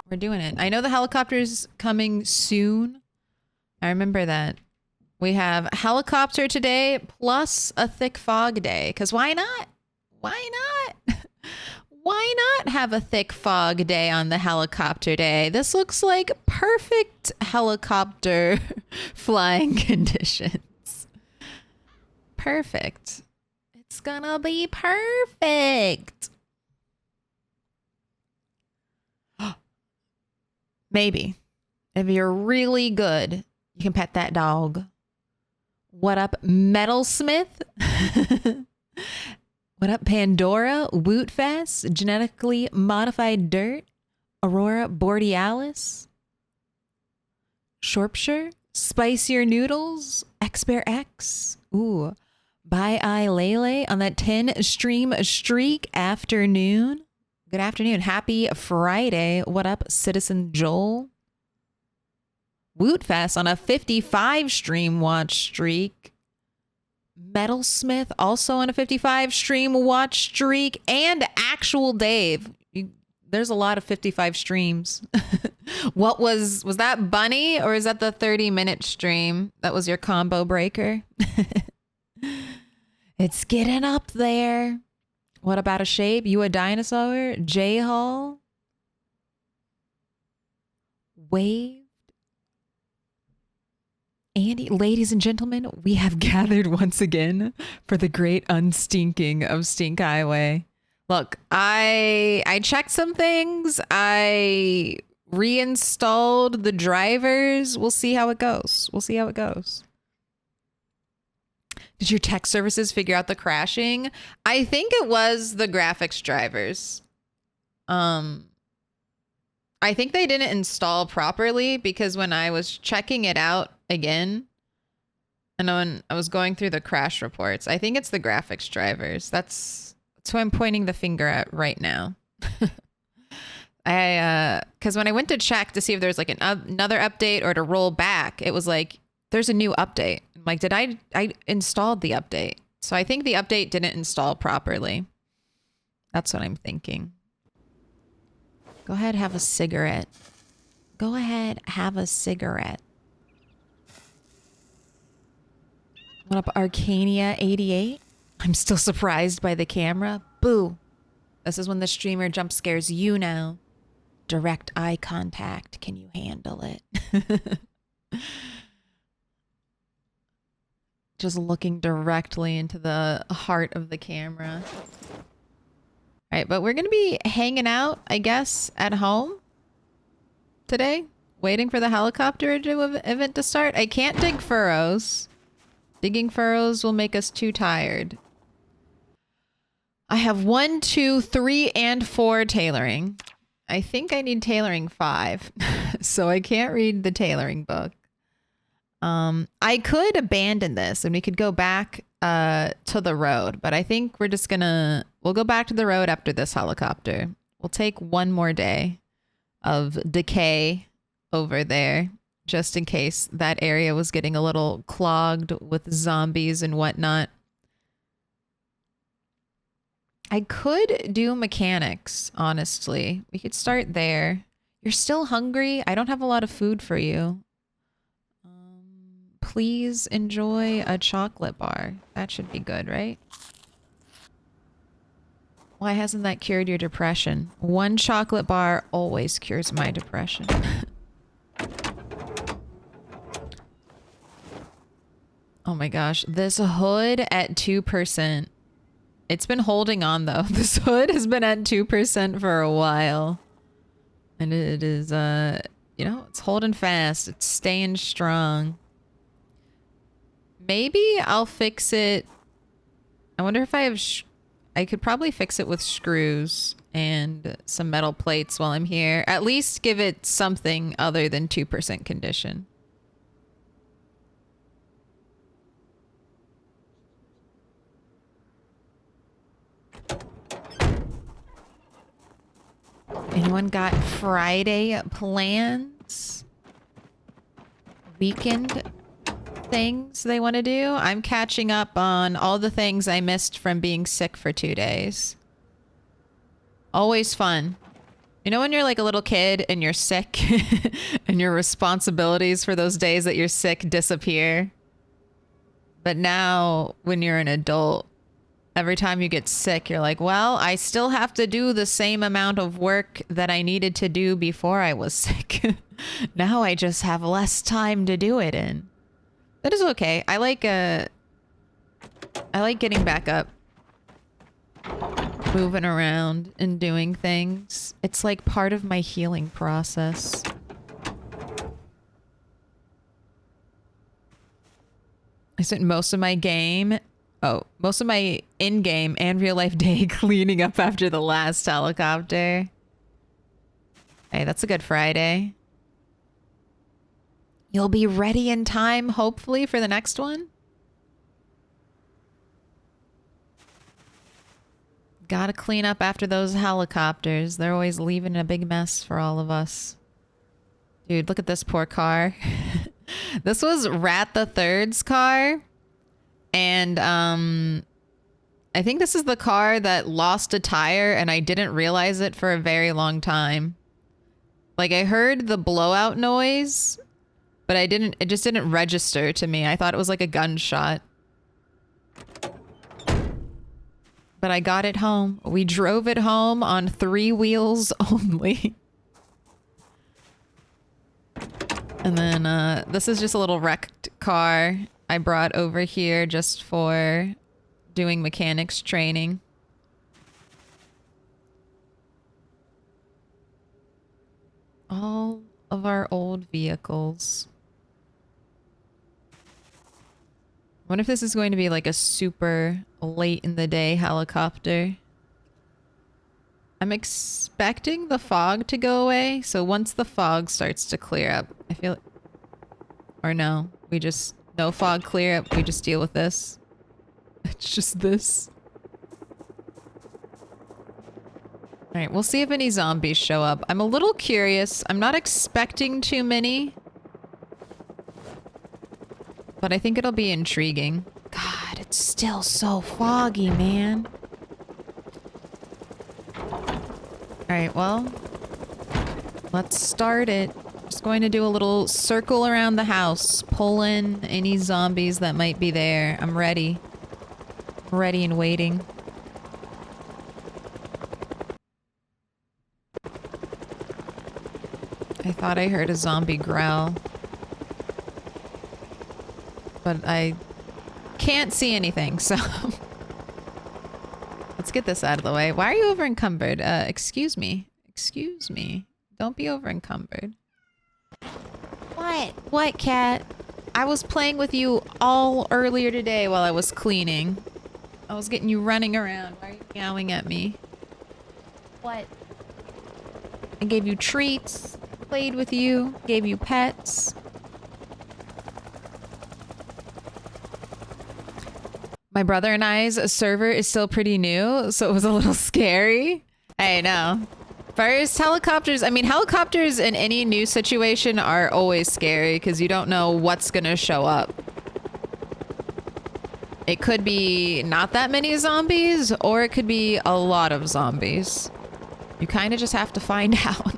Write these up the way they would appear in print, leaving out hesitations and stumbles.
We're doing it. I know the helicopter's coming soon. I remember that. We have helicopter today plus a thick fog day. Because why not? Why not? Why not have a thick fog day on the helicopter day? This looks like perfect helicopter flying conditions. Perfect. It's gonna be perfect. Maybe. If you're really good, you can pet that dog. What up, Metalsmith? What up, Pandora? Wootfest? Genetically modified dirt? Aurora Borealis? Shropshire? Spicier Noodles? Xbear X? Ooh. Bye Eye Lele on that 10 stream streak afternoon. Good afternoon. Happy Friday. What up, Citizen Joel? Wootfest on a 55 stream watch streak. Metalsmith also on a 55 stream watch streak. And Actual Dave. There's a lot of 55 streams. What was that Bunny or is that the 30-minute stream? That was your combo breaker? It's getting up there. What about a shape? You a dinosaur? J Hall? Waved? Andy, ladies and gentlemen, we have gathered once again for the great unstinking of Stink Highway. Look, I checked some things. I reinstalled the drivers. We'll see how it goes. We'll see how it goes. Did your tech services figure out the crashing? I think it was the graphics drivers. I think they didn't install properly because when I was checking it out again, and when I was going through the crash reports, I think it's the graphics drivers. That's who I'm pointing the finger at right now. Because when I went to check to see if there's like another update or to roll back, it was like, there's a new update. I'm like, did I installed the update? So I think the update didn't install properly. That's what I'm thinking. Go ahead, have a cigarette. Go ahead, have a cigarette. What up, Arcania88? I'm still surprised by the camera. Boo. This is when the streamer jump scares you now. Direct eye contact. Can you handle it? Just looking directly into the heart of the camera. All right, but we're going to be hanging out, I guess, at home today, waiting for the helicopter event to start. I can't dig furrows. Digging furrows will make us too tired. I have 1, 2, 3, and 4 tailoring. I think I need tailoring 5, so I can't read the tailoring book. I could abandon this and we could go back to the road, but I think we're just we'll go back to the road after this helicopter. We'll take one more day of decay over there just in case that area was getting a little clogged with zombies and whatnot. I could do mechanics, honestly. We could start there. You're still hungry? I don't have a lot of food for you. Please enjoy a chocolate bar. That should be good, right? Why hasn't that cured your depression? One chocolate bar always cures my depression. Oh my gosh. This hood at 2%. It's been holding on though. This hood has been at 2% for a while. And it is, you know, it's holding fast. It's staying strong. Maybe I'll fix it. I wonder if I have... I could probably fix it with screws and some metal plates while I'm here. At least give it something other than 2% condition. Anyone got Friday plans? Weekend things they want to do? I'm catching up on all the things I missed from being sick for 2 days. Always fun. You know when you're like a little kid and you're sick and your responsibilities for those days that you're sick disappear? But now when you're an adult, every time you get sick, you're like, well, I still have to do the same amount of work that I needed to do before I was sick. Now I just have less time to do it in. That is okay. I like getting back up, moving around and doing things. It's like part of my healing process. I spent most of my in-game and real-life day cleaning up after the last helicopter. Hey, that's a good Friday. You'll be ready in time, hopefully, for the next one. Gotta clean up after those helicopters. They're always leaving a big mess for all of us. Dude, look at this poor car. This was Rat the Third's car. And I think this is the car that lost a tire and I didn't realize it for a very long time. Like I heard the blowout noise, but it just didn't register to me. I thought it was like a gunshot. But I got it home. We drove it home on 3 wheels only. And then this is just a little wrecked car I brought over here just for doing mechanics training. All of our old vehicles. What if this is going to be like a super late in the day helicopter? I'm expecting the fog to go away. So once the fog starts to clear up, I feel like, or no, we just, no fog clear up. We just deal with this. It's just this. All right, we'll see if any zombies show up. I'm a little curious. I'm not expecting too many. But I think it'll be intriguing. God, it's still so foggy, man. Alright, well, let's start it. Just going to do a little circle around the house, pull in any zombies that might be there. I'm ready. Ready and waiting. I thought I heard a zombie growl. But I can't see anything, so... Let's get this out of the way. Why are you over encumbered? Excuse me. Excuse me. Don't be over encumbered. What? What, cat? I was playing with you all earlier today while I was cleaning. I was getting you running around. Why are you meowing at me? What? I gave you treats, played with you, gave you pets. My brother and I's server is still pretty new, so it was a little scary. I know. First, helicopters. I mean, helicopters in any new situation are always scary because you don't know what's gonna show up. It could be not that many zombies, or it could be a lot of zombies. You kind of just have to find out.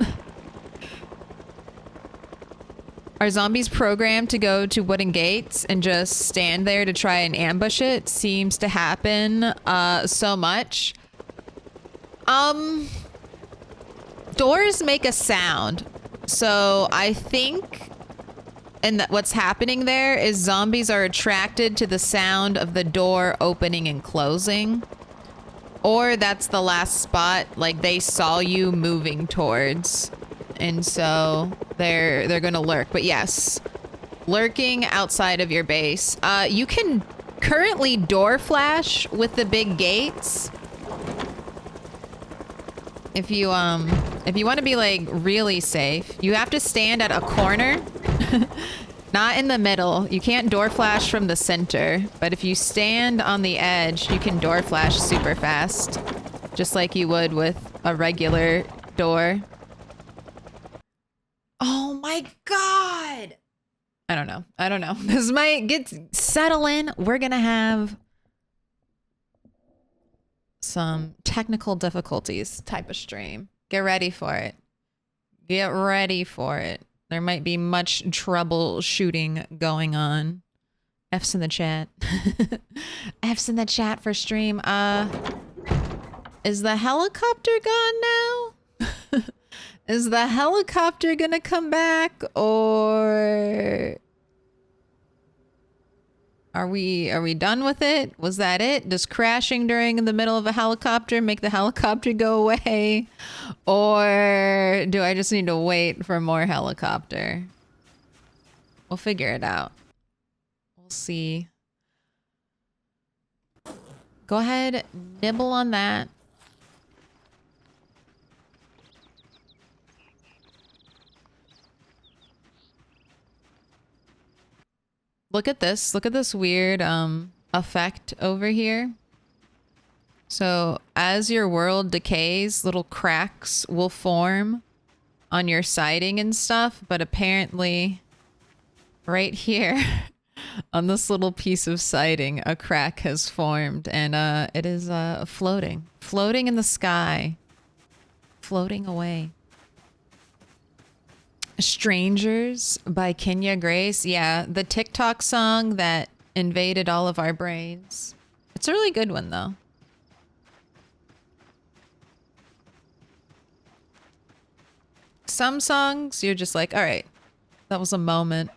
Are zombies programmed to go to wooden gates and just stand there to try and ambush it? Seems to happen so much. Doors make a sound. So I think what's happening there is zombies are attracted to the sound of the door opening and closing. Or that's the last spot like they saw you moving towards. And so they're gonna lurk. But yes, lurking outside of your base. You can currently door flash with the big gates. If you want to be like really safe, you have to stand at a corner, not in the middle. You can't door flash from the center, but if you stand on the edge, you can door flash super fast, just like you would with a regular door. Oh my God. I don't know. I don't know. This might settle in. We're going to have some technical difficulties type of stream. Get ready for it. Get ready for it. There might be much troubleshooting going on. F's in the chat. F's in the chat for stream. Is the helicopter gone now? Is the helicopter gonna come back, or are we done with it? Was that it? Does crashing during the middle of a helicopter make the helicopter go away? Or do I just need to wait for more helicopter? We'll figure it out. We'll see. Go ahead, nibble on that. Look at this. Look at this weird effect over here. So as your world decays, little cracks will form on your siding and stuff, but apparently right here on this little piece of siding, a crack has formed, and it is floating in the sky, floating away. Strangers by Kenya Grace. Yeah, the TikTok song that invaded all of our brains. It's a really good one, though. Some songs, you're just like, all right, that was a moment.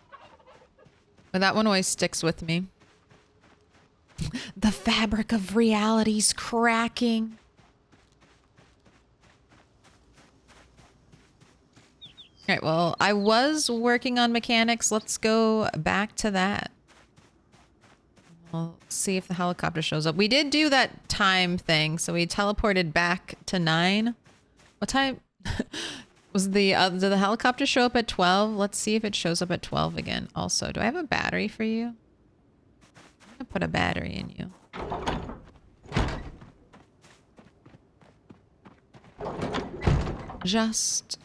But that one always sticks with me. The fabric of reality's cracking. All right, well, I was working on mechanics. Let's go back to that. We'll see if the helicopter shows up. We did do that time thing, so we teleported back to 9. What time was did the helicopter show up at 12? Let's see if it shows up at 12 again. Also, do I have a battery for you? I'm gonna put a battery in you. Just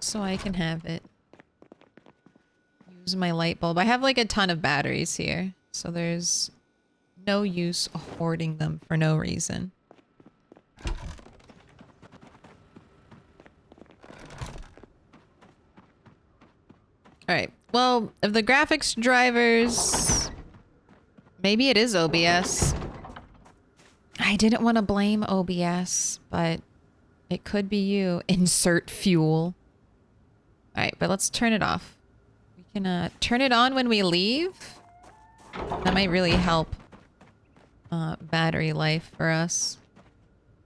so I can have it. Use my light bulb. I have like a ton of batteries here, so there's no use hoarding them for no reason. Alright, well, if the graphics drivers... Maybe it is OBS. I didn't want to blame OBS, but it could be you. Insert fuel. Alright, but let's turn it off. We can turn it on when we leave. That might really help battery life for us.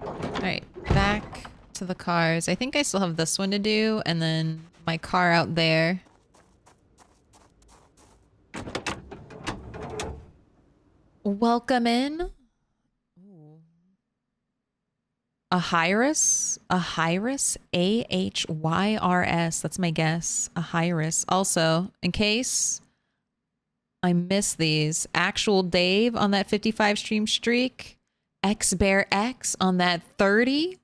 Alright, back to the cars. I think I still have this one to do, and then my car out there. Welcome in. A Hyris? A Hyris? A-H-Y-R-S. That's my guess. A Hyris. Also, in case I miss these, Actual Dave on that 55 stream streak. X-Bear X on that 30.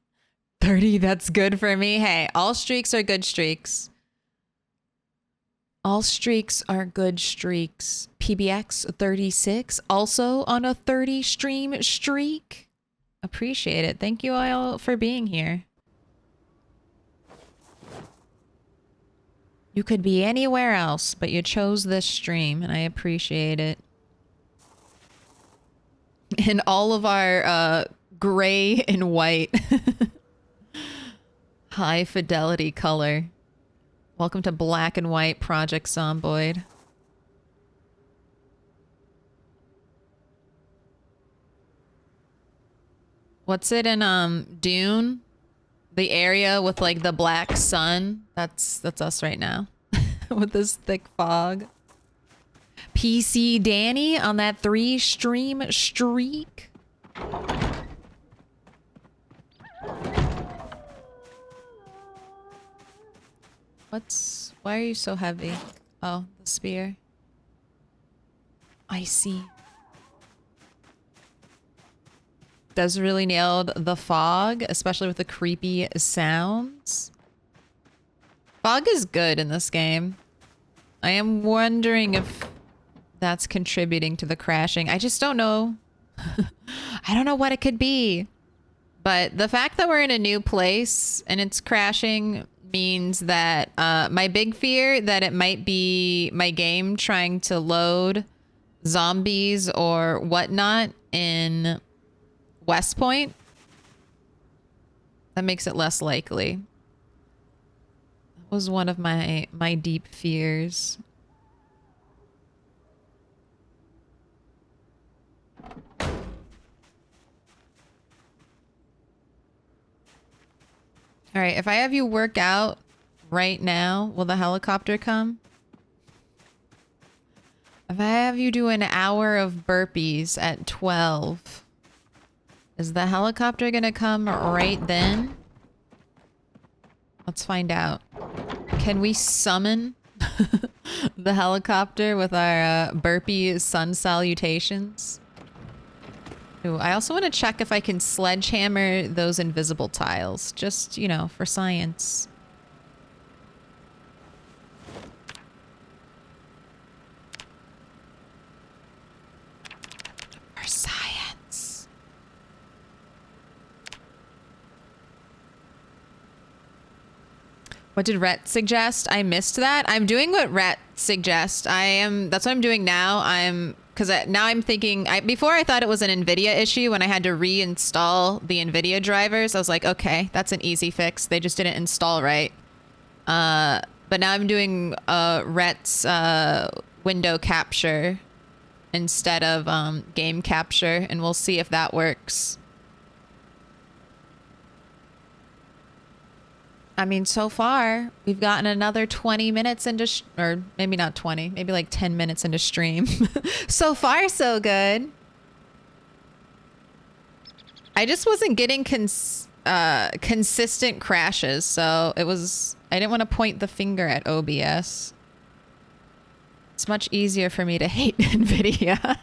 30, that's good for me. Hey, all streaks are good streaks. All streaks are good streaks. PBX 36, also on a 30 stream streak. Appreciate it. Thank you all for being here. You could be anywhere else, but you chose this stream, and I appreciate it. And all of our gray and white high fidelity color. Welcome to Black and White Project Zomboid. What's it in Dune? The area with like the black sun? That's us right now. With this thick fog. PC Danny on that 3 stream streak. Why are you so heavy? Oh, the spear. I see. Does really nailed the fog, especially with the creepy sounds. Fog is good in this game. I am wondering if that's contributing to the crashing. I just don't know I don't know what it could be. But the fact that we're in a new place and it's crashing means that my big fear that it might be my game trying to load zombies or whatnot in West Point. That makes it less likely. That was one of my deep fears. All right, if I have you work out right now, will the helicopter come? If I have you do an hour of burpees at 12, is the helicopter gonna come right then? Let's find out. Can we summon the helicopter with our burpee sun salutations? Ooh, I also want to check if I can sledgehammer those invisible tiles. Just, you know, for science. For science. What did Rhett suggest? I missed that. I'm doing what Rhett suggests. That's what I'm doing now. Because now I'm thinking, before I thought it was an NVIDIA issue when I had to reinstall the NVIDIA drivers. I was like, okay, that's an easy fix. They just didn't install right. But now I'm doing Rhett's window capture instead of game capture, and we'll see if that works. I mean, so far, we've gotten another 20 minutes into, or maybe not 20, maybe like 10 minutes into stream. So far, so good. I just wasn't getting consistent crashes, so I didn't want to point the finger at OBS. It's much easier for me to hate NVIDIA.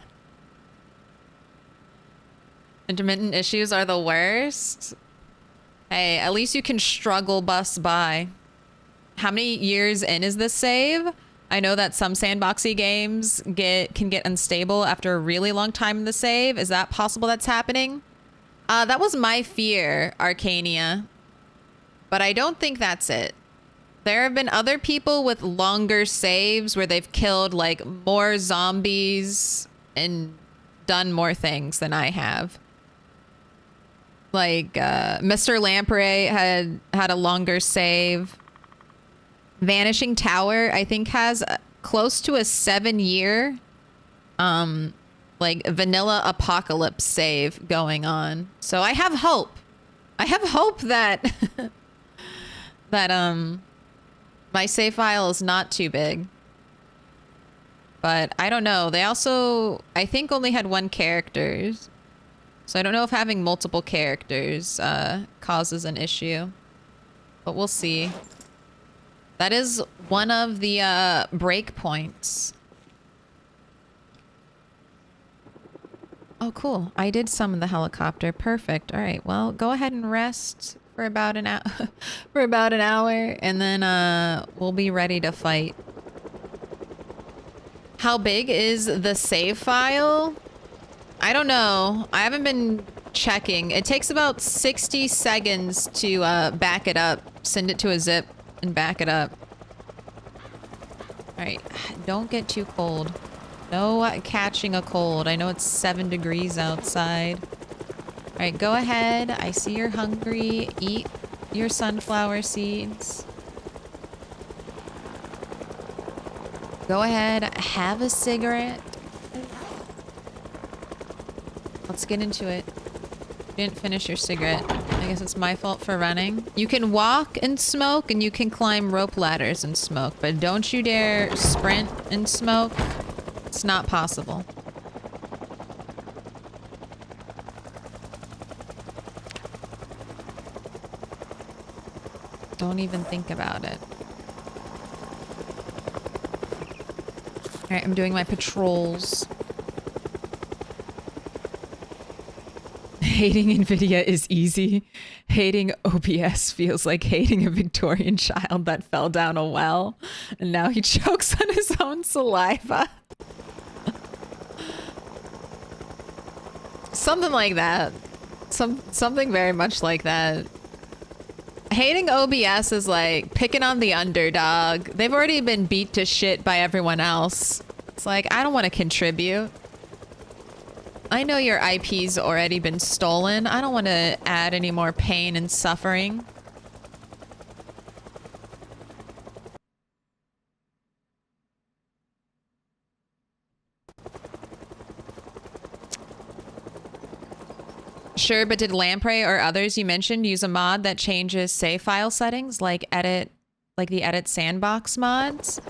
Intermittent issues are the worst. Hey, at least you can struggle bus by. How many years in is this save? I know that some sandboxy games can get unstable after a really long time in the save. Is that possible that's happening? That was my fear, Arcania. But I don't think that's it. There have been other people with longer saves where they've killed like more zombies and done more things than I have. Like, Mr. Lamprey had a longer save. Vanishing Tower, I think, has close to a 7-year, like, vanilla apocalypse save going on. So I have hope. I have hope that, my save file is not too big. But I don't know. They also, I think, only had 1 character. So I don't know if having multiple characters causes an issue, but we'll see. That is one of the breakpoints. Oh, cool. I did summon the helicopter. Perfect. All right. Well, go ahead and rest for about an hour, and then we'll be ready to fight. How big is the save file? I don't know. I haven't been checking. It takes about 60 seconds to back it up, send it to a zip, and back it up. All right, don't get too cold. No catching a cold. I know it's 7 degrees outside. All right, go ahead. I see you're hungry. Eat your sunflower seeds. Go ahead, have a cigarette. Let's get into it. You didn't finish your cigarette. I guess it's my fault for running. You can walk and smoke, and you can climb rope ladders and smoke, but don't you dare sprint and smoke. It's not possible. Don't even think about it. All right, I'm doing my patrols. Hating NVIDIA is easy. Hating OBS feels like hating a Victorian child that fell down a well, and now he chokes on his own saliva. Something like that. Something very much like that. Hating OBS is like picking on the underdog. They've already been beat to shit by everyone else. It's like, I don't want to contribute. I know your IP's already been stolen. I don't want to add any more pain and suffering. Sure, but did Lamprey or others you mentioned use a mod that changes save file settings like the edit sandbox mods?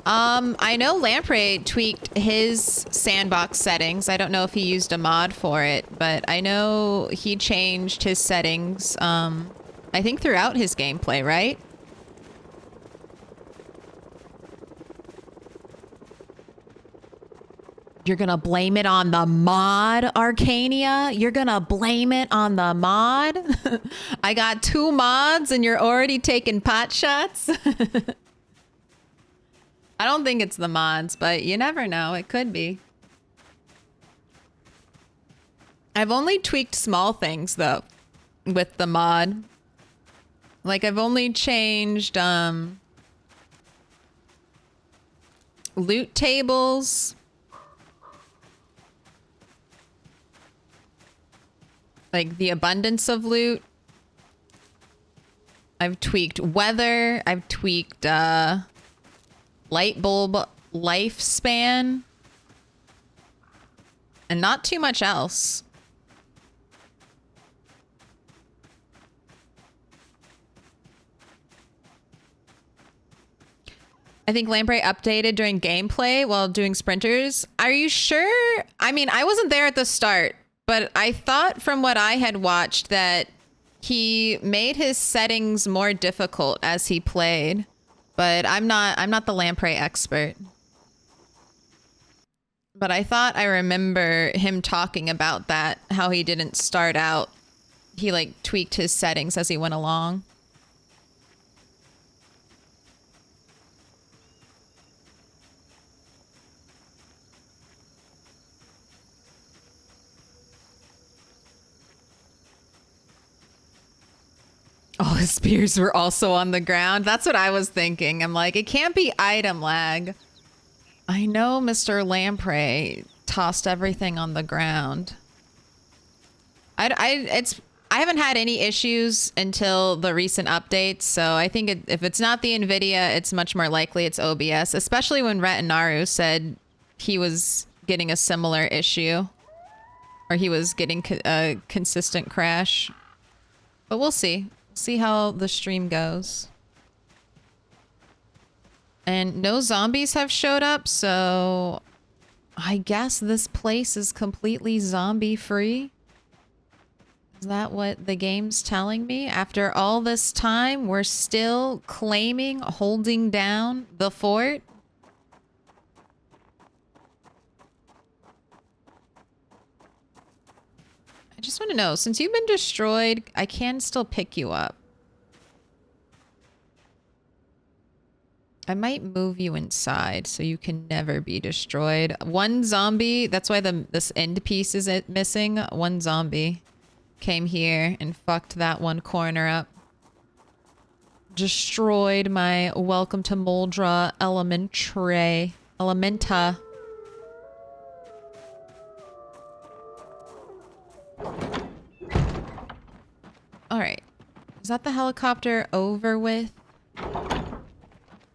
I know Lamprey tweaked his sandbox settings. I don't know if he used a mod for it, but I know he changed his settings, I think throughout his gameplay, right? You're gonna blame it on the mod, Arcania? You're gonna blame it on the mod? I got 2 mods and you're already taking pot shots? I don't think it's the mods, but you never know. It could be. I've only tweaked small things, though, with the mod. Like, I've only changed, loot tables. Like, the abundance of loot. I've tweaked weather. I've tweaked, light bulb lifespan. And not too much else. I think Lamprey updated during gameplay while doing sprinters. Are you sure? I mean, I wasn't there at the start, but I thought from what I had watched that he made his settings more difficult as he played. But I'm not the Lamprey expert. But I thought I remember him talking about that, how he didn't start out. He like tweaked his settings as he went along. Oh, his spears were also on the ground. That's what I was thinking. I'm like, it can't be item lag. I know Mr. Lamprey tossed everything on the ground. I haven't had any issues until the recent updates, so I think if it's not the NVIDIA, it's much more likely it's OBS, especially when Retinaru said he was getting a similar issue. Or he was getting a consistent crash. But we'll see. See how the stream goes. And no zombies have showed up, so I guess this place is completely zombie free. Is that what the game's telling me? After all this time, we're still claiming holding down the fort? I just want to know, since you've been destroyed, I can still pick you up. I might move you inside so you can never be destroyed. One zombie, that's why this end piece is missing. One zombie came here and fucked that one corner up. Destroyed my welcome to Moldra Elementa. All right. Is that the helicopter over with?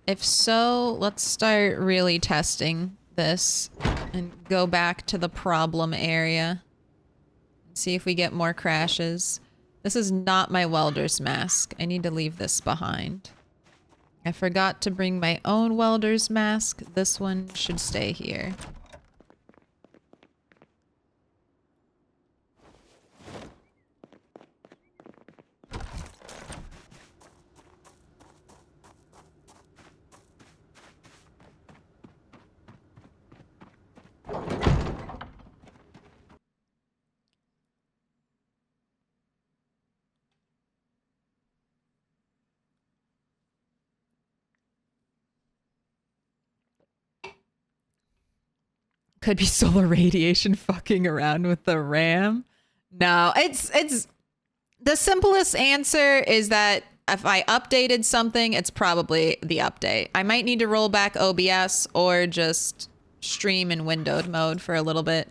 If so, let's start really testing this and go back to the problem area. See if we get more crashes. This is not my welder's mask. I need to leave this behind. I forgot to bring my own welder's mask. This one should stay here. Could be solar radiation fucking around with the RAM. No, it's the simplest answer is that if I updated something, it's probably the update. I might need to roll back OBS or just stream in windowed mode for a little bit.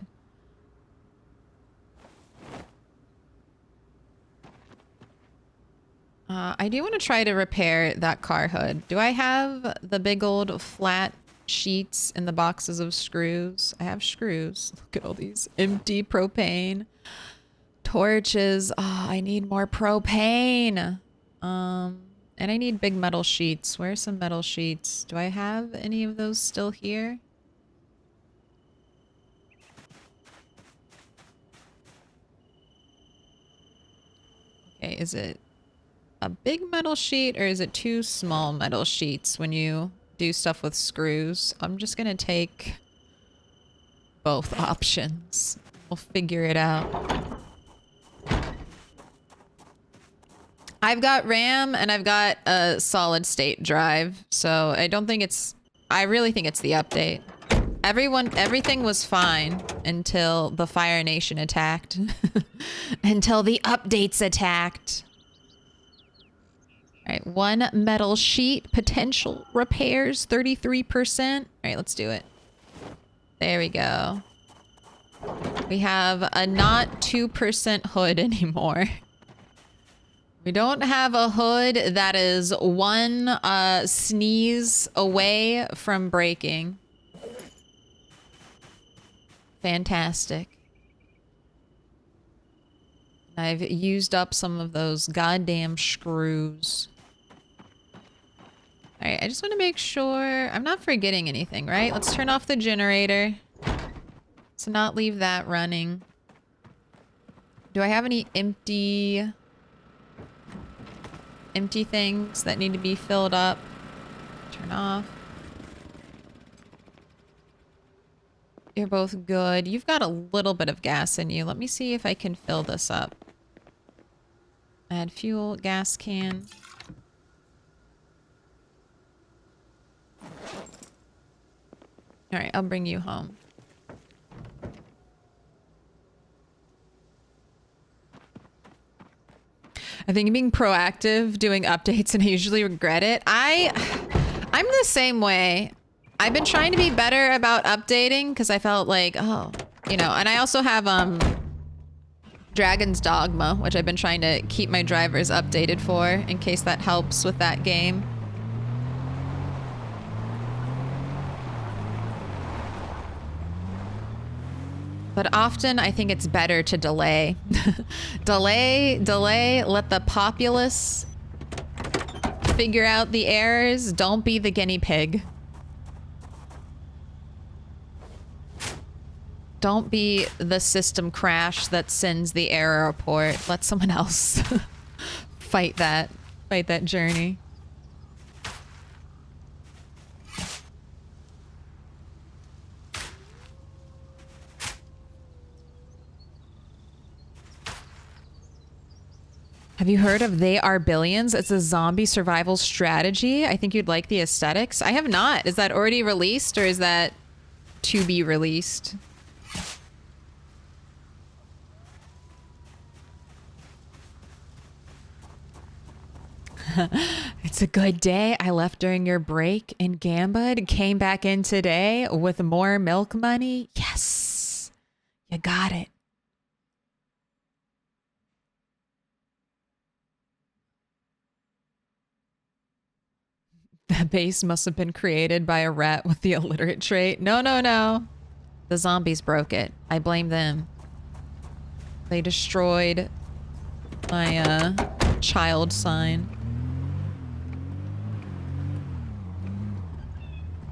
I do want to try to repair that car hood. Do I have the big old flat sheets in the boxes of screws? I have screws. Look at all these empty propane torches. Oh, I need more propane. And I need big metal sheets. Where are some metal sheets? Do I have any of those still here? Okay, is it a big metal sheet or is it two small metal sheets when you do stuff with screws? I'm just gonna take both options. We'll figure it out. I've got RAM and I've got a solid state drive, so I don't think it's... I really think it's the update. Everything was fine until the Fire Nation attacked. Until the updates attacked. All right, one metal sheet, potential repairs, 33%. All right, let's do it. There we go. We have a not 2% hood anymore. We don't have a hood that is one sneeze away from breaking. Fantastic. I've used up some of those goddamn screws. All right, I just want to make sure I'm not forgetting anything, right? Let's turn off the generator. So not leave that running. Do I have any empty things that need to be filled up? Turn off. You're both good. You've got a little bit of gas in you. Let me see if I can fill this up. Add fuel, gas can. All right, I'll bring you home. I think being proactive, doing updates, and I usually regret it. I'm the same way. I've been trying to be better about updating because I felt like, oh, you know, and I also have Dragon's Dogma, which I've been trying to keep my drivers updated for in case that helps with that game. But often I think it's better to delay. delay, let the populace figure out the errors. Don't be the guinea pig. Don't be the system crash that sends the error report. Let someone else fight that journey. Have you heard of They Are Billions? It's a zombie survival strategy. I think you'd like the aesthetics. I have not. Is that already released or is that to be released? It's a good day. I left during your break in Gambud and came back in today with more milk money. Yes, you got it. That base must have been created by a rat with the illiterate trait. No, no, no. The zombies broke it. I blame them. They destroyed my child sign.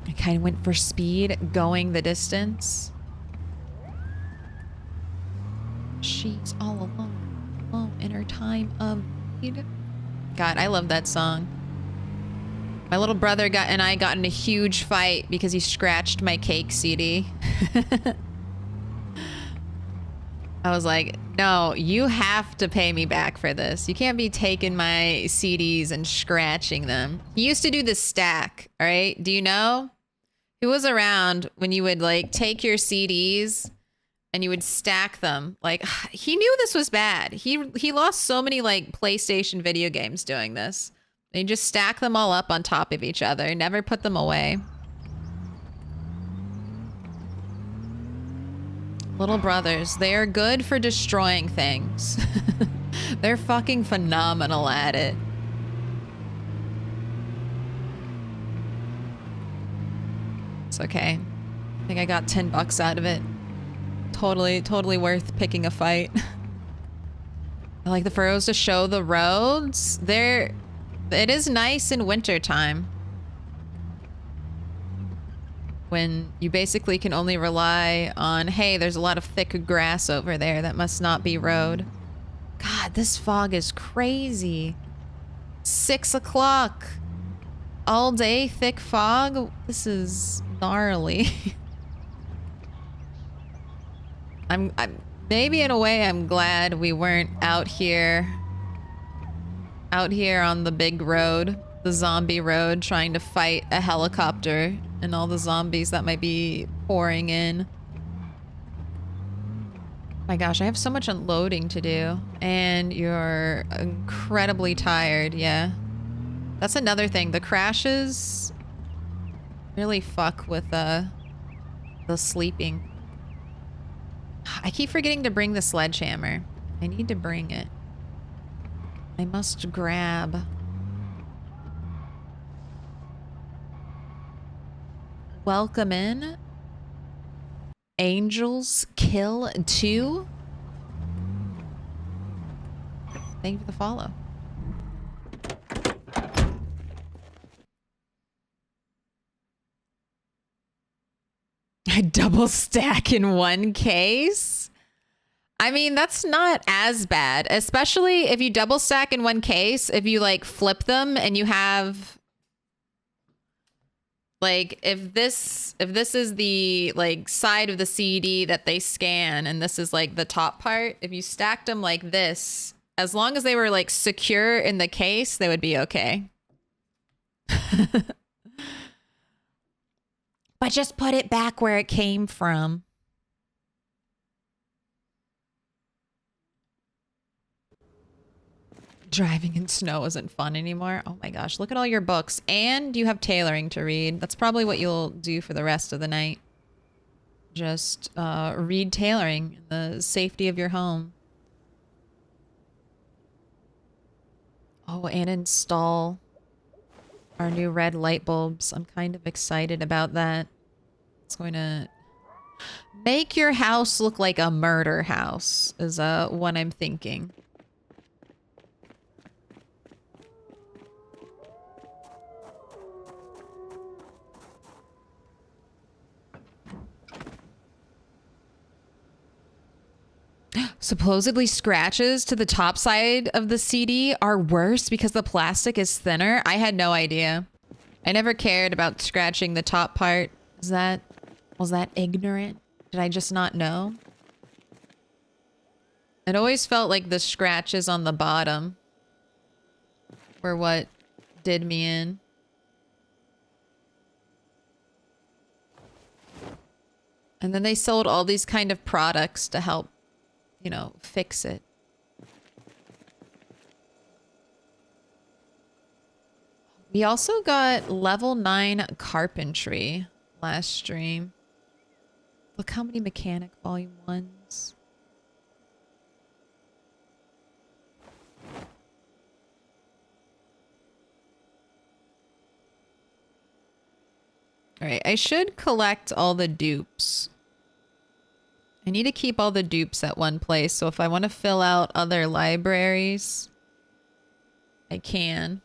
I kind of went for speed, going the distance. She's all alone in her time of need. God, I love that song. My little brother and I got in a huge fight because he scratched my cake CD. I was like, no, you have to pay me back for this. You can't be taking my CDs and scratching them. He used to do the stack, all right? Do you know? Who was around when you would like take your CDs and you would stack them? Like, he knew this was bad. He lost so many like PlayStation video games doing this. They just stack them all up on top of each other, never put them away. Little brothers, they are good for destroying things. They're fucking phenomenal at it. It's okay. I think I got $10 out of it. Totally worth picking a fight. I like the furrows to show the roads. It is nice in wintertime, when you basically can only rely on, hey, there's a lot of thick grass over there. That must not be road. God, this fog is crazy. 6 o'clock. All day thick fog. This is gnarly. I'm maybe in a way I'm glad we weren't out here on the big road, the zombie road, trying to fight a helicopter and all the zombies that might be pouring in. My gosh, I have so much unloading to do, and you're incredibly tired. Yeah, that's another thing. The crashes really fuck with the sleeping. I keep forgetting to bring the sledgehammer. I need to bring it. I must grab. Welcome in. Angels Kill 2. Thank you for the follow. A double stack in one case? I mean, that's not as bad, especially if you double stack in one case. If you like flip them and you have like, if this is the like side of the CD that they scan and this is like the top part, if you stacked them like this, as long as they were like secure in the case, they would be okay. But just put it back where it came from. Driving in snow isn't fun anymore. Oh my gosh, look at all your books. And you have tailoring to read. That's probably what you'll do for the rest of the night. Just read tailoring in the safety of your home. Oh, and install our new red light bulbs. I'm kind of excited about that. It's going to make your house look like a murder house is what I'm thinking. Supposedly scratches to the top side of the CD are worse because the plastic is thinner. I had no idea. I never cared about scratching the top part. Was that ignorant? Did I just not know? It always felt like the scratches on the bottom were what did me in. And then they sold all these kind of products to help, you know, fix it. We also got level 9 carpentry last stream. Look how many mechanic volume 1s. All right, I should collect all the dupes. I need to keep all the dupes at one place, so if I want to fill out other libraries, I can.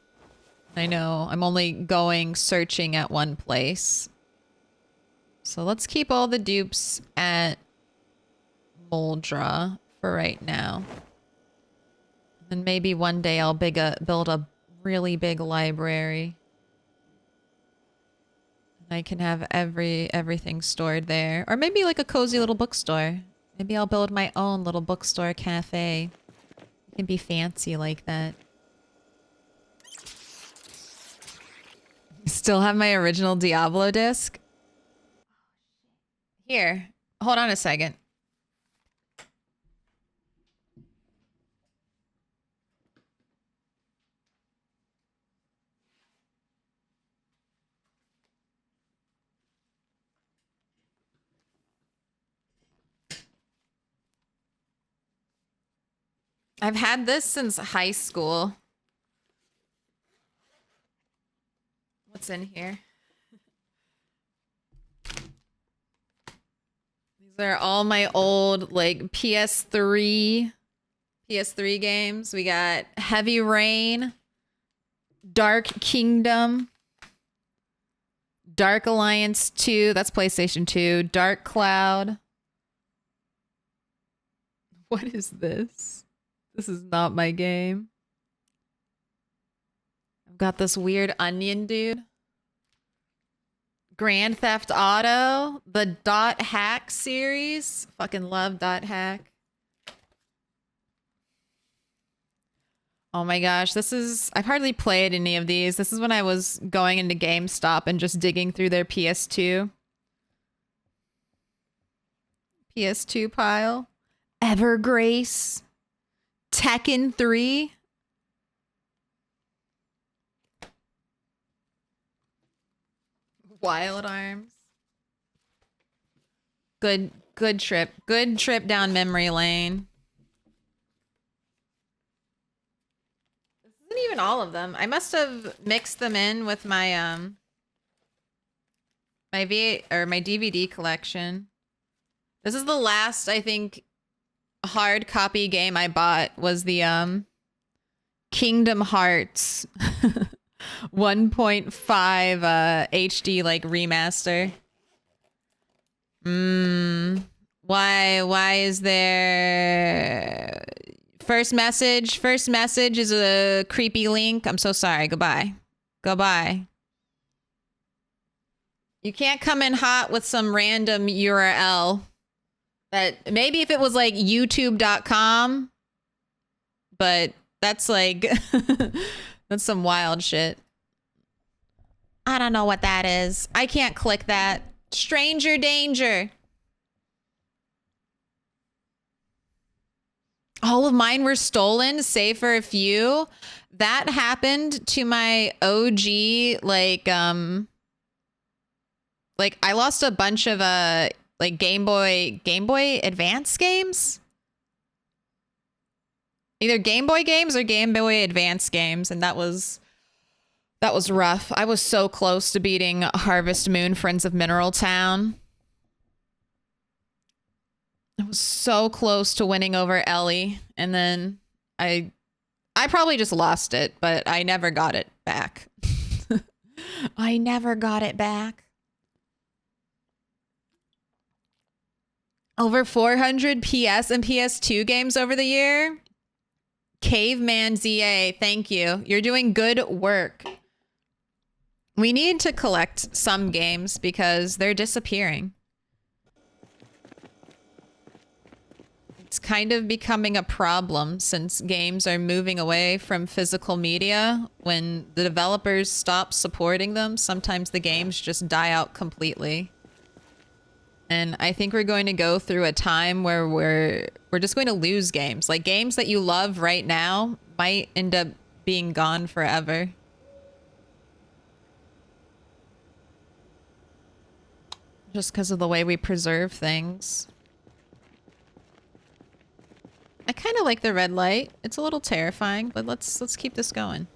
I know, I'm only going searching at one place. So let's keep all the dupes at Moldra for right now. And maybe one day I'll build a really big library. I can have everything stored there. Or maybe like a cozy little bookstore. Maybe I'll build my own little bookstore cafe. It can be fancy like that. Still have my original Diablo disc? Here, hold on a second. I've had this since high school. What's in here? These are all my old like PS3 games. We got Heavy Rain, Dark Kingdom, Dark Alliance 2, that's PlayStation 2, Dark Cloud. What is this? This is not my game. I've got this weird onion dude. Grand Theft Auto, the Dot Hack series. Fucking love Dot Hack. Oh my gosh, this is... I've hardly played any of these. This is when I was going into GameStop and just digging through their PS2. PS2 pile. Evergrace. Tekken 3. Wild Arms. Good trip. Good trip down memory lane. This isn't even all of them. I must have mixed them in with my my DVD collection. This is the last, I think, hard copy game I bought was the Kingdom Hearts 1.5 HD like remaster. Why is there first message is a creepy link. I'm so sorry. Goodbye. You can't come in hot with some random URL. That maybe if it was like youtube.com, but that's like that's some wild shit. I don't know what that is. I can't click that. Stranger danger. All of mine were stolen, save for a few. That happened to my OG like I lost a bunch of like Game Boy Advance games? Either Game Boy games or Game Boy Advance games, and that was rough. I was so close to beating Harvest Moon Friends of Mineral Town. I was so close to winning over Ellie, and then I probably just lost it, but I never got it back. I never got it back. Over 400 PS and PS2 games over the year. Caveman ZA, thank you. You're doing good work. We need to collect some games because they're disappearing. It's kind of becoming a problem since games are moving away from physical media. When the developers stop supporting them, sometimes the games just die out completely. And I think we're going to go through a time where we're just going to lose games. Like games that you love right now might end up being gone forever. Just because of the way we preserve things. I kind of like the red light. It's a little terrifying, but let's keep this going.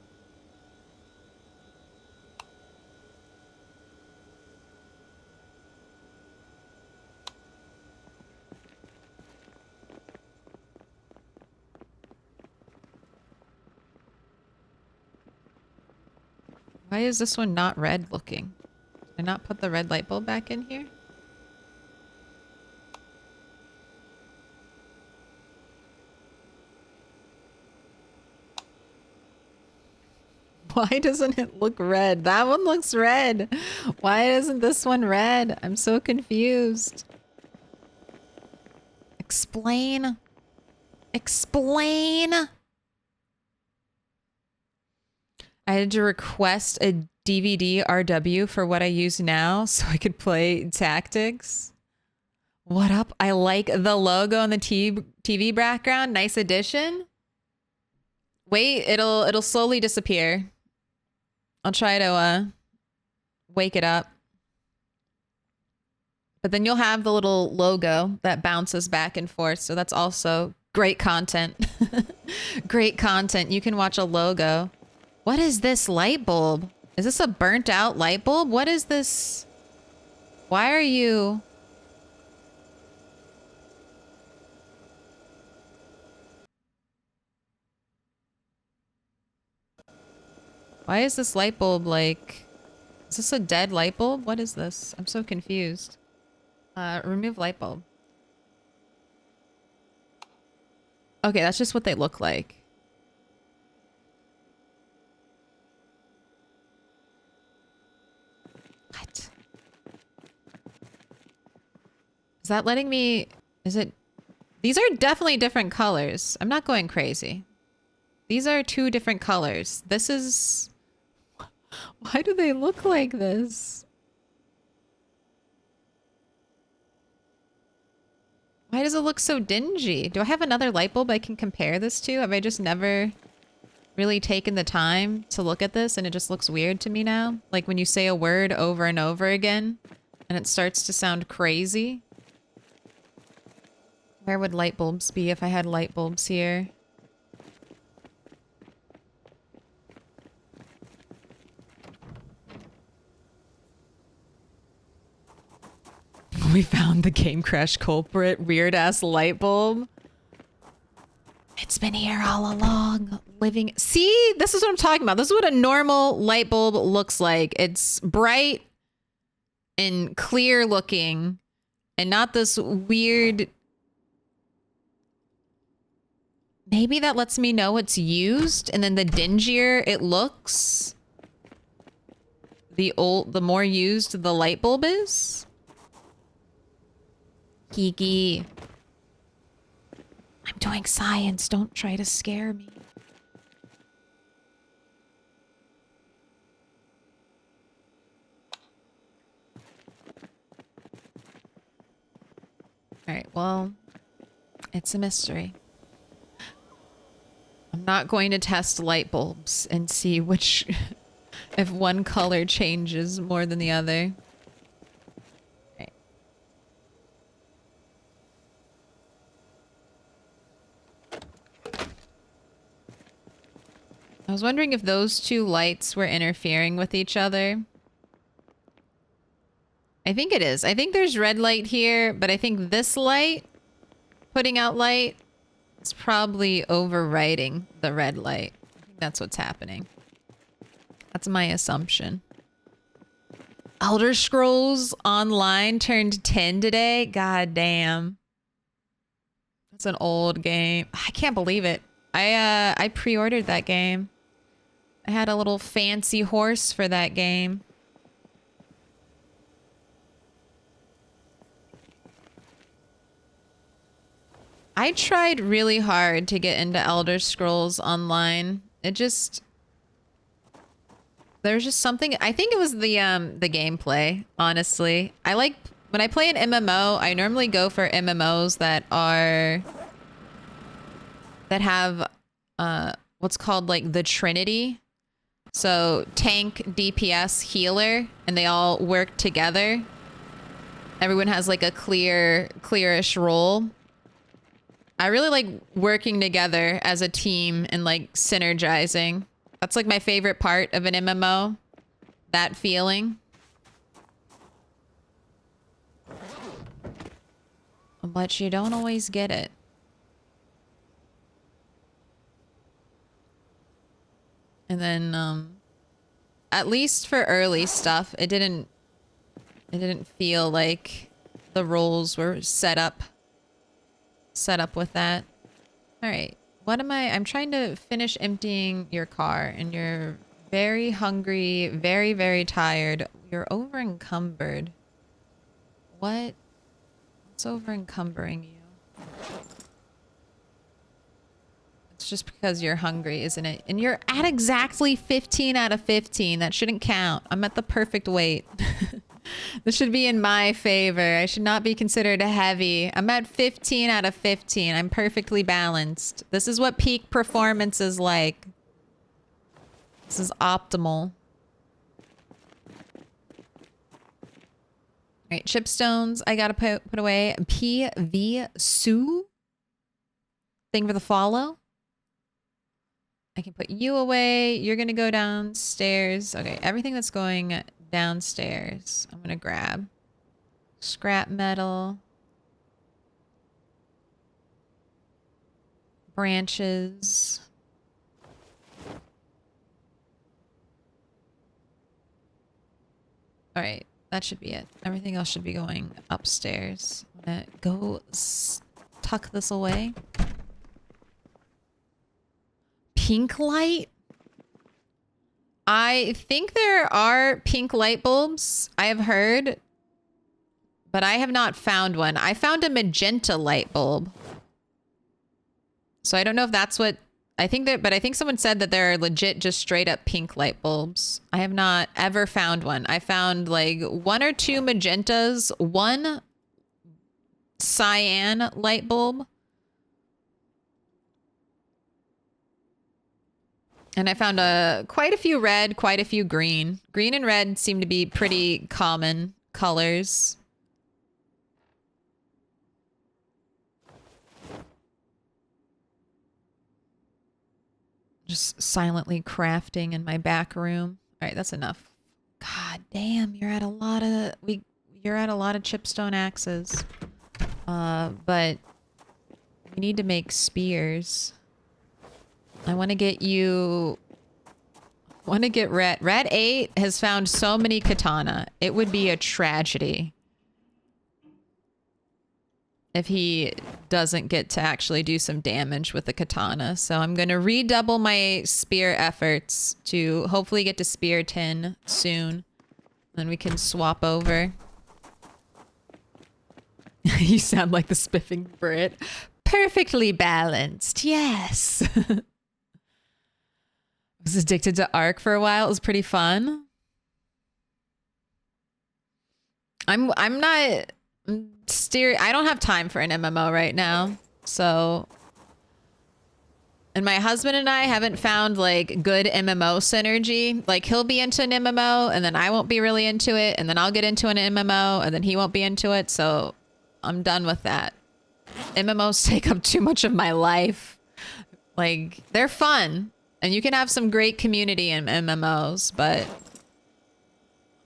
Why is this one not red looking? Did I not put the red light bulb back in here? Why doesn't it look red? That one looks red. Why isn't this one red? I'm so confused. Explain. Explain. I had to request a DVD RW for what I use now so I could play Tactics. What up? I like the logo on the TV background. Nice addition. Wait, it'll slowly disappear. I'll try to wake it up. But then you'll have the little logo that bounces back and forth. So that's also great content. Great content. You can watch a logo. What is this light bulb? Is this a burnt out light bulb? What is this? Why are you... Why is this light bulb like... Is this a dead light bulb? What is this? I'm so confused. Remove light bulb. Okay, that's just what they look like. What? Is that letting me... Is it... These are definitely different colors. I'm not going crazy. These are two different colors. This is... Why do they look like this? Why does it look so dingy? Do I have another light bulb I can compare this to? Have I just never really taken the time to look at this and it just looks weird to me now? Like when you say a word over and over again and it starts to sound crazy. Where would light bulbs be if I had light bulbs here? We found the game crash culprit. Weird ass light bulb. It's been here all along. Living. See, this is what I'm talking about. This is what a normal light bulb looks like. It's bright and clear looking and not this weird. Maybe that lets me know it's used, and then the dingier it looks, the more used the light bulb is. Kiki. I'm doing science. Don't try to scare me. Alright, well, it's a mystery. I'm not going to test light bulbs and see which... if one color changes more than the other. I was wondering if those two lights were interfering with each other. I think it is. I think there's red light here, but I think this light, putting out light, is probably overriding the red light. I think that's what's happening. That's my assumption. Elder Scrolls Online turned 10 today? God damn. That's an old game. I can't believe it. I pre-ordered that game. I had a little fancy horse for that game. I tried really hard to get into Elder Scrolls Online. It just... There's just something... I think it was the gameplay, honestly. I like... When I play an MMO, I normally go for MMOs that are... that have what's called like the Trinity. So tank, DPS, healer, and they all work together. Everyone has like a clearish role. I really like working together as a team and like synergizing. That's like my favorite part of an MMO. That feeling. But you don't always get it. And then, at least for early stuff, it didn't feel like the roles were set up with that. All right. What am I'm trying to finish emptying your car and you're very hungry, very, very tired. You're over encumbered. What's over encumbering you? It's just because you're hungry, isn't it? And you're at exactly 15 out of 15. That shouldn't count. I'm at the perfect weight. This should be in my favor. I should not be considered heavy. I'm at 15 out of 15. I'm perfectly balanced. This is what peak performance is like. This is optimal. All right, chipstones I gotta put away. PV Sue. Thing for the follow. I can put you away. You're gonna go downstairs. Okay, everything that's going downstairs, I'm gonna grab. Scrap metal. Branches. All right, that should be it. Everything else should be going upstairs. I'm gonna go tuck this away. Pink light? I think there are pink light bulbs, I have heard, but I have not found one. I found a magenta light bulb. So I don't know if that's what I think that, but I think someone said that there are legit just straight up pink light bulbs. I have not ever found one. I found like 1 or 2 magentas, 1 cyan light bulb. And I found quite a few red, quite a few green. Green and red seem to be pretty common colors. Just silently crafting in my back room. All right, that's enough. God damn, you're at a lot of chipstone axes. But we need to make spears. I want to get you... I want to get Red. Red 8 has found so many katana. It would be a tragedy if he doesn't get to actually do some damage with the katana. So I'm going to redouble my spear efforts to hopefully get to spear 10 soon. Then we can swap over. You sound like the spiffing Brit. Perfectly balanced. Yes. I was addicted to Ark for a while. It was pretty fun. I don't have time for an MMO right now. So, and my husband and I haven't found like good MMO synergy. Like he'll be into an MMO and then I won't be really into it. And then I'll get into an MMO and then he won't be into it. So I'm done with that. MMOs take up too much of my life. Like they're fun. And you can have some great community in MMOs, but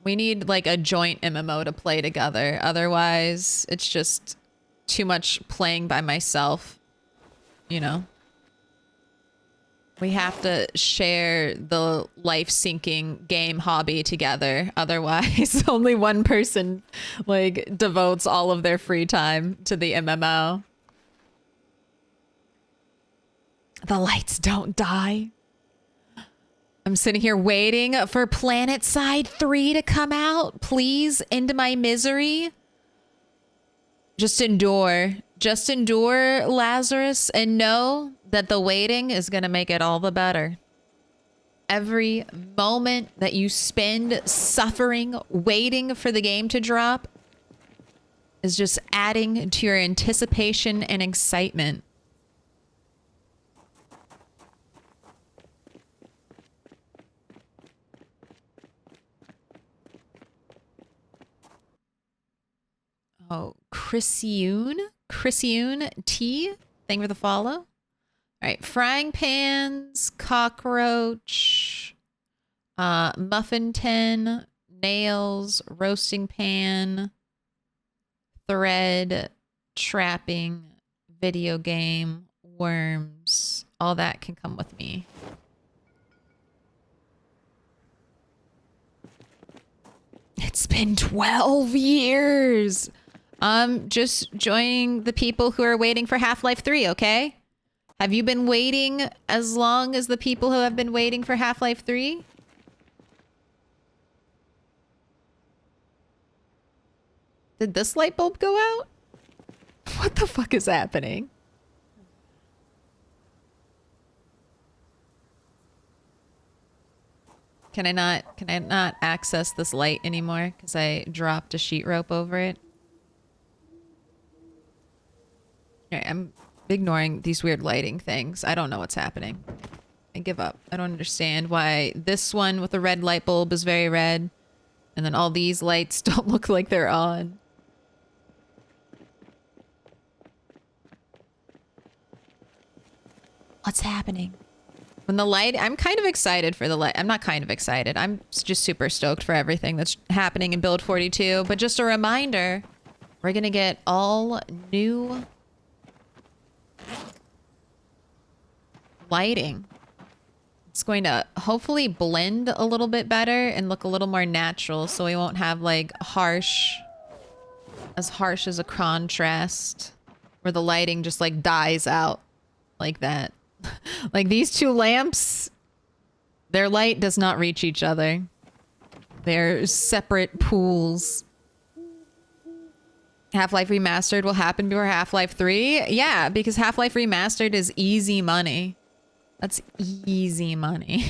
we need like a joint MMO to play together. Otherwise, it's just too much playing by myself, you know? We have to share the life-sinking game hobby together. Otherwise, only one person like devotes all of their free time to the MMO. The lights don't die. I'm sitting here waiting for Planet Side 3 to come out. Please, into my misery. Just endure. Just endure, Lazarus, and know that the waiting is going to make it all the better. Every moment that you spend suffering, waiting for the game to drop is just adding to your anticipation and excitement. Oh, Chrisiune T. Thank you for the follow. All right, frying pans, cockroach, muffin tin, nails, roasting pan, thread, trapping, video game, worms. All that can come with me. It's been 12 years. Just joining the people who are waiting for Half-Life 3, okay? Have you been waiting as long as the people who have been waiting for Half-Life 3? Did this light bulb go out? What the fuck is happening? Can I not access this light anymore because I dropped a sheet rope over it? Alright, I'm ignoring these weird lighting things. I don't know what's happening. I give up. I don't understand why this one with the red light bulb is very red, and then all these lights don't look like they're on. What's happening? When the light, I'm kind of excited for the light. I'm not kind of excited. I'm just super stoked for everything that's happening in Build 42. But just a reminder, we're going to get all new lighting. It's going to hopefully blend a little bit better and look a little more natural, so we won't have like harsh as a contrast where the lighting just like dies out like that. Like these two lamps, their light does not reach each other. They're separate pools. Half-Life Remastered will happen before Half-Life 3? Yeah, because Half-Life Remastered is easy money. That's easy money.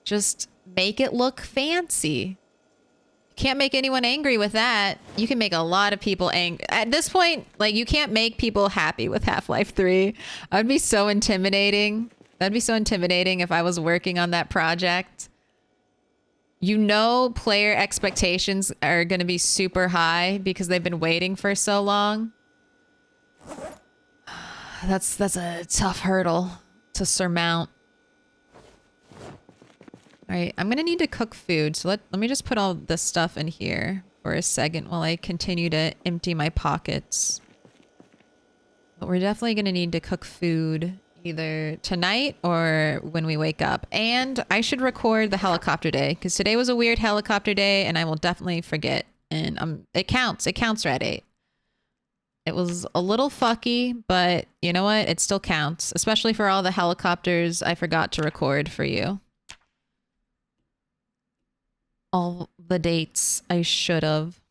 Just make it look fancy. You can't make anyone angry with that. You can make a lot of people angry. At this point, like, you can't make people happy with Half-Life 3. I'd be so intimidating. That'd be so intimidating if I was working on that project. You know, player expectations are going to be super high because they've been waiting for so long. That's a tough hurdle to surmount. All right, I'm gonna need to cook food, so let me just put all this stuff in here for a second while I continue to empty my pockets. But we're definitely gonna need to cook food either tonight or when we wake up. And I should record the helicopter day because today was a weird helicopter day and I will definitely forget. And it counts. It counts, Reddit. It was a little fucky, but you know what? It still counts, especially for all the helicopters I forgot to record for you. All the dates I should have.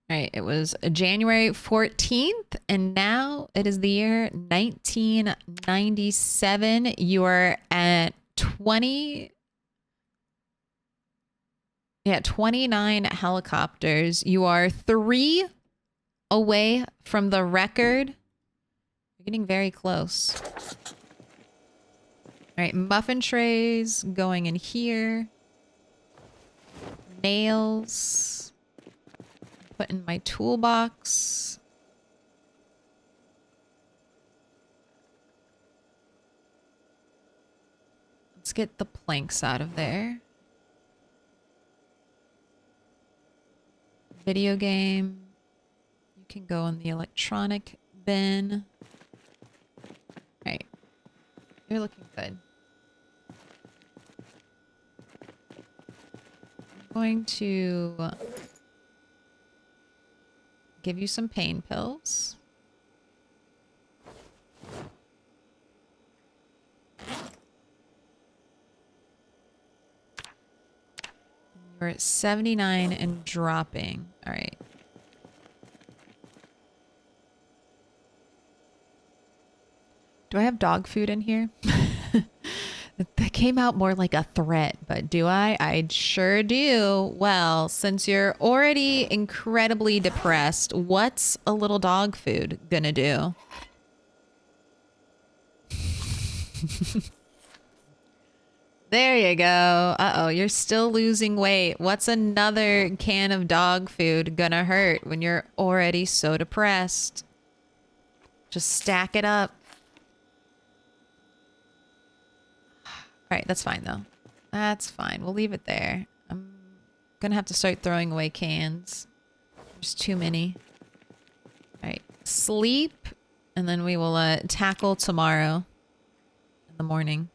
All right, it was January 14th, and now it is the year 1997. You are at 29 helicopters. You are 3 away from the record. You're getting very close. All right, muffin trays going in here. Nails. Put in my toolbox. Let's get the planks out of there. Video game. You can go in the electronic bin. All right. You're looking good. I'm going to give you some pain pills. You're at 79 and dropping. All right. Do I have dog food in here? That came out more like a threat, but do I? I sure do. Well, since you're already incredibly depressed, what's a little dog food gonna do? There you go. Uh-oh, you're still losing weight. What's another can of dog food gonna hurt when you're already so depressed? Just stack it up. All right, that's fine though. That's fine. We'll leave it there. I'm gonna have to start throwing away cans. There's too many. All right, sleep, and then we will tackle tomorrow in the morning.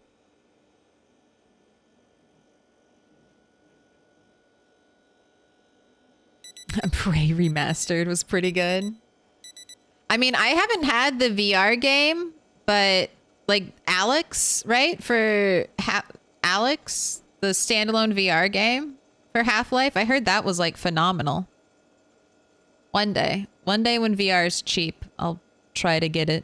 Prey Remastered was pretty good. I mean, I haven't had the VR game, but like Alex, right? For Alex, the standalone VR game for Half-Life, I heard that was like phenomenal. One day when VR is cheap, I'll try to get it.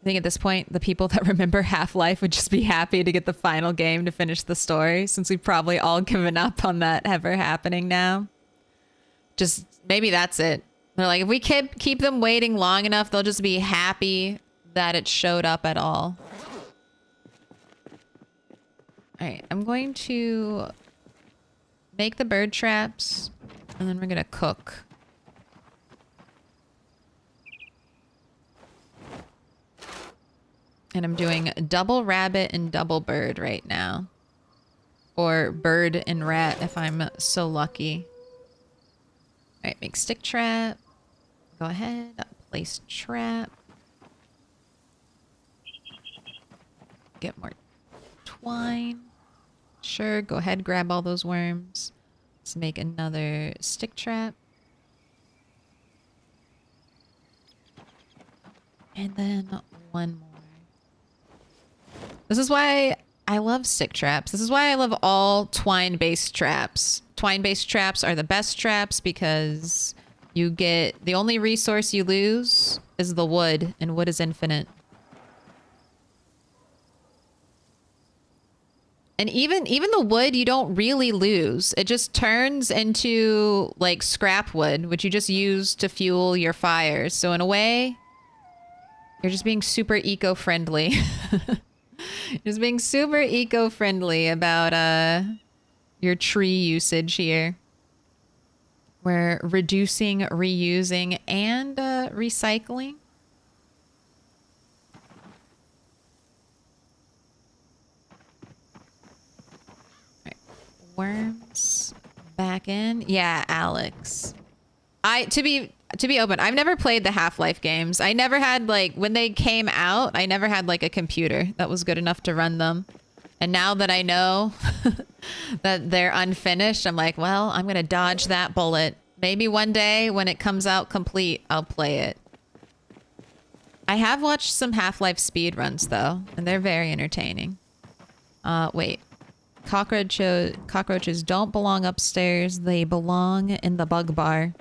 think at this point, the people that remember Half-Life would just be happy to get the final game to finish the story, since we've probably all given up on that ever happening now. Just, maybe that's it. They're like, if we keep them waiting long enough, they'll just be happy that it showed up at all. Alright, I'm going to make the bird traps, and then we're gonna cook. And I'm doing double rabbit and double bird right now. Or bird and rat if I'm so lucky. Alright, make stick trap. Go ahead, place trap. Get more twine. Sure, go ahead, grab all those worms. Let's make another stick trap. And then one more. This is why I love stick traps. This is why I love all twine-based traps. Twine-based traps are the best traps because you get... the only resource you lose is the wood, and wood is infinite. And even the wood you don't really lose. It just turns into like scrap wood, which you just use to fuel your fires. So in a way, you're just being super eco-friendly. Just being super eco-friendly about your tree usage here. We're reducing, reusing, and recycling. Right. Worms back in. Yeah, Alex. To be open, I've never played the Half-Life games. I never had, like, when they came out, I never had, like, a computer that was good enough to run them. And now that I know that they're unfinished, I'm like, well, I'm going to dodge that bullet. Maybe one day when it comes out complete, I'll play it. I have watched some Half-Life speedruns, though, and they're very entertaining. Wait. Cockroaches don't belong upstairs. They belong in the bug bar.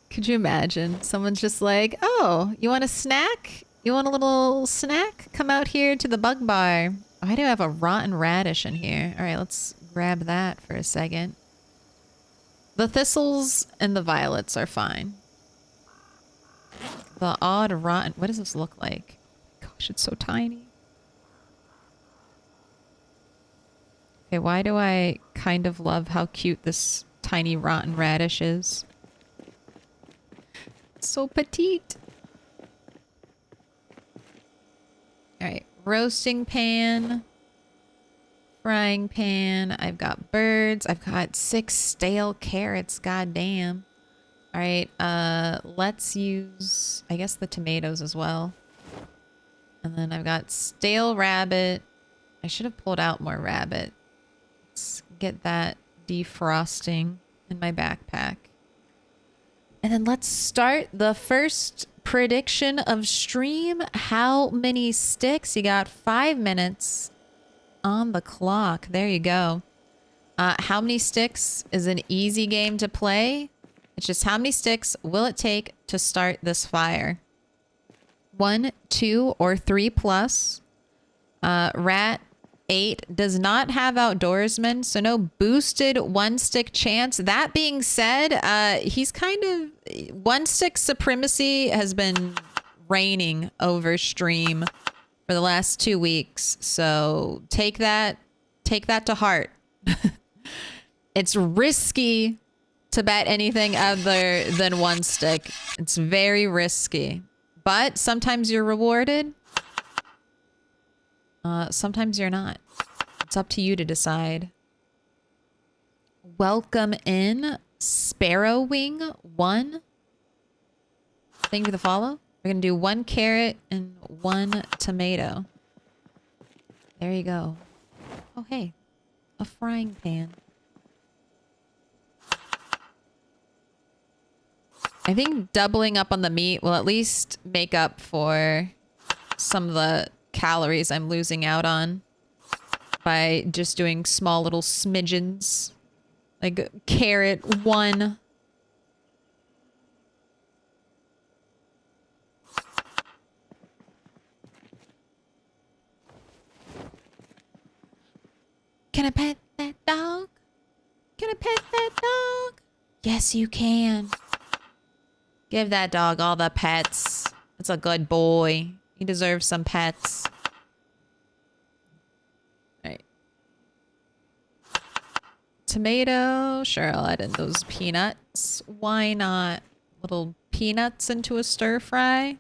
Could you imagine? Someone's just like, oh, you want a snack? You want a little snack? Come out here to the bug bar. Oh, I do have a rotten radish in here. All right, let's grab that for a second. The thistles and the violets are fine. The odd rotten... what does this look like? Gosh, it's so tiny. Okay, why do I kind of love how cute this tiny rotten radish is? So petite. All right, roasting pan, frying pan. I've got birds. I've got 6 stale carrots. Goddamn. All right, let's use, I guess, the tomatoes as well. And then I've got stale rabbit. I should have pulled out more rabbit. Let's get that defrosting in my backpack. And then let's start the first prediction of stream. How many sticks? You got 5 minutes on the clock. There you go. How many sticks is an easy game to play? It's just how many sticks will it take to start this fire? 1, 2, or 3 plus. Rat 8 does not have outdoorsman, so no boosted 1-stick chance. That being said, he's kind of... 1-stick supremacy has been reigning over stream for the last 2 weeks, so take that to heart. It's risky to bet anything other than 1-stick. It's very risky, but sometimes you're rewarded. Sometimes you're not. It's up to you to decide. Welcome in Sparrowwing 1. Thank you for the follow. We're gonna do 1 carrot and 1 tomato. There you go. Oh, hey. A frying pan. I think doubling up on the meat will at least make up for some of the calories I'm losing out on by just doing small little smidgens. Like carrot 1 Can I pet that dog? Can I pet that dog? Yes, you can. Give that dog all the pets. It's a good boy. He deserves some pets. Right. Tomato. Sure, I'll add in those peanuts. Why not? Little peanuts into a stir fry.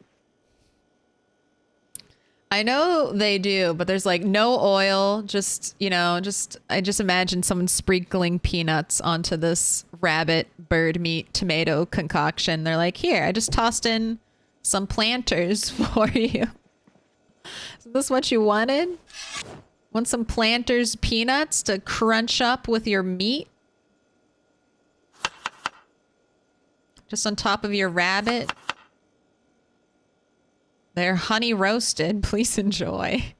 I know they do, but there's like no oil. Just, you know, I just imagine someone sprinkling peanuts onto this rabbit bird meat tomato concoction. They're like, here, I just tossed in some planters for you. Is this what you wanted? Want some planters peanuts to crunch up with your meat? Just on top of your rabbit? They're honey roasted. Please enjoy.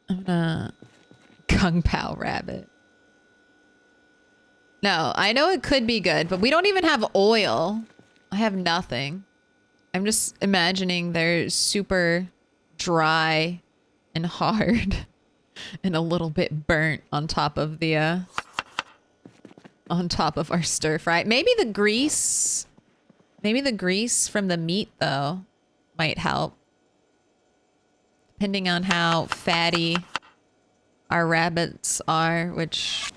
I'm gonna Kung Pao rabbit. No, I know it could be good, but we don't even have oil. I have nothing. I'm just imagining they're super dry and hard and a little bit burnt on top of the on top of our stir fry. Maybe the grease from the meat though might help. Depending on how fatty our rabbits are, which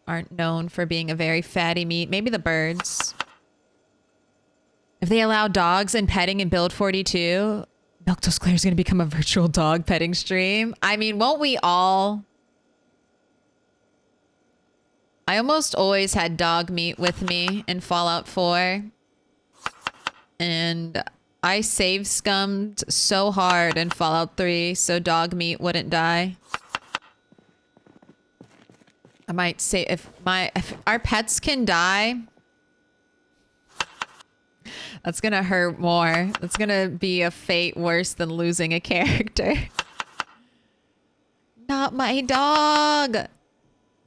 aren't known for being a very fatty meat. Maybe the birds. If they allow dogs and petting in Build 42, Milquetoast Claire is going to become a virtual dog petting stream. I mean, won't we all? I almost always had dog meat with me in Fallout 4. And I save scummed so hard in Fallout 3 so dog meat wouldn't die. I might say if our pets can die, that's gonna hurt more. That's gonna be a fate worse than losing a character. Not my dog.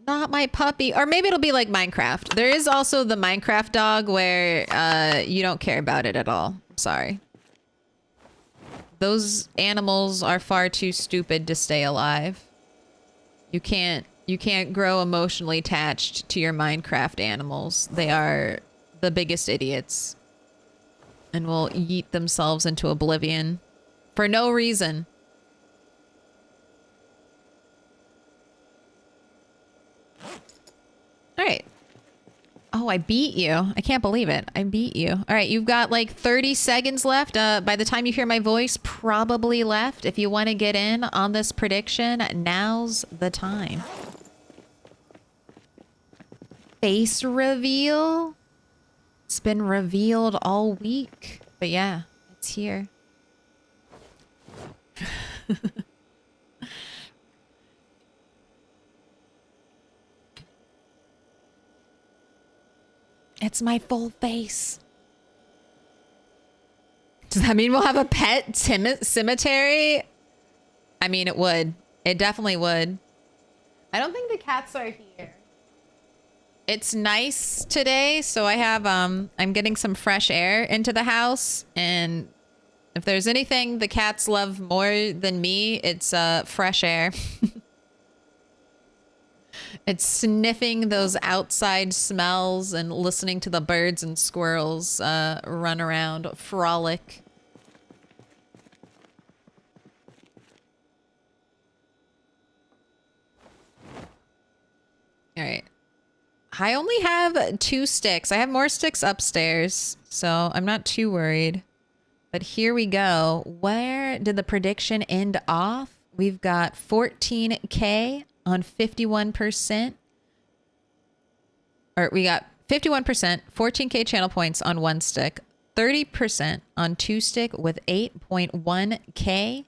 Not my puppy. Or maybe it'll be like Minecraft. There is also the Minecraft dog where you don't care about it at all. I'm sorry. Those animals are far too stupid to stay alive. You can't grow emotionally attached to your Minecraft animals. They are the biggest idiots. And will yeet themselves into oblivion for no reason. All right. Oh, I beat you. I can't believe it. I beat you. All right, you've got like 30 seconds left. By the time you hear my voice, probably left. If you want to get in on this prediction, now's the time. Face reveal. It's been revealed all week. But yeah, it's here. It's my full face. Does that mean we'll have a pet cemetery? I mean, it would. It definitely would. I don't think the cats are here. It's nice today, so I have, I'm getting some fresh air into the house, and if there's anything the cats love more than me, it's, fresh air. It's sniffing those outside smells and listening to the birds and squirrels, run around, frolic. All right. I only have 2 sticks. I have more sticks upstairs, so I'm not too worried. But here we go. Where did the prediction end off? We've got 14K on 51%. Or we got 51%, 14K channel points on 1 stick, 30% on 2 stick with 8.1K.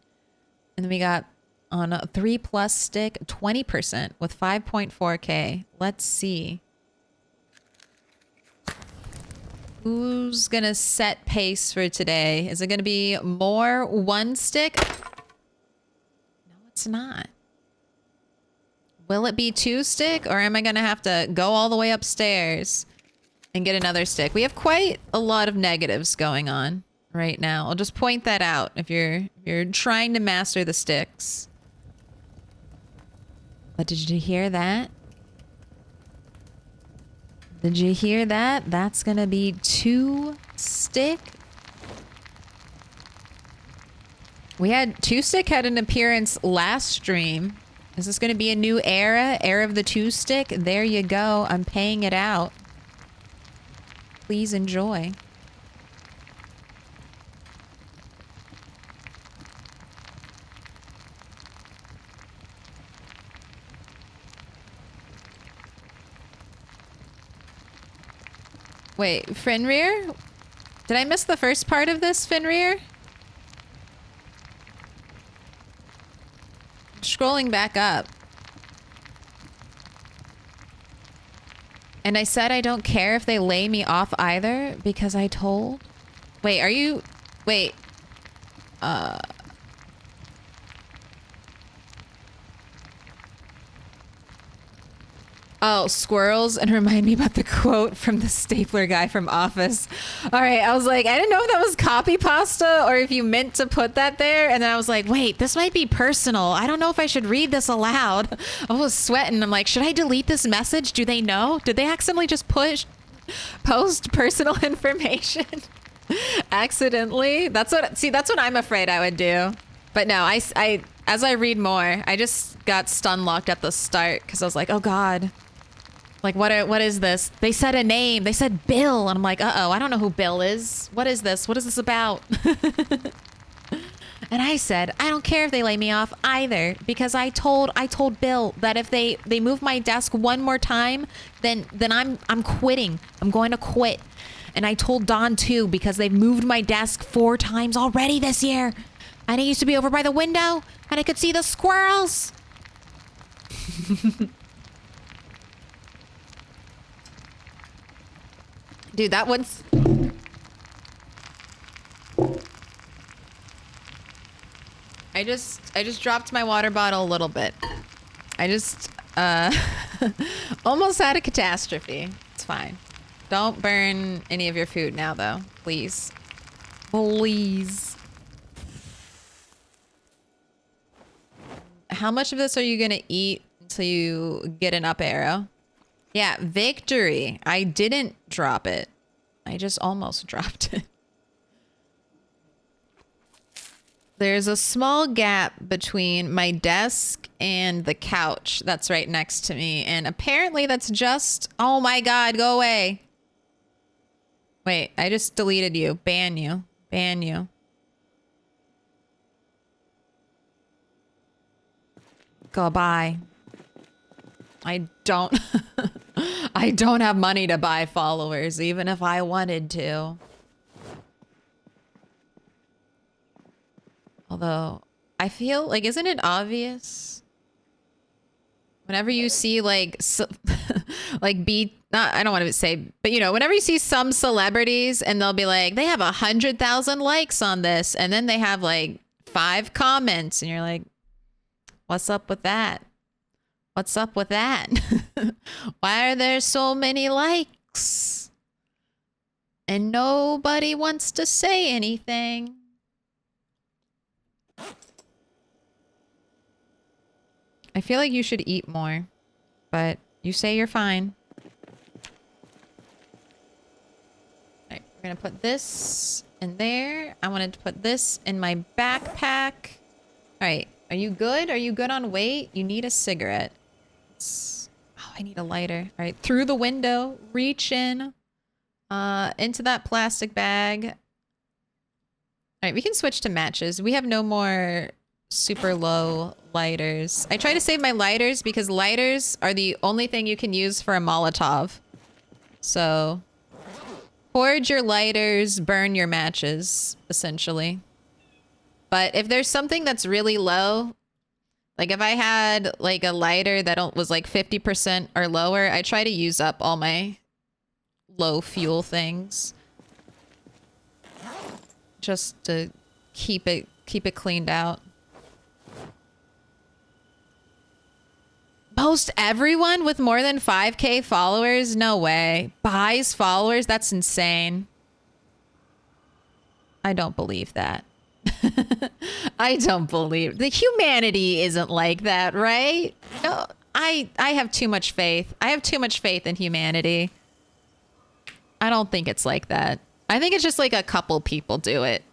And then we got on a 3+ stick, 20% with 5.4K. Let's see. Who's gonna set pace for today? Is it gonna be more 1 stick? No, it's not. Will it be 2 stick, or am I gonna have to go all the way upstairs and get another stick? We have quite a lot of negatives going on right now. I'll just point that out if you're trying to master the sticks. But did you hear that? Did you hear that? That's gonna be 2 stick. We had 2 stick had an appearance last stream. Is this gonna be a new era? Era of the 2 stick? There you go. I'm paying it out. Please enjoy. Wait, Fenrir? Did I miss the first part of this, Fenrir? Scrolling back up. And I said I don't care if they lay me off either because I told... Wait, are you... Wait. Oh, squirrels, and remind me about the quote from the stapler guy from Office. All right, I was like, I didn't know if that was copy pasta or if you meant to put that there. And then I was like, wait, this might be personal. I don't know if I should read this aloud. I was sweating. I'm like, should I delete this message? Do they know? Did they accidentally just post personal information accidentally? That's what I'm afraid I would do. But no, I as I read more, I just got stun locked at the start because I was like, oh God. Like, what is this? They said a name. They said Bill. And I'm like, uh-oh, I don't know who Bill is. What is this? What is this about? And I said, I don't care if they lay me off either, because I told Bill that if they move my desk one more time, then I'm quitting. I'm going to quit. And I told Don too, because they've moved my desk 4 times already this year. And it used to be over by the window, and I could see the squirrels. Dude, that one's... I just dropped my water bottle a little bit. I just, almost had a catastrophe. It's fine. Don't burn any of your food now, though. Please. Please. How much of this are you gonna eat until you get an up arrow? Yeah, victory. I didn't drop it. I just almost dropped it. There's a small gap between my desk and the couch that's right next to me. And apparently that's just... Oh my God, go away. Wait, I just deleted you. Ban you. Ban you. Goodbye. I don't... I don't have money to buy followers, even if I wanted to. Although, I feel like, isn't it obvious? Whenever you see like, like I don't want to say, but you know, whenever you see some celebrities and they'll be like, they have 100,000 likes on this, and then they have like 5 comments, and you're like, what's up with that? What's up with that? Why are there so many likes? And nobody wants to say anything. I feel like you should eat more, but you say you're fine. Alright, we're gonna put this in there. I wanted to put this in my backpack. Alright, are you good? Are you good on weight? You need a cigarette. Oh, I need a lighter. Alright, through the window, reach in, into that plastic bag. Alright, we can switch to matches. We have no more super low lighters. I try to save my lighters because lighters are the only thing you can use for a Molotov. So, hoard your lighters, burn your matches, essentially. But if there's something that's really low, like if I had like a lighter that was like 50% or lower, I try to use up all my low fuel things. Just to keep it cleaned out. Most everyone with more than 5K followers? No way. Buys followers? That's insane. I don't believe that. I don't believe the humanity isn't like that, right? No, I have too much faith. I have too much faith in humanity. I don't think it's like that. I think it's just like a couple people do it.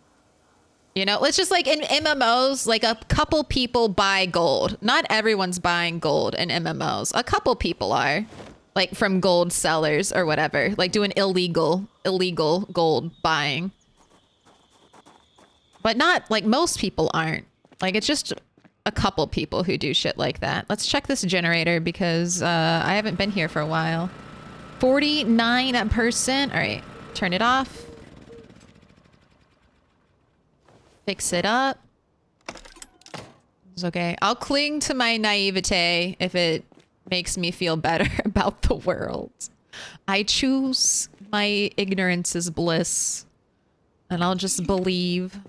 You know, it's just like in MMOs, like a couple people buy gold. Not everyone's buying gold in MMOs. A couple people are, like from gold sellers or whatever, like doing illegal gold buying. But not like most people aren't. Like it's just a couple people who do shit like that. Let's check this generator because I haven't been here for a while. 49%. All right, turn it off. Fix it up. It's okay. I'll cling to my naivete if it makes me feel better about the world. I choose my ignorance is bliss. And I'll just believe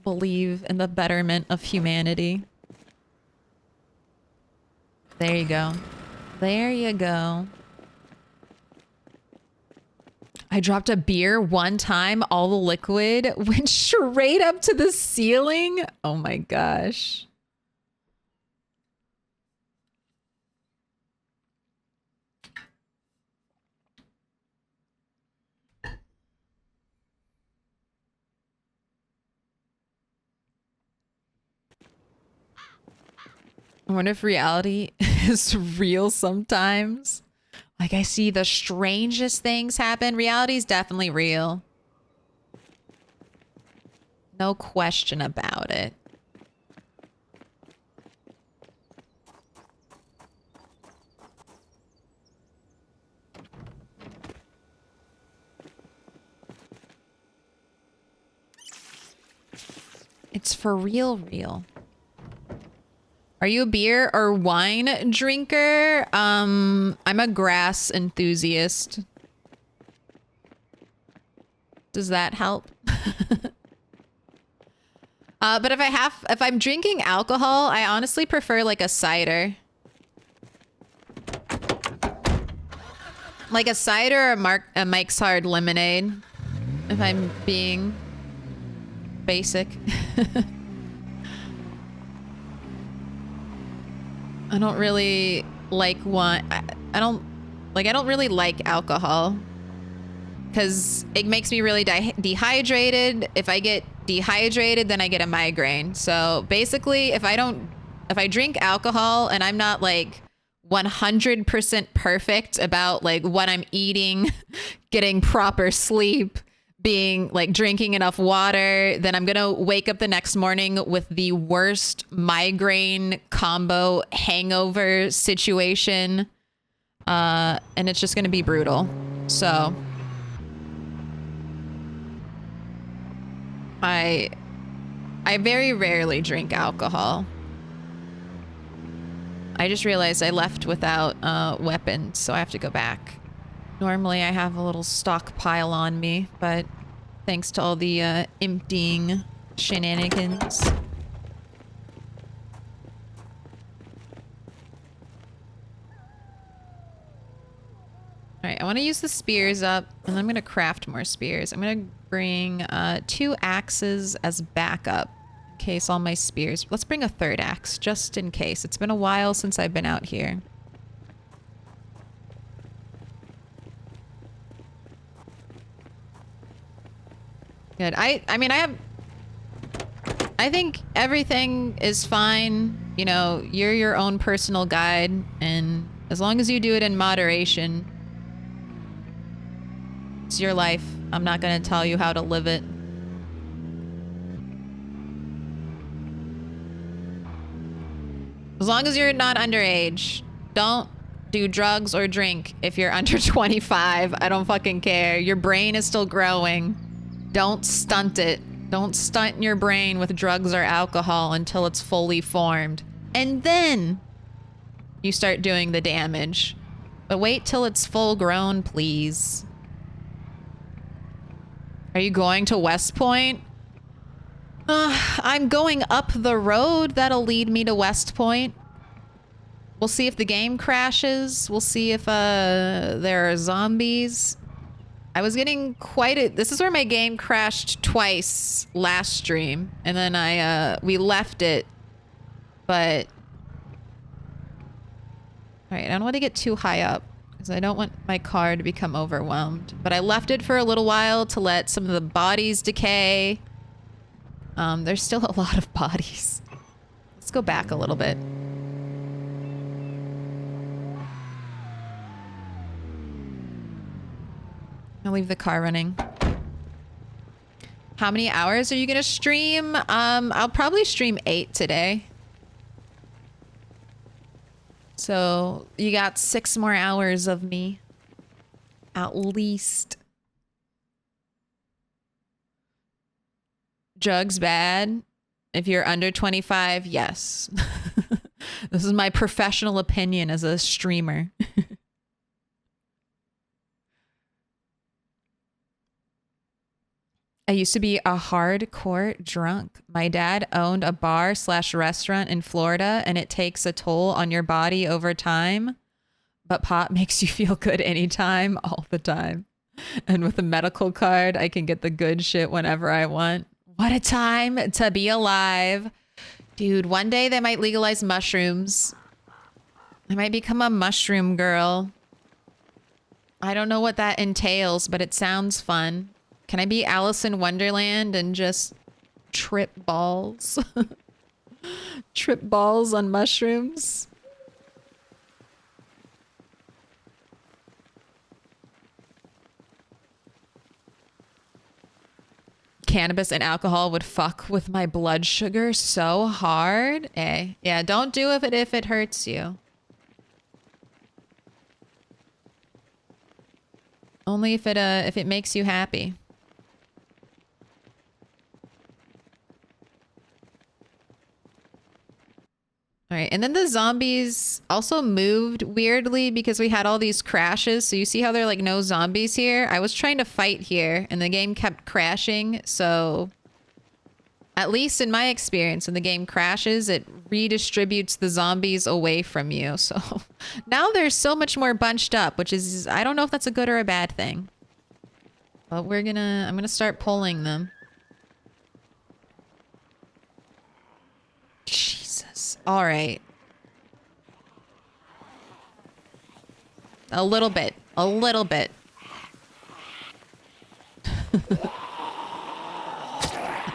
in the betterment of humanity. There you go. There you go. I dropped a beer one time, all the liquid went straight up to the ceiling. Oh my gosh. I wonder if reality is real sometimes. Like I see the strangest things happen. Reality's definitely real. No question about it. It's for real. Are you a beer or wine drinker? I'm a grass enthusiast. Does that help? But if I'm drinking alcohol, I honestly prefer like a cider. Like a cider or a Mike's Hard lemonade. If I'm being basic. I don't really like wine. I don't really like alcohol because it makes me really dehydrated. If I get dehydrated, then I get a migraine. So basically, if I drink alcohol and I'm not like 100% perfect about like what I'm eating, getting proper sleep, being like drinking enough water, then I'm gonna wake up the next morning with the worst migraine combo hangover situation, and it's just gonna be brutal. So I very rarely drink alcohol. I just realized I left without weapons, so I have to go back. Normally I have a little stockpile on me, but thanks to all the emptying shenanigans. Alright, I want to use the spears up, and I'm going to craft more spears. I'm going to bring 2 axes as backup, in case all my spears... Let's bring a 3rd axe, just in case. It's been a while since I've been out here. Good. I think everything is fine. You know, you're your own personal guide, and as long as you do it in moderation, it's your life. I'm not going to tell you how to live it. As long as you're not underage, don't do drugs or drink if you're under 25. I don't fucking care. Your brain is still growing. Don't stunt it. Don't stunt your brain with drugs or alcohol until it's fully formed. And then you start doing the damage. But wait till it's full grown, please. Are you going to West Point? I'm going up the road that'll lead me to West Point. We'll see if the game crashes. We'll see if there are zombies. I was getting this is where my game crashed twice last stream, and then we left it, but all right, I don't want to get too high up because I don't want my car to become overwhelmed, but I left it for a little while to let some of the bodies decay. There's still a lot of bodies. Let's go back a little bit. I'll leave the car running. How many hours are you gonna stream? I'll probably stream 8 today. So you got 6 more hours of me. At least. Drugs bad. If you're under 25, yes. This is my professional opinion as a streamer. I used to be a hardcore drunk. My dad owned a bar/restaurant in Florida, and it takes a toll on your body over time. But pot makes you feel good anytime, all the time. And with a medical card, I can get the good shit whenever I want. What a time to be alive. Dude, one day they might legalize mushrooms. I might become a mushroom girl. I don't know what that entails, but it sounds fun. Can I be Alice in Wonderland and just trip balls? Trip balls on mushrooms? Cannabis and alcohol would fuck with my blood sugar so hard. Eh, yeah, don't do it if it hurts you. Only if it makes you happy. All right, and then the zombies also moved weirdly because we had all these crashes. So you see how there are like no zombies here? I was trying to fight here and the game kept crashing. So at least in my experience, when the game crashes, it redistributes the zombies away from you. So now they're so much more bunched up, which is, I don't know if that's a good or a bad thing. But I'm gonna start pulling them. All right. A little bit. A little bit.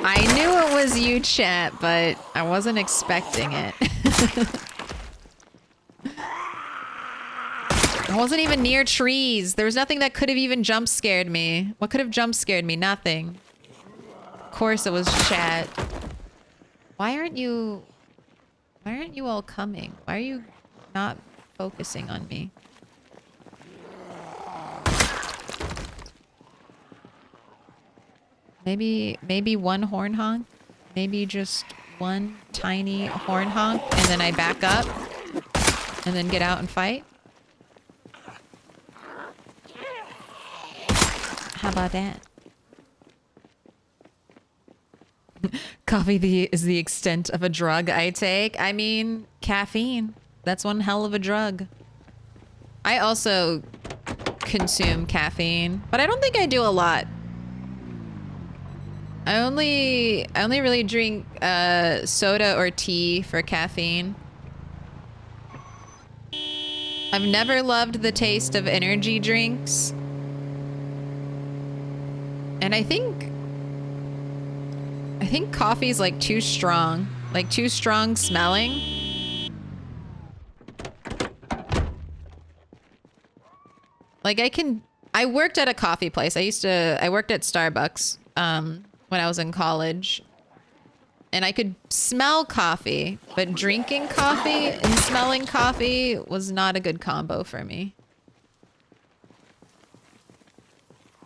I knew it was you, chat, but I wasn't expecting it. I wasn't even near trees. There was nothing that could have even jump scared me. What could have jump scared me? Nothing. Of course it was chat. Why aren't you all coming? Why are you not focusing on me? Maybe one horn honk? Maybe just one tiny horn honk and then I back up and then get out and fight? How about that? Coffee is the extent of a drug I take. I mean, caffeine. That's one hell of a drug. I also consume caffeine, but I don't think I do a lot. I only really drink soda or tea for caffeine. I've never loved the taste of energy drinks. And I think coffee's like too strong smelling. Like I worked at a coffee place. I worked at Starbucks when I was in college. And I could smell coffee, but drinking coffee and smelling coffee was not a good combo for me.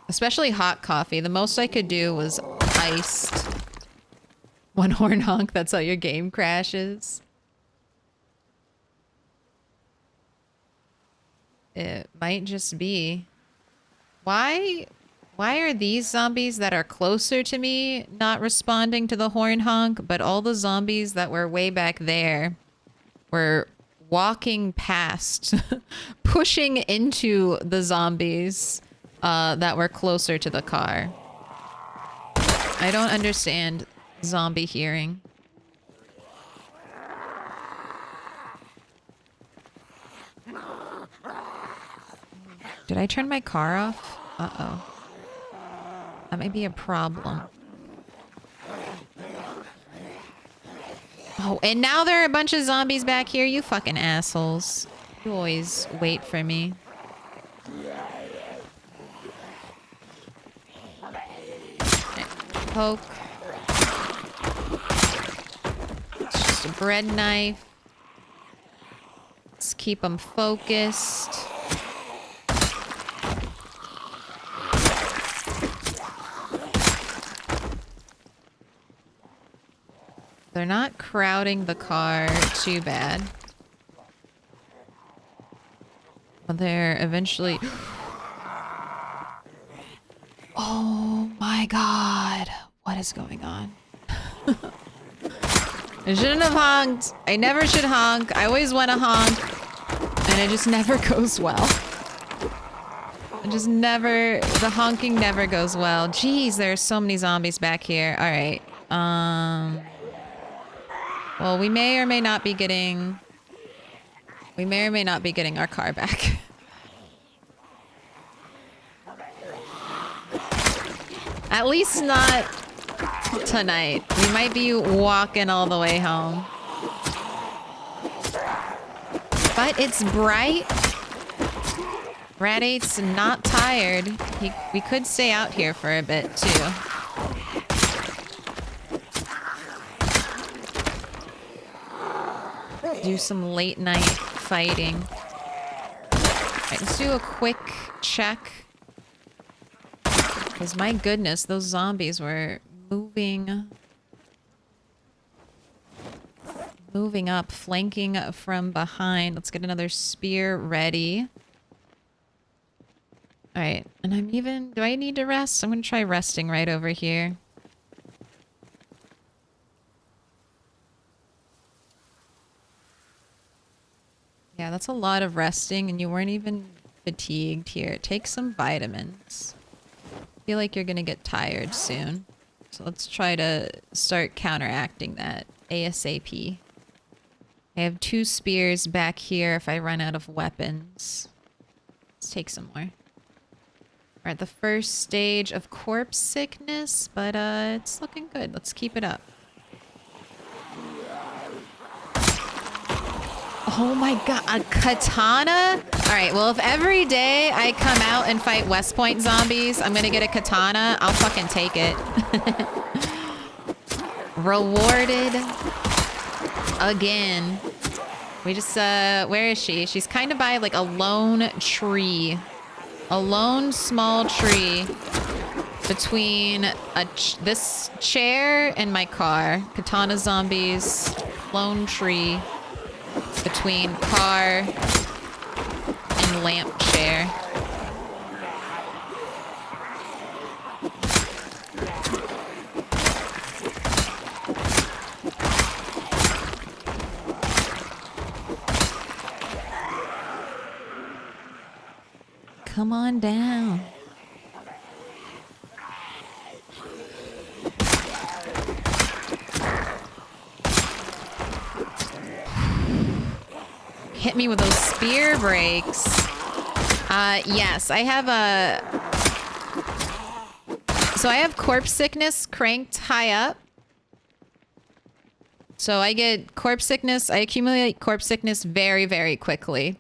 Especially hot coffee. The most I could do was iced. One horn honk, that's how your game crashes. It might just be. Why are these zombies that are closer to me not responding to the horn honk, but all the zombies that were way back there were walking past, pushing into the zombies that were closer to the car. I don't understand zombie hearing. Did I turn my car off? Uh-oh. That may be a problem. Oh, and now there are a bunch of zombies back here. You fucking assholes. You always wait for me. Poke. It's just a bread knife. Let's keep them focused. They're not crowding the car too bad. But they're eventually... Oh my god. What is going on? I shouldn't have honked. I never should honk. I always want to honk. And it just never goes well. It just never... The honking never goes well. Jeez, there are so many zombies back here. Alright. Well, we may or may not be getting... We may or may not be getting our car back. At least not tonight. We might be walking all the way home. But it's bright. Rat 8's not tired. We could stay out here for a bit, too. Do some late night fighting. Alright, let's do a quick check. Because my goodness, those zombies were moving up, flanking from behind. Let's get another spear ready. Alright, and do I need to rest? I'm gonna try resting right over here. Yeah, that's a lot of resting, and you weren't even fatigued here. Take some vitamins. I feel like you're gonna get tired soon. So let's try to start counteracting that ASAP. I have 2 spears back here if I run out of weapons. Let's take some more. We're at the first stage of corpse sickness, but it's looking good. Let's keep it up. Oh my god, a katana? Alright, well if every day I come out and fight West Point zombies, I'm gonna get a katana, I'll fucking take it. Rewarded. Again. We just, where is she? She's kind of by like a lone tree. A lone small tree between this chair and my car. Katana zombies, lone tree. Between car and lamp chair. Come on down. Hit me with those spear breaks. Yes, I have so I have corpse sickness cranked high up. So I get corpse sickness. I accumulate corpse sickness very, very quickly.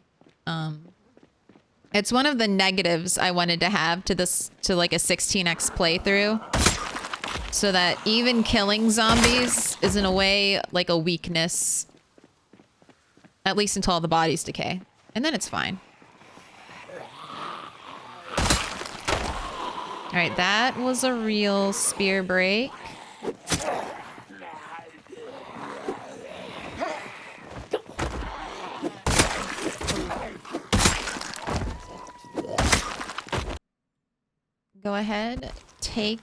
It's one of the negatives I wanted to have to like a 16x playthrough. So that even killing zombies is in a way like a weakness. At least until all the bodies decay. And then it's fine. Alright, that was a real spear break. Go ahead, take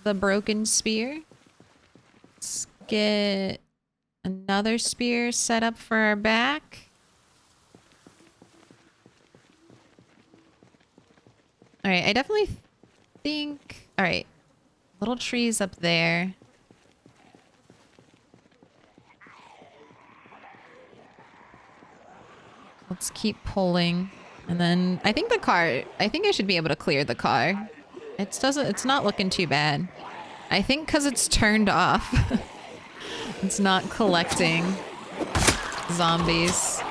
the broken spear. Let's get another spear set up for our back. All right, I definitely think... All right, little trees up there. Let's keep pulling. And then I think the car... I think I should be able to clear the car. It's not looking too bad. I think because it's turned off. It's not collecting zombies.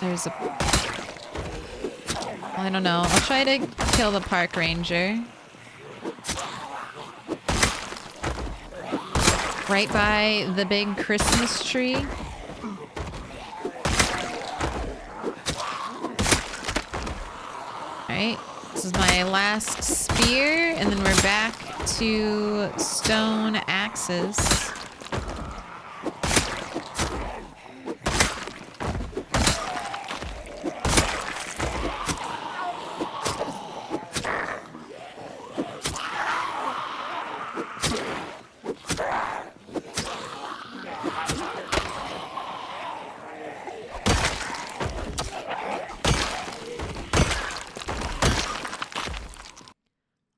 There's a... Well, I don't know. I'll try to kill the park ranger. Right by the big Christmas tree. Alright. This is my last spear, and then we're back to stone axes.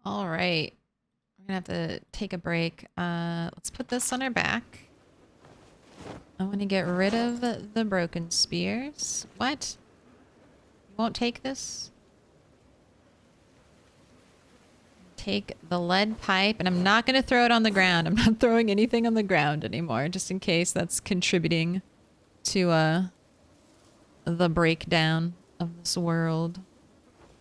Alright. We're gonna have to take a break. Let's put this on our back. I want to get rid of the broken spears. What? You won't take this? Take the lead pipe, and I'm not going to throw it on the ground. I'm not throwing anything on the ground anymore, just in case that's contributing to the breakdown of this world.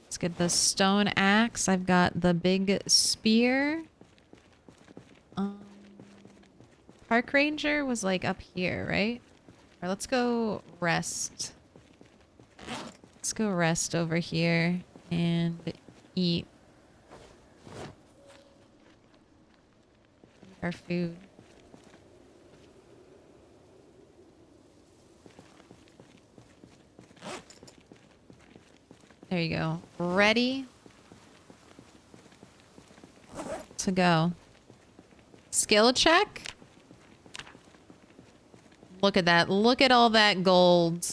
Let's get the stone axe. I've got the big spear. Park ranger was like up here, right? Or let's go rest. Let's go rest over here and eat our food. There you go. Ready to go. Skill check. Look at that. Look at all that gold.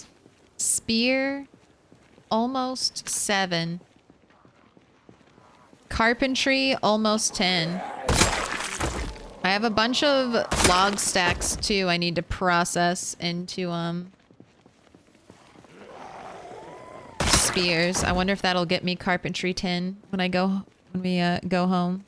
Spear. Almost 7. Carpentry. Almost 10. I have a bunch of log stacks too I need to process into spears. I wonder if that'll get me carpentry 10 when we go home.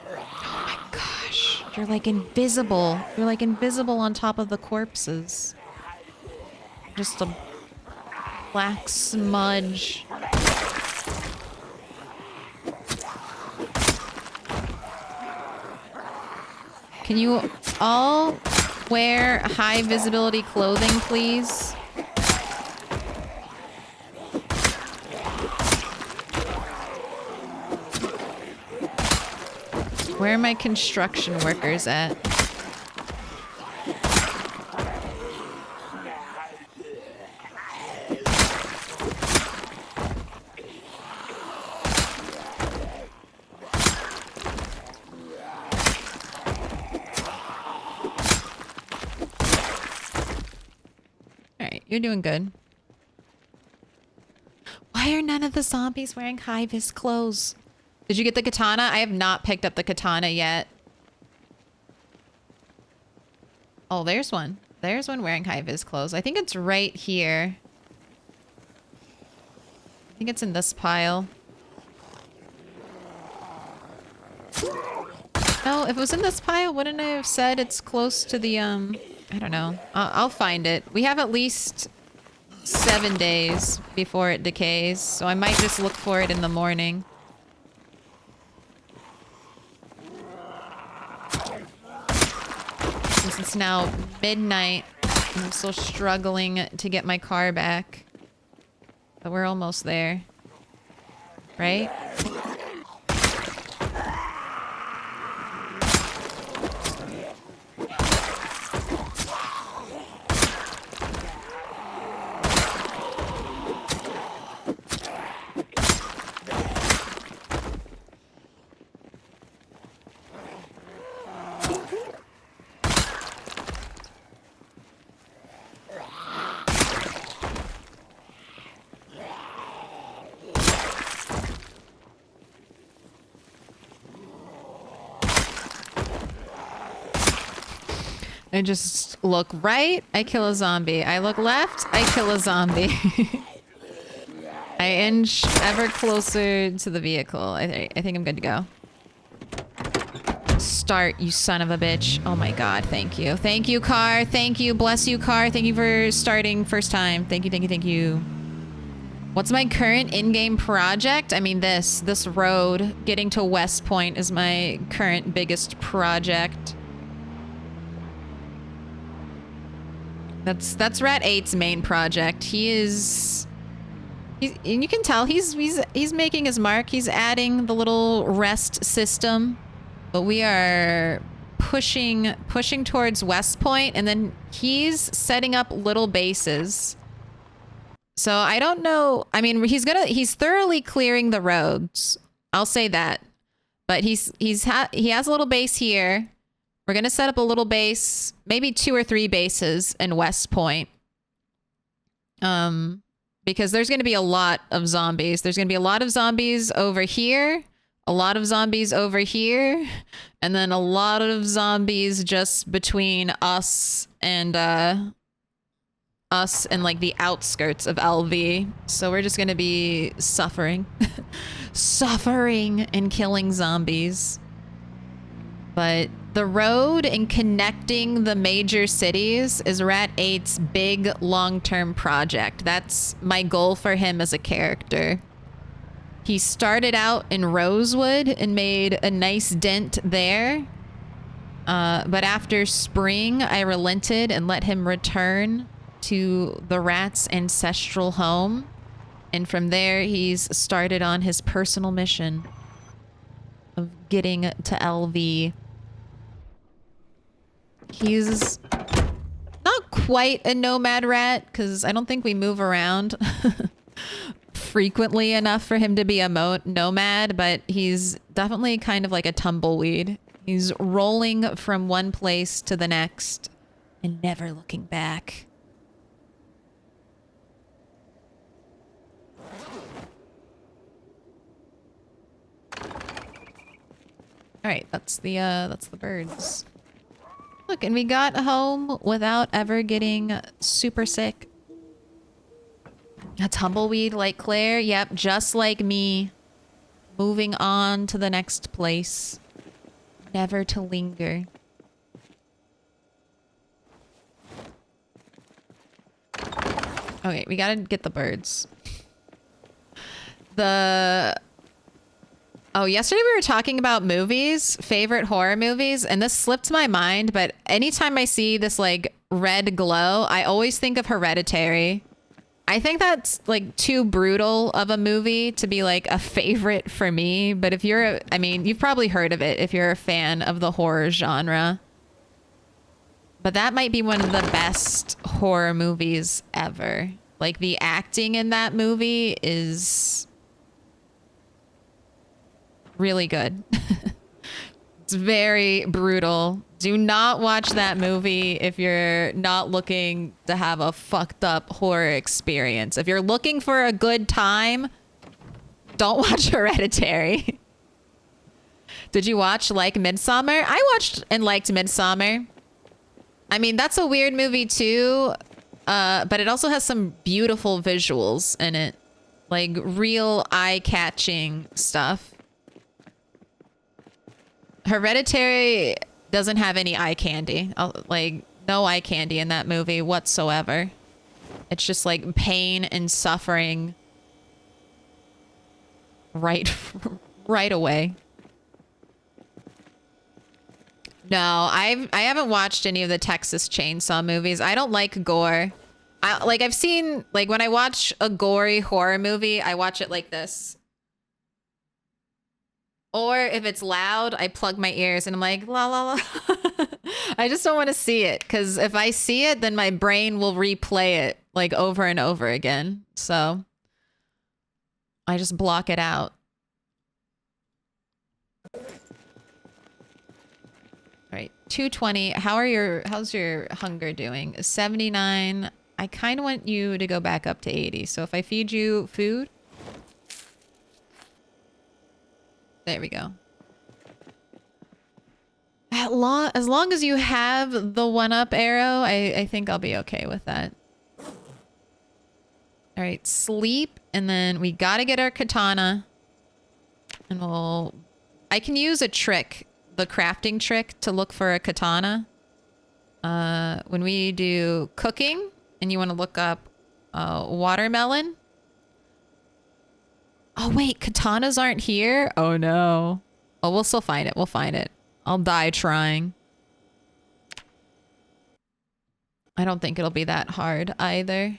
Oh my gosh. You're like invisible. You're like invisible on top of the corpses. Just a black smudge. Can you all wear high visibility clothing, please? Where are my construction workers at? You're doing good. Why are none of the zombies wearing high-vis clothes? Did you get the katana? I have not picked up the katana yet. Oh, there's one. There's one wearing high-vis clothes. I think it's right here. I think it's in this pile. No, if it was in this pile, wouldn't I have said it's close to the, I don't know. I'll find it. We have at least 7 days before it decays, so I might just look for it in the morning. Since it's now midnight, and I'm still struggling to get my car back. But we're almost there. Right? I just look right, I kill a zombie. I look left, I kill a zombie. I inch ever closer to the vehicle. I think I'm good to go. Start, you son of a bitch. Oh my god, thank you. Thank you, car. Thank you. Bless you, car. Thank you for starting first time. Thank you, thank you, thank you. What's my current in-game project? I mean, this road getting to West Point is my current biggest project. That's Rat 8's main project. And you can tell he's making his mark. He's adding the little rest system. But we are pushing towards West Point, and then he's setting up little bases. So I don't know. I mean, he's thoroughly clearing the roads. I'll say that. But he has a little base here. We're gonna set up a little base, maybe 2 or 3 bases in West Point. Because there's gonna be a lot of zombies. There's gonna be a lot of zombies over here. A lot of zombies over here, and then a lot of zombies just between us and like the outskirts of LV. So we're just gonna be suffering, suffering and killing zombies. But the road and connecting the major cities is Rat 8's big long-term project. That's my goal for him as a character. He started out in Rosewood and made a nice dent there. But after spring, I relented and let him return to the rat's ancestral home. And from there, he's started on his personal mission of getting to LV. He's not quite a nomad rat, because I don't think we move around frequently enough for him to be a nomad, but he's definitely kind of like a tumbleweed. He's rolling from one place to the next and never looking back. All right, that's the birds. Look, and we got home without ever getting super sick. A tumbleweed like Claire? Yep, just like me. Moving on to the next place. Never to linger. Okay, we gotta get the birds. Oh, yesterday we were talking about movies, favorite horror movies, and this slipped my mind, but anytime I see this like red glow, I always think of Hereditary. I think that's like too brutal of a movie to be like a favorite for me. But if you're, I mean, you've probably heard of it if you're a fan of the horror genre. But that might be one of the best horror movies ever. Like the acting in that movie is really good. It's very brutal. Do not watch that movie if you're not looking to have a fucked up horror experience. If you're looking for a good time, don't watch Hereditary. Did you watch like Midsommar? I watched and liked Midsommar. I mean, that's a weird movie too, but it also has some beautiful visuals in it. Like real eye-catching stuff. Hereditary doesn't have any eye candy. Like, no eye candy in that movie whatsoever. It's just like pain and suffering right away. No, I haven't watched any of the Texas Chainsaw movies. I don't like gore. I've seen, like, when I watch a gory horror movie, I watch it like this. Or if it's loud, I plug my ears and I'm like, la la la. I just don't want to see it, because if I see it, then my brain will replay it like over and over again. So I just block it out. All right, 220. How's your hunger doing? 79. I kind of want you to go back up to 80. So if I feed you food. There we go. As long as you have the 1-up arrow, I think I'll be okay with that. All right, sleep, and then we gotta get our katana. And I can use a trick, the crafting trick, to look for a katana. When we do cooking, and you want to look up watermelon. Oh wait, katanas aren't here? Oh no. Oh, we'll still find it. We'll find it. I'll die trying. I don't think it'll be that hard either.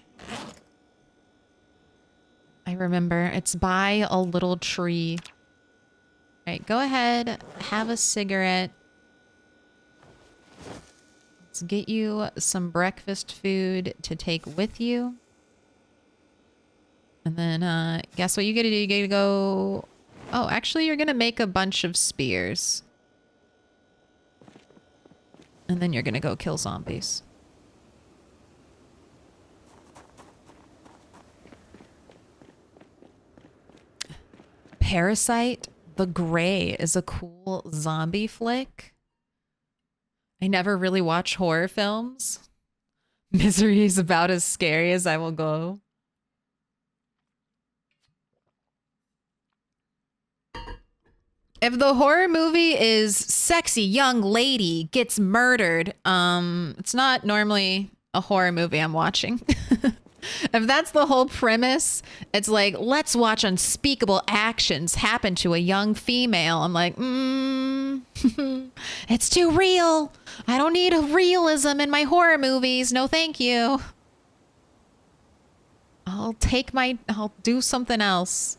I remember. It's by a little tree. All right, go ahead. Have a cigarette. Let's get you some breakfast food to take with you. And then, guess what you gotta do? You gotta go... Oh, actually, you're gonna make a bunch of spears. And then you're gonna go kill zombies. Parasite the Grey is a cool zombie flick. I never really watch horror films. Misery is about as scary as I will go. If the horror movie is sexy young lady gets murdered, it's not normally a horror movie I'm watching. If that's the whole premise, it's like, let's watch unspeakable actions happen to a young female. I'm like, it's too real. I don't need a realism in my horror movies. No, thank you. I'll do something else.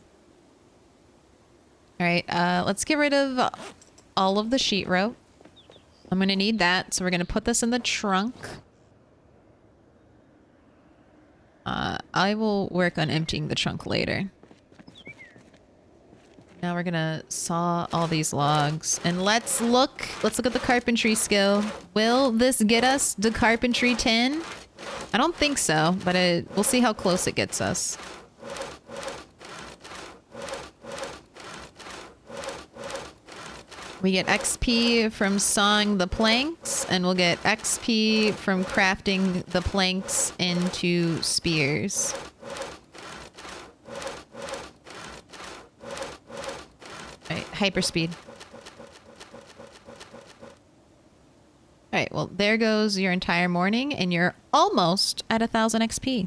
All right, let's get rid of all of the sheetrope. I'm gonna need that, so we're gonna put this in the trunk. I will work on emptying the trunk later. Now we're gonna saw all these logs, and let's look at the carpentry skill. Will this get us the carpentry 10? I don't think so, but we'll see how close it gets us. We get XP from sawing the planks, and we'll get XP from crafting the planks into spears. Alright, hyperspeed. Alright, well, there goes your entire morning, and you're almost at 1,000 XP.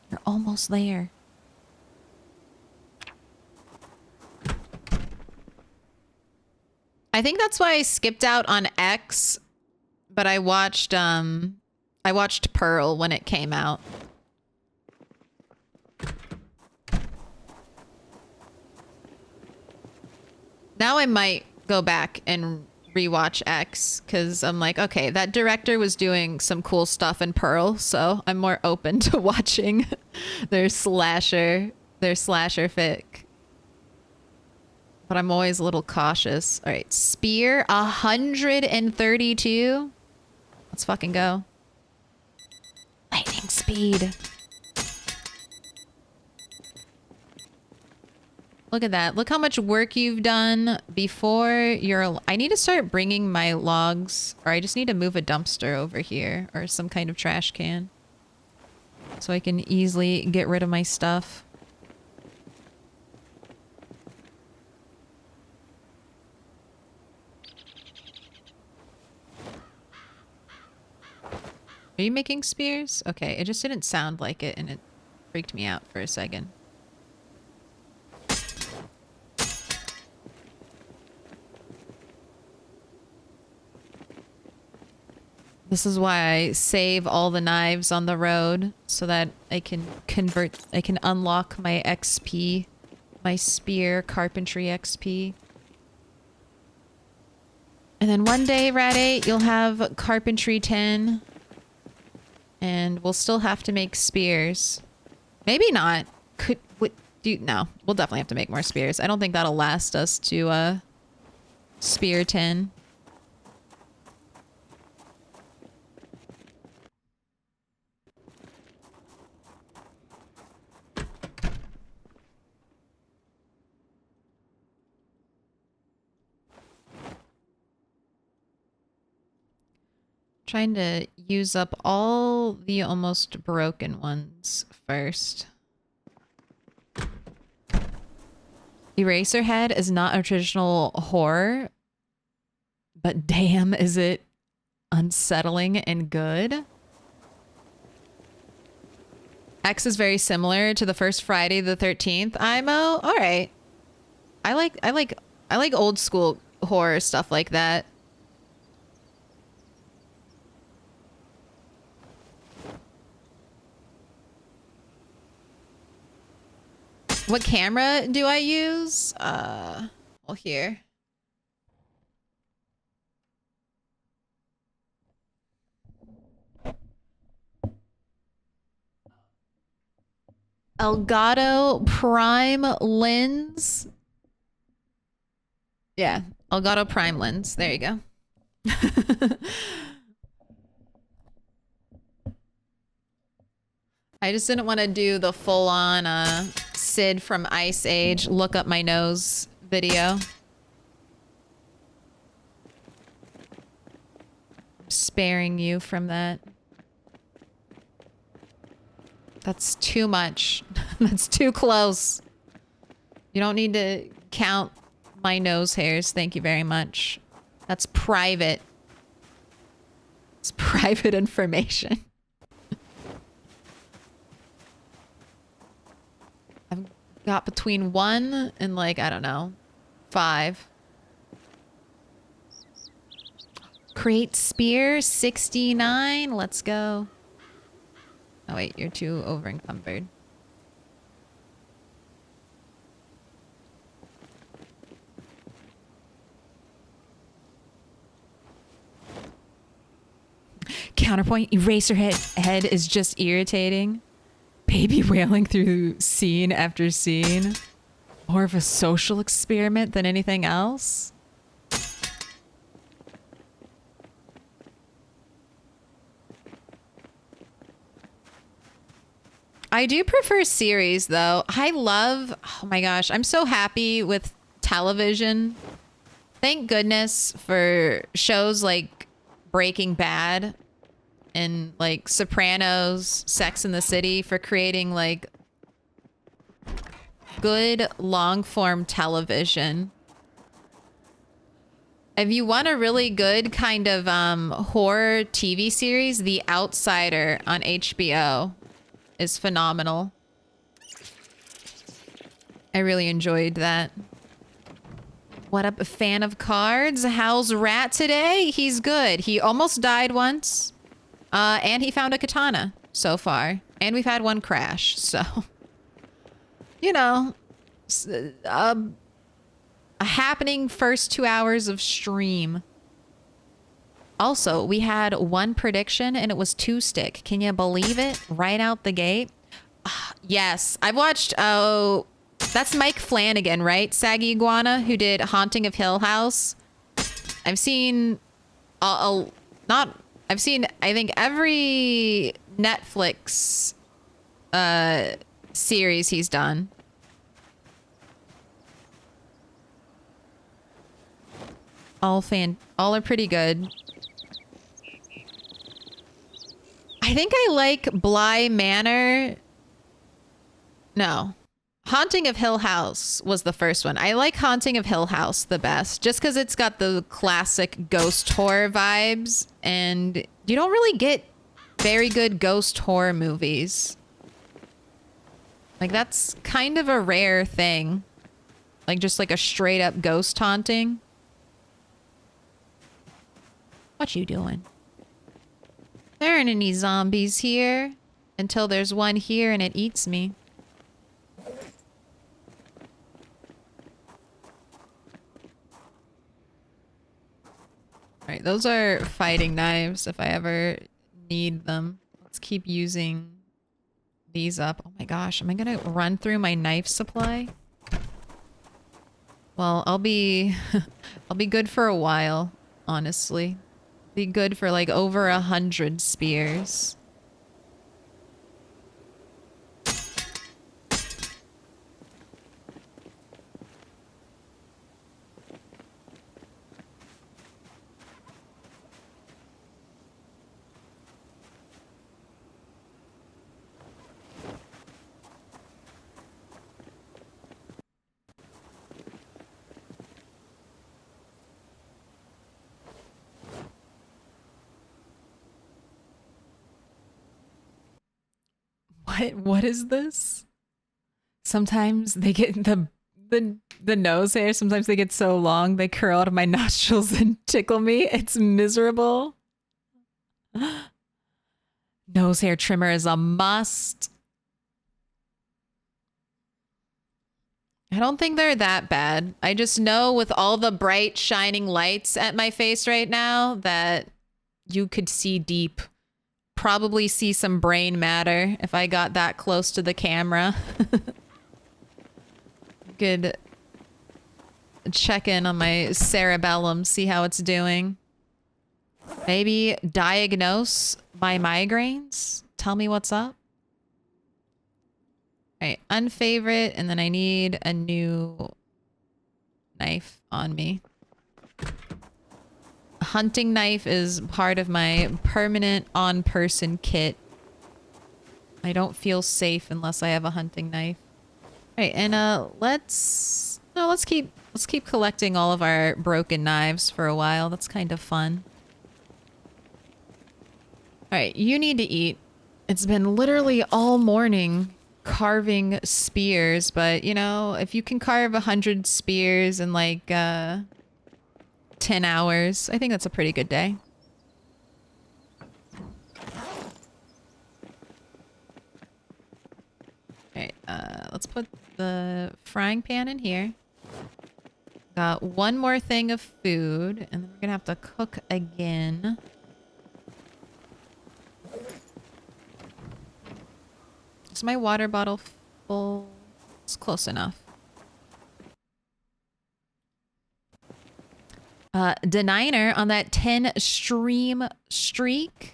You're almost there. I think that's why I skipped out on X, but I watched Pearl when it came out. Now I might go back and rewatch X, because I'm like, okay, that director was doing some cool stuff in Pearl, so I'm more open to watching their slasher fic. But I'm always a little cautious. All right, spear, 132. Let's fucking go. Lightning speed. Look at that. Look how much work you've done before you're... I need to start bringing my logs, or I just need to move a dumpster over here, or some kind of trash can, so I can easily get rid of my stuff. Are you making spears? Okay, it just didn't sound like it, and it freaked me out for a second. This is why I save all the knives on the road, so that I can unlock my XP, my spear carpentry XP. And then one day, Rat 8, you'll have carpentry 10. And we'll still have to make spears. Maybe not. No, we'll definitely have to make more spears. I don't think that'll last us to spear 10. Trying to use up all the almost broken ones first. Eraserhead is not a traditional horror, but damn, is it unsettling and good. X is very similar to the first Friday the 13th IMO. All right. I like old school horror stuff like that. What camera do I use? Well, here. Elgato Prime lens. Yeah, Elgato Prime lens. There you go. I just didn't want to do the full-on Sid from Ice Age look up my nose video. Sparing you from that. That's too much. That's too close. You don't need to count my nose hairs. Thank you very much. That's private. It's private information. I've got between 1 and like, I don't know, 5. Create spear 69. Let's go. Oh wait, you're too over encumbered. Counterpoint, Eraserhead is just irritating. Baby wailing through scene after scene. More of a social experiment than anything else. I do prefer series though. Oh my gosh, I'm so happy with television. Thank goodness for shows like Breaking Bad and like Sopranos, Sex and the City for creating like good long form television. If you want a really good kind of horror TV series, The Outsider on HBO is phenomenal. I really enjoyed that. What up, a fan of cards? How's Rat today? He's good. He almost died once. And he found a katana so far. And we've had one crash, so... You know... a happening first 2 hours of stream. Also, we had one prediction and it was 2-stick. Can you believe it? Right out the gate. Yes, I've watched, oh, that's Mike Flanagan, right? Saggy Iguana, who did Haunting of Hill House. I've seen, I think every Netflix series he's done. All are pretty good. I think I like Bly Manor. No. Haunting of Hill House was the first one. I like Haunting of Hill House the best, just because it's got the classic ghost horror vibes, and you don't really get very good ghost horror movies. Like, that's kind of a rare thing. Like, just like a straight up ghost haunting. What you doing? There aren't any zombies here until there's one here and it eats me. Alright, those are fighting knives if I ever need them. Let's keep using these up. Oh my gosh, am I gonna run through my knife supply? Well, I'll be good for a while, honestly. Be good for like over 100 spears. What is this? Sometimes they get the nose hair, sometimes they get so long they curl out of my nostrils and tickle me. It's miserable. Nose hair trimmer is a must. I don't think they're that bad. I just know with all the bright shining lights at my face right now that you could see deep. Probably see some brain matter if I got that close to the camera. Could check in on my cerebellum, see how it's doing. Maybe diagnose my migraines. Tell me what's up. All right, unfavorite, and then I need a new knife on me. A hunting knife is part of my permanent on-person kit. I don't feel safe unless I have a hunting knife. All right, and let's keep collecting all of our broken knives for a while. That's kind of fun. All right, you need to eat. It's been literally all morning carving spears, but you know, if you can carve 100 spears in like 10 hours, I think that's a pretty good day. Alright, let's put the frying pan in here. Got one more thing of food, and then we're gonna have to cook again. Is my water bottle full? It's close enough. Deniner on that 10 stream streak.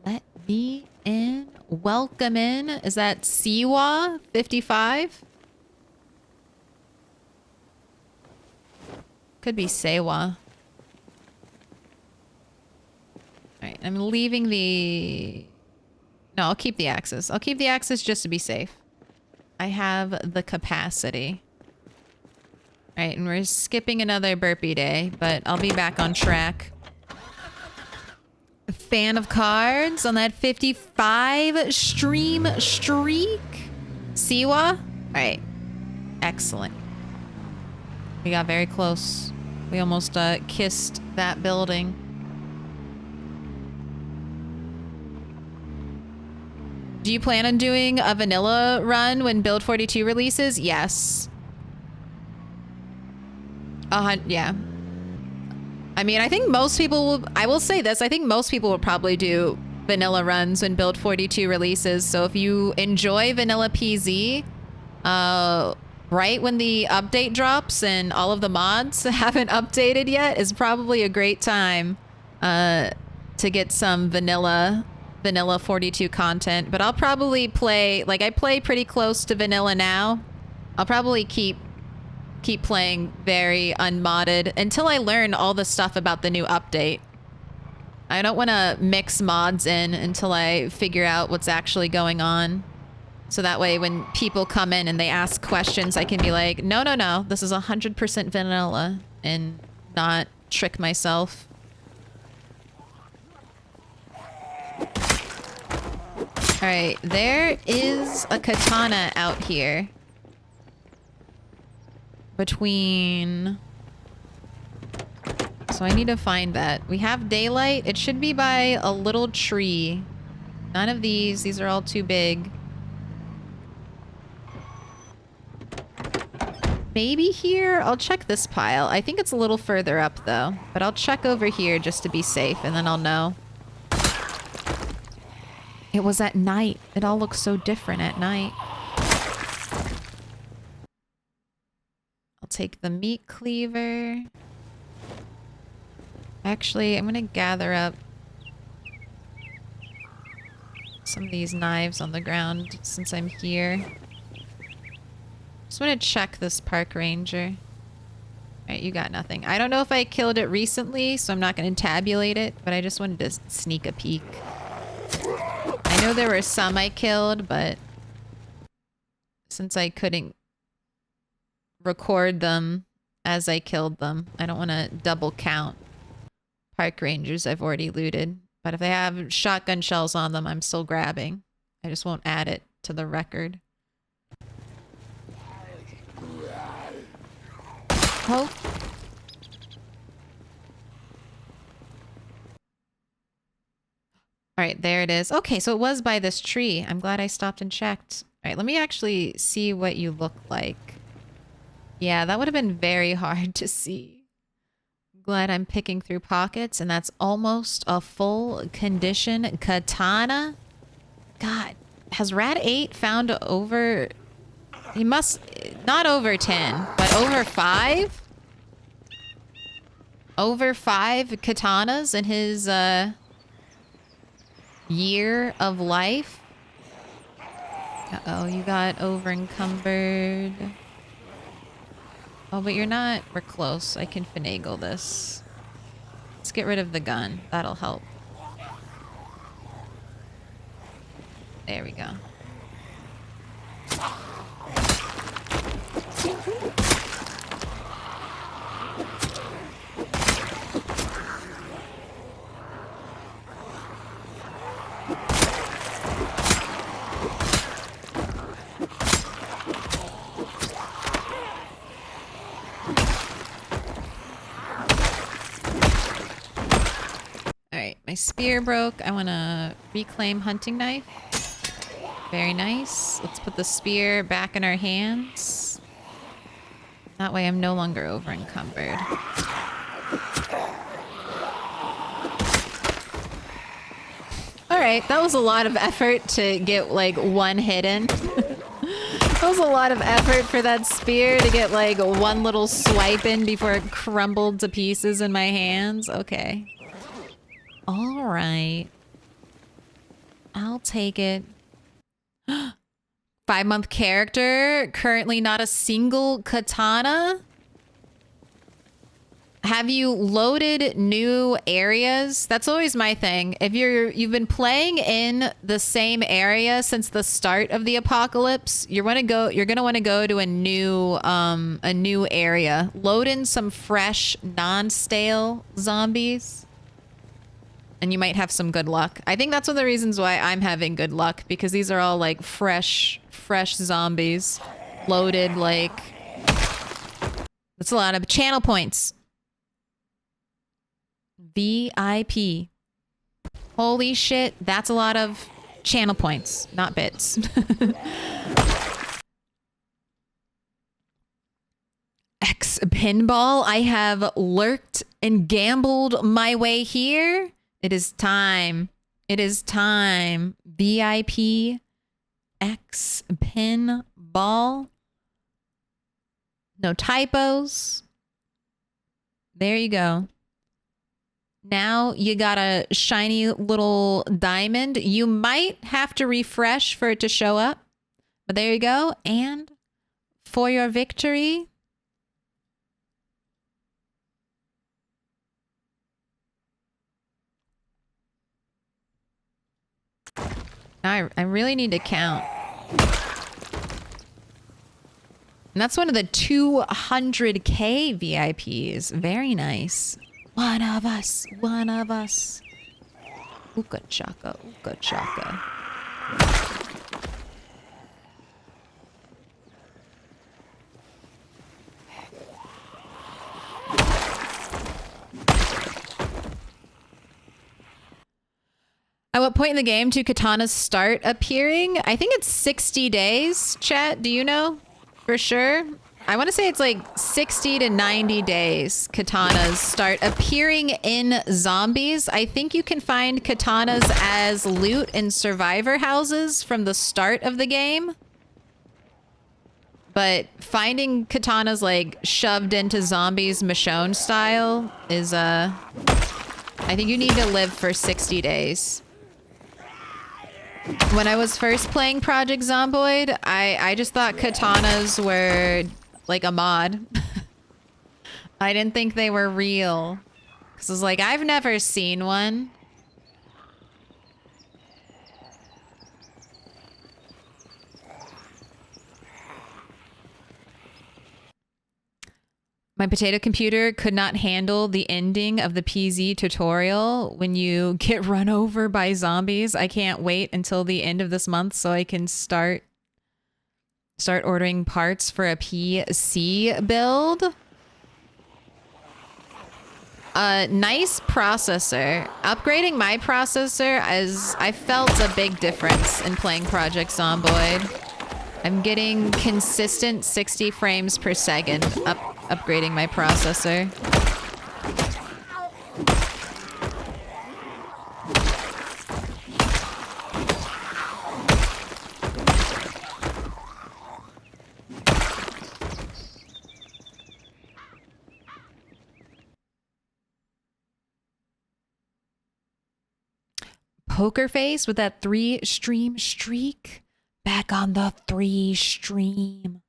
Let me in. Welcome in. Is that Siwa 55? Could be Sewa. Alright, I'm leaving the... No, I'll keep the axes. I'll keep the axes just to be safe. I have the capacity. Alright, and we're skipping another burpee day, but I'll be back on track. Fan of cards on that 55 stream streak. Siwa? Alright. Excellent. We got very close. We almost kissed that building. Do you plan on doing a vanilla run when Build 42 releases? Yes. Yeah. I mean, I think most people will... I will say this. I think most people will probably do vanilla runs when Build 42 releases. So if you enjoy vanilla PZ, right when the update drops and all of the mods haven't updated yet is probably a great time to get some vanilla 42 content. But I'll probably play... Like, I play pretty close to vanilla now. I'll probably keep playing very unmodded until I learn all the stuff about the new update. I don't want to mix mods in until I figure out what's actually going on. So that way when people come in and they ask questions, I can be like, no, no, no, this is 100% vanilla and not trick myself. All right, there is a katana out here. Between... So I need to find that. We have daylight. It should be by a little tree. None of these. These are all too big. Maybe here? I'll check this pile. I think it's a little further up though. But I'll check over here just to be safe and then I'll know. It was at night. It all looks so different at night. Take the meat cleaver. Actually, I'm gonna gather up some of these knives on the ground since I'm here. Just want to check this park ranger. Alright, you got nothing. I don't know if I killed it recently, so I'm not gonna tabulate it, but I just wanted to sneak a peek. I know there were some I killed, but since I couldn't record them as I killed them, I don't want to double count park rangers I've already looted. But if they have shotgun shells on them, I'm still grabbing. I just won't add it to the record. Oh. All right, there it is. Okay, so it was by this tree. I'm glad I stopped and checked. All right, let me actually see what you look like. Yeah, that would have been very hard to see. Glad I'm picking through pockets, and that's almost a full condition katana. God, has Rad 8 found over... He must... Not over 10, but over 5? Over 5 katanas in his, year of life? Uh-oh, you got over encumbered. Oh, but you're not... We're close. I can finagle this. Let's get rid of the gun. That'll help. There we go. Alright, my spear broke. I want to reclaim hunting knife. Very nice. Let's put the spear back in our hands. That way I'm no longer over encumbered. Alright, that was a lot of effort to get like one hit in. That was a lot of effort for that spear to get like one little swipe in before it crumbled to pieces in my hands. Okay. Alright. I'll take it. 5-month character. Currently not a single katana. Have you loaded new areas? That's always my thing. If you've been playing in the same area since the start of the apocalypse, you're gonna want to go to a new area. Load in some fresh, non-stale zombies, and you might have some good luck. I think that's one of the reasons why I'm having good luck, because these are all like fresh zombies, loaded like. That's a lot of channel points. VIP. Holy shit, that's a lot of channel points, not bits. X pinball. I have lurked and gambled my way here. It is time. It is time. VIP X pinball. No typos. There you go. Now you got a shiny little diamond. You might have to refresh for it to show up. But there you go. And for your victory. I really need to count. And that's one of the 200K VIPs. Very nice. One of us. One of us. Ooka chaka. Ooka chaka. At what point in the game do katanas start appearing? I think it's 60 days, chat. Do you know? For sure. I want to say it's like 60 to 90 days katanas start appearing in zombies. I think you can find katanas as loot in survivor houses from the start of the game. But finding katanas like shoved into zombies Michonne style is I think you need to live for 60 days. When I was first playing Project Zomboid, I just thought katanas were like a mod. I didn't think they were real. Because I was like, I've never seen one. My potato computer could not handle the ending of the PZ tutorial when you get run over by zombies. I can't wait until the end of this month so I can start ordering parts for a PC build. Nice processor. Upgrading my processor, as I felt a big difference in playing Project Zomboid. I'm getting consistent 60 frames per second upgrading my processor. Poker Face with that 3-stream streak. Back on the 3-stream.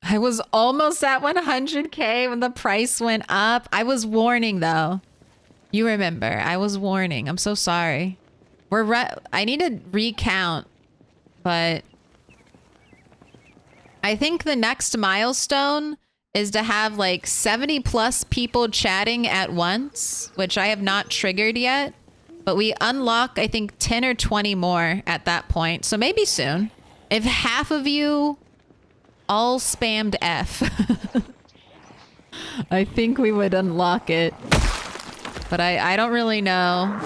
I was almost at 100K when the price went up. I was warning though. You remember, I was warning. I'm so sorry. I need to recount, but I think the next milestone is to have like 70 plus people chatting at once, which I have not triggered yet. But we unlock, I think, 10 or 20 more at that point. So maybe soon. If half of you all spammed F, I think we would unlock it. But I don't really know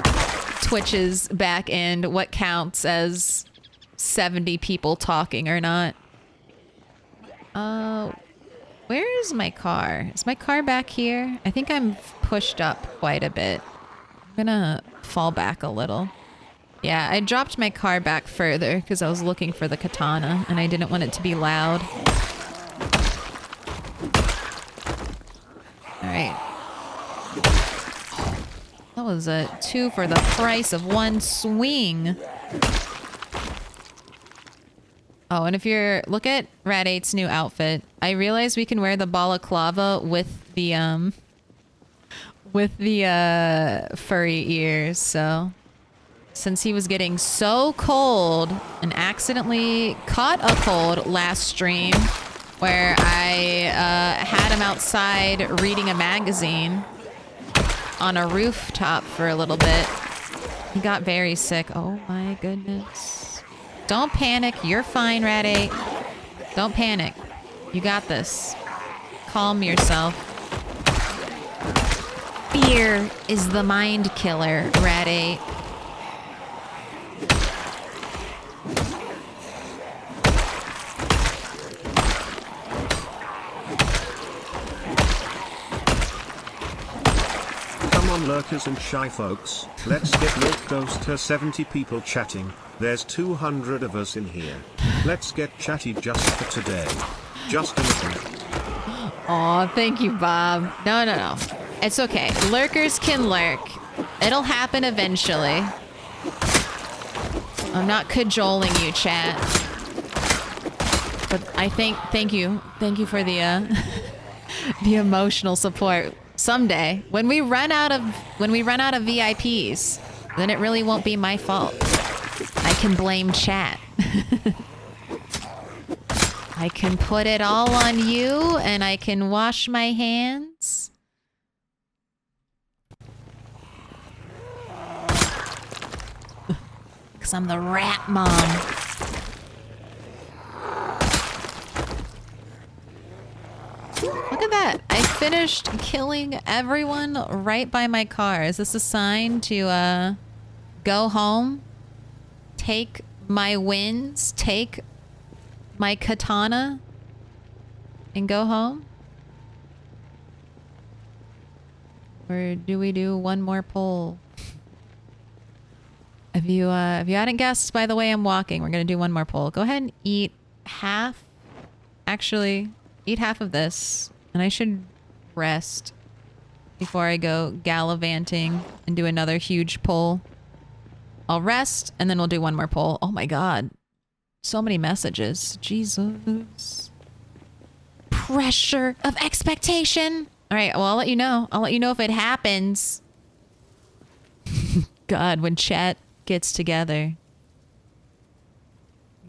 Twitch's back end, what counts as 70 people talking or not. Where is my car? Is my car back here? I think I'm pushed up quite a bit. I'm gonna fall back a little. Yeah, I dropped my car back further because I was looking for the katana and I didn't want it to be loud. Alright. That was a 2 for the price of 1 swing. Oh, and if you're... Look at Rat 8's new outfit. I realized we can wear the balaclava with the furry ears, so since he was getting so cold and accidentally caught a cold last stream where I had him outside reading a magazine on a rooftop for a little bit, he got very sick. Oh my goodness. Don't panic. You're fine, Rat 8. Don't panic. You got this. Calm yourself. Fear is the mind killer, Rat 8. Come on, lurkers and shy folks, let's get Milquetoast to 70 people chatting. There's 200 of us in here. Let's get chatty just for today. Just a little. Aw, thank you, Bob. No. It's okay. Lurkers can lurk. It'll happen eventually. I'm not cajoling you, chat. But I think, thank you for the the emotional support. Someday, when we run out of VIPs, then it really won't be my fault. I can blame chat. I can put it all on you, and I can wash my hands. Because I'm the rat mom. Look at that. I finished killing everyone right by my car. Is this a sign to go home? Take my wins? Take my katana? And go home? Or do we do one more poll? If you hadn't guessed by the way I'm walking, we're gonna do one more poll. Go ahead and eat half. Actually, eat half of this. And I should rest before I go gallivanting and do another huge poll. I'll rest and then we'll do one more poll. Oh my god. So many messages. Jesus. Pressure of expectation. Alright, well, I'll let you know. I'll let you know if it happens. God, when chat gets together,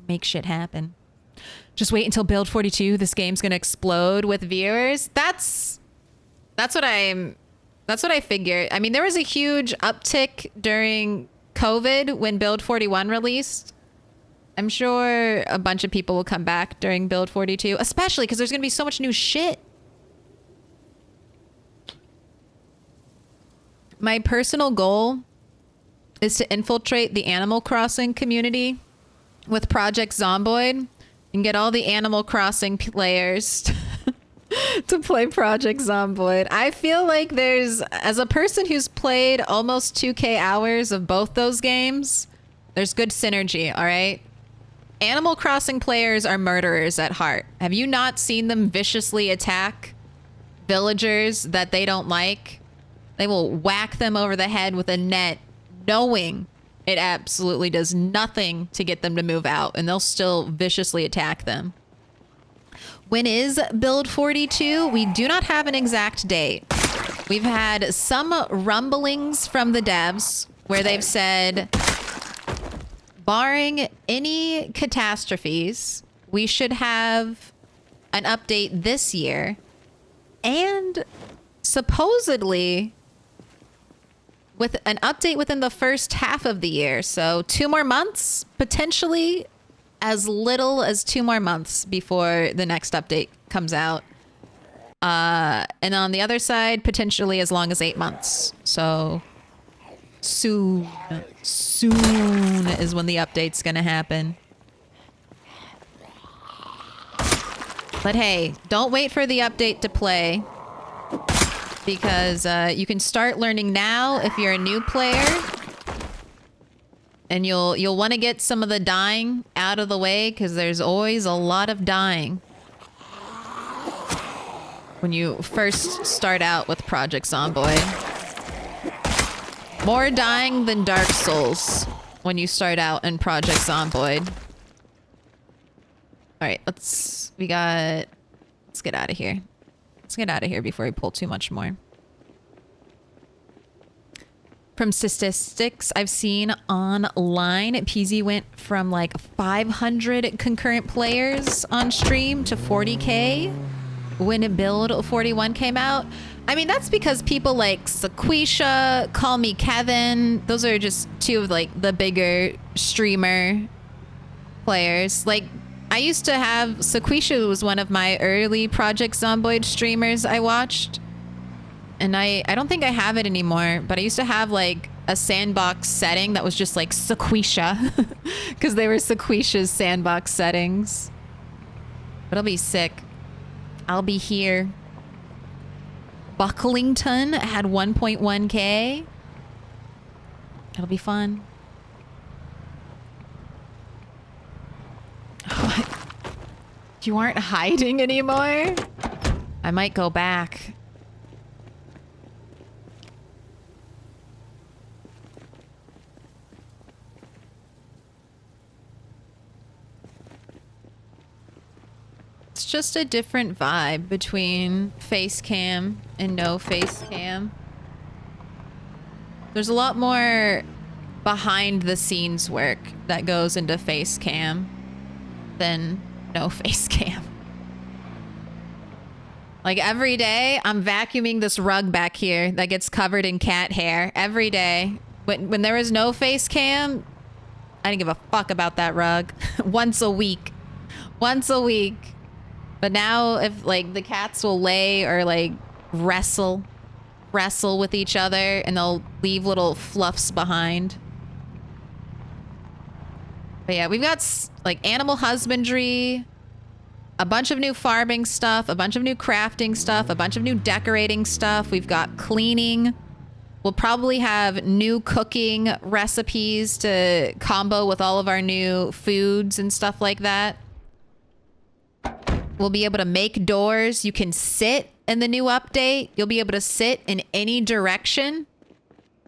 make shit happen. Just wait until build 42. This game's gonna explode with viewers. That's what I figured. I mean, there was a huge uptick during COVID when build 41 released. I'm sure a bunch of people will come back during build 42, especially because there's gonna be so much new shit. My personal goal is to infiltrate the Animal Crossing community with Project Zomboid and get all the Animal Crossing players to play Project Zomboid. I feel like as a person who's played almost 2K hours of both those games, there's good synergy, all right? Animal Crossing players are murderers at heart. Have you not seen them viciously attack villagers that they don't like? They will whack them over the head with a net, knowing it absolutely does nothing to get them to move out, and they'll still viciously attack them. When is build 42? We do not have an exact date. We've had some rumblings from the devs where they've said, barring any catastrophes, we should have an update this year, and supposedly with an update within the first half of the year. So 2 more months, potentially as little as 2 more months before the next update comes out. And on the other side, potentially as long as 8 months. So soon is when the update's gonna happen. But hey, don't wait for the update to play, because you can start learning now if you're a new player, and you'll want to get some of the dying out of the way, because there's always a lot of dying when you first start out with Project Zomboid. More dying than Dark Souls when you start out in Project Zomboid. All right, let's get out of here. Let's get out of here before we pull too much more. From statistics I've seen online, PZ went from like 500 concurrent players on stream to 40K when Build 41 came out. I mean, that's because people like Sequisha, Call Me Kevin, those are just 2 of like the bigger streamer players. Like, I used to have, Sequisha was one of my early Project Zomboid streamers I watched. And I don't think I have it anymore, but I used to have like a sandbox setting that was just like Sequisha, because they were Sequisha's sandbox settings. But I'll be sick. I'll be here. Bucklington had 1.1K. It'll be fun. You aren't hiding anymore? I might go back. It's just a different vibe between face cam and no face cam. There's a lot more behind the scenes work that goes into face cam than no face cam. Like every day I'm vacuuming this rug back here that gets covered in cat hair every day. When there was no face cam, I didn't give a fuck about that rug. Once a week. But now if like the cats will lay or like wrestle with each other, and they'll leave little fluffs behind. But yeah, we've got like animal husbandry, a bunch of new farming stuff, a bunch of new crafting stuff, a bunch of new decorating stuff. We've got cleaning. We'll probably have new cooking recipes to combo with all of our new foods and stuff like that. We'll be able to make doors. You can sit in the new update. You'll be able to sit in any direction,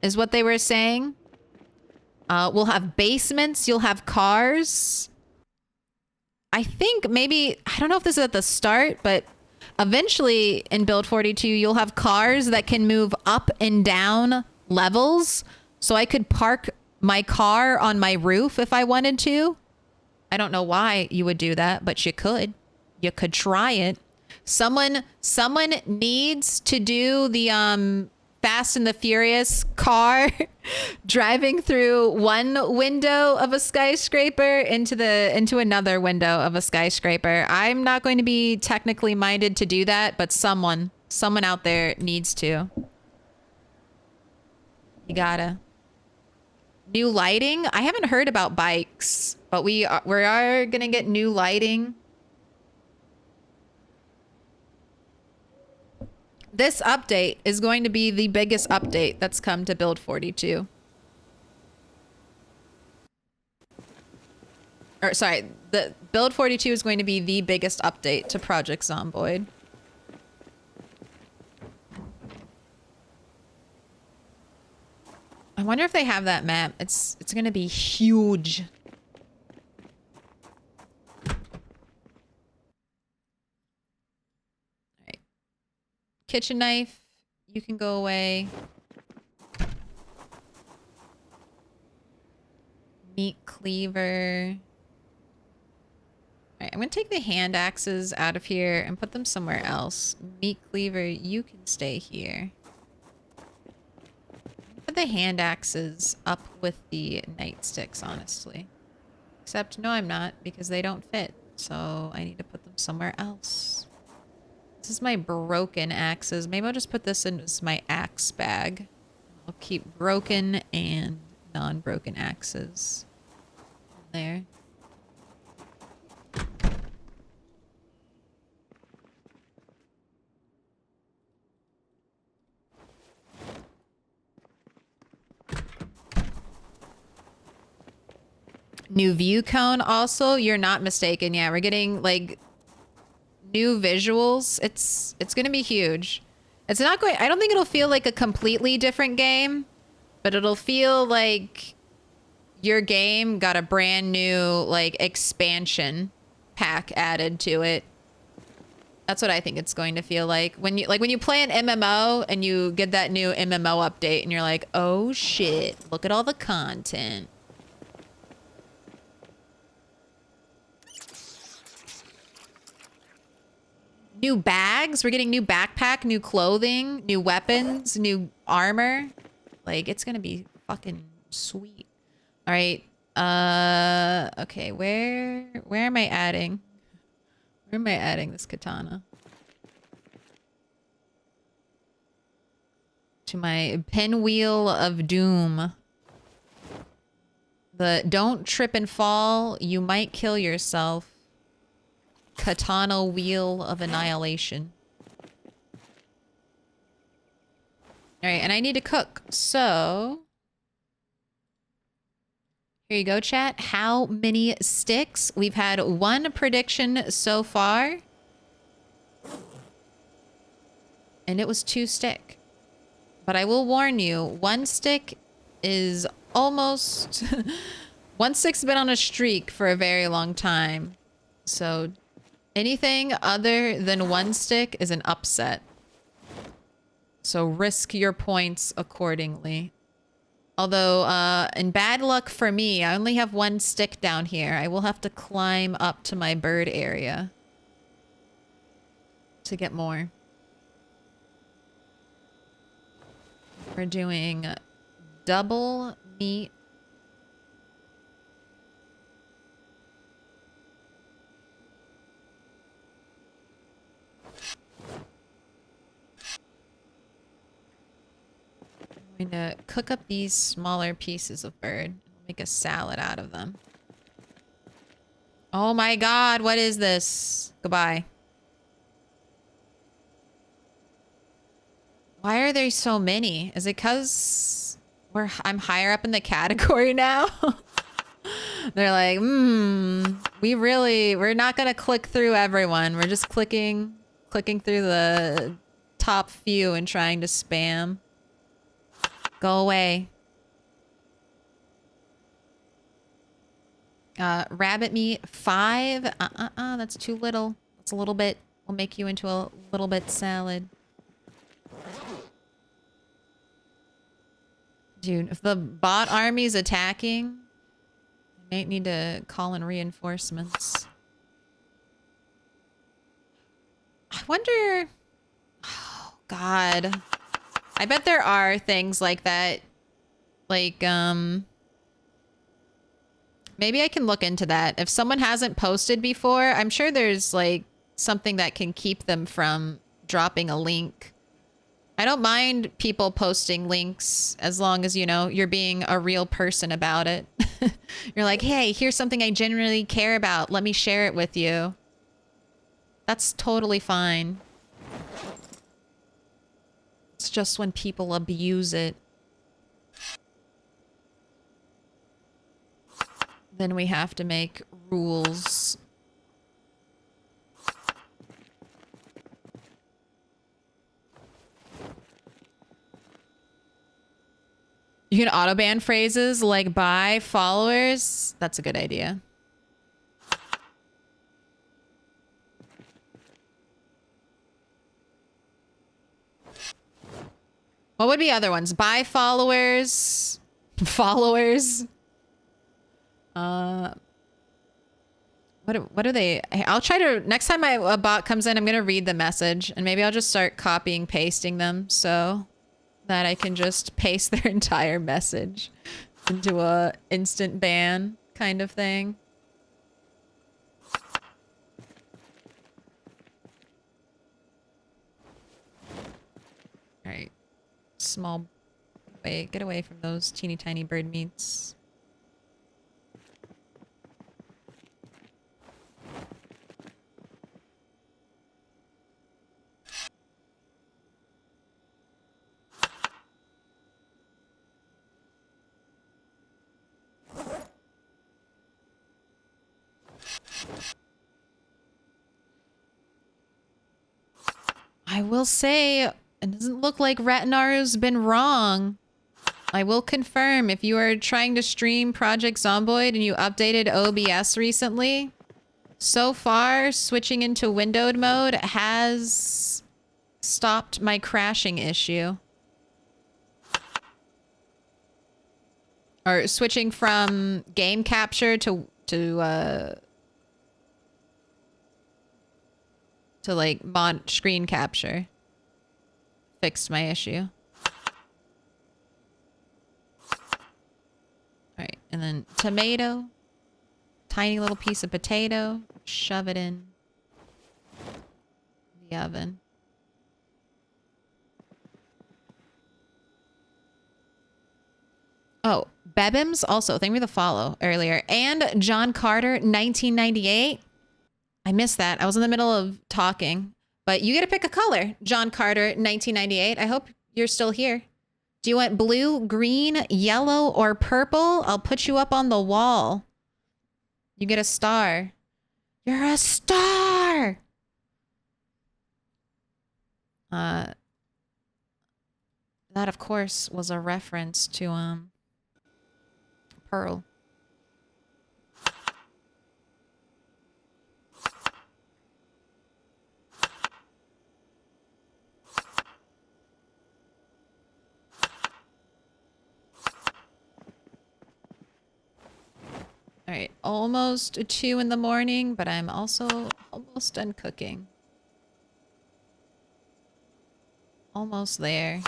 is what they were saying. We'll have basements. You'll have cars. I think maybe, I don't know if this is at the start, but eventually in Build 42, you'll have cars that can move up and down levels. So I could park my car on my roof if I wanted to. I don't know why you would do that, but you could. You could try it. Someone needs to do the Fast and the Furious car driving through one window of a skyscraper into another window of a skyscraper. I'm not going to be technically minded to do that, but someone out there needs to. You gotta. New lighting? I haven't heard about bikes, but we are gonna get new lighting. This update is going to be the biggest update that's come to Build 42. Or sorry, the Build 42 is going to be the biggest update to Project Zomboid. I wonder if they have that map. It's going to be huge. Kitchen knife, you can go away. Meat cleaver. Alright, I'm gonna take the hand axes out of here and put them somewhere else. Meat cleaver, you can stay here. Put the hand axes up with the nightsticks, honestly. Except, no, I'm not, because they don't fit. So I need to put them somewhere else. This is my broken axes. Maybe I'll just put this in as my axe bag. I'll keep broken and non-broken axes in there. New view cone also, you're not mistaken. Yeah, we're getting like new visuals. It's gonna be huge. It's not going, I don't think it'll feel like a completely different game, but it'll feel like your game got a brand new like expansion pack added to it. That's what I think it's going to feel like when you play an MMO and you get that new MMO update and you're like, oh shit, look at all the content. New bags. We're getting new backpack, new clothing, new weapons, new armor. Like, it's gonna be fucking sweet. All right. Okay. Where am I adding? Where am I adding this katana? To my pinwheel of doom. The don't trip and fall. You might kill yourself. Katana wheel of annihilation. All right, and I need to cook. So here you go, chat. How many sticks? We've had one prediction so far. And it was 2 stick. But I will warn you, 1 stick is almost... 1 stick's been on a streak for a very long time. So anything other than 1 stick is an upset. So risk your points accordingly. Although, in bad luck for me, I only have 1 stick down here. I will have to climb up to my bird area to get more. We're doing double meat. I'm going to cook up these smaller pieces of bird. Make a salad out of them. Oh my god, what is this? Goodbye. Why are there so many? Is it because I'm higher up in the category now? They're like, we're not gonna click through everyone. We're just clicking through the top few and trying to spam. Go away. Rabbit meat, 5. That's too little. That's a little bit. We'll make you into a little bit salad. Dude, if the bot army's attacking, Might need to call in reinforcements. I wonder... Oh, God. I bet there are things like that. Like, maybe I can look into that. If someone hasn't posted before, I'm sure there's, like, something that can keep them from dropping a link. I don't mind people posting links as long as, you know, you're being a real person about it. You're like, hey, here's something I genuinely care about. Let me share it with you. That's totally fine. It's just when people abuse it. Then we have to make rules. You can auto-ban phrases like "bye followers." That's a good idea. What would be other ones? Bye followers. Followers. What are they? I'll try to, next time a bot comes in, I'm going to read the message and maybe I'll just start copying, pasting them so that I can just paste their entire message into a instant ban kind of thing. All right. Small way, get away from those teeny tiny bird meats. I will say, it doesn't look like Ratanaru's been wrong. I will confirm, if you are trying to stream Project Zomboid and you updated OBS recently, so far, switching into windowed mode has stopped my crashing issue. Or switching from game capture to like mod screen capture fixed my issue. All right, and then tomato, tiny little piece of potato, shove it in the oven. Oh, Bebims also, thank you for the follow earlier. And John Carter, 1998. I missed that. I was in the middle of talking. But you get to pick a color. John Carter, 1998. I hope you're still here. Do you want blue, green, yellow, or purple? I'll put you up on the wall. You get a star. You're a star! That, of course, was a reference to, Pearl. All right, almost 2 in the morning, but I'm also almost done cooking. Almost there.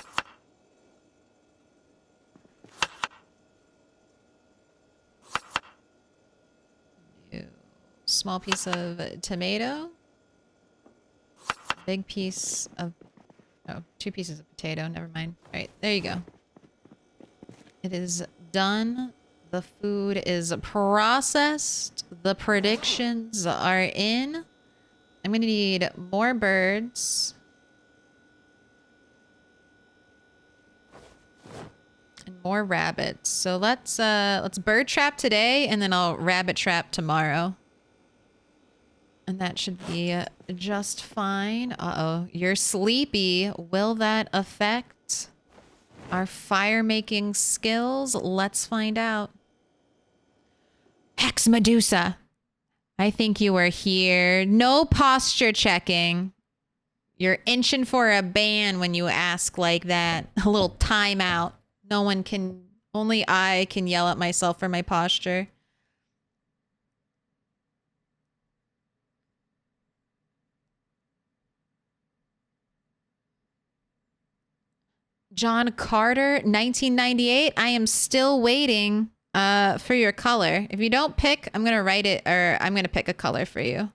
Small piece of tomato. Big piece of... Oh, 2 pieces of potato. Never mind. All right, there you go. It is done. The food is processed. The predictions are in. I'm going to need more birds. And more rabbits. So let's bird trap today and then I'll rabbit trap tomorrow. And that should be just fine. Uh-oh, you're sleepy. Will that affect our fire making skills? Let's find out. Hex Medusa. I think you were here. No posture checking. You're inching for a ban when you ask like that. A little timeout. No one can, only I can yell at myself for my posture. John Carter, 1998. I am still waiting for your color. If you don't pick, I'm going to write it, or I'm going to pick a color for you.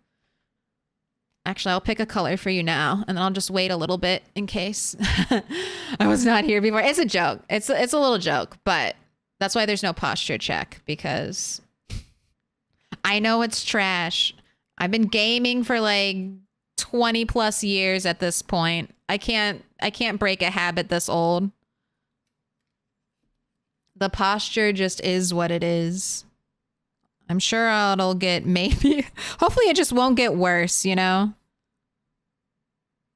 Actually, I'll pick a color for you now, and then I'll just wait a little bit in case I was not here before. It's a joke. It's a little joke, but that's why there's no posture check, because I know it's trash. I've been gaming for like 20 plus years at this point. I can't break a habit this old. The posture just is what it is. I'm sure it'll get maybe, hopefully it just won't get worse, you know?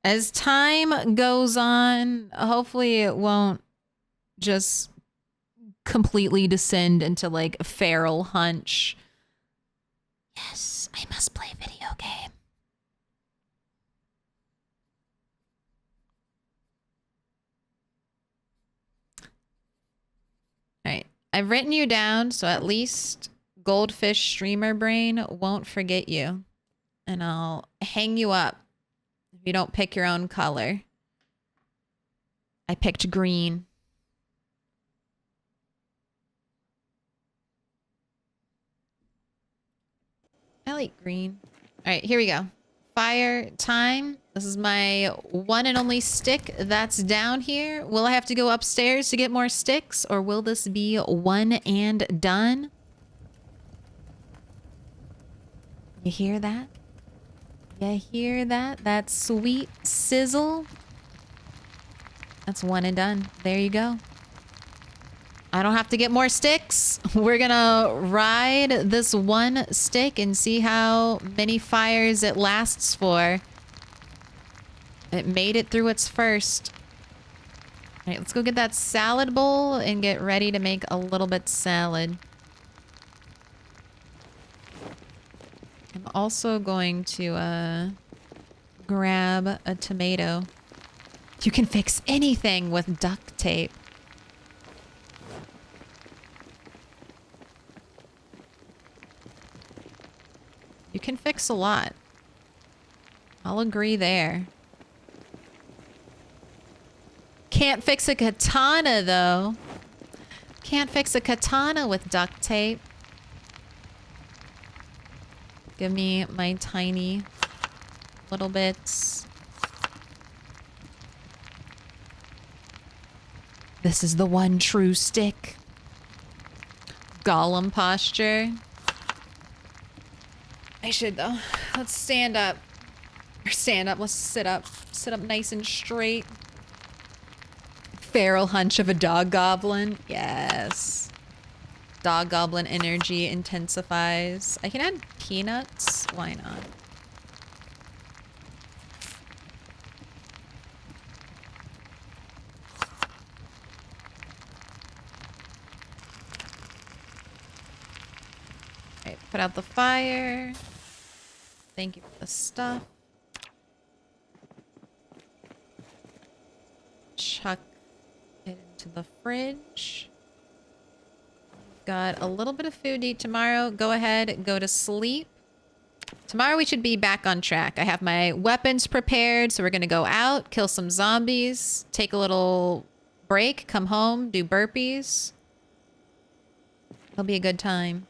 As time goes on, hopefully it won't just completely descend into like a feral hunch. Yes, I must play video game. All right, I've written you down, so at least Goldfish Streamer Brain won't forget you. And I'll hang you up if you don't pick your own color. I picked green. I like green. All right, here we go. Fire time. This is my one and only stick that's down here. Will I have to go upstairs to get more sticks, or will this be one and done? You hear that? You hear that? That sweet sizzle? That's one and done. There you go. I don't have to get more sticks. We're gonna ride this one stick and see how many fires it lasts for. It made it through its first. All right, let's go get that salad bowl and get ready to make a little bit salad. I'm also going to grab a tomato. You can fix anything with duct tape. You can fix a lot. I'll agree there. Can't fix a katana, though. Can't fix a katana with duct tape. Give me my tiny little bits. This is the one true stick. Golem posture. I should, though. Let's stand up. Or stand up. Let's sit up. Sit up nice and straight. Feral hunch of a dog goblin. Yes. Dog goblin energy intensifies. I can add peanuts. Why not? Okay, put out the fire. Thank you for the stuff. Chuck it into the fridge. Got a little bit of food to eat tomorrow. Go ahead, go to sleep. Tomorrow we should be back on track. I have my weapons prepared, so we're gonna go out, kill some zombies, take a little break, come home, do burpees. It'll be a good time.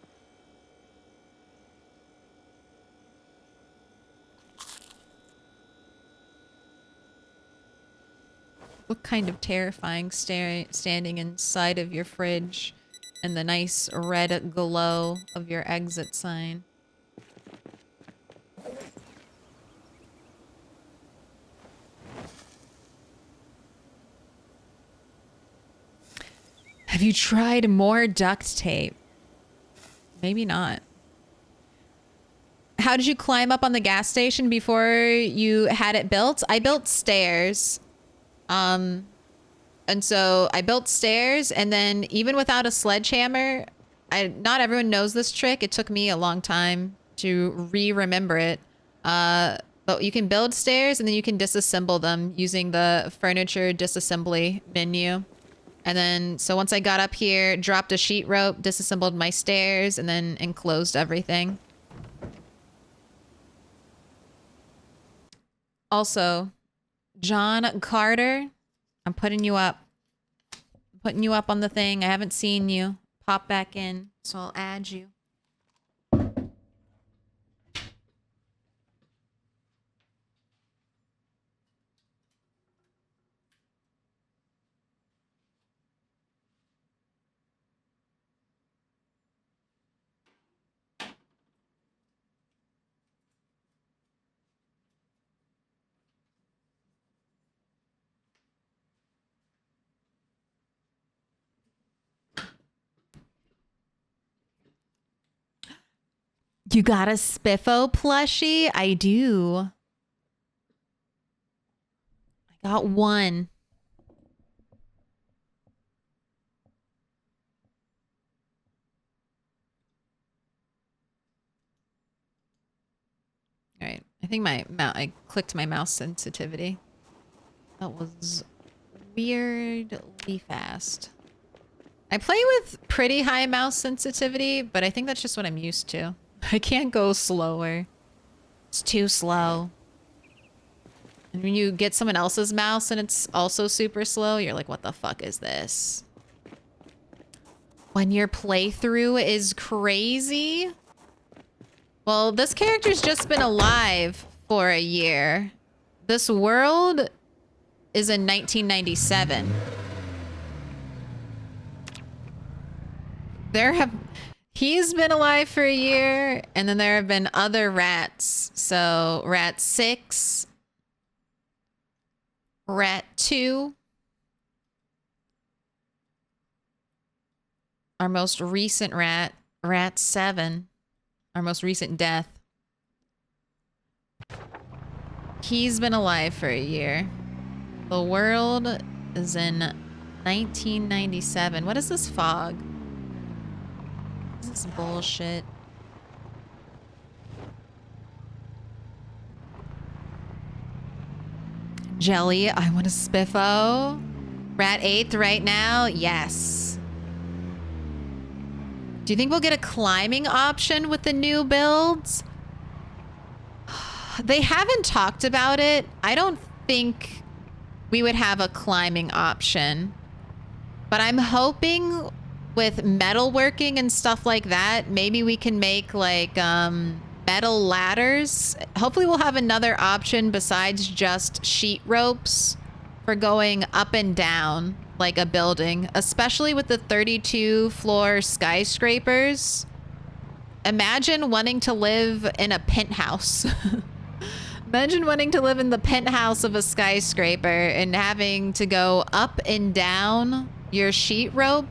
Look kind of terrifying standing inside of your fridge and the nice red glow of your exit sign. Have you tried more duct tape? Maybe not. How did you climb up on the gas station before you had it built? I built stairs. And so I built stairs, and then even without a sledgehammer, not everyone knows this trick. It took me a long time to remember it. But you can build stairs and then you can disassemble them using the furniture disassembly menu. And then, so once I got up here, dropped a sheet rope, disassembled my stairs, and then enclosed everything. Also, John Carter, I'm putting you up. Putting you up on the thing. I haven't seen you. Pop back in, so I'll add you. You got a Spiffo plushie? I do. I got one. All right. I think I clicked my mouse sensitivity. That was weirdly fast. I play with pretty high mouse sensitivity, but I think that's just what I'm used to. I can't go slower. It's too slow. And when you get someone else's mouse and it's also super slow, you're like, what the fuck is this? When your playthrough is crazy? Well, this character's just been alive for a year. This world is in 1997. He's been alive for a year, and then there have been other rats. So, Rat 6, Rat 2, our most recent rat, Rat 7, our most recent death. He's been alive for a year. The world is in 1997. What is this fog? What is this bullshit? Jelly, I want a Spiffo. Rat 8th right now? Yes. Do you think we'll get a climbing option with the new builds? They haven't talked about it. I don't think we would have a climbing option. But I'm hoping with metalworking and stuff like that, maybe we can make like metal ladders. Hopefully we'll have another option besides just sheet ropes for going up and down like a building, especially with the 32 floor skyscrapers. Imagine wanting to live in a penthouse. Imagine wanting to live in the penthouse of a skyscraper and having to go up and down your sheet rope.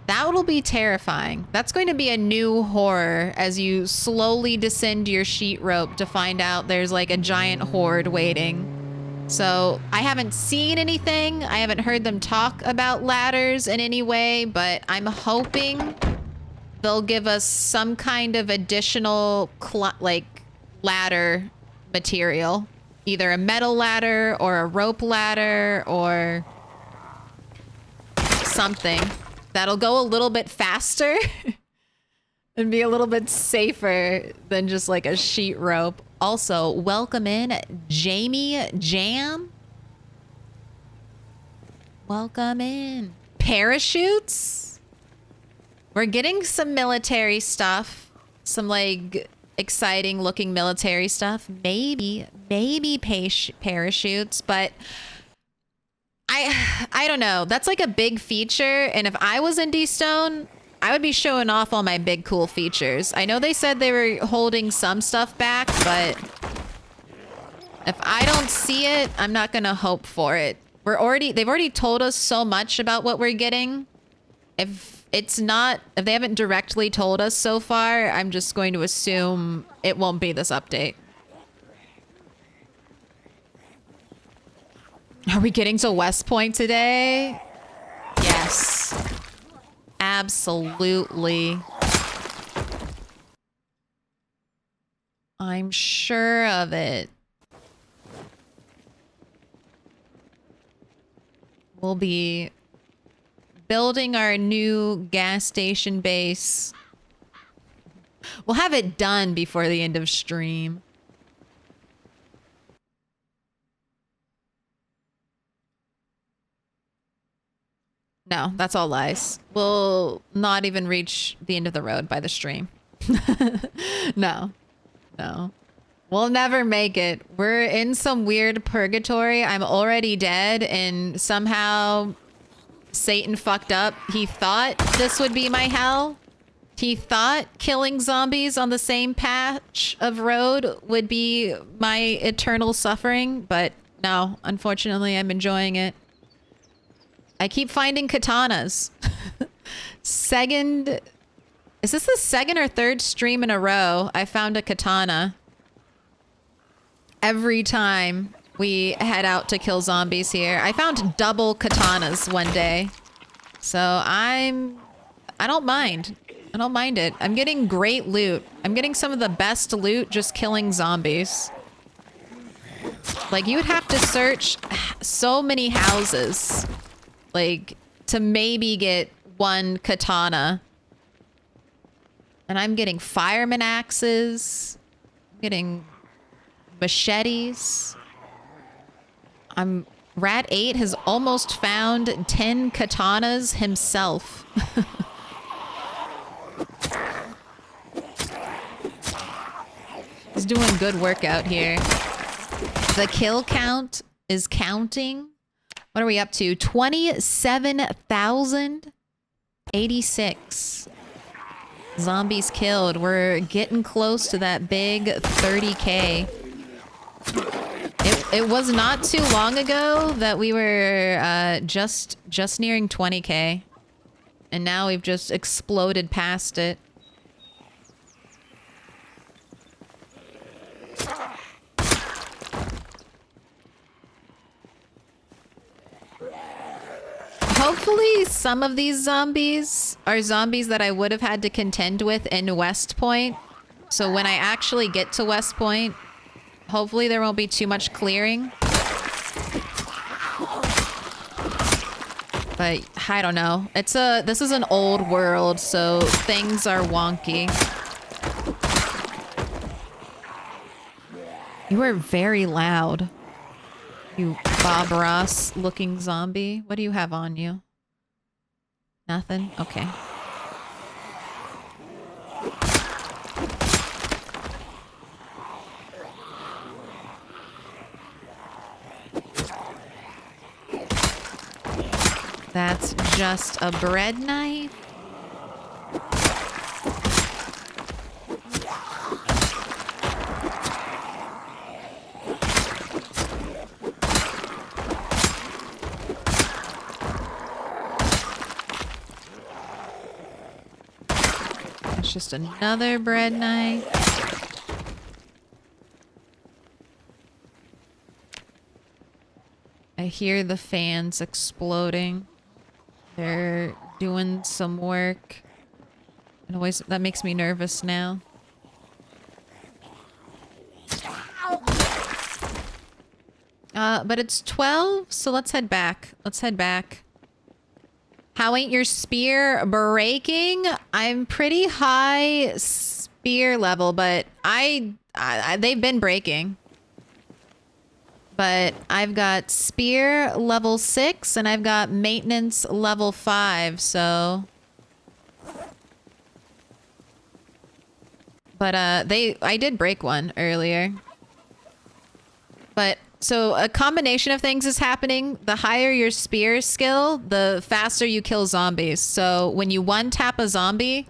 That will be terrifying. That's going to be a new horror as you slowly descend your sheet rope to find out there's like a giant horde waiting. So I haven't seen anything. I haven't heard them talk about ladders in any way, but I'm hoping they'll give us some kind of additional like ladder material. Either a metal ladder or a rope ladder or something that'll go a little bit faster and be a little bit safer than just like a sheet rope. Also, welcome in Jamie Jam. Welcome in. Parachutes? We're getting some military stuff. Some like exciting looking military stuff. Maybe parachutes, but I don't know. That's like a big feature, and if I was Indie Stone, I would be showing off all my big cool features. I know they said they were holding some stuff back, but if I don't see it, I'm not gonna hope for it. They've already told us so much about what we're getting. If they haven't directly told us so far, I'm just going to assume it won't be this update. Are we getting to West Point today? Yes. Absolutely. I'm sure of it. We'll be building our new gas station base. We'll have it done before the end of stream. No, that's all lies. We'll not even reach the end of the road by the stream. No. No. We'll never make it. We're in some weird purgatory. I'm already dead, and somehow Satan fucked up. He thought this would be my hell. He thought killing zombies on the same patch of road would be my eternal suffering, but no, unfortunately, I'm enjoying it. I keep finding katanas. Is this the second or third stream in a row I found a katana? Every time we head out to kill zombies here. I found double katanas one day. So I don't mind. I don't mind it. I'm getting great loot. I'm getting some of the best loot just killing zombies. Like, you would have to search so many houses, like, to maybe get one katana. And I'm getting fireman axes. I'm getting machetes. Rat 8 has almost found 10 katanas himself. He's doing good work out here. The kill count is counting. What are we up to? 27,086 zombies killed. We're getting close to that big 30K. It was not too long ago that we were just nearing 20K. And now we've just exploded past it. Hopefully some of these zombies are zombies that I would have had to contend with in West Point. So when I actually get to West Point, hopefully there won't be too much clearing. But I don't know. This is an old world, so things are wonky. You are very loud. You Bob Ross looking zombie. What do you have on you? Nothing? Okay. That's just a bread knife. That's just another bread knife. I hear the fans exploding. They're doing some work. It always, that makes me nervous now. But it's 12, so let's head back. Let's head back. How ain't your spear breaking? I'm pretty high spear level, but they've been breaking. But I've got spear level 6 and I've got maintenance level 5, so. But I did break one earlier. But so a combination of things is happening. The higher your spear skill, the faster you kill zombies. So when you one tap a zombie,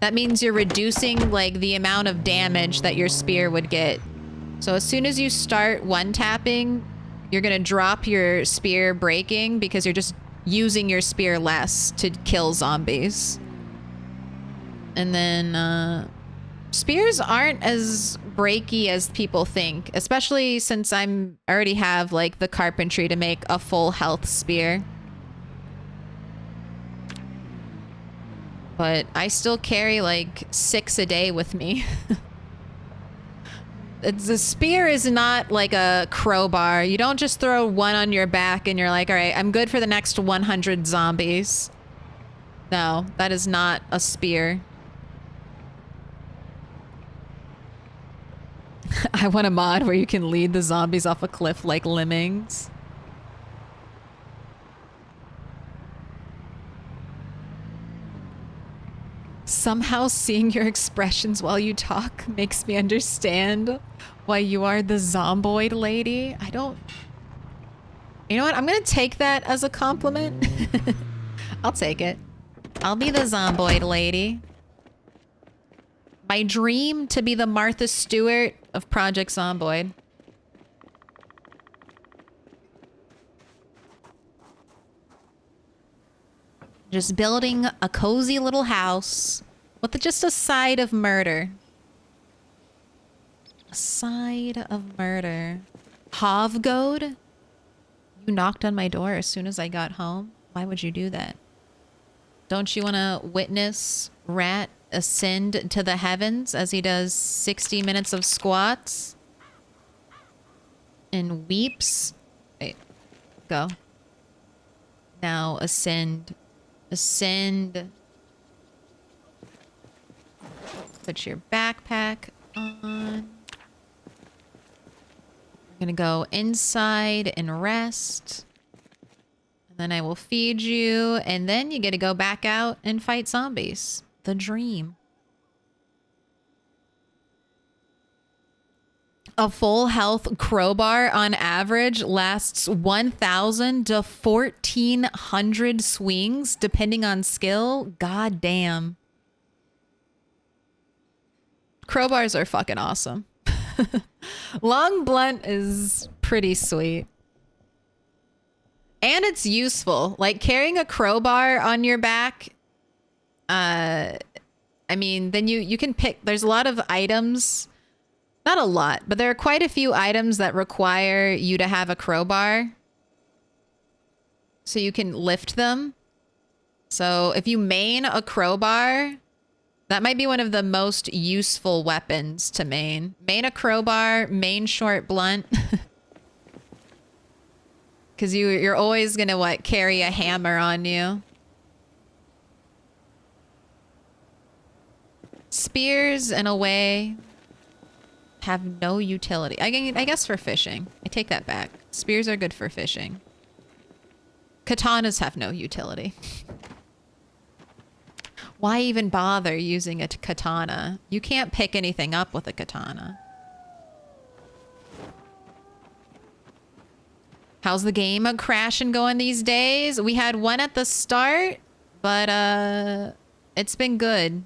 that means you're reducing like the amount of damage that your spear would get. So as soon as you start one tapping, you're gonna drop your spear breaking because you're just using your spear less to kill zombies. And then spears aren't as breaky as people think, especially since I already have like the carpentry to make a full health spear. But I still carry like 6 a day with me. The spear is not like a crowbar. You don't just throw one on your back and you're like, all right, I'm good for the next 100 zombies. No, that is not a spear. I want a mod where you can lead the zombies off a cliff like lemmings. Somehow seeing your expressions while you talk makes me understand why you are the zomboid lady. I don't... You know what? I'm gonna take that as a compliment. I'll take it. I'll be the zomboid lady. My dream to be the Martha Stewart of Project Zomboid. Just building a cozy little house with just a side of murder. A side of murder. Havgod? You knocked on my door as soon as I got home? Why would you do that? Don't you want to witness Rat ascend to the heavens as he does 60 minutes of squats? And weeps? Wait. Go. Now ascend. Ascend. Put your backpack on. We're gonna go inside and rest. And then I will feed you, and then you get to go back out and fight zombies. The dream. A full health crowbar on average lasts 1,000 to 1,400 swings, depending on skill. God damn. Crowbars are fucking awesome. Long blunt is pretty sweet. And it's useful. Like carrying a crowbar on your back. I mean, then you can pick. There's a lot of items. Not a lot, but there are quite a few items that require you to have a crowbar. So you can lift them. So if you main a crowbar, that might be one of the most useful weapons to main. Main a crowbar, main short blunt. Because you're always going to, carry a hammer on you. Spears, in a way, have no utility. I guess for fishing. I take that back. Spears are good for fishing. Katanas have no utility. Why even bother using a katana? You can't pick anything up with a katana. How's the game crashing going these days? We had one at the start, but it's been good.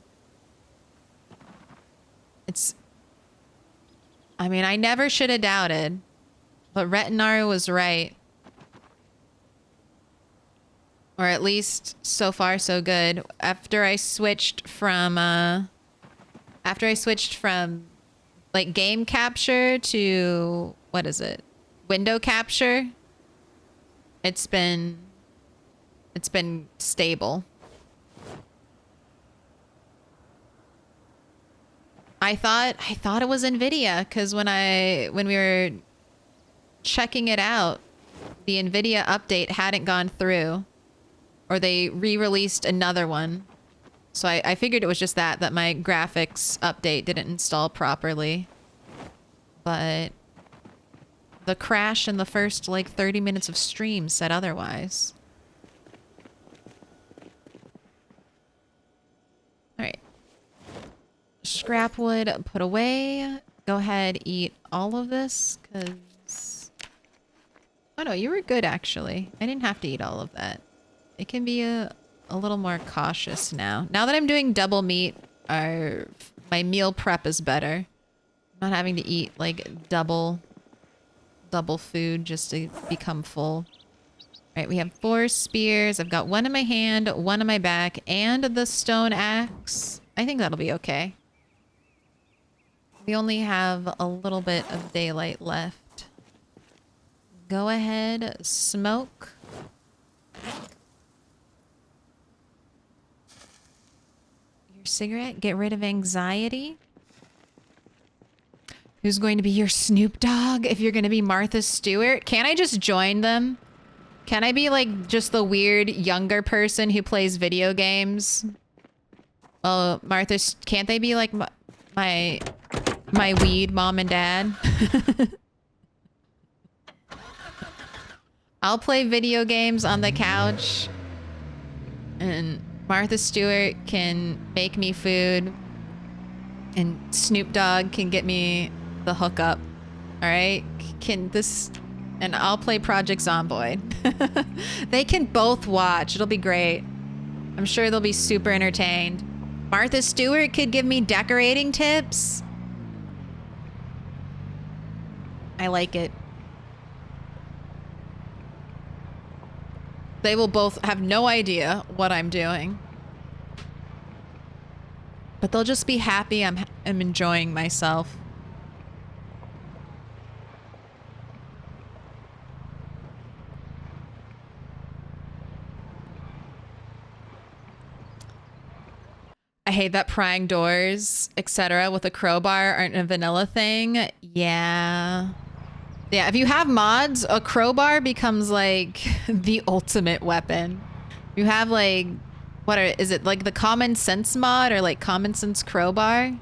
I mean, I never should have doubted, but Retinar was right. Or at least so far so good. After I switched from like game capture to what is it? Window capture. It's been stable. I thought it was Nvidia because when we were checking it out, the Nvidia update hadn't gone through. Or they re-released another one. So I figured it was just that my graphics update didn't install properly. But the crash in the first 30 minutes of stream said otherwise. Alright. Scrap wood put away. Go ahead, eat all of this, because... Oh no, you were good actually. I didn't have to eat all of that. It can be a little more cautious now. Now that I'm doing double meat, my meal prep is better. I'm not having to eat double food just to become full. All right, we have 4 spears. I've got 1 in my hand, 1 in my back, and the stone axe. I think that'll be okay. We only have a little bit of daylight left. Go ahead, smoke. Cigarette, get rid of anxiety. Who's going to be your Snoop Dogg if you're going to be Martha Stewart? Can't I just join them? Can I be just the weird younger person who plays video games? Well, Martha, can't they be my weed mom and dad? I'll play video games on the couch and Martha Stewart can make me food, and Snoop Dogg can get me the hookup. All right, and I'll play Project Zomboid. They can both watch. It'll be great. I'm sure they'll be super entertained. Martha Stewart could give me decorating tips. I like it. They will both have no idea what I'm doing. But they'll just be happy I'm enjoying myself. I hate that prying doors, etc. with a crowbar aren't a vanilla thing. Yeah. Yeah, if you have mods, a crowbar becomes like the ultimate weapon. You have like, is it like the common sense mod or like common sense crowbar?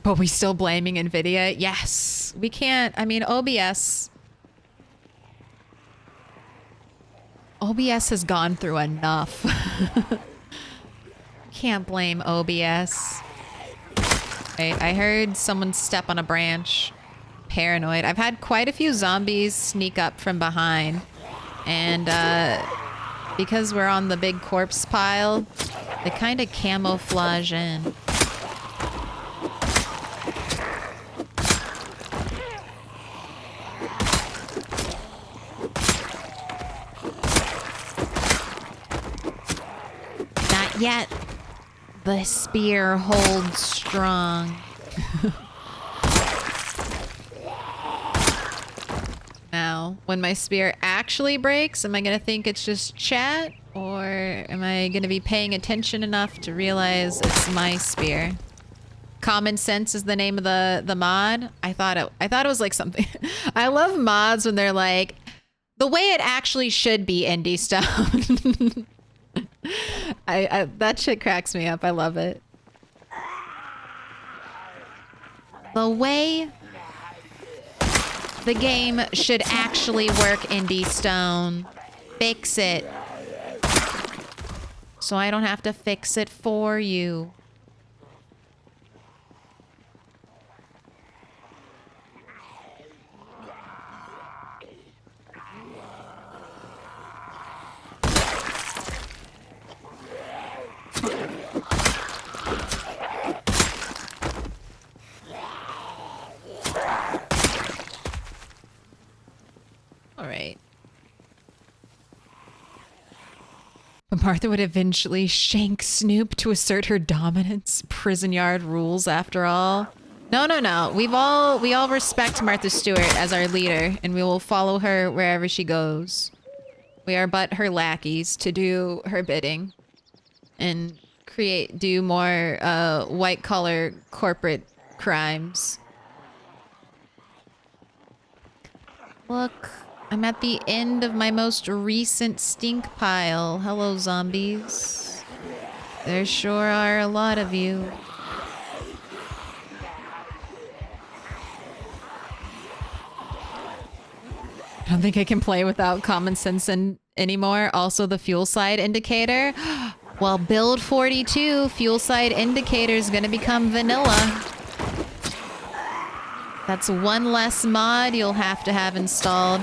But we still blaming NVIDIA? Yes, we can't. I mean, OBS has gone through enough. Can't blame OBS. I heard someone step on a branch. Paranoid. I've had quite a few zombies sneak up from behind. And because we're on the big corpse pile, they kind of camouflage in. Yet the spear holds strong. Now, when my spear actually breaks, am I gonna think it's just chat, or am I gonna be paying attention enough to realize it's my spear? Common Sense is the name of the mod. I thought it was like something. I love mods when they're like, the way it actually should be, Indie Stone. That shit cracks me up. I love it. The way the game should actually work, Indie Stone. Fix it. So I don't have to fix it for you. All right. But Martha would eventually shank Snoop to assert her dominance. Prison yard rules, after all. No. We all respect Martha Stewart as our leader, and we will follow her wherever she goes. We are but her lackeys to do her bidding and do more white collar corporate crimes. Look. I'm at the end of my most recent stink pile. Hello, zombies. There sure are a lot of you. I don't think I can play without common sense anymore. Also, the fuel side indicator. Well, build 42, fuel side indicator is going to become vanilla. That's one less mod you'll have to have installed.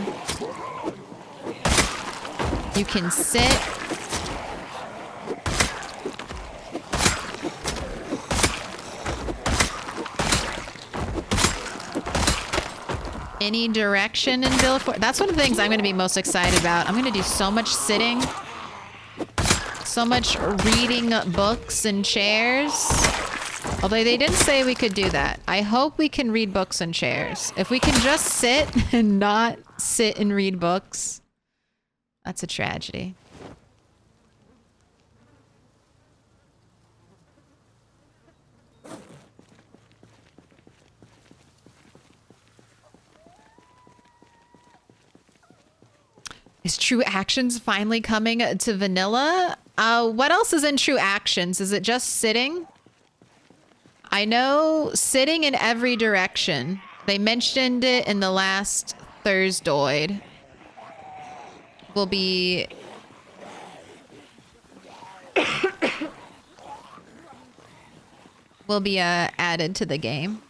You can sit. Any direction in build 4. That's one of the things I'm going to be most excited about. I'm going to do so much sitting. So much reading books and chairs. Although they didn't say we could do that. I hope we can read books and chairs. If we can just sit and not sit and read books, that's a tragedy. Is True Actions finally coming to vanilla? What else is in True Actions? Is it just sitting? I know sitting in every direction. They mentioned it in the last Thursdoid. Will be added to the game.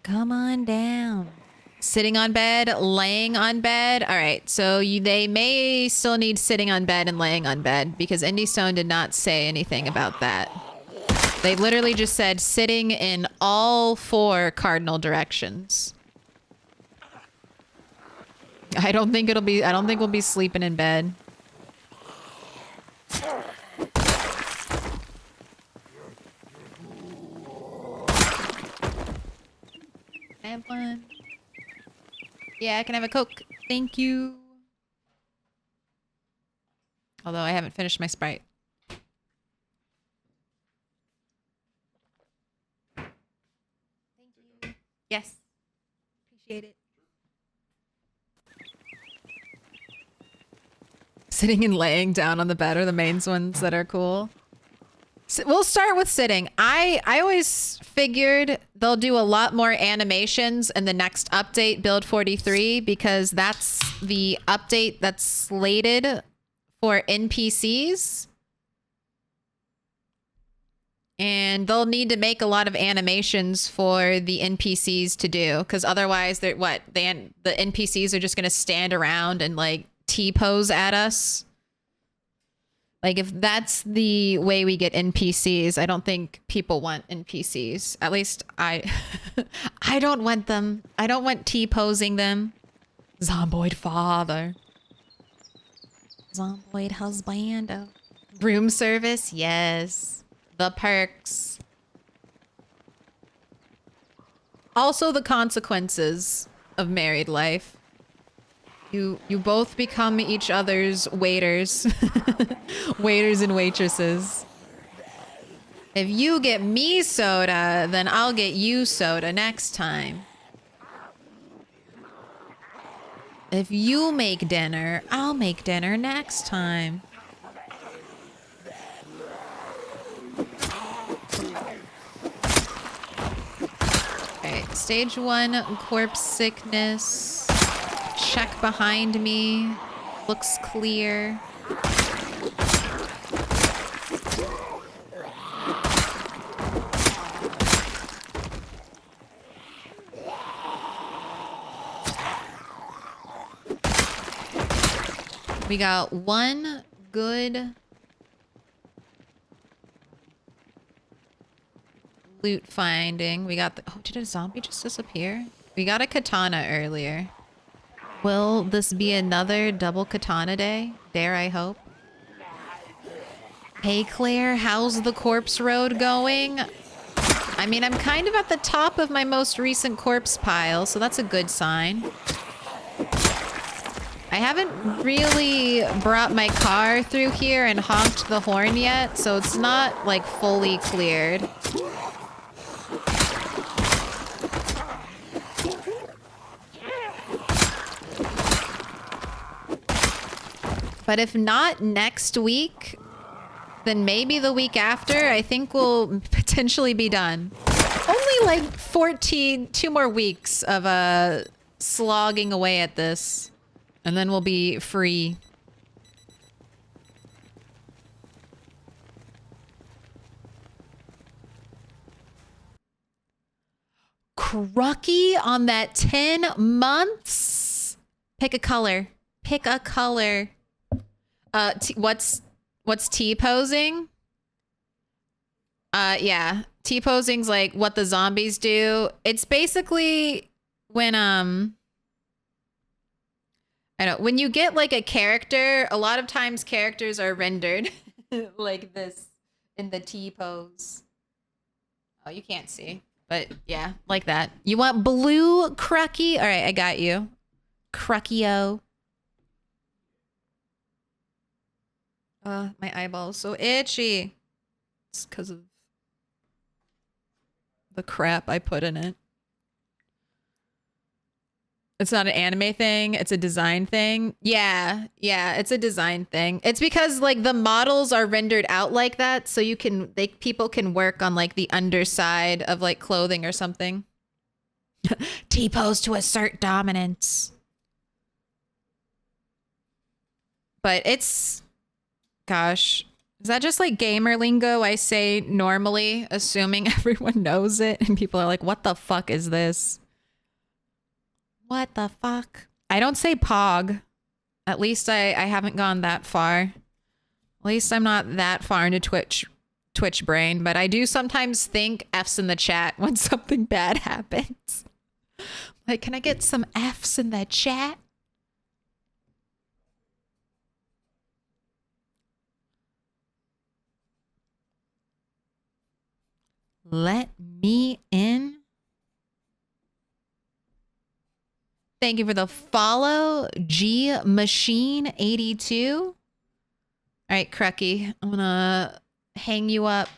Come on down. Sitting on bed, laying on bed. All right, so they may still need sitting on bed and laying on bed because Indy Stone did not say anything about that. They literally just said sitting in all 4 cardinal directions. I don't think we'll be sleeping in bed. Have fun. Yeah, I can have a Coke. Thank you. Although I haven't finished my Sprite. Thank you. Yes. Appreciate it. Sitting and laying down on the bed are the main ones that are cool. So we'll start with sitting. I always figured they'll do a lot more animations in the next update, Build 43, because that's the update that's slated for NPCs. And they'll need to make a lot of animations for the NPCs to do, because otherwise, the NPCs are just going to stand around and like T-pose at us. Like, if that's the way we get NPCs, I don't think people want NPCs. At least I don't want them. I don't want T-posing them. Zomboid father. Zomboid husbando. Room service, yes. The perks. Also the consequences of married life. You both become each other's waiters. Waiters and waitresses. If you get me soda, then I'll get you soda next time. If you make dinner, I'll make dinner next time. Okay, stage 1, corpse sickness. Check behind me. Looks clear. We got one good loot finding. We got the... Oh, did a zombie just disappear? We got a katana earlier. Will this be another double katana day? Dare I hope? Hey Claire, how's the corpse road going? I mean, I'm kind of at the top of my most recent corpse pile, so that's a good sign. I haven't really brought my car through here and honked the horn yet, so it's not like fully cleared. But if not next week, then maybe the week after, I think we'll potentially be done. Only like 2 more weeks of slogging away at this. And then we'll be free. Crucky on that 10 months? Pick a color. Pick a color. What's T-posing? Yeah. T-posing's like what the zombies do. It's basically when I know. When you get like a character, a lot of times characters are rendered like this in the T pose. Oh, you can't see. But yeah, like that. You want blue Crucky? All right, I got you. Cruckio. My eyeball's so itchy. It's because of the crap I put in it. It's not an anime thing. It's a design thing. Yeah, it's a design thing. It's because like the models are rendered out like that, so you can people can work on like the underside of like clothing or something. T-pose to assert dominance. But it's, gosh, is that just like gamer lingo I say normally, assuming everyone knows it and people are like, what the fuck is this? What the fuck? I don't say pog. At least I haven't gone that far. At least I'm not that far into Twitch brain, but I do sometimes think F's in the chat when something bad happens. Like, can I get some F's in the chat? Let me in. Thank you for the follow, G Machine 82. All right, Crucky, I'm gonna hang you up.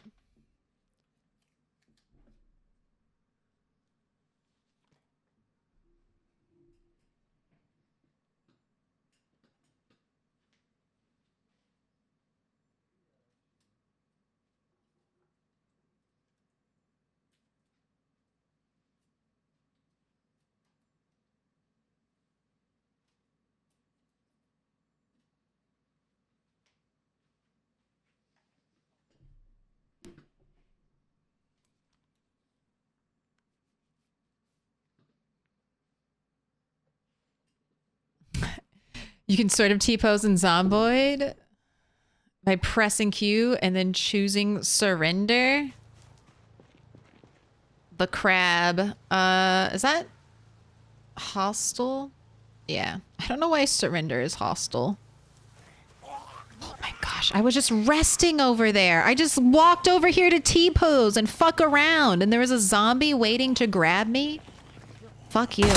You can sort of T-pose in Zomboid by pressing Q and then choosing surrender. The crab. Is that hostile? Yeah. I don't know why surrender is hostile. Oh my gosh, I was just resting over there. I just walked over here to T-pose and fuck around, and there was a zombie waiting to grab me. Fuck you.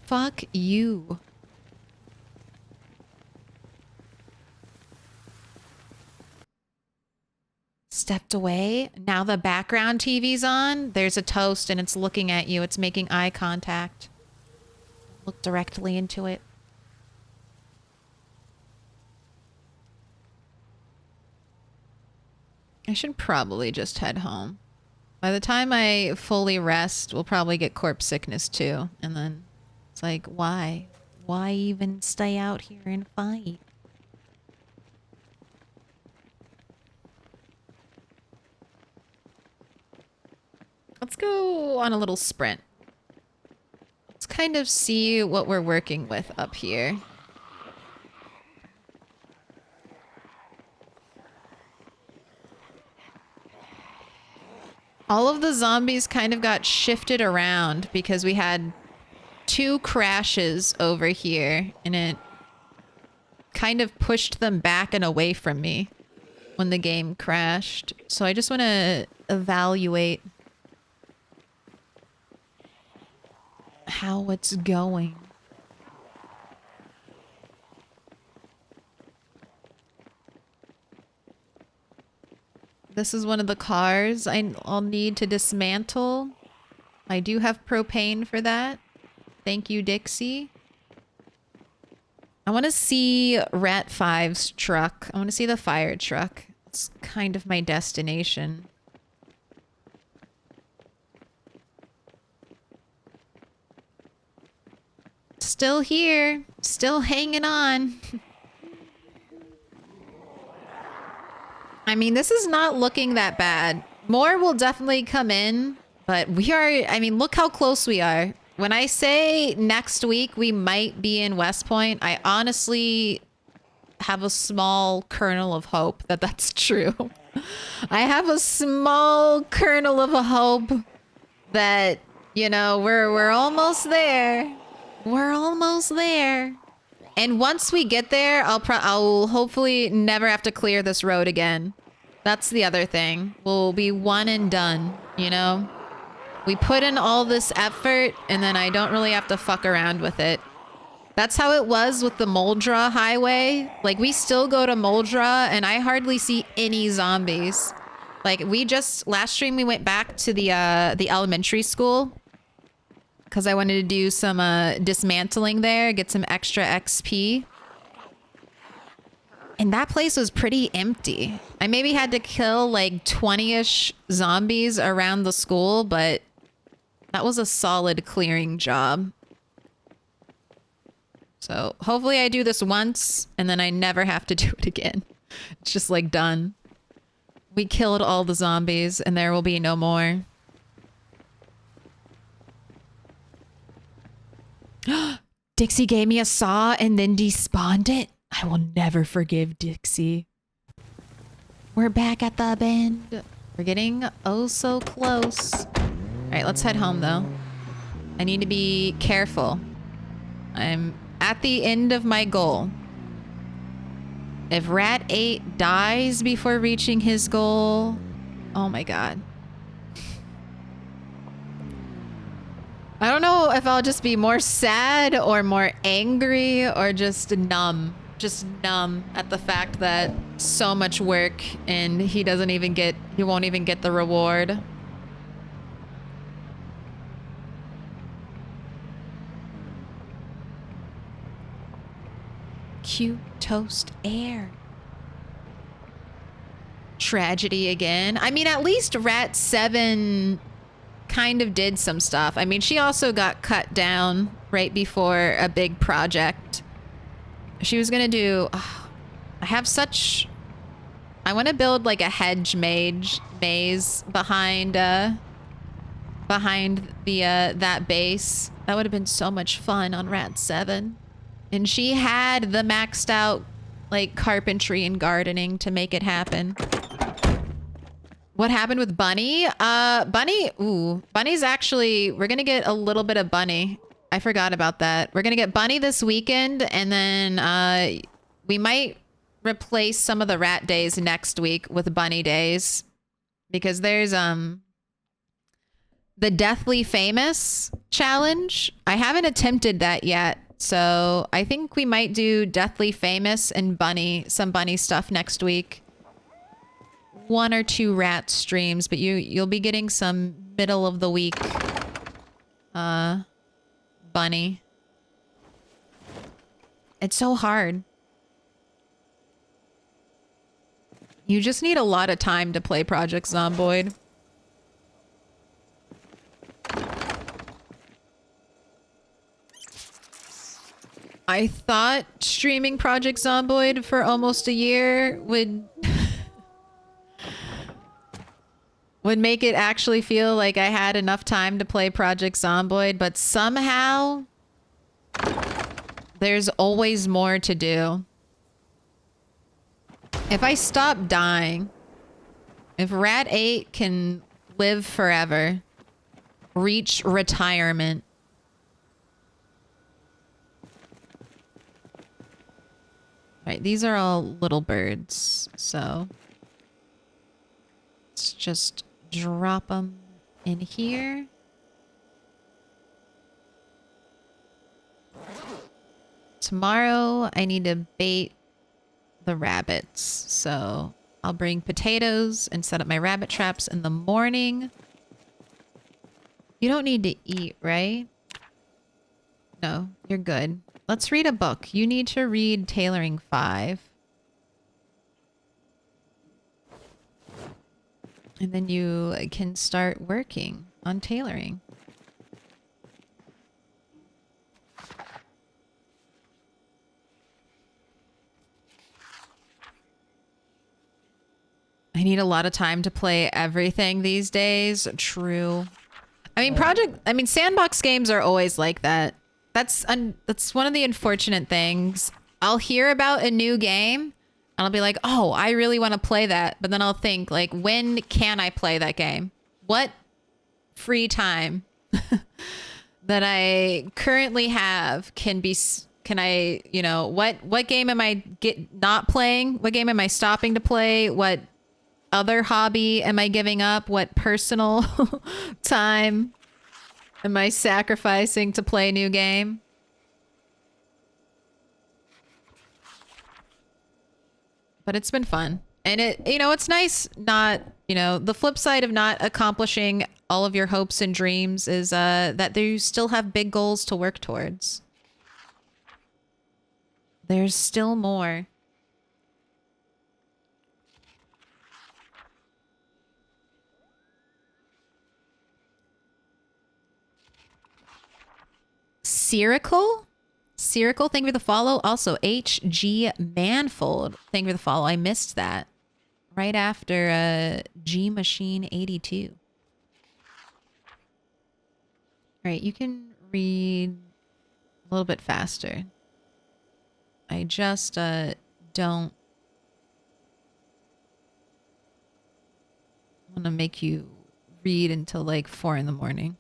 Fuck you. Stepped away. Now the background TV's on. There's a toast and it's looking at you. It's making eye contact. Look directly into it. I should probably just head home. By the time I fully rest, we'll probably get corpse sickness too. And then it's like, why? Why even stay out here and fight? Let's go on a little sprint. Let's kind of see what we're working with up here. All of the zombies kind of got shifted around because we had 2 crashes over here and it kind of pushed them back and away from me when the game crashed. So I just want to evaluate how it's going. This is one of the cars I'll need to dismantle. I do have propane for that. Thank you, Dixie. I want to see Rat 5's truck. I want to see the fire truck. It's kind of my destination. Still here. Still hanging on. I mean, this is not looking that bad. More will definitely come in, but we are, I mean, look how close we are. When I say next week we might be in West Point, I honestly have a small kernel of hope that that's true. I have a small kernel of a hope that, you know, we're almost there. We're almost there. And once we get there, I'll hopefully never have to clear this road again. That's the other thing. We'll be one and done, you know? We put in all this effort and then I don't really have to fuck around with it. That's how it was with the Moldra highway. Like, we still go to Moldra and I hardly see any zombies. Like, last stream we went back to the elementary school because I wanted to do some dismantling there, get some extra XP. And that place was pretty empty. I maybe had to kill like 20-ish zombies around the school, but that was a solid clearing job. So hopefully I do this once and then I never have to do it again. It's just like done. We killed all the zombies and there will be no more. Dixie gave me a saw and then despawned it. I will never forgive Dixie. We're back at the bend. We're getting oh so close. All right, let's head home though. I need to be careful. I'm at the end of my goal. If Rat 8 dies before reaching his goal, oh my god. I don't know if I'll just be more sad or more angry or just numb. Just numb at the fact that so much work and he won't even get the reward. Milquetoast air. Tragedy again. I mean, at least Rat 7 kind of did some stuff. I mean, she also got cut down right before a big project. She was gonna do... I want to build like a hedge maze behind that base. That would have been so much fun on Rat 7. And she had the maxed out like carpentry and gardening to make it happen. What happened with Bunny? Bunny's actually, we're gonna get a little bit of Bunny. I forgot about that. We're gonna get Bunny this weekend and then we might replace some of the Rat days next week with Bunny days. Because there's the Deathly Famous challenge. I haven't attempted that yet. So I think we might do Deathly Famous and some Bunny stuff next week. 1 or 2 Rat streams, but you'll be getting some middle of the week Bunny. It's so hard. You just need a lot of time to play Project Zomboid. I thought streaming Project Zomboid for almost a year would make it actually feel like I had enough time to play Project Zomboid, but somehow there's always more to do. If I stop dying, if Rat 8 can live forever, reach retirement, right, these are all little birds, so let's just drop them in here. Tomorrow I need to bait the rabbits, so I'll bring potatoes and set up my rabbit traps in the morning. You don't need to eat, right? No, you're good. Let's read a book. You need to read Tailoring 5. And then you can start working on tailoring. I need a lot of time to play everything these days. True. I mean, sandbox games are always like that. That's one of the unfortunate things. I'll hear about a new game and I'll be like, oh, I really want to play that. But then I'll think, like, when can I play that game? What free time? that I currently have can I, you know, what game am I not playing? What game am I stopping to play? What other hobby am I giving up? What personal time am I sacrificing to play a new game? But it's been fun. And it, you know, it's nice not, you know, the flip side of not accomplishing all of your hopes and dreams is that you still have big goals to work towards. There's still more. Sirical? Sirical, thank you for the follow. Also, HG Manfold, thank you for the follow. I missed that. Right after G Machine 82. All right, you can read a little bit faster. I just don't want to make you read until like 4 in the morning.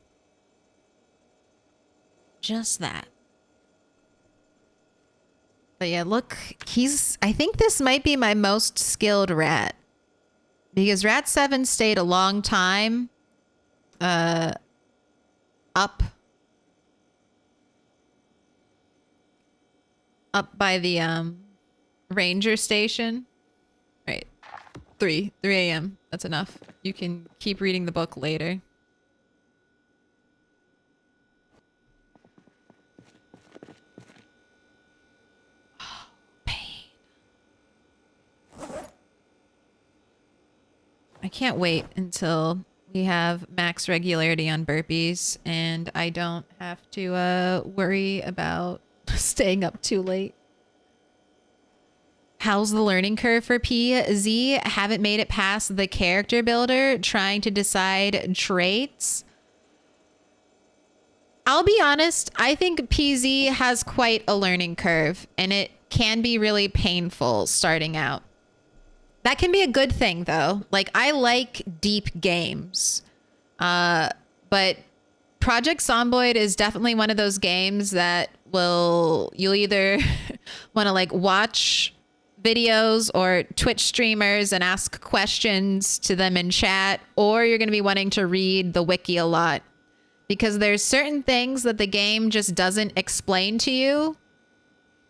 Just that. But yeah, look, I think this might be my most skilled rat. Because Rat 7 stayed a long time up by the ranger station. Right. 3 a.m. That's enough. You can keep reading the book later. I can't wait until we have max regularity on burpees and I don't have to worry about staying up too late. How's the learning curve for PZ? Haven't made it past the character builder, trying to decide traits. I'll be honest, I think PZ has quite a learning curve and it can be really painful starting out. That can be a good thing though. Like I like deep games. But Project Zomboid is definitely one of those games that you'll either want to like watch videos or Twitch streamers and ask questions to them in chat, or you're going to be wanting to read the wiki a lot because there's certain things that the game just doesn't explain to you.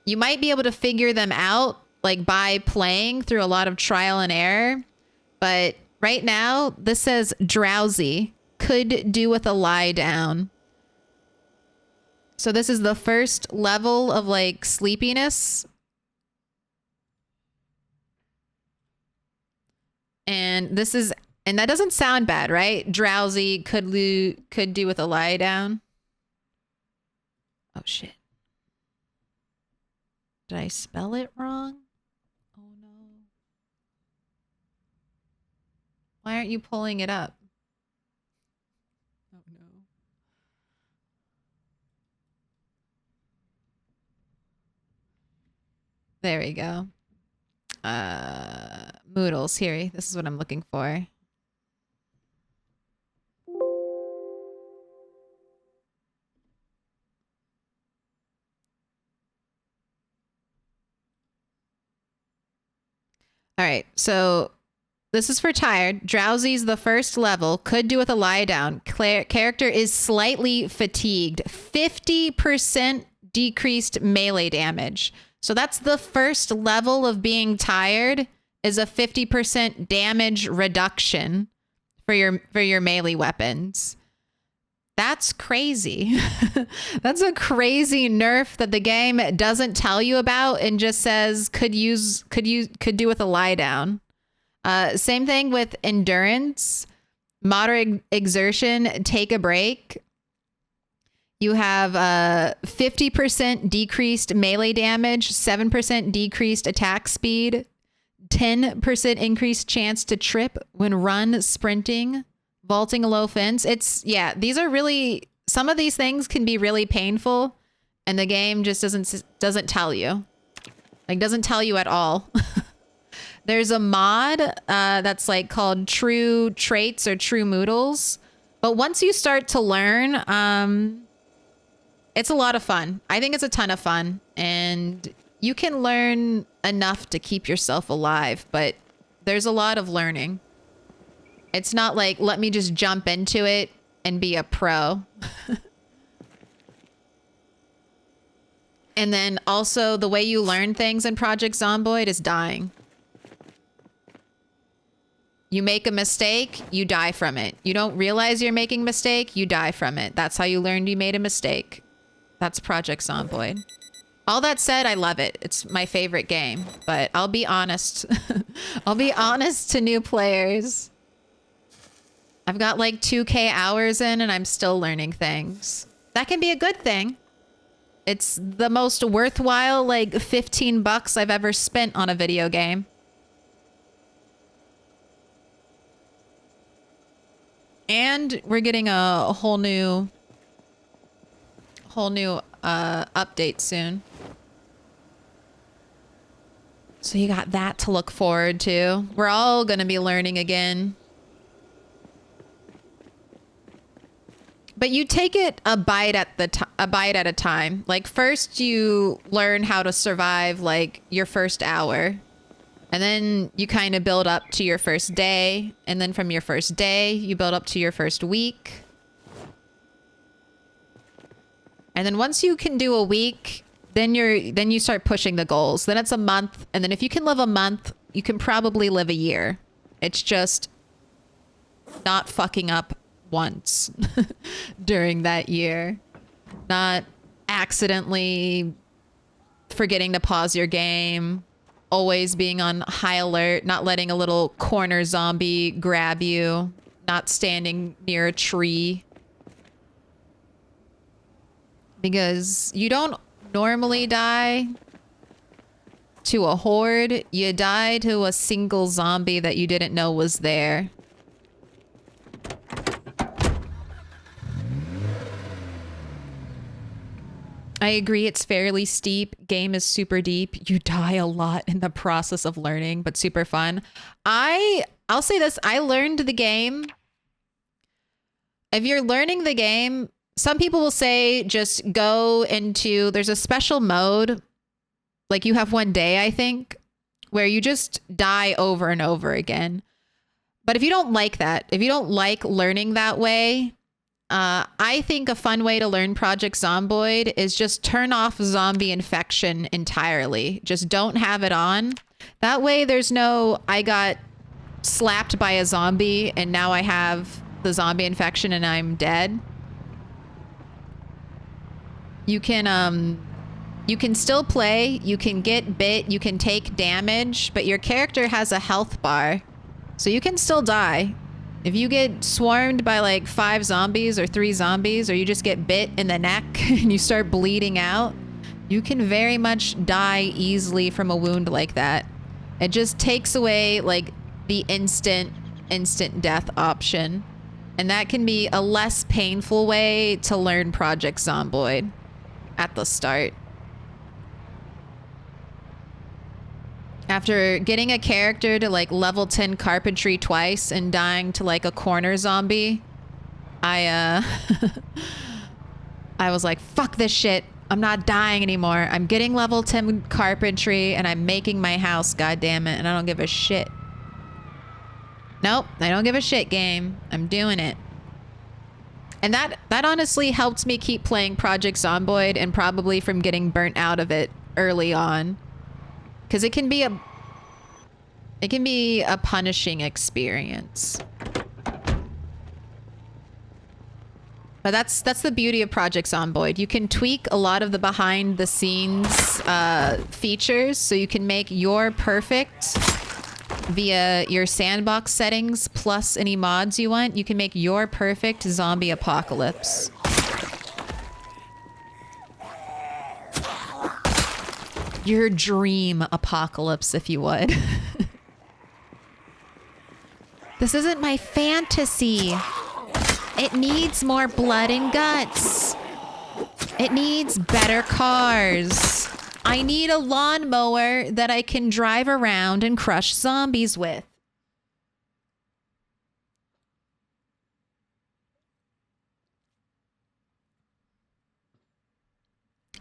You might be able to figure them out like by playing through a lot of trial and error. But right now, this says drowsy, could do with a lie down. So this is the first level of like sleepiness. And that doesn't sound bad, right? Drowsy, could do with a lie down. Oh shit. Did I spell it wrong? Oh no. Why aren't you pulling it up? Oh no. There we go. Moodles, here. This is what I'm looking for. All right, so this is for tired. Drowsy's the first level. Could do with a lie down. Character is slightly fatigued. 50% decreased melee damage. So that's the first level of being tired, is a 50% damage reduction for your melee weapons. That's crazy. That's a crazy nerf that the game doesn't tell you about and just says could do with a lie down. Same thing with endurance, moderate exertion, take a break. You have 50% decreased melee damage, 7% decreased attack speed, 10% increased chance to trip when run, sprinting, vaulting a low fence. These are really, some of these things can be really painful and the game just doesn't tell you. Like doesn't tell you at all. There's a mod that's like called True Traits or True Moodles. But once you start to learn, It's a lot of fun. I think it's a ton of fun, and you can learn enough to keep yourself alive, but there's a lot of learning. It's not like, let me just jump into it and be a pro. And then also the way you learn things in Project Zomboid is dying. You make a mistake, you die from it. You don't realize you're making a mistake, you die from it. That's how you learned you made a mistake. That's Project Zomboid. All that said, I love it. It's my favorite game, but I'll be honest. I'll be honest to new players. I've got like 2K hours in and I'm still learning things. That can be a good thing. It's the most worthwhile, like, $15 I've ever spent on a video game. And we're getting a whole new update soon. So you got that to look forward to. We're all gonna be learning again. But you take it a bite at a time. Like, first you learn how to survive like your first hour. And then you kind of build up to your first day, and then from your first day, you build up to your first week. And then once you can do a week, then you start pushing the goals. Then it's a month, and then if you can live a month, you can probably live a year. It's just not fucking up once during that year. Not accidentally forgetting to pause your game. Always being on high alert, not letting a little corner zombie grab you, not standing near a tree. Because you don't normally die to a horde, you die to a single zombie that you didn't know was there. I agree, it's fairly steep. Game is super deep. You die a lot in the process of learning, but super fun. I'll say this, I learned the game. If you're learning the game, some people will say just go into, there's a special mode, like you have one day, I think, where you just die over and over again. But if you don't like that, if you don't like learning that way, I think a fun way to learn Project Zomboid is just turn off zombie infection entirely. Just don't have it on. That way there's no, I got slapped by a zombie and now I have the zombie infection and I'm dead. You can still play, you can get bit, you can take damage, but your character has a health bar. So you can still die. If you get swarmed by like 5 zombies or 3 zombies, or you just get bit in the neck and you start bleeding out, you can very much die easily from a wound like that. It just takes away like the instant death option. And that can be a less painful way to learn Project Zomboid at the start. After getting a character to like level 10 carpentry twice and dying to like a corner zombie, I was like, fuck this shit. I'm not dying anymore. I'm getting level 10 carpentry and I'm making my house, goddammit, and I don't give a shit. Nope, I don't give a shit, game. I'm doing it. And that honestly helped me keep playing Project Zomboid and probably from getting burnt out of it early on. Because it can be a punishing experience. But that's the beauty of Project Zomboid. You can tweak a lot of the behind the scenes features, so you can make your perfect via your sandbox settings plus any mods you want. You can make your perfect zombie apocalypse. Your dream apocalypse, if you would. This isn't my fantasy. It needs more blood and guts. It needs better cars. I need a lawnmower that I can drive around and crush zombies with.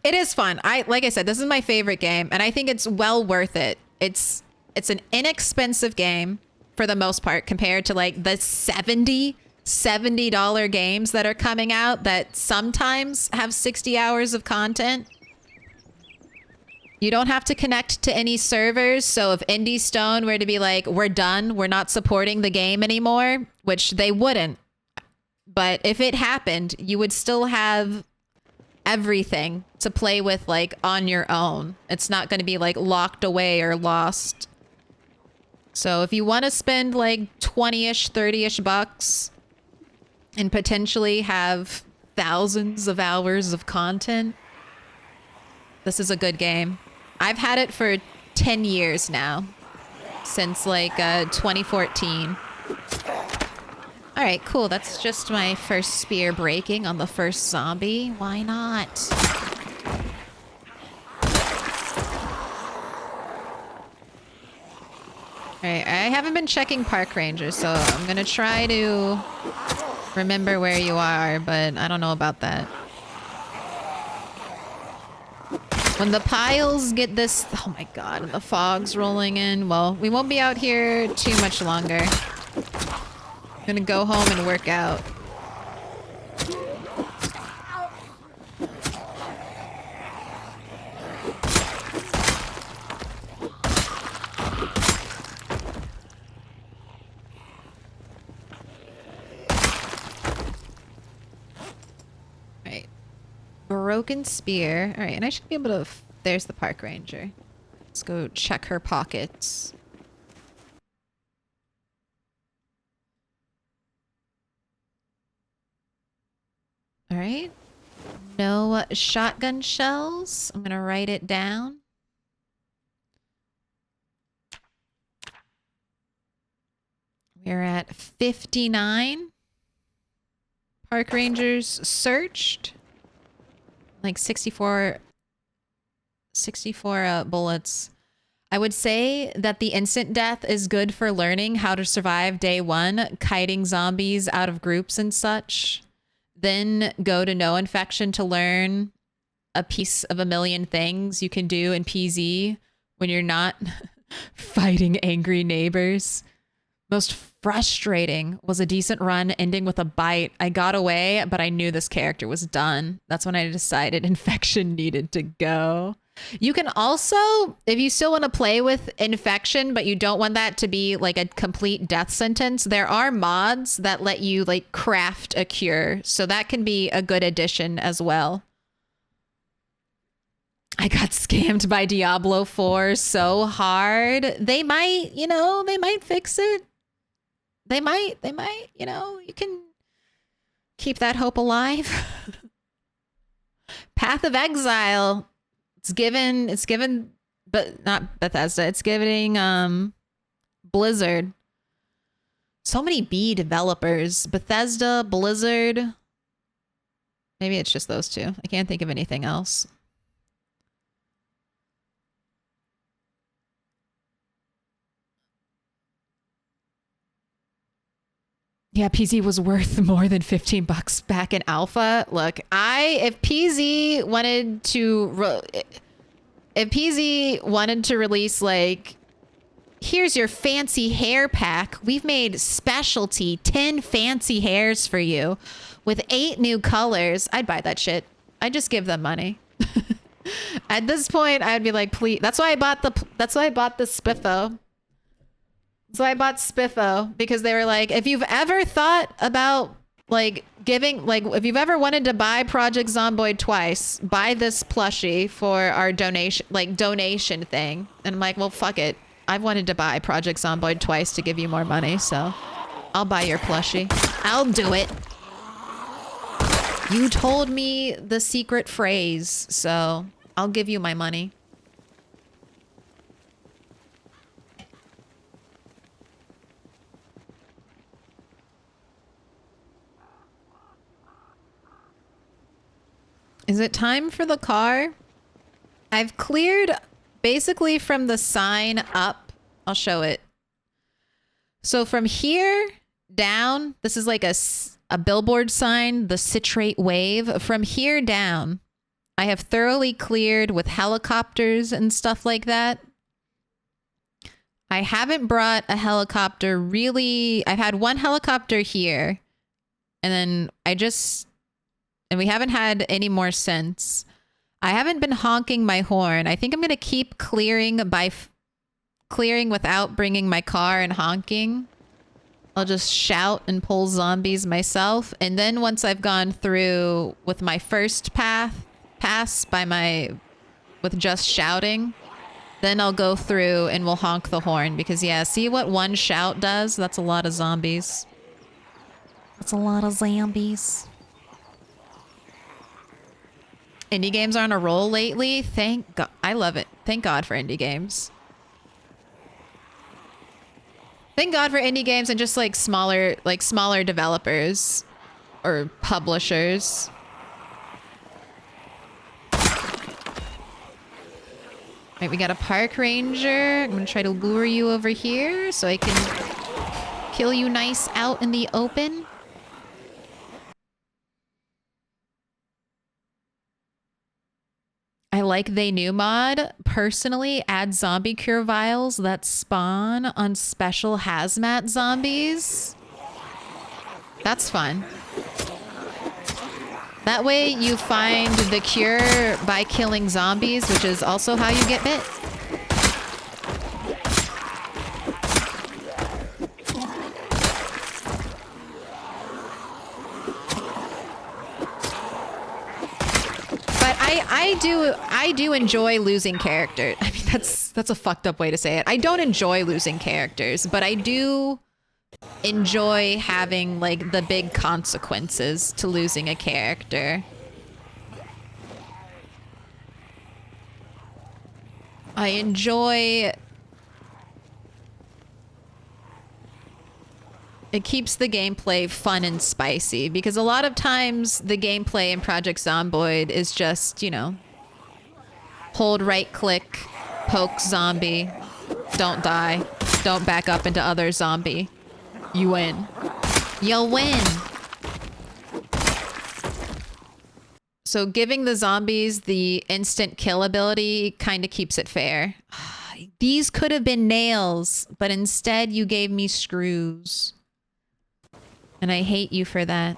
It is fun. Like I said, this is my favorite game, and I think it's well worth it. It's an inexpensive game for the most part compared to like the $70 games that are coming out that sometimes have 60 hours of content. You don't have to connect to any servers, so if Indie Stone were to be like, we're done, we're not supporting the game anymore, which they wouldn't, but if it happened, you would still have everything to play with like on your own. It's not going to be like locked away or lost. So if you want to spend like 20-ish, 30-ish bucks and potentially have thousands of hours of content, this is a good game. I've had it for 10 years now, since like 2014. All right, cool. That's just my first spear breaking on the first zombie. Why not? All right, I haven't been checking park rangers, so I'm gonna try to remember where you are, but I don't know about that. When the piles get this, oh my god, and the fog's rolling in, well, we won't be out here too much longer. I'm gonna go home and work out. Alright. Broken spear. Alright, and I should be able to... There's the park ranger. Let's go check her pockets. Alright. No shotgun shells. I'm gonna write it down. We're at 59. Park rangers searched. Like 64 bullets. I would say that the instant death is good for learning how to survive day one, kiting zombies out of groups and such. Then go to no infection to learn a piece of a million things you can do in PZ when you're not fighting angry neighbors. Most frustrating was a decent run ending with a bite. I got away, but I knew this character was done. That's when I decided infection needed to go. You can also, if you still want to play with infection, but you don't want that to be like a complete death sentence, there are mods that let you like craft a cure. So that can be a good addition as well. I got scammed by Diablo 4 so hard. They might, you know, they might fix it. They might, you know, you can keep that hope alive. Path of Exile. It's given, but not Bethesda. It's giving Blizzard. So many B developers. Bethesda, Blizzard. Maybe it's just those two. I can't think of anything else. Yeah, PZ was worth more than 15 bucks back in alpha. Look, if PZ wanted to release like, here's your fancy hair pack. We've made specialty 10 fancy hairs for you with 8 new colors. I'd buy that shit. I'd just give them money. At this point, I'd be like, please. That's why I bought the Spiffo. So I bought Spiffo because they were like, if you've ever thought about like giving, like if you've ever wanted to buy Project Zomboid twice, buy this plushie for our donation thing. And I'm like, well, fuck it. I've wanted to buy Project Zomboid twice to give you more money. So I'll buy your plushie. I'll do it. You told me the secret phrase, so I'll give you my money. Is it time for the car? I've cleared basically from the sign up. I'll show it. So from here down, this is like a billboard sign, the citrate wave. From here down, I have thoroughly cleared with helicopters and stuff like that. I haven't brought a helicopter really. I've had one helicopter here. And then and we haven't had any more since. I haven't been honking my horn. I think I'm going to keep clearing clearing without bringing my car and honking. I'll just shout and pull zombies myself. And then once I've gone through with my first pass with just shouting, then I'll go through and we'll honk the horn because yeah, see what one shout does? That's a lot of zombies. That's a lot of zombies. Indie games are on a roll lately. Thank God. I love it. Thank God for indie games. Thank God for indie games and just like smaller developers or publishers. Right, we got a park ranger. I'm gonna try to lure you over here so I can kill you nice out in the open. I like They New mod. Personally, add zombie cure vials that spawn on special hazmat zombies. That's fun. That way you find the cure by killing zombies, which is also how you get bit. I do enjoy losing characters. I mean, that's a fucked up way to say it. I don't enjoy losing characters, but I do enjoy having like the big consequences to losing a character. I enjoy... It keeps the gameplay fun and spicy because a lot of times the gameplay in Project Zomboid is just, you know, hold right click, poke zombie, don't die, don't back up into other zombie. You win. You'll win. So giving the zombies the instant kill ability kind of keeps it fair. These could have been nails, but instead you gave me screws. And I hate you for that.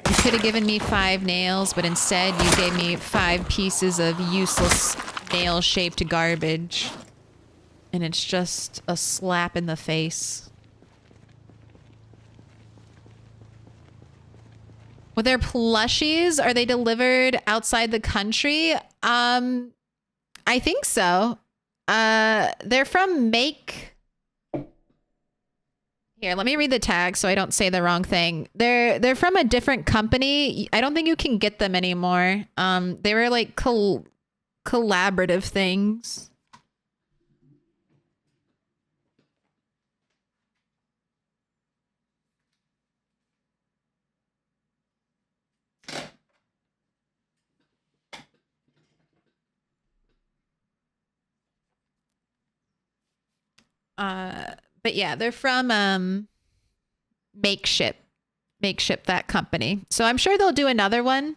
You could have given me 5 nails, but instead you gave me 5 pieces of useless nail-shaped garbage. And it's just a slap in the face. With their plushies, are they delivered outside the country? I think so. They're from Make... Here, let me read the tag so I don't say the wrong thing. They're from a different company. I don't think you can get them anymore. They were like collaborative things. But yeah, they're from Makeship, that company. So I'm sure they'll do another one.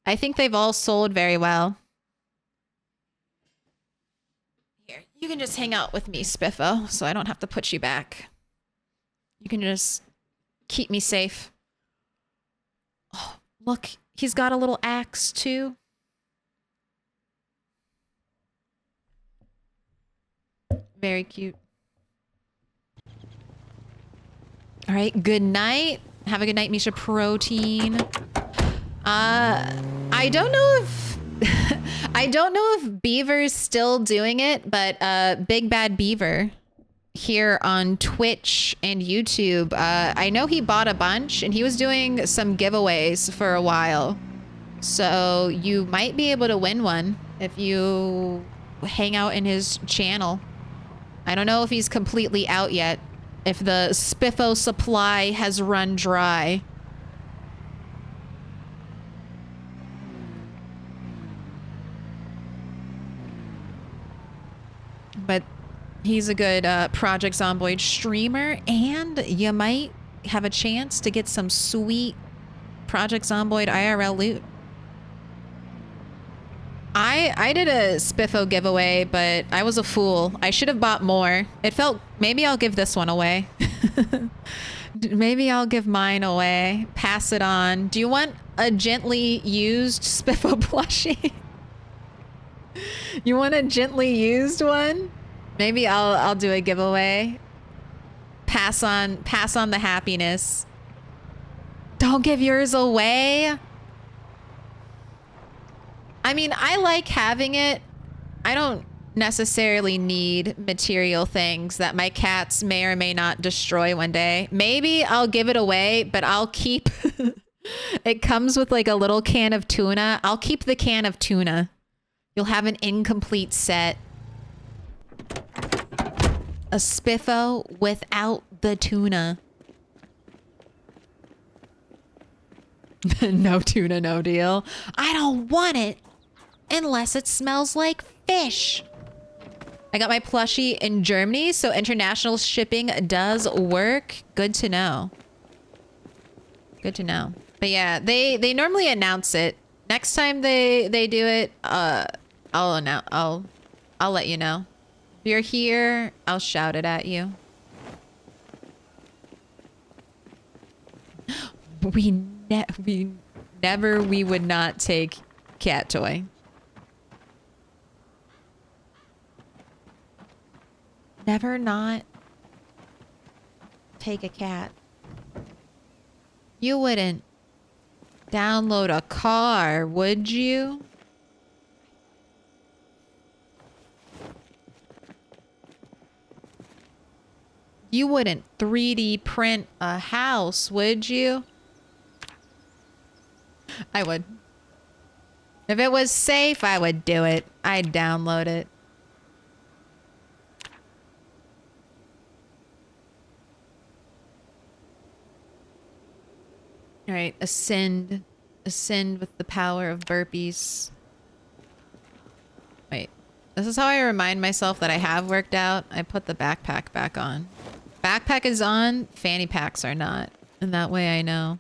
I think they've all sold very well. Here, you can just hang out with me, Spiffo, so I don't have to put you back. You can just keep me safe. Oh, look, he's got a little axe too. Very cute. All right, good night. Have a good night, Misha Protein. I don't know if I don't know if Beaver's still doing it, but Big Bad Beaver here on Twitch and YouTube, I know he bought a bunch and he was doing some giveaways for a while. So you might be able to win one if you hang out in his channel. I don't know if he's completely out yet. If the Spiffo supply has run dry. But He's a good Project Zomboid streamer, and you might have a chance to get some sweet Project Zomboid IRL loot. I did a Spiffo giveaway, but I was a fool. I should have bought more. It felt... Maybe I'll give this one away. Maybe I'll give mine away. Pass it on. Do you want a gently used Spiffo plushie? You want a gently used one? Maybe I'll do a giveaway. Pass on the happiness. Don't give yours away. I mean, I like having it. I don't necessarily need material things that my cats may or may not destroy one day. Maybe I'll give it away, but I'll keep... It comes with like a little can of tuna. I'll keep the can of tuna. You'll have an incomplete set. A Spiffo without the tuna. No tuna, no deal. I don't want it unless it smells like fish. I got my plushie in Germany, so international shipping does work. Good to know. Good to know. But yeah, they normally announce it. Next time they do it, I'll let you know. If you're here, I'll shout it at you. We would not take cat toy. Never not take a cat. You wouldn't download a car, would you? You wouldn't 3D print a house, would you? I would. If it was safe, I would do it. I'd download it. All right, ascend. Ascend with the power of burpees. Wait, this is how I remind myself that I have worked out. I put the backpack back on. Backpack is on, fanny packs are not. And that way I know.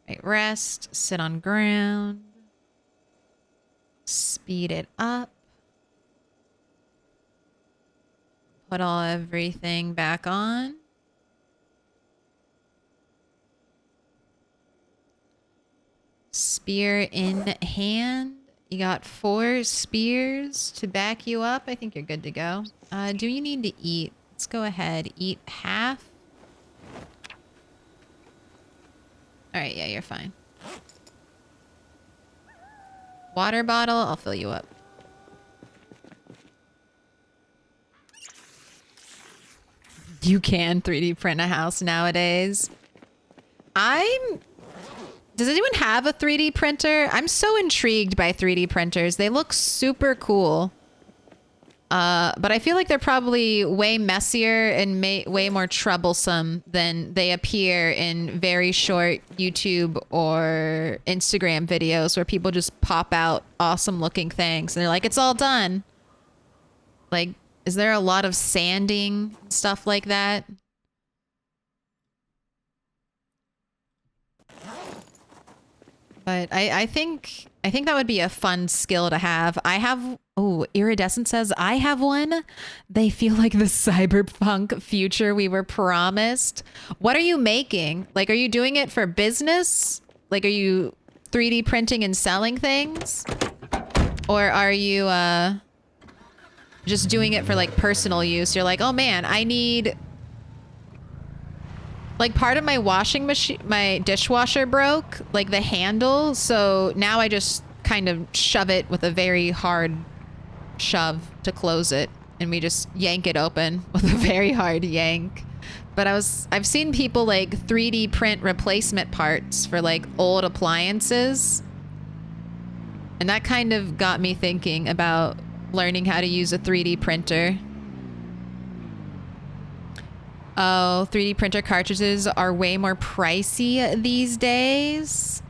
Right, rest, sit on ground. Speed it up. Put everything back on. Spear in hand. You got 4 spears to back you up. I think you're good to go. Do you need to eat? Let's go ahead. Eat half. All right, yeah, you're fine. Water bottle, I'll fill you up. You can 3D print a house nowadays. Does anyone have a 3D printer? I'm so intrigued by 3D printers. They look super cool. But I feel like they're probably way messier and way more troublesome than they appear in very short YouTube or Instagram videos where people just pop out awesome looking things and they're like, it's all done. Like, is there a lot of sanding, stuff like that? But I think that would be a fun skill to have. Oh, Iridescent says, I have one. They feel like the cyberpunk future we were promised. What are you making? Like, are you doing it for business? Like, are you 3D printing and selling things? Or are you just doing it for like personal use? You're like, oh man, I need... Like, part of my washing machine, my dishwasher broke, like the handle. So now I just kind of shove it with a very hard shove to close it. And we just yank it open with a very hard yank. But I've seen people like 3D print replacement parts for like old appliances. And that kind of got me thinking about learning how to use a 3D printer. Oh, 3D printer cartridges are way more pricey these days.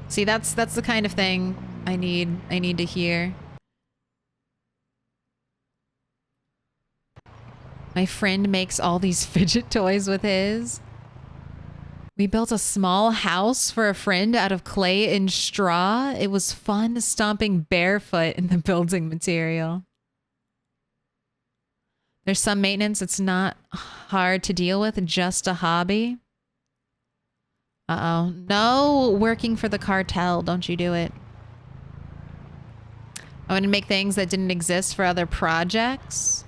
See, that's the kind of thing I need to hear. My friend makes all these fidget toys with his. We built a small house for a friend out of clay and straw. It was fun stomping barefoot in the building material. There's some maintenance. It's not hard to deal with, just a hobby. Uh-oh. No working for the cartel. Don't you do it. I want to make things that didn't exist for other projects.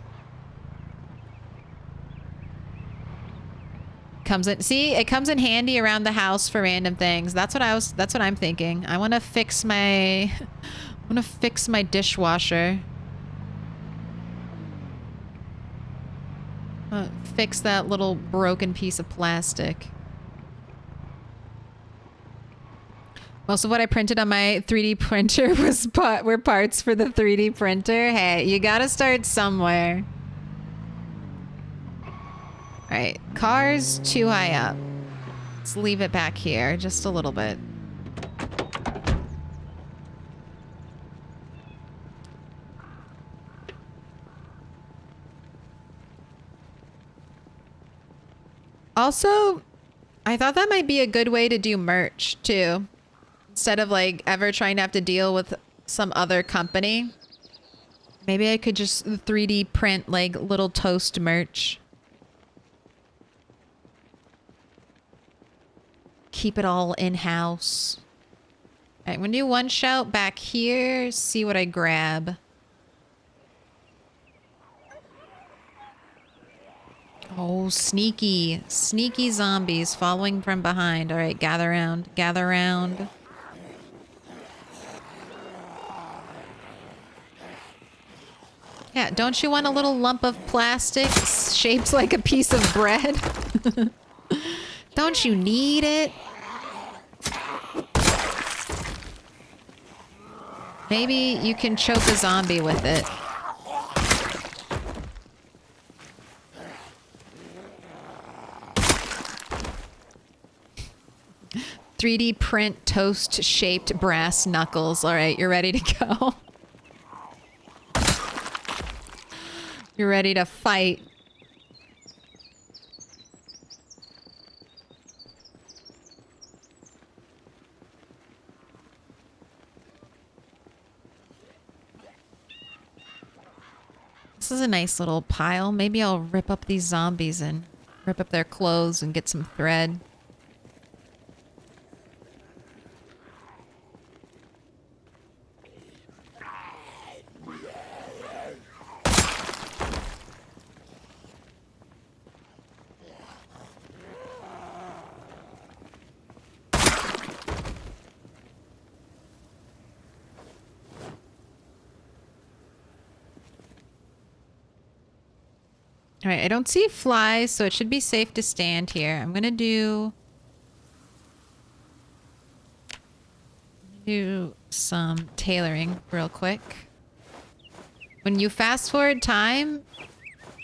It comes in handy around the house for random things. That's what I'm thinking. I want to fix my dishwasher. Fix that little broken piece of plastic. Most of what I printed on my 3D printer were parts for the 3D printer. Hey, you gotta start somewhere. Alright, car's too high up. Let's leave it back here just a little bit. Also, I thought that might be a good way to do merch too. Instead of like ever trying to have to deal with some other company. Maybe I could just 3D print like little toast merch. Keep it all in-house. Alright, I'm gonna do one shout back here. See what I grab. Oh, sneaky. Sneaky zombies following from behind. Alright, gather round. Gather round. Yeah, don't you want a little lump of plastic shaped like a piece of bread? Don't you need it? Maybe you can choke a zombie with it. "3D print toast-shaped brass knuckles." All right, you're ready to go. You're ready to fight. This is a nice little pile. Maybe I'll rip up these zombies and rip up their clothes and get some thread. All right, I don't see flies, so it should be safe to stand here. I'm gonna do some tailoring real quick. When you fast forward time,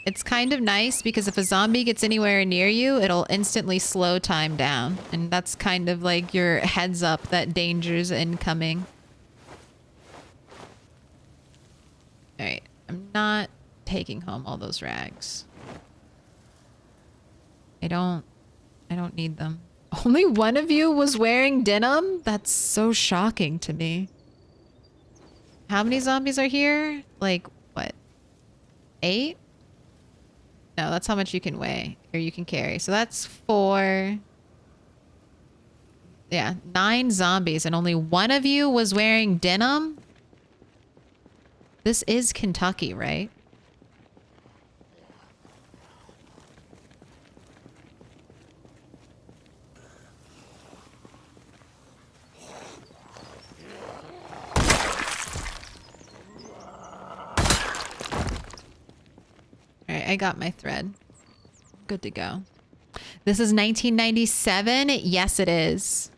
it's kind of nice because if a zombie gets anywhere near you, it'll instantly slow time down. And that's kind of like your heads up that danger's incoming. All right, I'm not taking home all those rags. I don't need them. Only one of you was wearing denim? That's so shocking to me. How many zombies are here? Like, what? 8? No, that's how much you can weigh, or you can carry. So that's 4. Yeah, 9 zombies, and only one of you was wearing denim? This is Kentucky, right? Alright, I got my thread. Good to go. This is 1997? Yes, it is.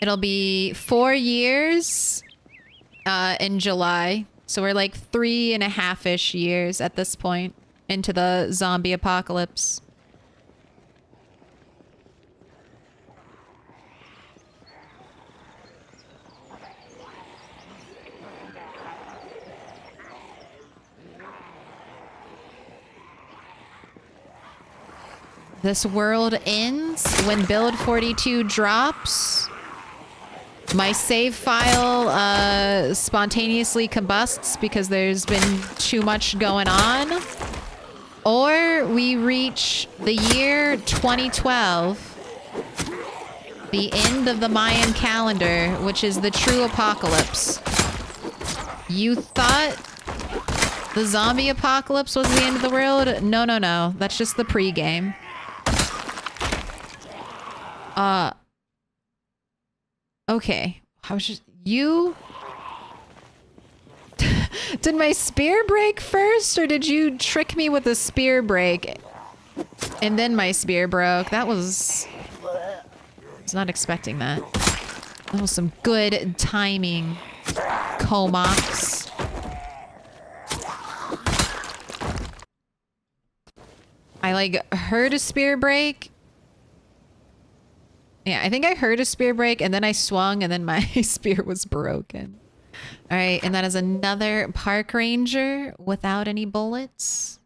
It'll be 4 years in July. So we're like 3.5-ish years at this point into the zombie apocalypse. This world ends when build 42 drops. My save file spontaneously combusts because there's been too much going on. Or we reach the year 2012, the end of the Mayan calendar, which is the true apocalypse. You thought the zombie apocalypse was the end of the world? No, no, no. That's just the pregame. Okay. How should you... Did my spear break first, or did you trick me with a spear break? And then my spear broke. That was... I was not expecting that. That was some good timing, Comox. I, like, heard a spear break. Yeah, I think I heard a spear break, and then I swung, and then my spear was broken. All right, and that is another park ranger without any bullets.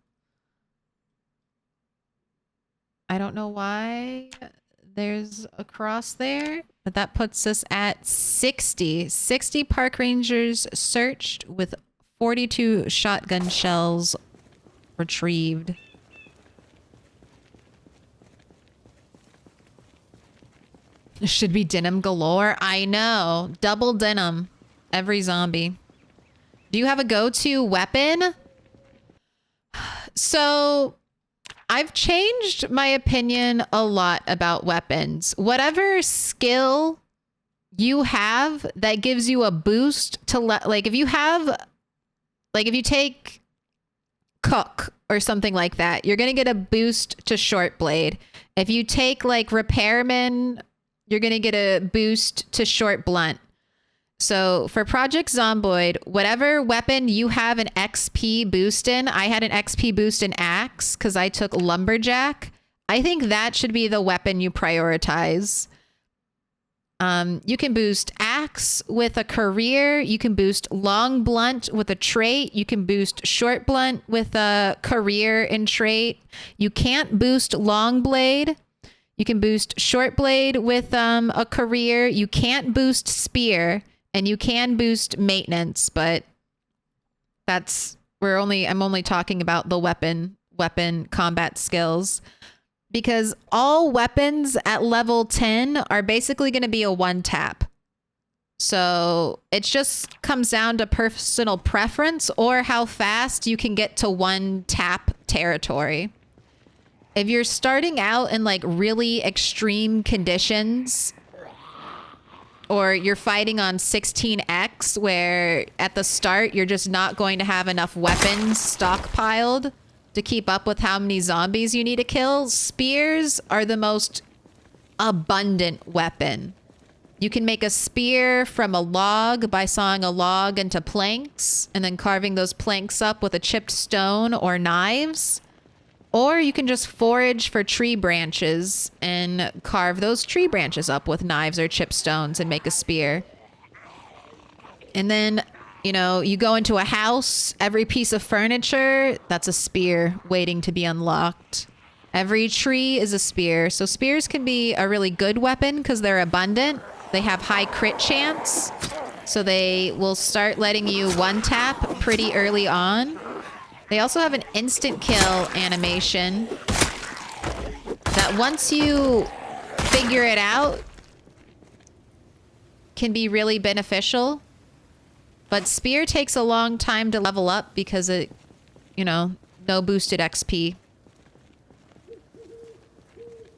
I don't know why there's a cross there, but that puts us at 60. 60 park rangers searched with 42 shotgun shells retrieved. Should be denim galore. I know. Double denim. Every zombie. Do you have a go-to weapon? So, I've changed my opinion a lot about weapons. Whatever skill you have that gives you a boost to like if you have like if you take cook or something like that, you're going to get a boost to short blade. If you take like repairman, you're going to get a boost to short blunt. So for Project Zomboid, whatever weapon you have an XP boost in, I had an XP boost in axe because I took lumberjack. I think that should be the weapon you prioritize. You can boost axe with a career. You can boost long blunt with a trait. You can boost short blunt with a career and trait. You can't boost long blade. You can boost short blade with a career. You can't boost spear. And you can boost maintenance, but I'm only talking about the weapon combat skills, because all weapons at level 10 are basically going to be a one tap. So it just comes down to personal preference or how fast you can get to one tap territory. If you're starting out in like really extreme conditions, or you're fighting on 16x where at the start you're just not going to have enough weapons stockpiled to keep up with how many zombies you need to kill, spears are the most abundant weapon. You can make a spear from a log by sawing a log into planks and then carving those planks up with a chipped stone or knives. Or you can just forage for tree branches and carve those tree branches up with knives or chip stones and make a spear. And then, you go into a house, every piece of furniture, that's a spear waiting to be unlocked. Every tree is a spear. So spears can be a really good weapon because they're abundant. They have high crit chance. So they will start letting you one tap pretty early on. They also have an instant kill animation that once you figure it out can be really beneficial. But spear takes a long time to level up because it, no boosted XP.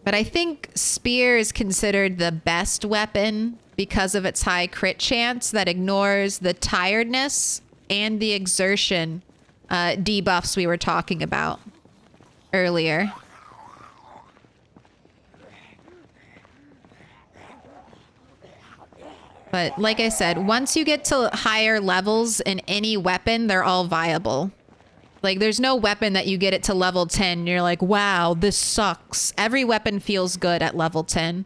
But I think spear is considered the best weapon because of its high crit chance that ignores the tiredness and the exertion debuffs we were talking about earlier. But like I said, once you get to higher levels in any weapon, they're all viable. Like there's no weapon that you get it to level 10 and you're like, wow, this sucks. Every weapon feels good at level 10.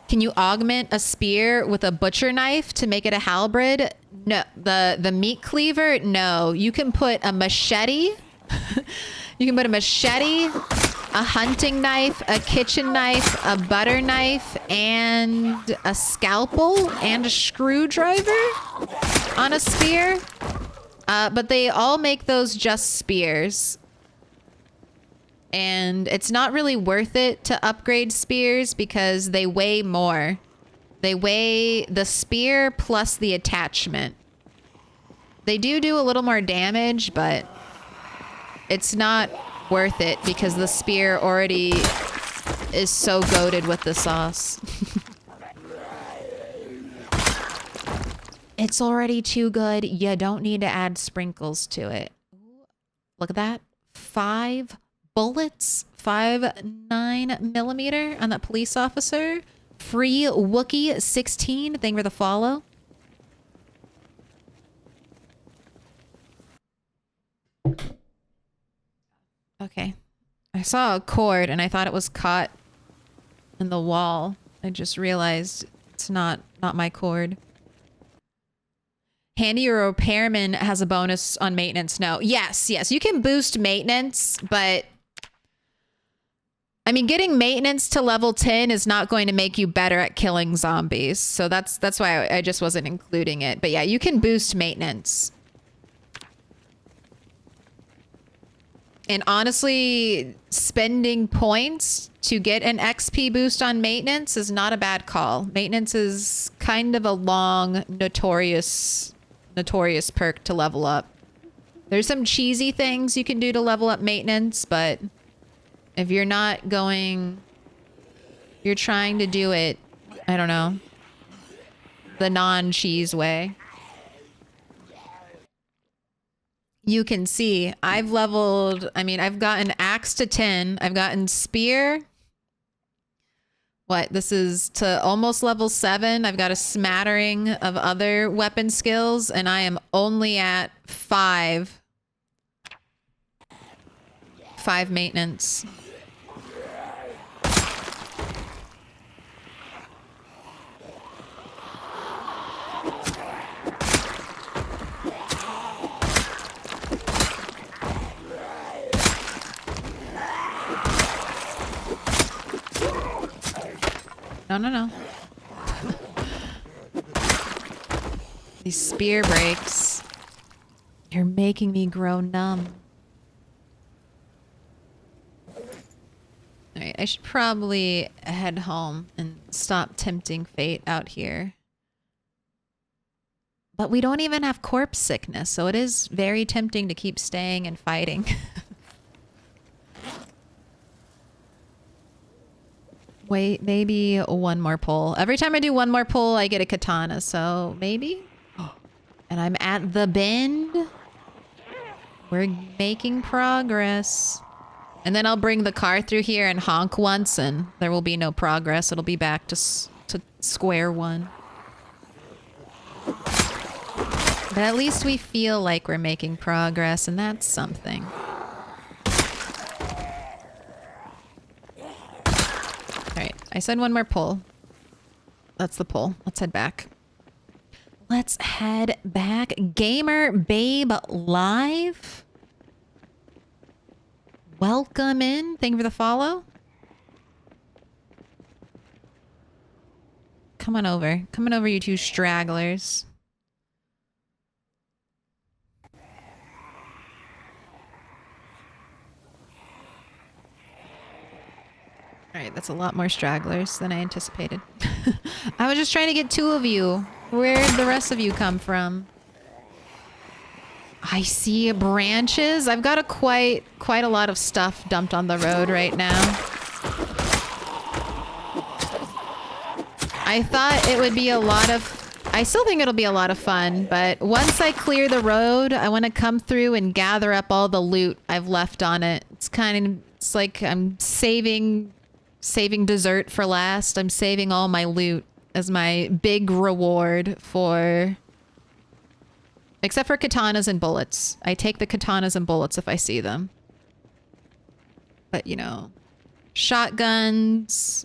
Can you augment a spear with a butcher knife to make it a halberd? No. The meat cleaver? No. You can put a machete. You can put a machete, a hunting knife, a kitchen knife, a butter knife, and a scalpel and a screwdriver on a spear. But they all make those just spears. And it's not really worth it to upgrade spears because they weigh more. They weigh the spear plus the attachment. They do a little more damage, but it's not worth it because the spear already is so goated with the sauce. It's already too good. You don't need to add sprinkles to it. Look at that. 5 bullets. 5.9mm on that police officer. Free Wookie 16. Thank you for the follow. Okay. I saw a cord and I thought it was caught in the wall. I just realized it's not my cord. Handy or repairman has a bonus on maintenance. No. Yes. You can boost maintenance, but I mean, getting maintenance to level 10 is not going to make you better at killing zombies. So that's why I just wasn't including it. But yeah, you can boost maintenance. And honestly, spending points to get an XP boost on maintenance is not a bad call. Maintenance is kind of a long, notorious perk to level up. There's some cheesy things you can do to level up maintenance, but if you're not going, you're trying to do it, I don't know, the non-cheese way. You can see I've leveled, I mean, I've gotten axe to 10. I've gotten spear. What? This is to almost level 7. I've got a smattering of other weapon skills and I am only at 5. 5 maintenance. No. These spear breaks. You're making me grow numb. Alright, I should probably head home and stop tempting fate out here. But we don't even have corpse sickness, so it is very tempting to keep staying and fighting. Wait, maybe one more pull. Every time I do one more pull, I get a katana, so maybe? And I'm at the bend. We're making progress. And then I'll bring the car through here and honk once, and there will be no progress. It'll be back to square one. But at least we feel like we're making progress, and that's something. Alright, I said one more pull. That's the pull. Let's head back. Let's head back. Gamer Babe Live. Welcome in. Thank you for the follow. Come on over. Come on over, you two stragglers. Alright, that's a lot more stragglers than I anticipated. I was just trying to get 2 of you. Where'd the rest of you come from? I see branches. I've got quite a lot of stuff dumped on the road right now. I thought it would be a lot of... I still think it'll be a lot of fun, but once I clear the road, I want to come through and gather up all the loot I've left on it. It's like I'm saving dessert for last. I'm saving all my loot as my big reward for... Except for katanas and bullets. I take the katanas and bullets if I see them. But, you know, shotguns,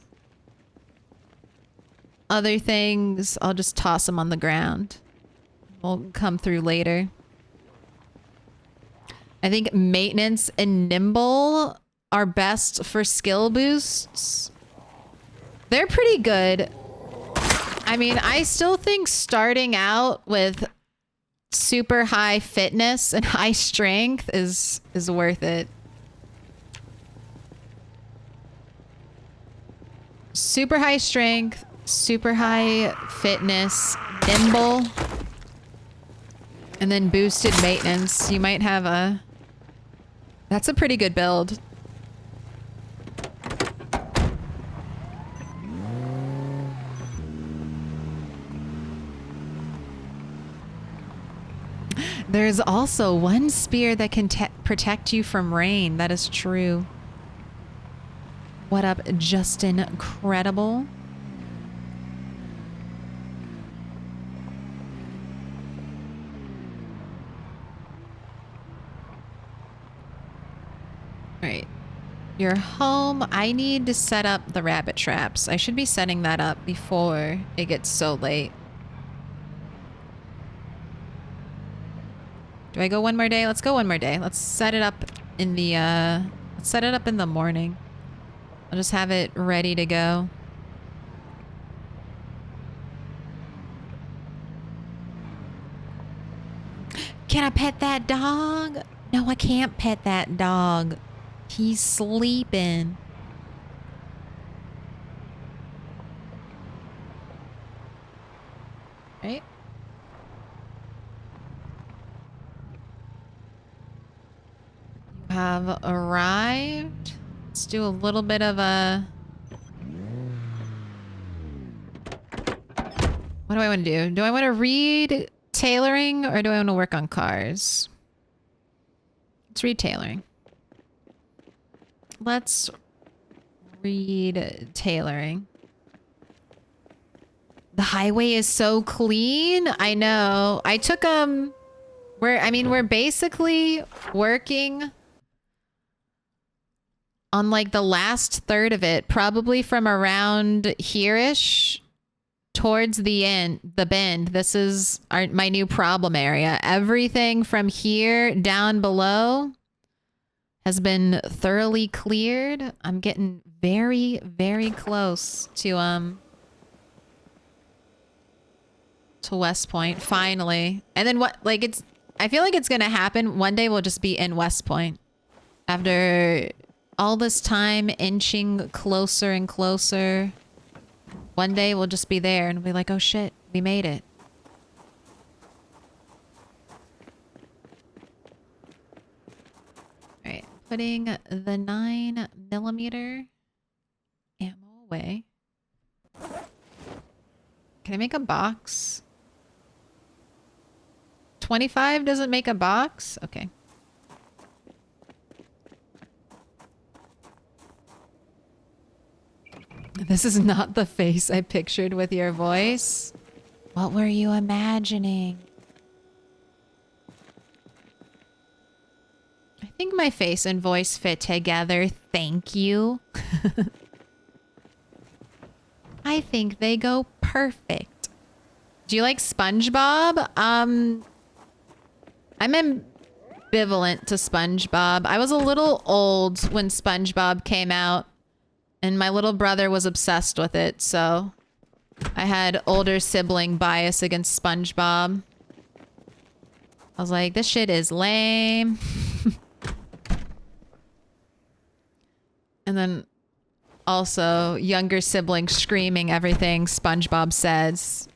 other things, I'll just toss them on the ground. We'll come through later. I think maintenance and nimble are best for skill boosts. They're pretty good. I mean, I still think starting out with super high fitness and high strength is worth it. Super high strength, super high fitness, nimble, and then boosted maintenance. You might have a... That's a pretty good build. There's also one spear that can protect you from rain. That is true. What up, Justin? Incredible. All right. You're home. I need to set up the rabbit traps. I should be setting that up before it gets so late. Do I go one more day? Let's go one more day. Let's set it up in the let's set it up in the morning. I'll just have it ready to go. Can I pet that dog? No, I can't pet that dog. He's sleeping. Right? You have arrived. Let's do a little bit of a... What do I want to do? Do I want to read tailoring or do I want to work on cars? Let's read tailoring. Let's read tailoring. The highway is so clean. I know. I took we're basically working on like the last third of it, probably from around here-ish towards the end, the bend. This is my new problem area. Everything from here down below has been thoroughly cleared. I'm getting very, very close to West Point, finally. And then what, like I feel like it's gonna happen. One day we'll just be in West Point. After all this time inching closer and closer, one day we'll just be there and we'll be like, oh shit, we made it. All right, putting the 9mm ammo away. Can I make a box? 25 doesn't make a box? Okay. This is not the face I pictured with your voice. What were you imagining? I think my face and voice fit together. Thank you. I think they go perfect. Do you like SpongeBob? I'm ambivalent to SpongeBob. I was a little old when SpongeBob came out. And my little brother was obsessed with it, so I had older sibling bias against SpongeBob. I was like, this shit is lame. And then also younger sibling screaming everything SpongeBob says.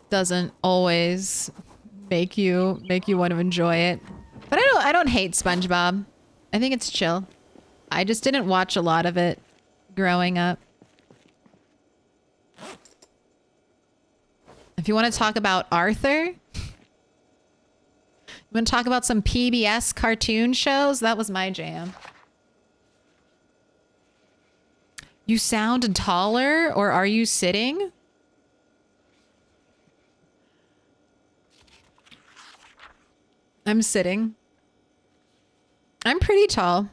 Doesn't always make you want to enjoy it. But I don't hate SpongeBob. I think it's chill. I just didn't watch a lot of it growing up. If you want to talk about Arthur, you want to talk about some PBS cartoon shows, that was my jam. You sound taller, or are you sitting? I'm sitting. I'm pretty tall.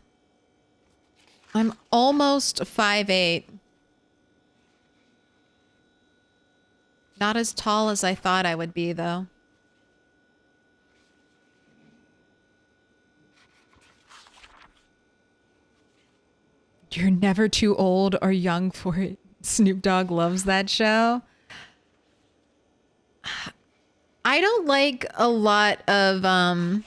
I'm almost 5'8". Not as tall as I thought I would be, though. You're never too old or young for it. Snoop Dogg loves that show. I don't like a lot of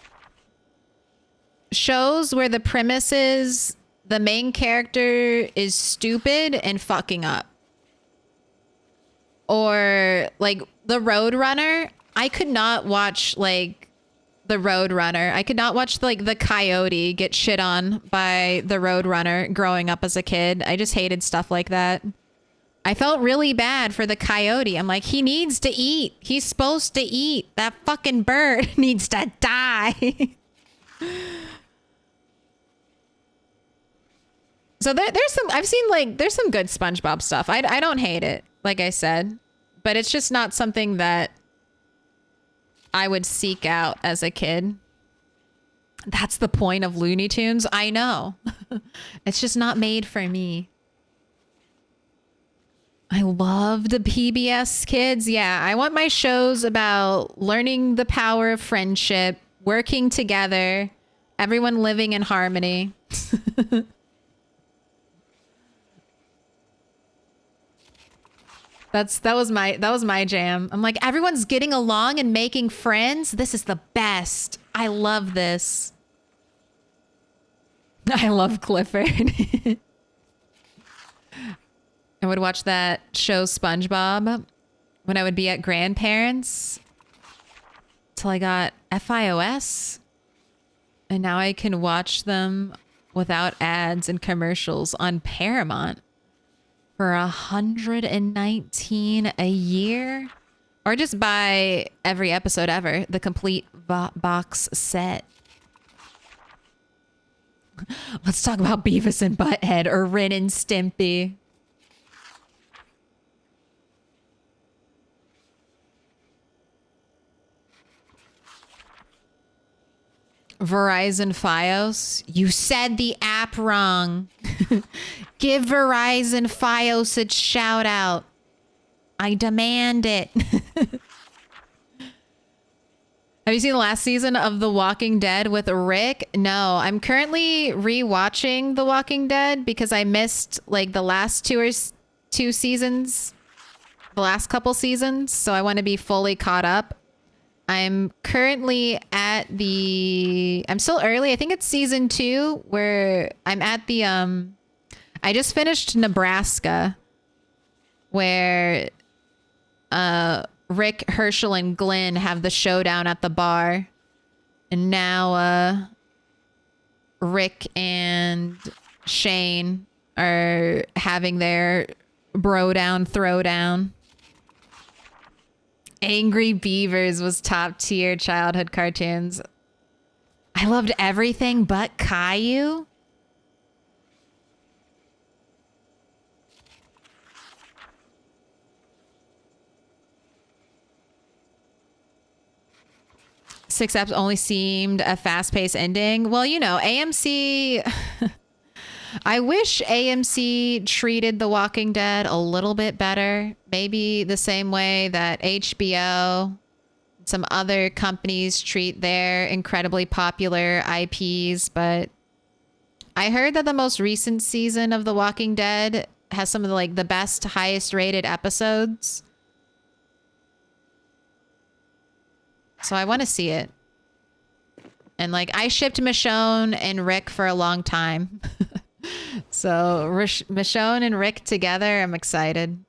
shows where the premise is the main character is stupid and fucking up. Or like The Roadrunner. I could not watch like The Roadrunner. I could not watch like the coyote get shit on by the Roadrunner growing up as a kid. I just hated stuff like that. I felt really bad for the coyote. I'm like, he needs to eat. He's supposed to eat. That fucking bird needs to die. So there's some, I've seen like, there's some good SpongeBob stuff. I don't hate it, like I said, but it's just not something that I would seek out as a kid. That's the point of Looney Tunes. I know. It's just not made for me. I loved the PBS Kids. Yeah, I want my shows about learning the power of friendship, working together, everyone living in harmony. That was my jam. I'm like, everyone's getting along and making friends. This is the best. I love this. I love Clifford. I would watch that show SpongeBob when I would be at grandparents till I got FiOS. And now I can watch them without ads and commercials on Paramount for $119 a year. Or just buy every episode ever, the complete box set. Let's talk about Beavis and Butthead or Ren and Stimpy. Verizon Fios. You said the app wrong. Give Verizon Fios a shout out. I demand it. Have you seen the last season of The Walking Dead with Rick? No, I'm currently rewatching The Walking Dead because I missed like the last two seasons, the last couple seasons. So I want to be fully caught up. I'm currently at I'm still early. I think it's season 2 where I'm at I just finished Nebraska where Rick, Herschel, and Glenn have the showdown at the bar. And now Rick and Shane are having their bro down, throw down. Angry Beavers was top tier childhood cartoons. I loved everything but Caillou. Six eps only seemed a fast-paced ending. Well, you know, AMC... I wish AMC treated The Walking Dead a little bit better. Maybe the same way that HBO, some other companies treat their incredibly popular IPs. But I heard that the most recent season of The Walking Dead has some of the best, highest rated episodes. So I want to see it. And I shipped Michonne and Rick for a long time. So Michonne and Rick together, I'm excited.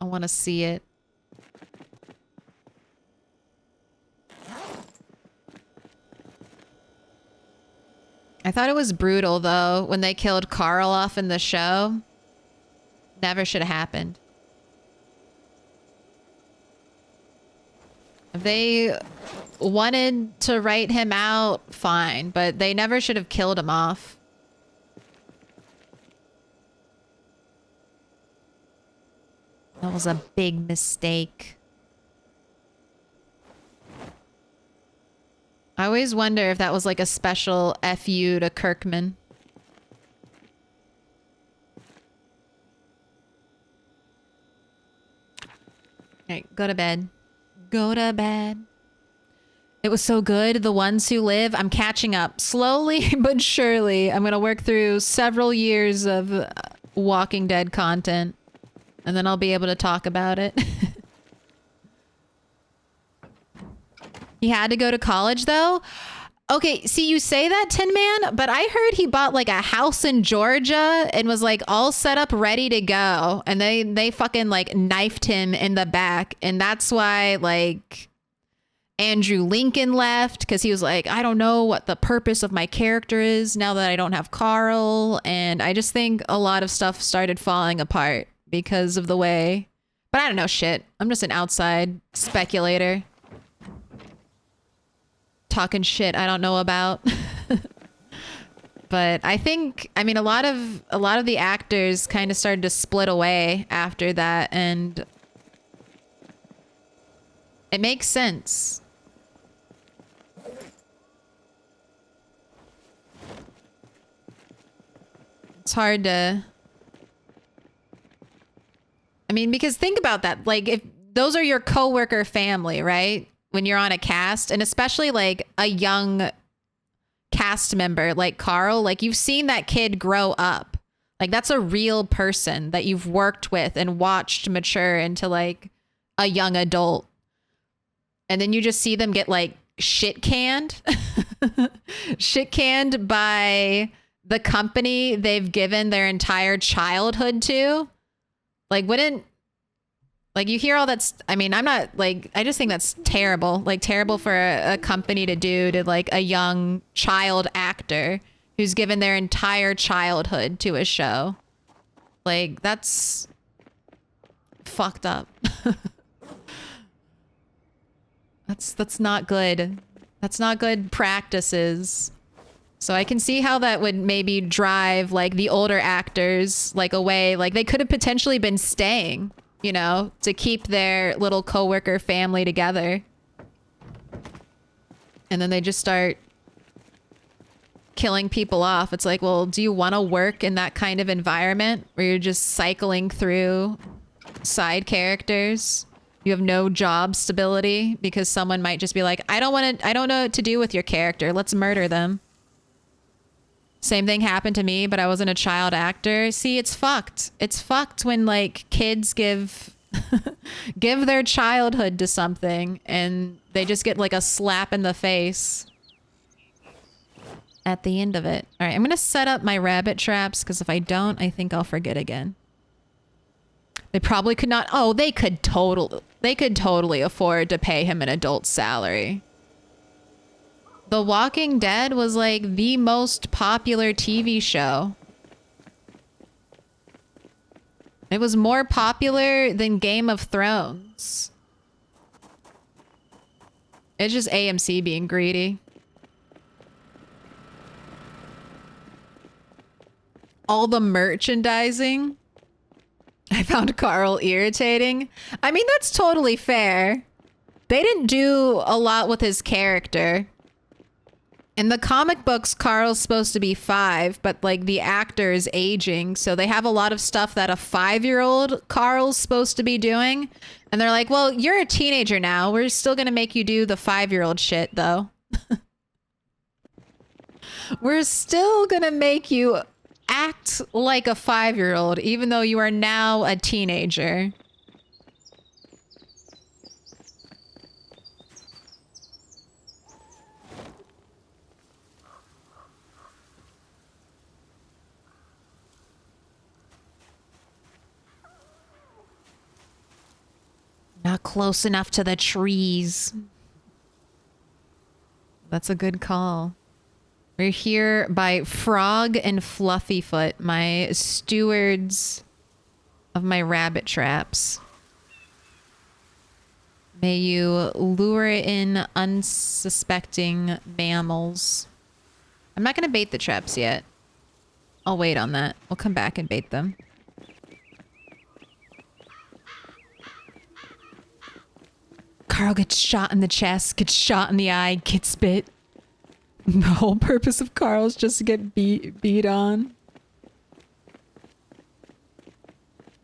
I want to see it. I thought it was brutal though when they killed Carl off in the show. Never should have happened. If they wanted to write him out, fine, but they never should have killed him off. That was a big mistake. I always wonder if that was a special FU to Kirkman. All right, go to bed. Go to bed. It was so good. The Ones Who Live. I'm catching up slowly but surely. I'm going to work through several years of Walking Dead content, and then I'll be able to talk about it. He had to go to college, though? Okay, see, you say that, Tin Man, but I heard he bought like a house in Georgia and was like all set up, ready to go. And they fucking like knifed him in the back. And that's why like Andrew Lincoln left, because he was like, I don't know what the purpose of my character is now that I don't have Carl. And I just think a lot of stuff started falling apart because of the way. But I don't know shit. I'm just an outside speculator. Talking shit I don't know about. But I think, I mean, a lot of the actors kind of started to split away after that, and it makes sense. It's hard to, I mean, because think about that. Like, if those are your coworker family, right? When you're on a cast, and especially like a young cast member like Carl, like you've seen that kid grow up. Like that's a real person that you've worked with and watched mature into like a young adult. And then you just see them get like shit canned, shit canned by the company they've given their entire childhood to. Like, wouldn't, like, you hear all that. I mean, I'm not like, I just think that's terrible. Like, terrible for a company to do to like a young child actor who's given their entire childhood to a show. Like, that's fucked up. That's not good. That's not good practices. So I can see how that would maybe drive like the older actors like away. Like, they could have potentially been staying, you know, to keep their little coworker family together. And then they just start killing people off. It's like, well, do you want to work in that kind of environment where you're just cycling through side characters? You have no job stability because someone might just be like, I don't know what to do with your character. Let's murder them. Same thing happened to me, but I wasn't a child actor. See, it's fucked. It's fucked when like kids give give their childhood to something and they just get like a slap in the face at the end of it. All right, I'm going to set up my rabbit traps because if I don't, I think I'll forget again. They probably could not. Oh, they could totally afford to pay him an adult salary. The Walking Dead was like the most popular TV show. It was more popular than Game of Thrones. It's just AMC being greedy. All the merchandising. I found Carl irritating. I mean, that's totally fair. They didn't do a lot with his character. In the comic books, Carl's supposed to be 5, but like the actor is aging. So they have a lot of stuff that a 5-year-old Carl's supposed to be doing. And they're like, well, you're a teenager now. We're still going to make you do the 5-year-old shit, though. We're still going to make you act like a 5-year-old, even though you are now a teenager. Not close enough to the trees. That's a good call. We're here by Frog and Fluffyfoot, my stewards of my rabbit traps. May you lure in unsuspecting mammals. I'm not going to bait the traps yet. I'll wait on that. We'll come back and bait them. Carl gets shot in the chest, gets shot in the eye, gets bit. The whole purpose of Carl is just to get beat on.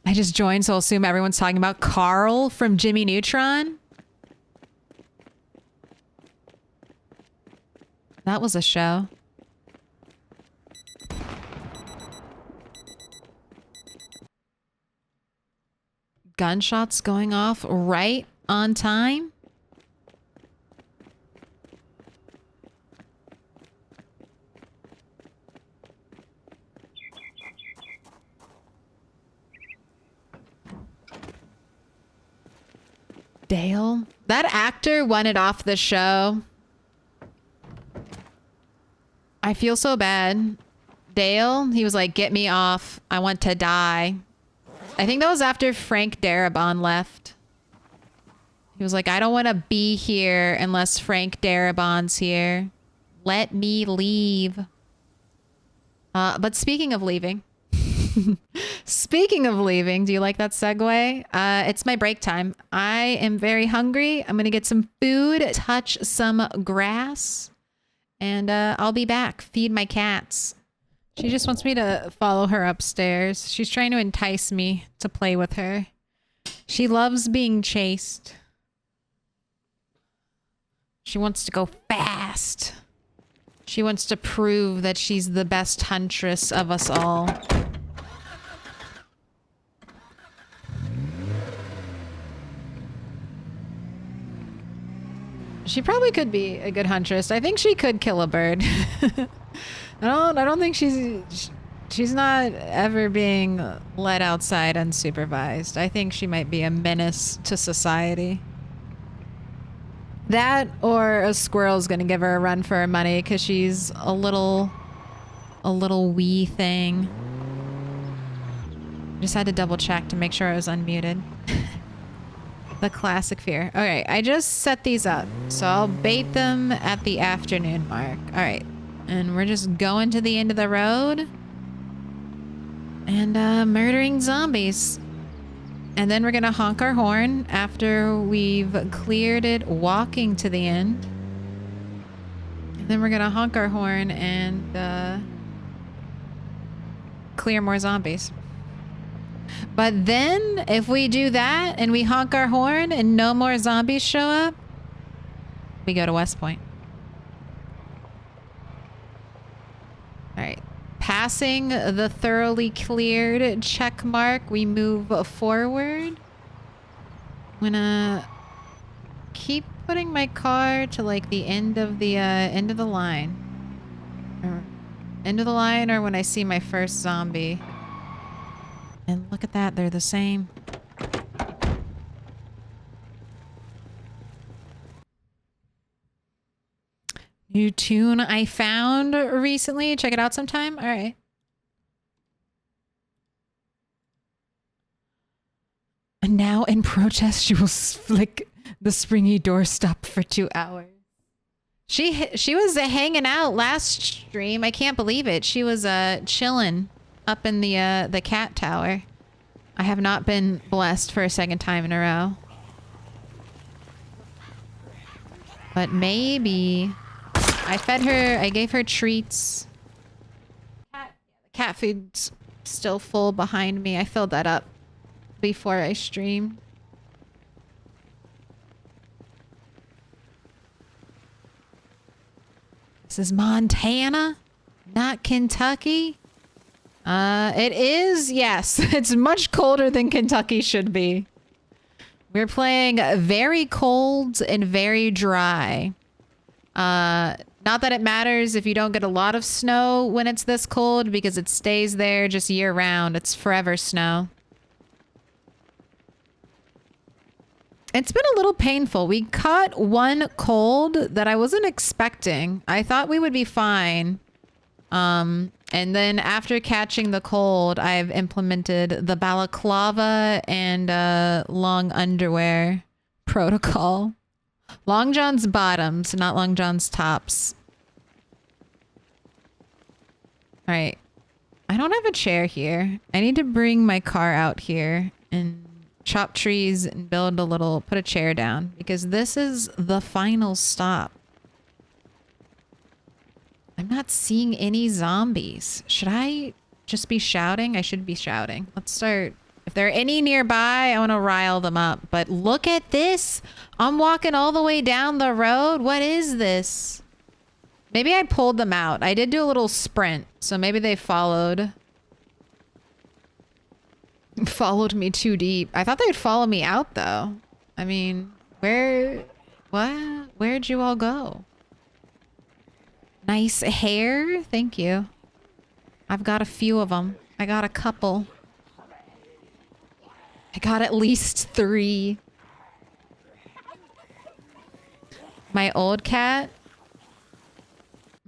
I just joined, so I'll assume everyone's talking about Carl from Jimmy Neutron. That was a show. Gunshots going off right on time. Dale? That actor wanted off the show. I feel so bad. Dale, he was like, get me off. I want to die. I think that was after Frank Darabont left. He was like, I don't want to be here unless Frank Darabont's here. Let me leave. But speaking of leaving. Speaking of leaving, do you like that segue? It's my break time. I am very hungry. I'm going to get some food, touch some grass, and I'll be back. Feed my cats. She just wants me to follow her upstairs. She's trying to entice me to play with her. She loves being chased. She wants to go fast. She wants to prove that she's the best huntress of us all. She probably could be a good huntress. I think she could kill a bird. I don't think she's not ever being let outside unsupervised. I think she might be a menace to society. That or a squirrel's gonna give her a run for her money because she's a little wee thing. Just had to double check to make sure I was unmuted. The classic fear. Okay, I just set these up. So I'll bait them at the afternoon mark. All right. And we're just going to the end of the road. And murdering zombies. And then we're going to honk our horn after we've cleared it walking to the end. And then we're going to honk our horn and clear more zombies. But then, if we do that and we honk our horn and no more zombies show up, we go to West Point. Alright. Passing the thoroughly cleared check mark, we move forward. I'm gonna keep putting my car to like the end of the line. Or end of the line, or when I see my first zombie. And look at that, they're the same. New tune I found recently. Check it out sometime. All right. And now in protest, she will flick the springy doorstop for 2 hours. She was hanging out last stream. I can't believe it. She was chilling up in the cat tower. I have not been blessed for a second time in a row. But maybe I gave her treats. The cat food's still full behind me. I filled that up before I streamed. This is Montana, not Kentucky. It is, yes. It's much colder than Kentucky should be. We're playing very cold and very dry. Not that it matters if you don't get a lot of snow when it's this cold, because it stays there just year round. It's forever snow. It's been a little painful. We caught one cold that I wasn't expecting. I thought we would be fine. And then after catching the cold, I've implemented the balaclava and long underwear protocol. Long John's bottoms, not Long John's tops. All right. I don't have a chair here. I need to bring my car out here and chop trees and build a little, put a chair down, because this is the final stop. I'm not seeing any zombies. Should I just be shouting? I should be shouting. Let's start. If there are any nearby, I want to rile them up. But look at this. I'm walking all the way down the road. What is this? Maybe I pulled them out. I did do a little sprint, so maybe they followed me too deep. I thought they'd follow me out though. I mean, what? Where'd you all go? Nice hair. Thank you. I've got a few of them. I got a couple. I got at least 3. My old cat,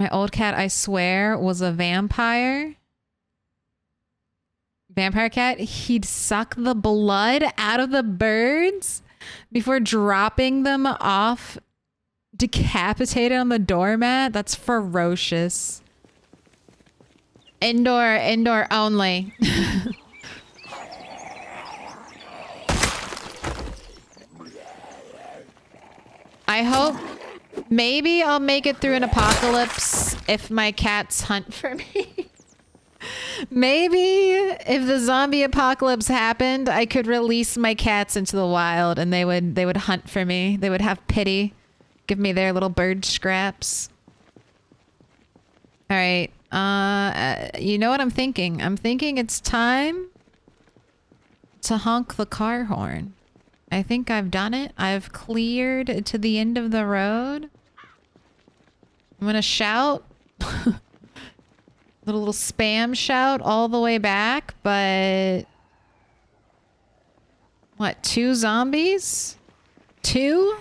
I swear, was a vampire. Vampire cat. He'd suck the blood out of the birds before dropping them off decapitated on the doormat. That's ferocious. Indoor only. I hope maybe I'll make it through an apocalypse if my cats hunt for me. Maybe if the zombie apocalypse happened, I could release my cats into the wild and they would hunt for me. They would have pity. Give me their little bird scraps. All right. You know what I'm thinking? I'm thinking it's time to honk the car horn. I think I've done it. I've cleared to the end of the road. I'm gonna shout. little spam shout all the way back, but... What, 2 zombies? 2?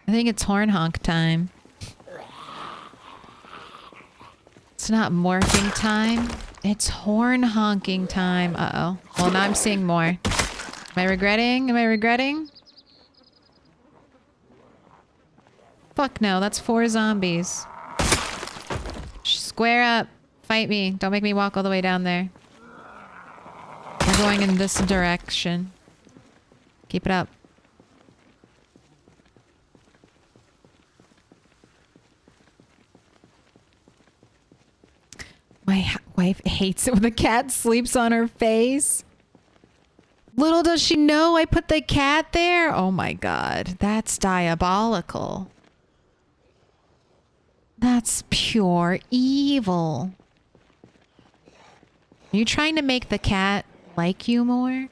I think it's horn honk time. It's not morphing time. It's horn honking time. Uh-oh. Well, now I'm seeing more. Am I regretting? Am I regretting? Fuck no, that's 4 zombies. Square up. Fight me. Don't make me walk all the way down there. We're going in this direction. Keep it up. My wife hates it when the cat sleeps on her face. Little does she know I put the cat there. Oh my god. That's diabolical. That's pure evil. Are you trying to make the cat like you more?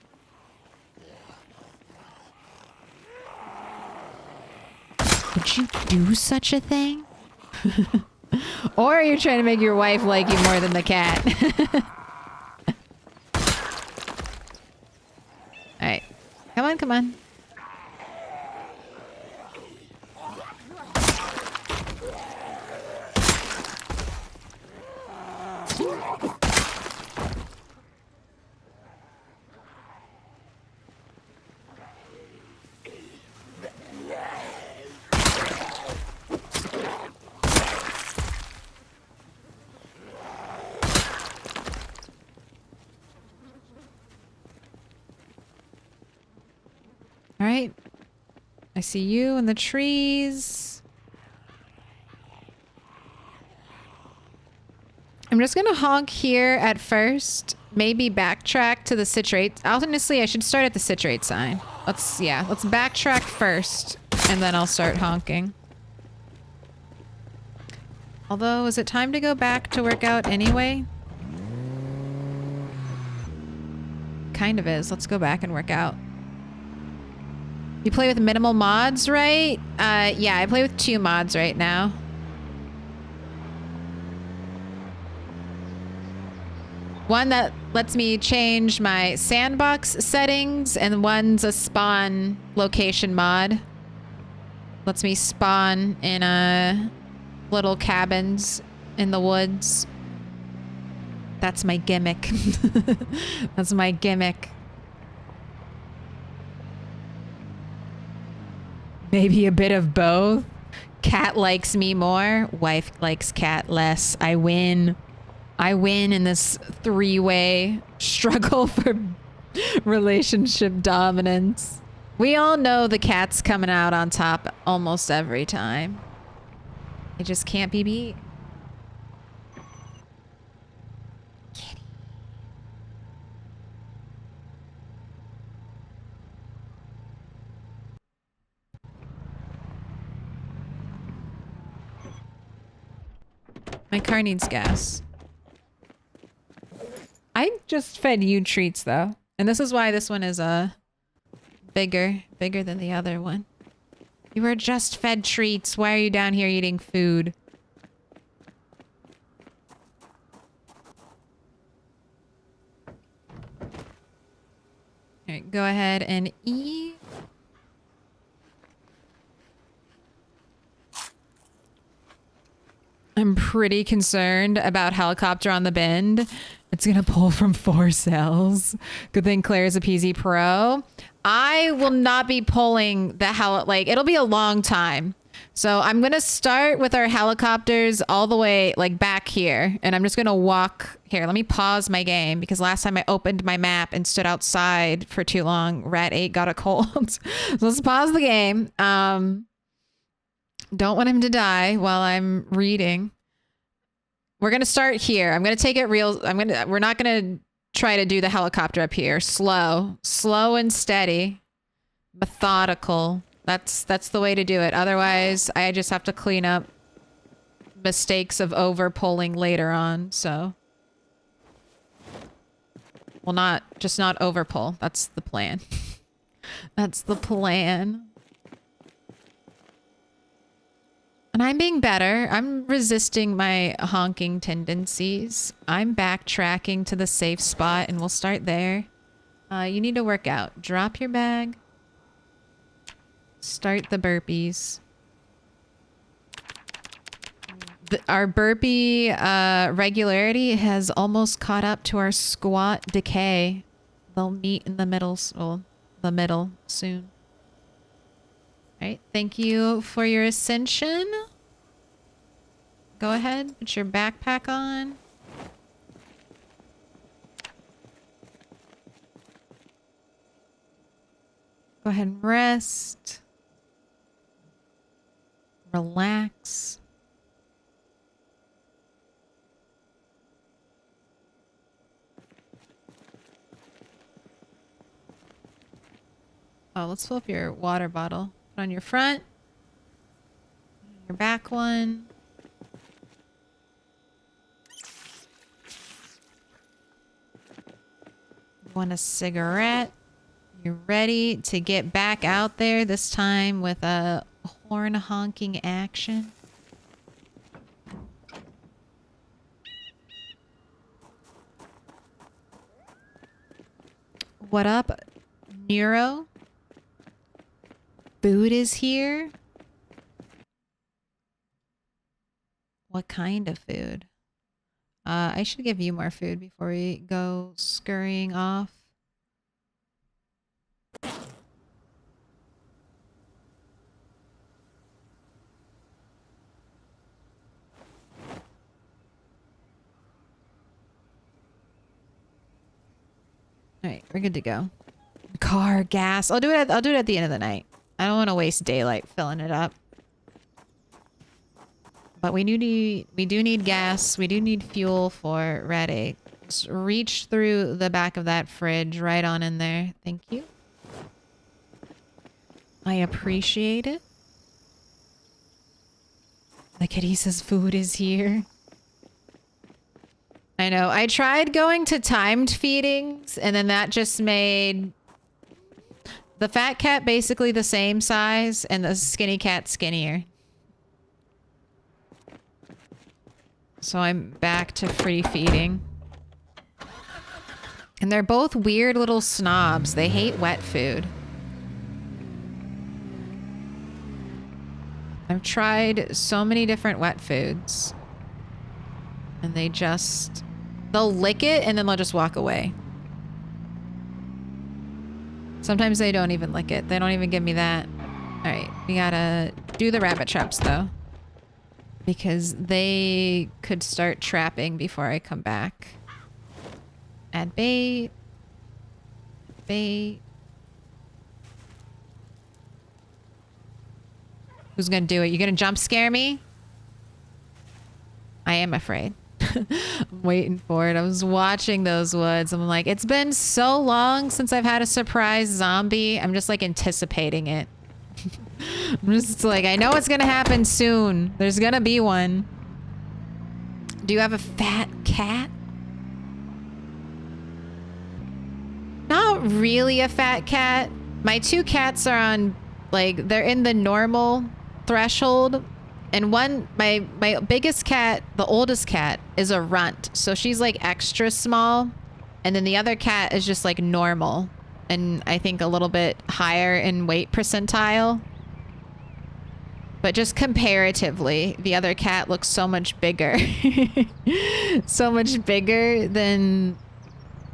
Would you do such a thing? Or are you trying to make your wife like you more than the cat? Alright. Come on, come on. Alright. I see you in the trees. I'm just gonna honk here at first. Maybe backtrack to the citrate. Honestly, I should start at the citrate sign. Let's backtrack first, and then I'll start honking. Although, is it time to go back to work out anyway? Kind of is. Let's go back and work out. You play with minimal mods, right? Yeah, I play with 2 mods right now. One that lets me change my sandbox settings, and one's a spawn location mod. Lets me spawn in little cabins in the woods. That's my gimmick. That's my gimmick. Maybe a bit of both. Cat likes me more. Wife likes cat less. I win. I win in this 3-way struggle for relationship dominance. We all know the cat's coming out on top almost every time. It just can't be beat. Kitty. My car needs gas. I just fed you treats though. And this is why this one is bigger than the other one. You were just fed treats. Why are you down here eating food? All right, go ahead and eat. I'm pretty concerned about helicopter on the bend. It's gonna pull from 4 cells. Good thing Claire's a PZ Pro. I will not be pulling the like, it'll be a long time. So I'm gonna start with our helicopters all the way like back here. And I'm just gonna walk here. Let me pause my game because last time I opened my map and stood outside for too long, Rat 8 got a cold. So let's pause the game. Don't want him to die while I'm reading. We're going to start here. I'm going to take it real. We're not going to try to do the helicopter up here. Slow and steady, methodical. That's the way to do it. Otherwise, I just have to clean up mistakes of over pulling later on. So, well, not over pull. That's the plan. That's the plan. And I'm being better. I'm resisting my honking tendencies. I'm backtracking to the safe spot and we'll start there. You need to work out. Drop your bag. Start the burpees. Our burpee regularity has almost caught up to our squat decay. They'll meet in the middle, well, the middle soon. All right, thank you for your ascension. Go ahead, put your backpack on. Go ahead and rest. Relax. Oh, let's fill up your water bottle. Put on your front. Your back one. You want a cigarette? You're ready to get back out there, this time with a horn honking action. What up, Nero? Food is here. What kind of food? I should give you more food before we go scurrying off. All right, we're good to go. Car, gas. I'll do it at the end of the night. I don't want to waste daylight filling it up. But we do need gas. We do need fuel for Red 8. Just reach through the back of that fridge right on in there. Thank you. I appreciate it. The kitty says food is here. I know. I tried going to timed feedings, and then that just made the fat cat basically the same size and the skinny cat skinnier. So I'm back to free feeding. And they're both weird little snobs. They hate wet food. I've tried so many different wet foods. And they'll lick it and then they'll just walk away. Sometimes they don't even lick it. They don't even give me that. All right, we gotta do the rabbit traps though. Because they could start trapping before I come back. Add bait. Bait. Who's gonna do it? You gonna jump scare me? I am afraid. I'm waiting for it. I was watching those woods. I'm like, it's been so long since I've had a surprise zombie. I'm just like anticipating it. I'm just like, I know it's gonna happen soon. There's gonna be one. Do you have a fat cat? Not really a fat cat. My two cats are on, like, they're in the normal threshold. And one, my biggest cat, the oldest cat, is a runt. So she's like extra small. And then the other cat is just like normal. And I think a little bit higher in weight percentile. But just comparatively, the other cat looks so much bigger. So much bigger than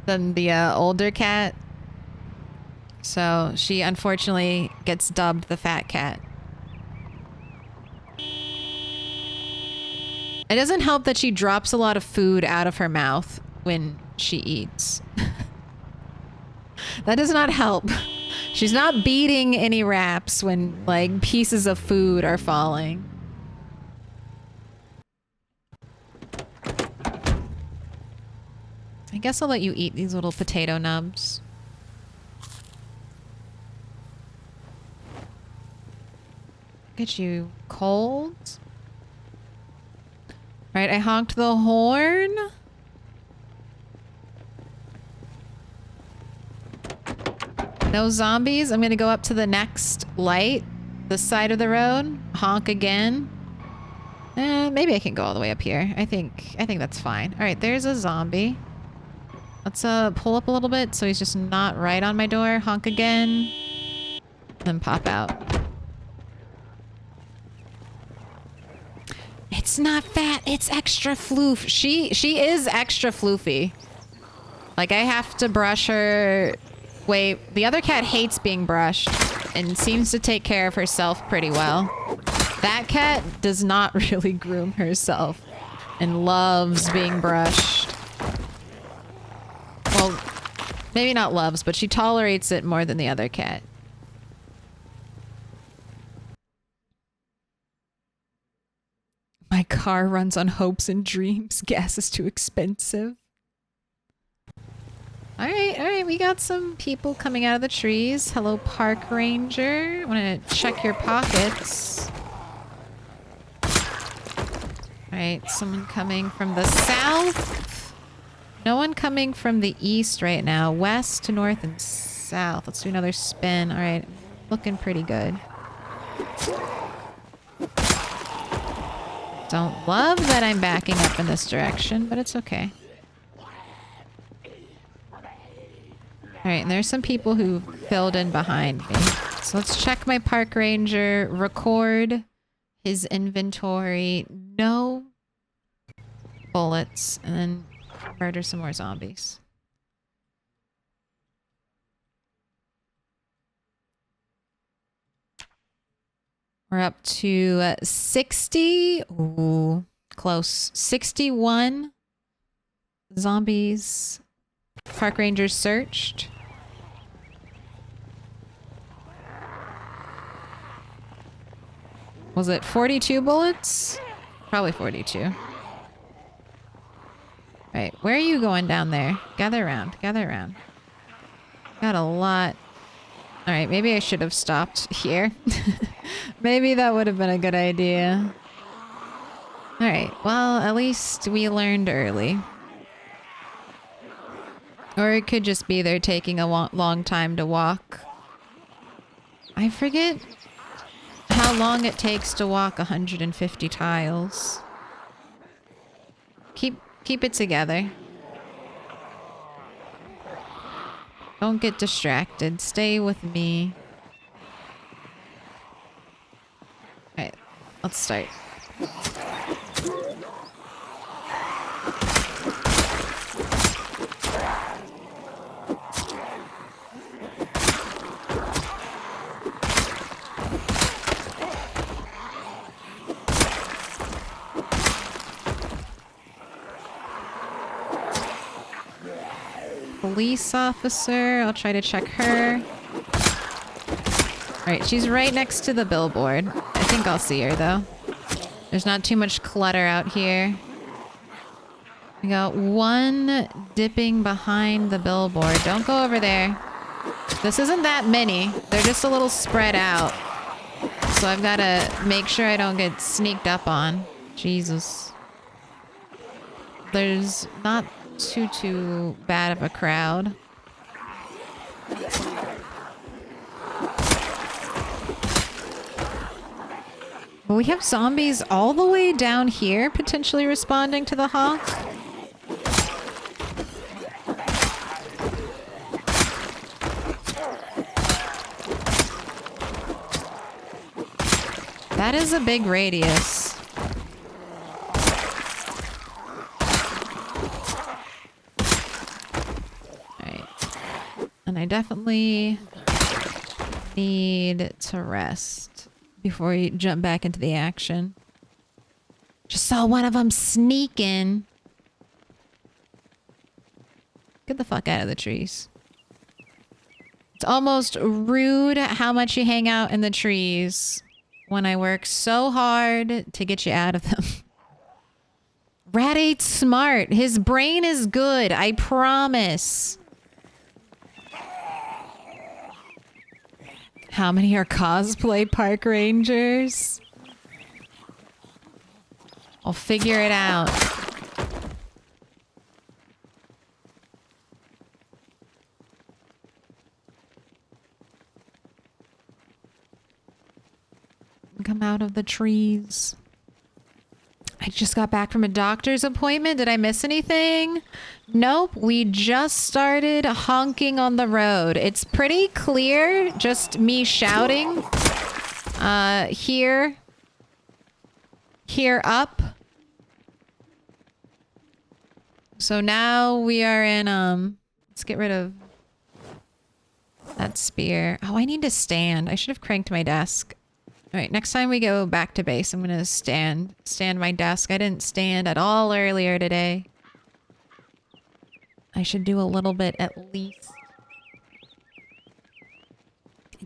the older cat. So she unfortunately gets dubbed the fat cat. It doesn't help that she drops a lot of food out of her mouth when she eats. That does not help. She's not beating any wraps when, like, pieces of food are falling. I guess I'll let you eat these little potato nubs. Get you cold. Right, I honked the horn. No zombies. I'm gonna go up to the next light, this side of the road. Honk again. Maybe I can go all the way up here. I think that's fine. All right, there's a zombie. Let's pull up a little bit so he's just not right on my door. Honk again. Then pop out. It's not fat, it's extra floof. She is extra floofy. Like, I have to brush her. Wait, the other cat hates being brushed and seems to take care of herself pretty well. That cat does not really groom herself and loves being brushed. Well, maybe not loves, but she tolerates it more than the other cat. My car runs on hopes and dreams. Gas is too expensive. All right, we got some people coming out of the trees. Hello, park ranger. I want to check your pockets. All right, someone coming from the south. No one coming from the east right now. West to north and south. Let's do another spin. All right, looking pretty good. Don't love that I'm backing up in this direction, but it's okay. Alright, and there's some people who filled in behind me. So let's check my park ranger, record his inventory, no bullets, and then murder some more zombies. We're up to 60. Ooh, close. 61 zombies. Park rangers searched. Was it 42 bullets? Probably 42. Right, where are you going down there? Gather around, gather around. Got a lot. Alright, maybe I should have stopped here. Maybe that would have been a good idea. Alright, well, at least we learned early. Or it could just be they're taking a long time to walk. I forget how long it takes to walk 150 tiles. Keep it together. Don't get distracted. Stay with me. Alright, let's start. Police officer. I'll try to check her. Alright, she's right next to the billboard. I think I'll see her, though. There's not too much clutter out here. We got one dipping behind the billboard. Don't go over there. This isn't that many. They're just a little spread out. So I've got to make sure I don't get sneaked up on. Jesus. there's not too bad of a crowd. But we have zombies all the way down here potentially responding to the honk. That is a big radius. Alright. And I definitely need to rest before we jump back into the action. Just saw one of them sneaking. Get the fuck out of the trees. It's almost rude how much you hang out in the trees when I work so hard to get you out of them. Rat 8's smart. His brain is good. I promise. How many are cosplay park rangers? I'll figure it out. Come out of the trees. I just got back from a doctor's appointment. Did I miss anything? Nope. We just started honking on the road. It's pretty clear. Just me shouting. Here. Here up. So now we are in, let's get rid of that spear. Oh, I need to stand. I should have cranked my desk. All right, next time we go back to base, I'm gonna stand my desk. I didn't stand at all earlier today. I should do a little bit at least.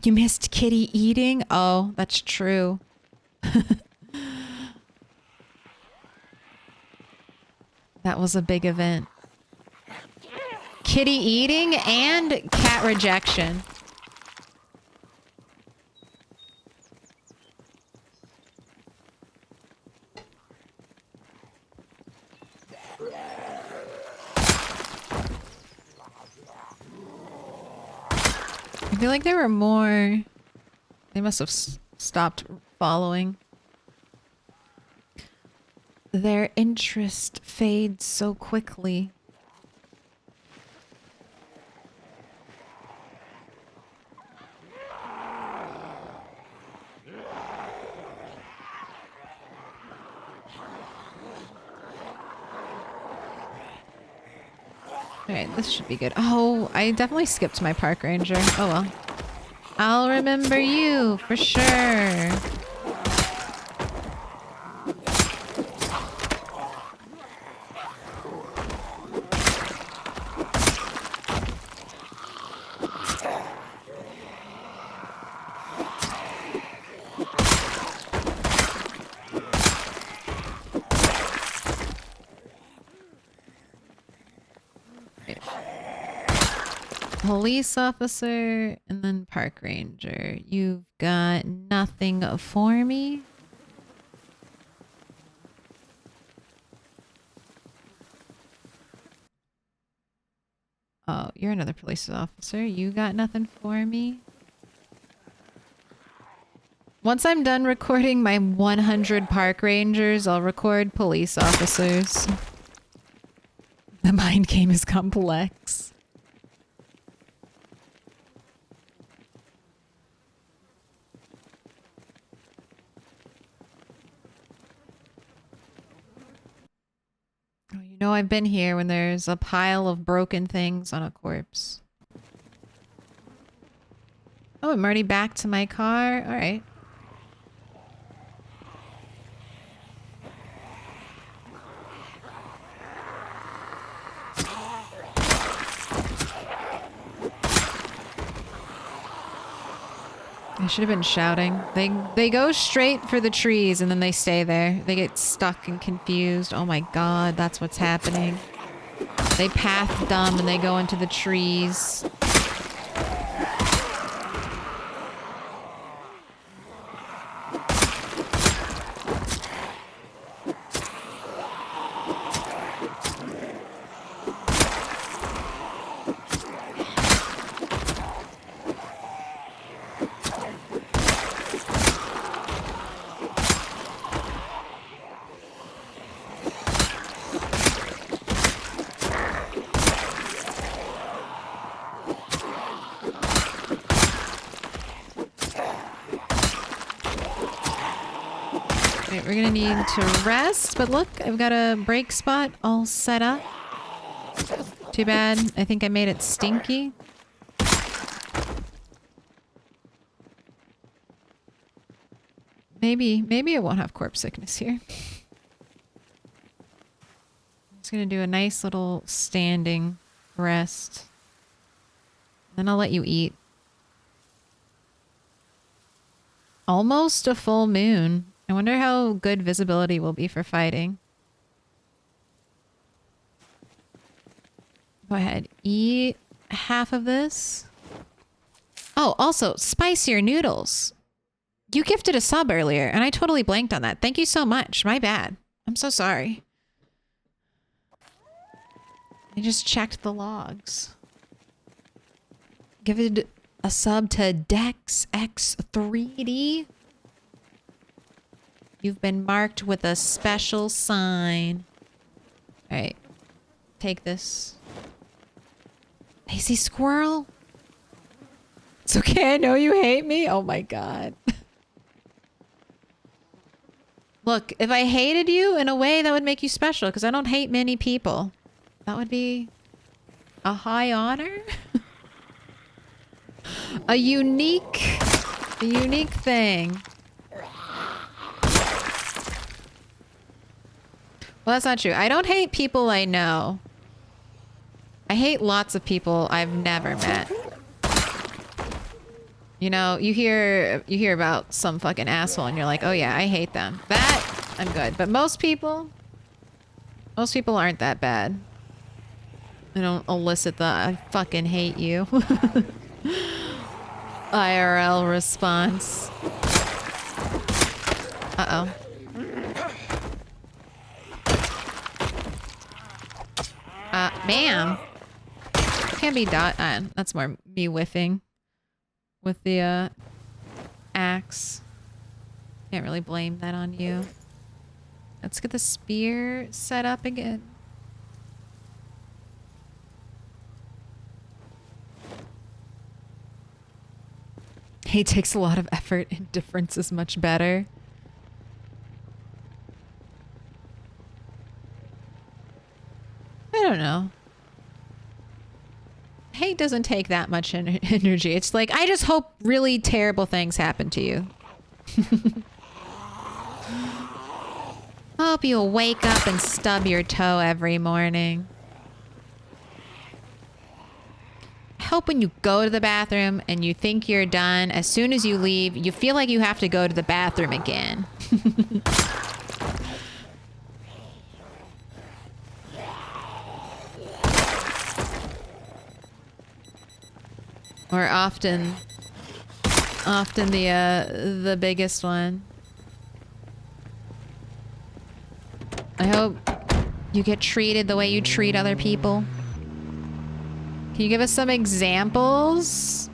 You missed Kitty eating? Oh, that's true. That was a big event. Kitty eating and cat rejection. I feel like there were more. They must have stopped following. Their interest fades so quickly. Alright, this should be good. Oh, I definitely skipped my park ranger. Oh well. I'll remember you for sure. Police officer and then park ranger. You've got nothing for me. Oh, you're another police officer. You got nothing for me. Once I'm done recording my 100 park rangers, I'll record police officers. The mind game is complex. You know I've been here when there's a pile of broken things on a corpse. Oh, I'm already back to my car. All right. I should have been shouting. They go straight for the trees and then they stay there. They get stuck and confused. Oh my god, that's what's happening. They path dumb and they go into the trees. we're gonna need to rest, but look, I've got a break spot all set up. Too bad, I think I made it stinky. Maybe it won't have corpse sickness here. I'm just gonna do a nice little standing rest. Then I'll let you eat. Almost a full moon. I wonder how good visibility will be for fighting. Go ahead, eat half of this. Oh, also, spicier noodles. You gifted a sub earlier, and I totally blanked on that. Thank you so much. My bad. I'm so sorry. I just checked the logs. Give it a sub to Dex X3D. You've been marked with a special sign. All right. Take this. Lazy squirrel? It's okay, I know you hate me. Oh my god. Look, if I hated you, in a way that would make you special, because I don't hate many people. That would be a high honor. a unique thing. Well, that's not true. I don't hate people I know. I hate lots of people I've never met. You know, you hear about some fucking asshole and you're like, oh yeah, I hate them. That, I'm good. But most people aren't that bad. I don't elicit the, I fucking hate you. IRL response. Uh-oh. Ma'am. Can't be that's more me whiffing with the axe. Can't really blame that on you. Let's get the spear set up again. He takes a lot of effort. Indifference is much better. I don't know. Hate doesn't take that much energy. It's like, I just hope really terrible things happen to you. Hope you'll wake up and stub your toe every morning. I hope when you go to the bathroom and you think you're done, as soon as you leave, you feel like you have to go to the bathroom again. Or often the biggest one. I hope you get treated the way you treat other people. Can you give us some examples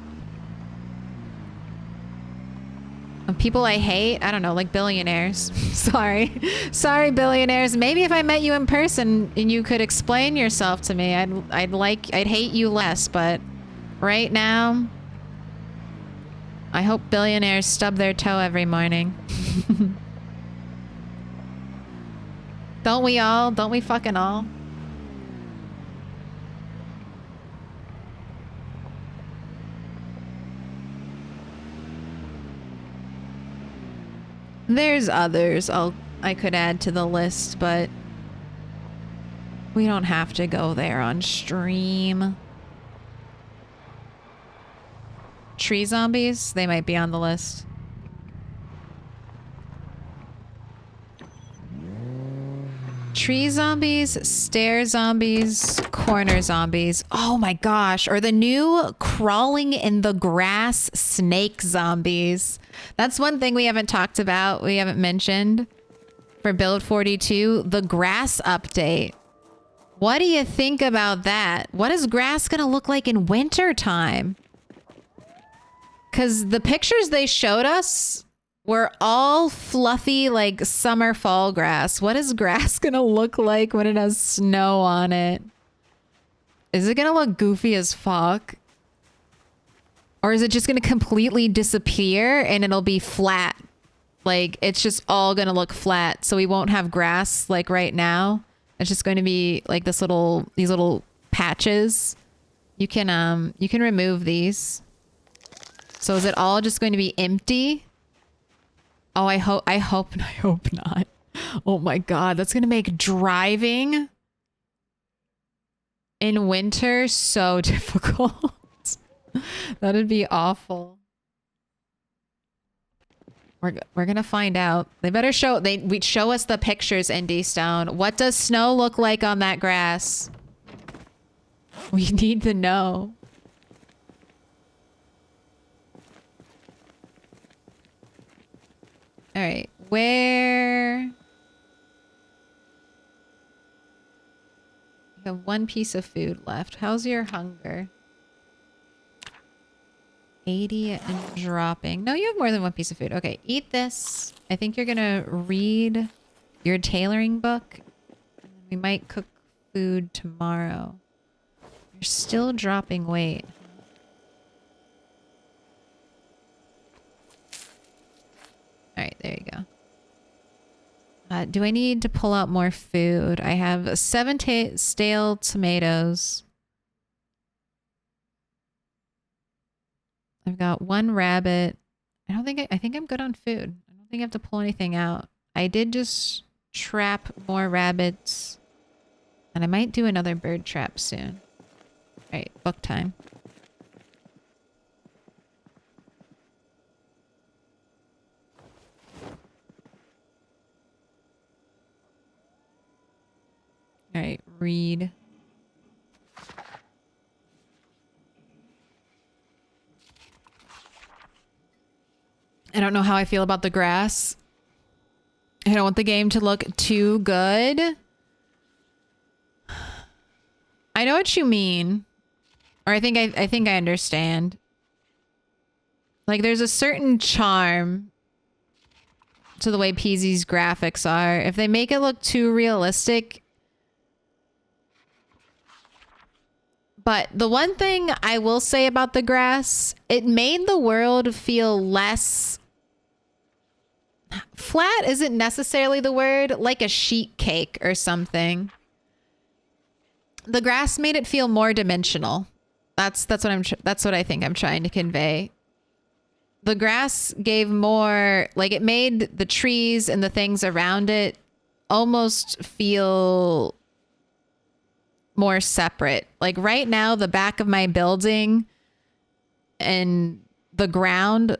of people I hate? I don't know, like billionaires. Sorry, billionaires. Maybe if I met you in person and you could explain yourself to me, I'd hate you less, but right now, I hope billionaires stub their toe every morning. Don't we all? Don't we fucking all? There's others I could add to the list, but we don't have to go there on stream. Tree zombies, they might be on the list. Tree zombies, stair zombies, corner zombies. Oh my gosh. Or the new crawling in the grass snake zombies. That's one thing we haven't talked about. We haven't mentioned for build 42, the grass update. What do you think about that? What is grass going to look like in winter time? Because the pictures they showed us were all fluffy, like summer fall grass. What is grass gonna look like when it has snow on it? Is it gonna look goofy as fuck? Or is it just gonna completely disappear and it'll be flat? Like, it's just all gonna look flat, so we won't have grass like right now. It's just going to be like these little patches. You can remove these. So is it all just going to be empty? Oh, I hope not. Oh my god, that's gonna make driving in winter so difficult. That'd be awful. We're gonna find out. They better show us the pictures, Indy Stone. What does snow look like on that grass? We need to know. All right, where? You have one piece of food left. How's your hunger? 80 and dropping. No, you have more than one piece of food. Okay, eat this. I think you're gonna read your tailoring book. We might cook food tomorrow. You're still dropping weight. Alright, there you go. Do I need to pull out more food? I have 7 stale tomatoes. I've got 1 rabbit. I think I'm good on food. I don't think I have to pull anything out. I did just trap more rabbits. And I might do another bird trap soon. Alright, book time. Alright, read. I don't know how I feel about the grass. I don't want the game to look too good. I know what you mean. Or I think I understand. Like, there's a certain charm to the way PZ's graphics are. If they make it look too realistic. But the one thing I will say about the grass, it made the world feel less... Flat isn't necessarily the word, like a sheet cake or something. The grass made it feel more dimensional. That's what I think I'm trying to convey. The grass gave more, like, it made the trees and the things around it almost feel more separate. Like right now, the back of my building and the ground,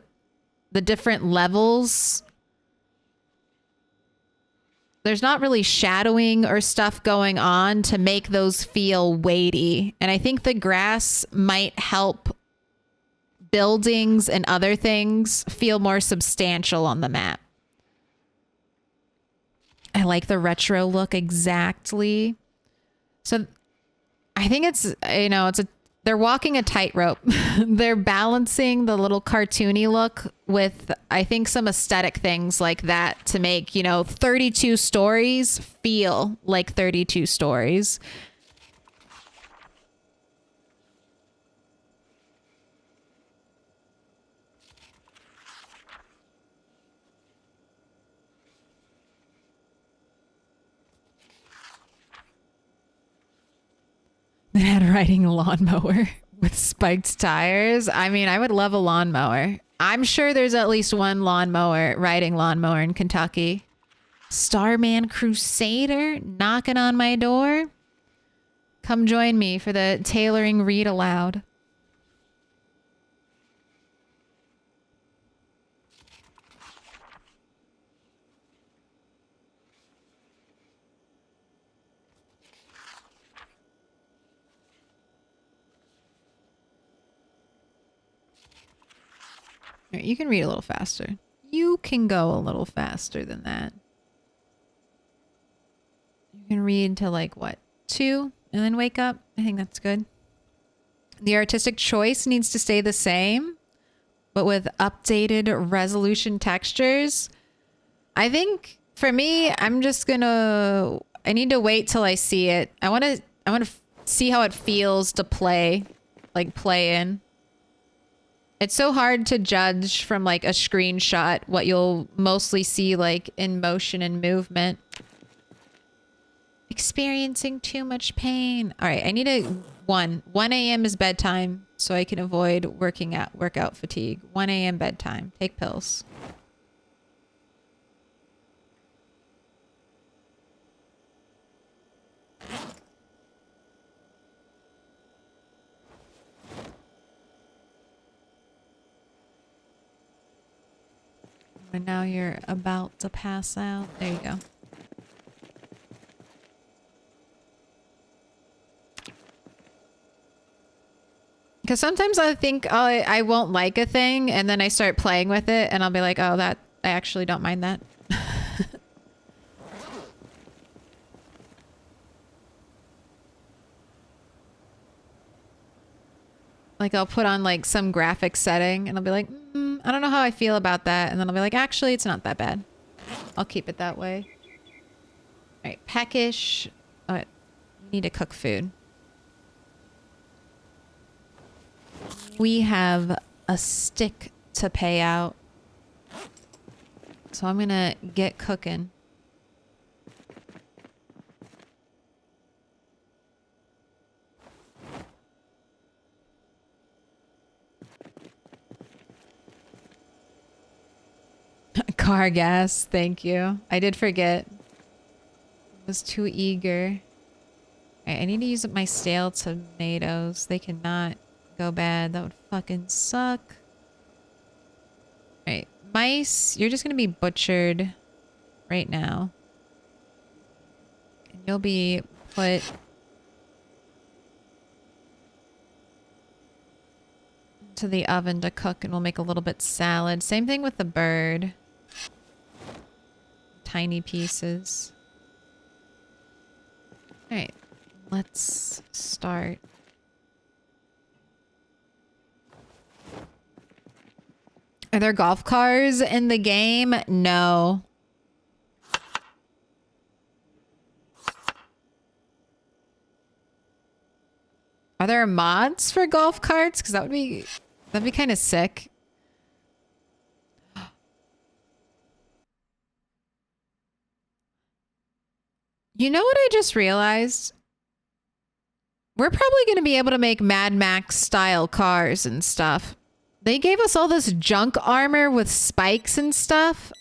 the different levels, there's not really shadowing or stuff going on to make those feel weighty. And I think the grass might help buildings and other things feel more substantial on the map. I like the retro look exactly. So I think it's, you know, they're walking a tightrope. They're balancing the little cartoony look with, I think, some aesthetic things like that to make, you know, 32 stories feel like 32 stories. They had riding a lawnmower with spiked tires. I mean, I would love a lawnmower. I'm sure there's at least one riding lawnmower in Kentucky. Starman Crusader knocking on my door. Come join me for the tailoring read aloud. You can read a little faster. You can go a little faster than that. You can read to like what, 2 and then wake up. I think that's good. The artistic choice needs to stay the same, but with updated resolution textures. I think for me, I need to wait till I see it. I want to see how it feels to play in. It's so hard to judge from like a screenshot what you'll mostly see like in motion and movement. Experiencing too much pain. All right, I need a 1 a.m. is bedtime so I can avoid workout fatigue. 1 a.m. bedtime. Take pills. And now you're about to pass out. There you go. Because sometimes I think I won't like a thing, and then I start playing with it, and I'll be like, oh, that I actually don't mind that. Like I'll put on like some graphic setting, and I'll be like, I don't know how I feel about that, and then I'll be like, actually, it's not that bad. I'll keep it that way. All right, peckish. Oh, you need to cook food. We have a stick to pay out. So I'm gonna get cooking. Car gas, thank you. I did forget. I was too eager. Alright, I need to use up my stale tomatoes. They cannot go bad. That would fucking suck. Alright, mice, you're just gonna be butchered right now. And you'll be put to the oven to cook, and we'll make a little bit salad. Same thing with the bird. Tiny pieces. Alright, let's start. Are there golf cars in the game? No. Are there mods for golf carts? Because that'd be kind of sick. You know what I just realized? We're probably going to be able to make Mad Max style cars and stuff. They gave us all this junk armor with spikes and stuff.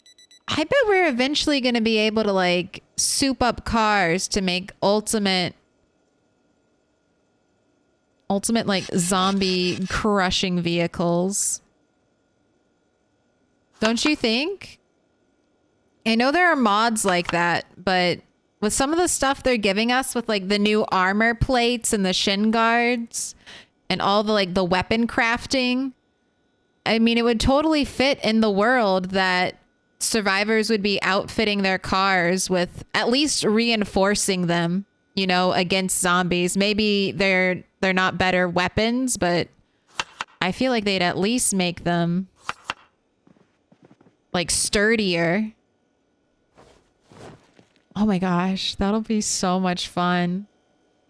I bet we're eventually going to be able to like soup up cars to make ultimate like zombie crushing vehicles. Don't you think? I know there are mods like that, but with some of the stuff they're giving us with like the new armor plates and the shin guards and all the like the weapon crafting, I mean, it would totally fit in the world that survivors would be outfitting their cars with at least reinforcing them, you know, against zombies. Maybe they're not better weapons, but I feel like they'd at least make them like sturdier. Oh my gosh, that'll be so much fun.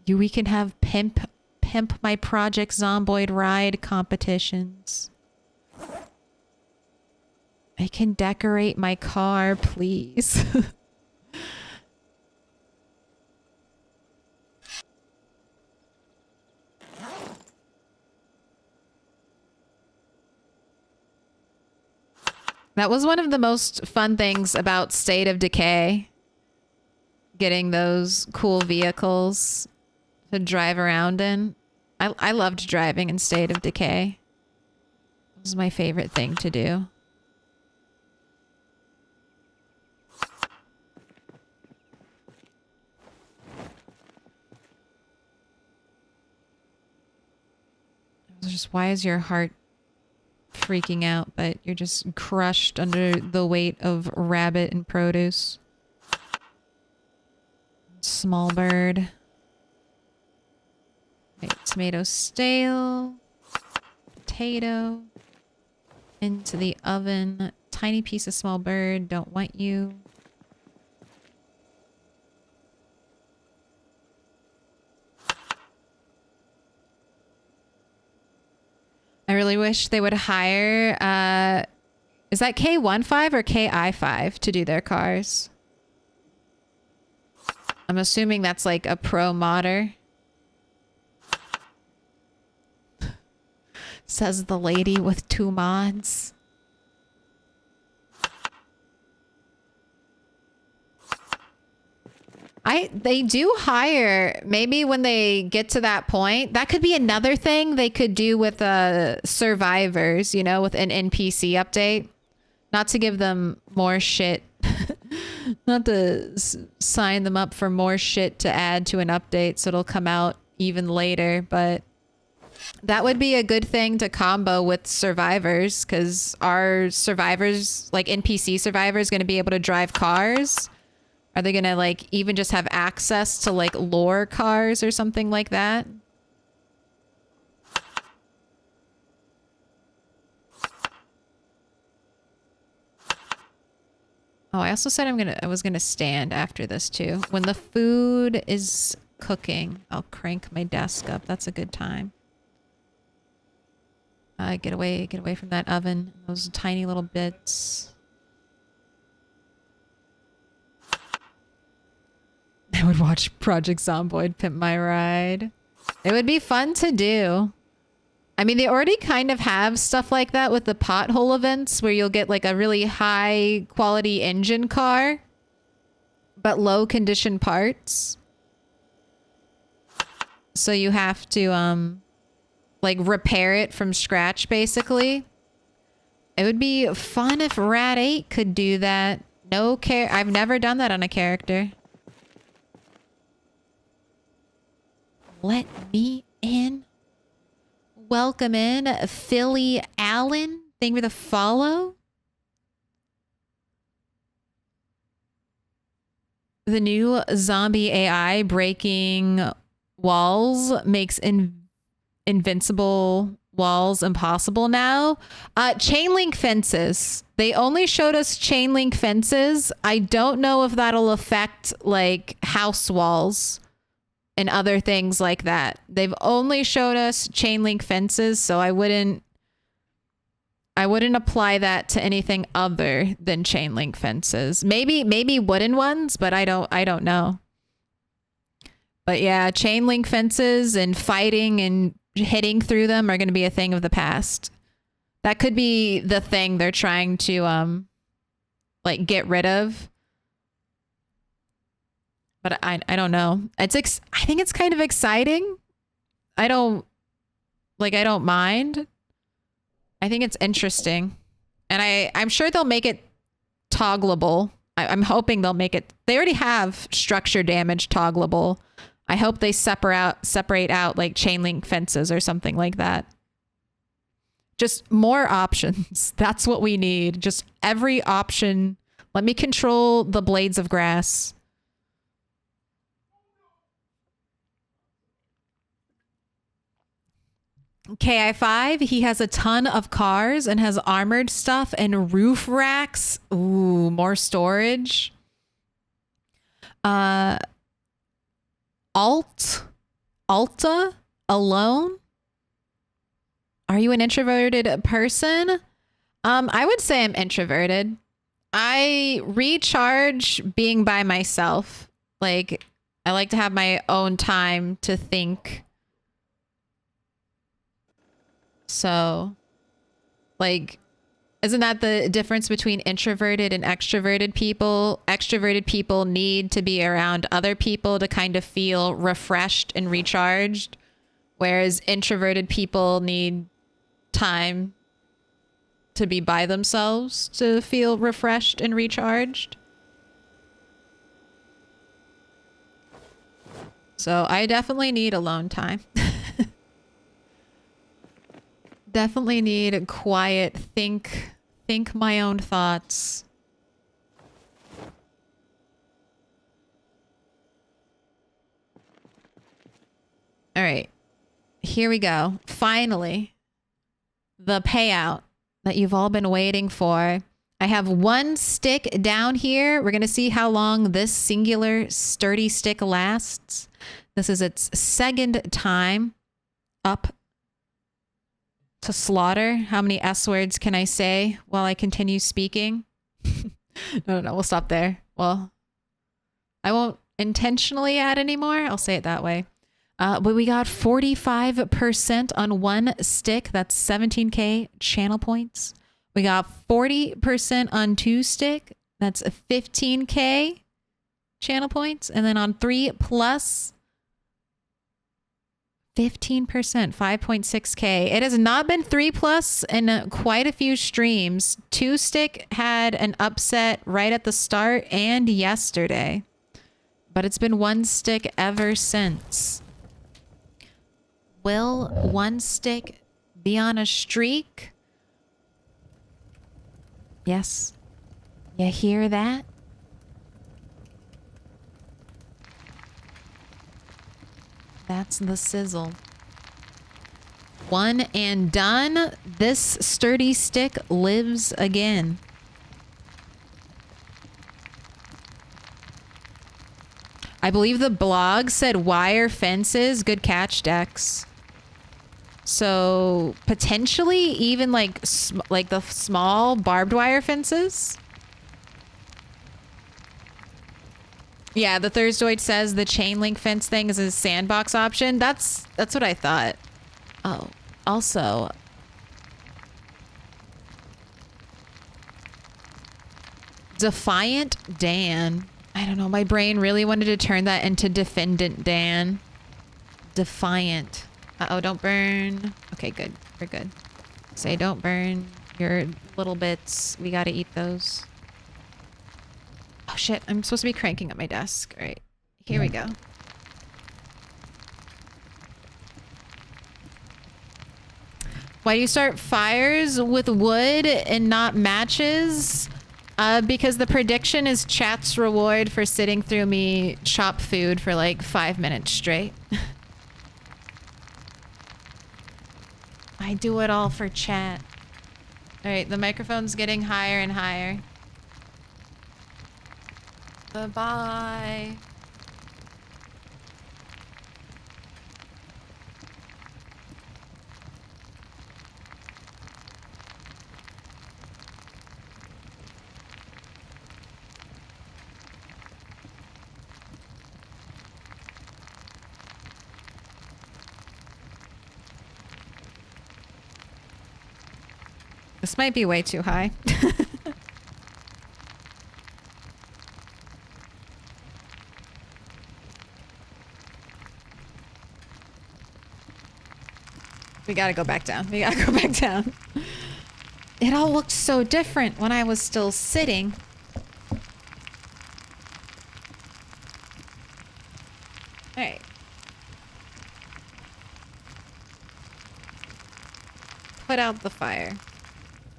We can have pimp my Project Zomboid ride competitions. I can decorate my car, please. That was one of the most fun things about State of Decay. Getting those cool vehicles to drive around in. I loved driving in State of Decay. It was my favorite thing to do. Just, why is your heart freaking out, but you're just crushed under the weight of rabbit and produce? Small bird. Right, tomato stale. Potato. Into the oven. Tiny piece of small bird. Don't want you. I really wish they would hire, is that K15 or KI5 to do their cars? I'm assuming that's like a pro modder. Says the lady with 2 mods. They do hire, maybe when they get to that point. That could be another thing they could do with survivors, you know, with an NPC update. Not to give them more shit. Not to sign them up for more shit to add to an update so it'll come out even later, but that would be a good thing to combo with survivors, because our survivors, like NPC survivors, going to be able to drive cars. Are they going to like even just have access to like lore cars or something like that? Oh, I also said I was gonna stand after this too. When the food is cooking, I'll crank my desk up. That's a good time. Get away from that oven. Those tiny little bits. I would watch Project Zomboid Pimp My Ride. It would be fun to do. I mean, they already kind of have stuff like that with the pothole events where you'll get like a really high quality engine car, but low condition parts. So you have to, like repair it from scratch, basically. It would be fun if Rat 8 could do that. I've never done that on a character. Let me in. Welcome in, Philly Allen. Thank you for the follow. The new zombie AI breaking walls makes invincible walls impossible now. Chain link fences. They only showed us chain link fences. I don't know if that'll affect like house walls and other things like that. They've only showed us chain link fences, so I wouldn't apply that to anything other than chain link fences. Maybe wooden ones, but I don't know. But yeah, chain link fences and fighting and hitting through them are going to be a thing of the past. That could be the thing they're trying to like get rid of. But I don't know. I think it's kind of exciting. I don't mind. I think it's interesting. And I'm sure they'll make it toggleable. I'm hoping they'll make it. They already have structure damage toggleable. I hope they separate out like chain link fences or something like that. Just more options. That's what we need. Just every option. Let me control the blades of grass. KI5, he has a ton of cars and has armored stuff and roof racks. Ooh, more storage. Alta, alone. Are you an introverted person? I would say I'm introverted. I recharge being by myself. Like, I like to have my own time to think. So, like, isn't that the difference between introverted and extroverted people? Extroverted people need to be around other people to kind of feel refreshed and recharged, whereas introverted people need time to be by themselves to feel refreshed and recharged. So I definitely need alone time. Definitely need quiet, think my own thoughts. All right, here we go. Finally, the payout that you've all been waiting for. I have one stick down here. We're going to see how long this singular sturdy stick lasts. This is its second time up to slaughter. How many S words can I say while I continue speaking? No. We'll stop there. Well, I won't intentionally add any more. I'll say it that way. But we got 45% on one stick. That's 17K channel points. We got 40% on two stick. That's 15K channel points. And then on 3 plus 15%, 5.6K. It has not been 3 plus in quite a few streams. 2 stick had an upset right at the start and yesterday. But it's been 1 stick ever since. Will 1 stick be on a streak? Yes. You hear that? That's the sizzle. 1 and done. This sturdy stick lives again. I believe the blog said wire fences. Good catch, Dex. So potentially even like the small barbed wire fences. Yeah, the Thursdoid says the chain link fence thing is a sandbox option. That's what I thought. Oh, also. Defiant Dan. I don't know. My brain really wanted to turn that into Defendant Dan. Defiant. Uh-oh, don't burn. Okay, good. We're good. Say don't burn your little bits. We gotta eat those. Oh shit, I'm supposed to be cranking up my desk. All right, here we go. Why do you start fires with wood and not matches? Because the prediction is chat's reward for sitting through me chop food for like 5 minutes straight. I do it all for chat. All right, the microphone's getting higher and higher. Bye-bye. This might be way too high. We gotta go back down. We gotta go back down. It all looked so different when I was still sitting. Alright. Put out the fire.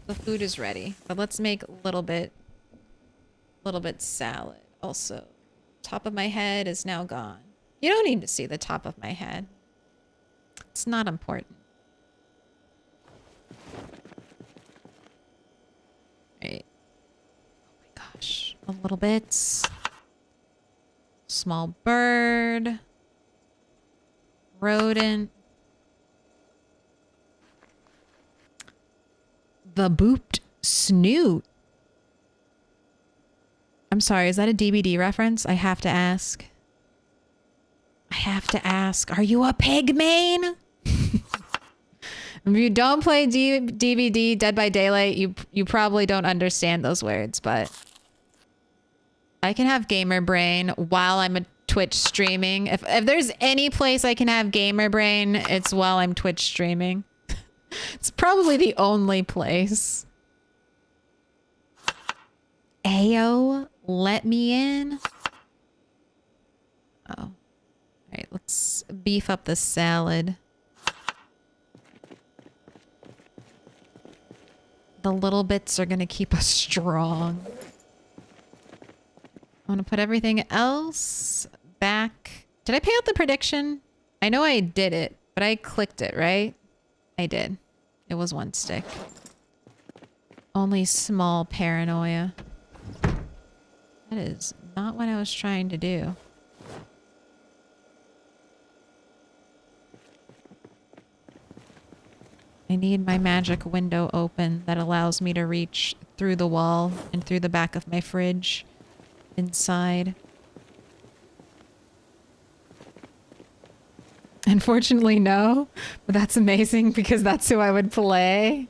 The food is ready, but let's make a little bit salad. Also, top of my head is now gone. You don't need to see the top of my head. It's not important. Right. Oh my gosh. A little bit. Small bird. Rodent. The booped snoot. I'm sorry, is that a DBD reference? I have to ask. I have to ask. Are you a pig main? If you don't play DBD, Dead by Daylight, you probably don't understand those words, but I can have gamer brain while I'm a Twitch streaming. If there's any place I can have gamer brain, it's while I'm Twitch streaming. It's probably the only place. Ayo, let me in. Oh. All right, let's beef up the salad. The little bits are gonna keep us strong. I want to put everything else back. Did I pay out the prediction? I know I did it, but I clicked it, right? I did. It was 1 stick. Only small paranoia. That is not what I was trying to do. I need my magic window open that allows me to reach through the wall and through the back of my fridge inside. Unfortunately, no, but that's amazing because that's who I would play.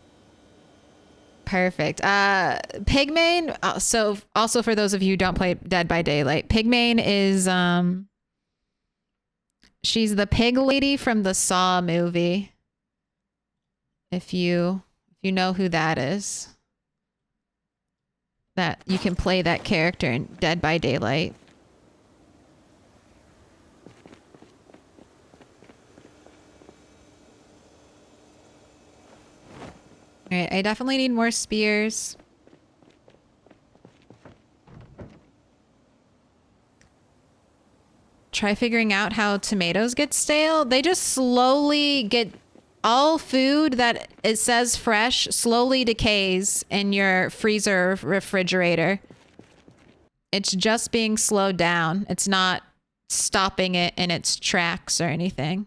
Perfect. Pigmane, so also for those of you who don't play Dead by Daylight, Pigmane is, she's the pig lady from the Saw movie. If you know who that is. That you can play that character in Dead by Daylight. Alright, I definitely need more spears. Try figuring out how tomatoes get stale. They just slowly get... All food that it says fresh slowly decays in your freezer or refrigerator. It's just being slowed down. It's not stopping it in its tracks or anything.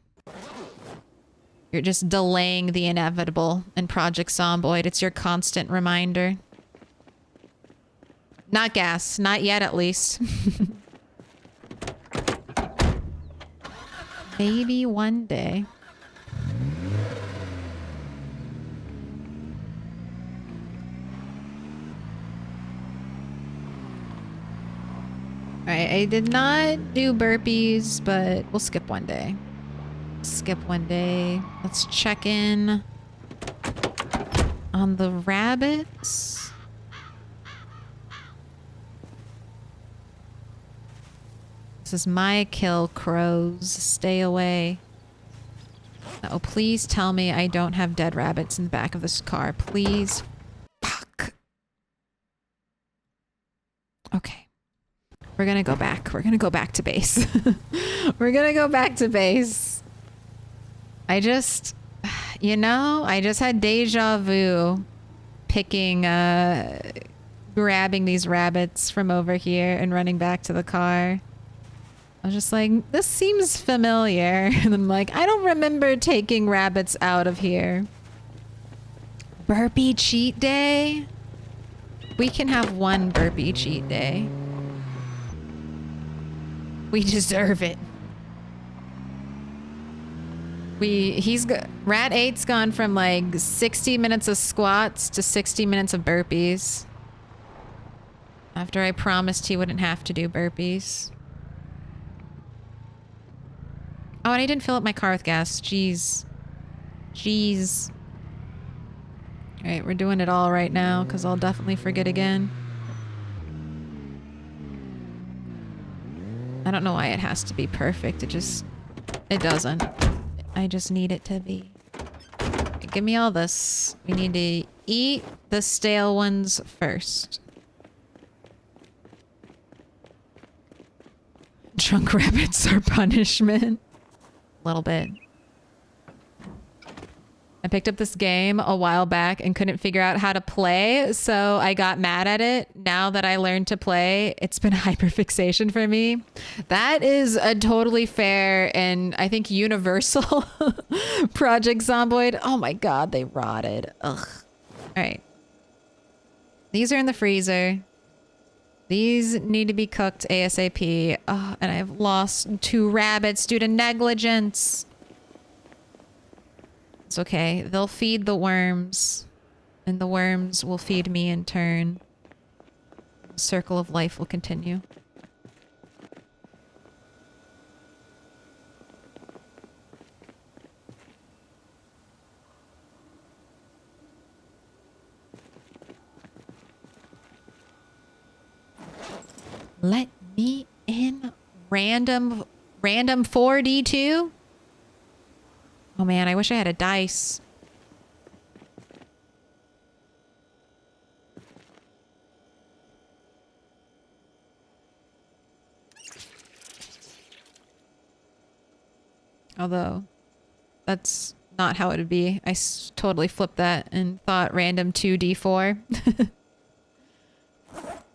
You're just delaying the inevitable in Project Zomboid. It's your constant reminder. Not gas. Not yet, at least. Maybe one day. Alright, I did not do burpees, but we'll skip one day. Skip one day. Let's check in on the rabbits. This is my kill, crows. Stay away. Oh, please tell me I don't have dead rabbits in the back of this car. Please. Fuck. Okay. We're gonna go back. We're gonna go back to base. We're gonna go back to base. I just had deja vu picking, grabbing these rabbits from over here and running back to the car. I was just like, this seems familiar. And I'm like, I don't remember taking rabbits out of here. Burpee cheat day? We can have one burpee cheat day. We deserve it. Rat 8's gone from like 60 minutes of squats to 60 minutes of burpees. After I promised he wouldn't have to do burpees. Oh, and I didn't fill up my car with gas. Jeez. Jeez. Alright, we're doing it all right now because I'll definitely forget again. I don't know why it has to be perfect. It doesn't. I just need it to be. Give me all this. We need to eat the stale ones first. Drunk rabbits are punishment. A little bit. I picked up this game a while back and couldn't figure out how to play, so I got mad at it. Now that I learned to play, it's been a hyperfixation for me. That is a totally fair and I think universal Project Zomboid. Oh my god, they rotted. Ugh. Alright. These are in the freezer. These need to be cooked ASAP. Oh, and I've lost 2 rabbits due to negligence. It's okay. They'll feed the worms. And the worms will feed me in turn. The circle of life will continue. Let me in. Random 4D2? Oh man, I wish I had a dice. Although, that's not how it would be. I totally flipped that and thought random 2d4.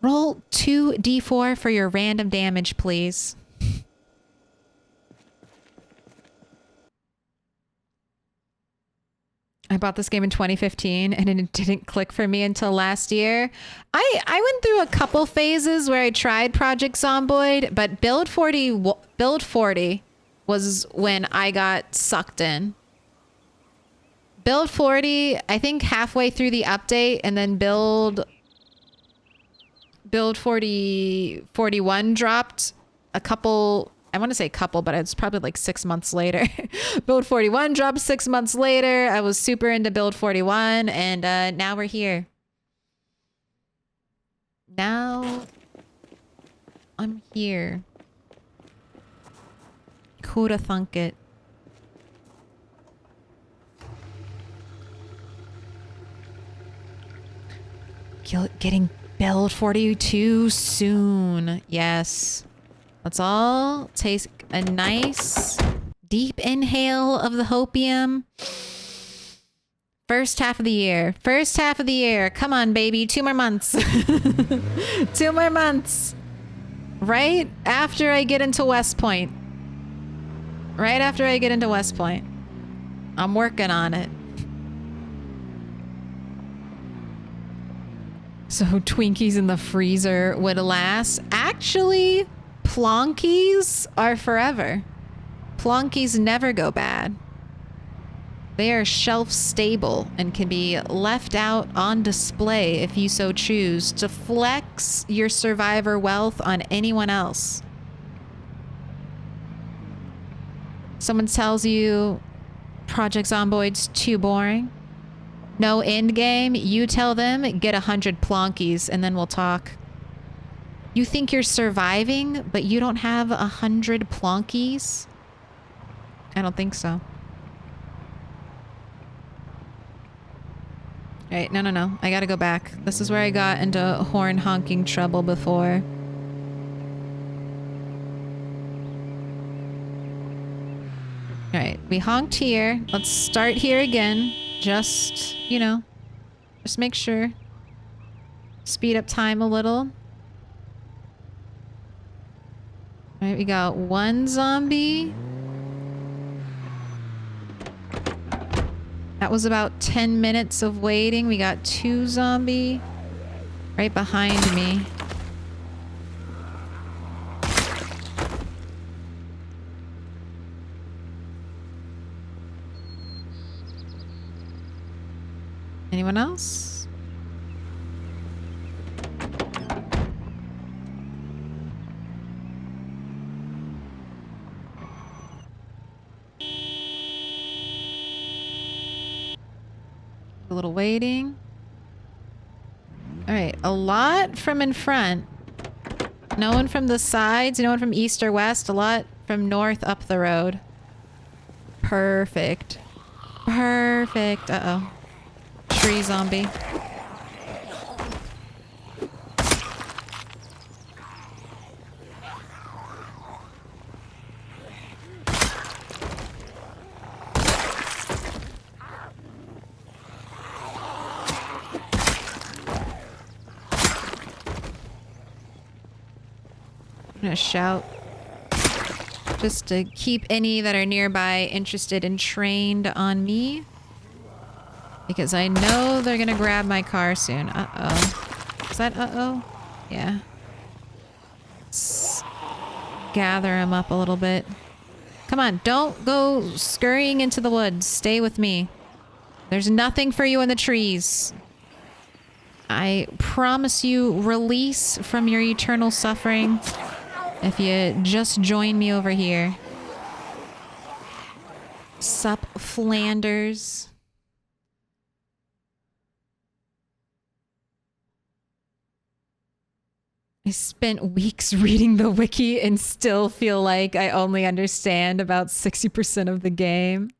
Roll 2d4 for your random damage, please. I bought this game in 2015 and it didn't click for me until last year. I went through a couple phases where I tried Project Zomboid, but Build 40 was when I got sucked in. Build 40, I think halfway through the update, and then Build 41 dropped a couple, I want to say couple, but it's probably like 6 months later. Build 41 dropped 6 months later. I was super into Build 41, and now we're here. Now I'm here. Who'da thunk it? Getting Build 42 soon. Yes. Let's all take a nice deep inhale of the hopium. First half of the year. First half of the year. Come on, baby. 2 more months. 2 more months. Right after I get into West Point. Right after I get into West Point. I'm working on it. So Twinkies in the freezer would last. Actually, Plonkies are forever. Plonkies never go bad. They are shelf stable and can be left out on display if you so choose to flex your survivor wealth on anyone else. Someone tells you Project Zomboid's too boring. No end game. You tell them, get 100 Plonkies and then we'll talk. You think you're surviving, but you don't have 100 Plonkies? I don't think so. Alright, no. I gotta go back. This is where I got into horn honking trouble before. Alright, we honked here. Let's start here again. Just, you know, just make sure. Speed up time a little. Alright, we got 1 zombie. That was about 10 minutes of waiting. We got 2 zombie right behind me. Anyone else? A little waiting. All right, a lot from in front. No one from the sides, no one from east or west, a lot from north up the road. Perfect. Perfect. Uh-oh. Tree zombie. I'm gonna shout just to keep any that are nearby interested and trained on me. Because I know they're gonna grab my car soon. Uh-oh. Is that uh-oh? Yeah. Let's gather them up a little bit. Come on, don't go scurrying into the woods. Stay with me. There's nothing for you in the trees. I promise you release from your eternal suffering if you just join me over here. Sup, Flanders? I spent weeks reading the wiki and still feel like I only understand about 60% of the game.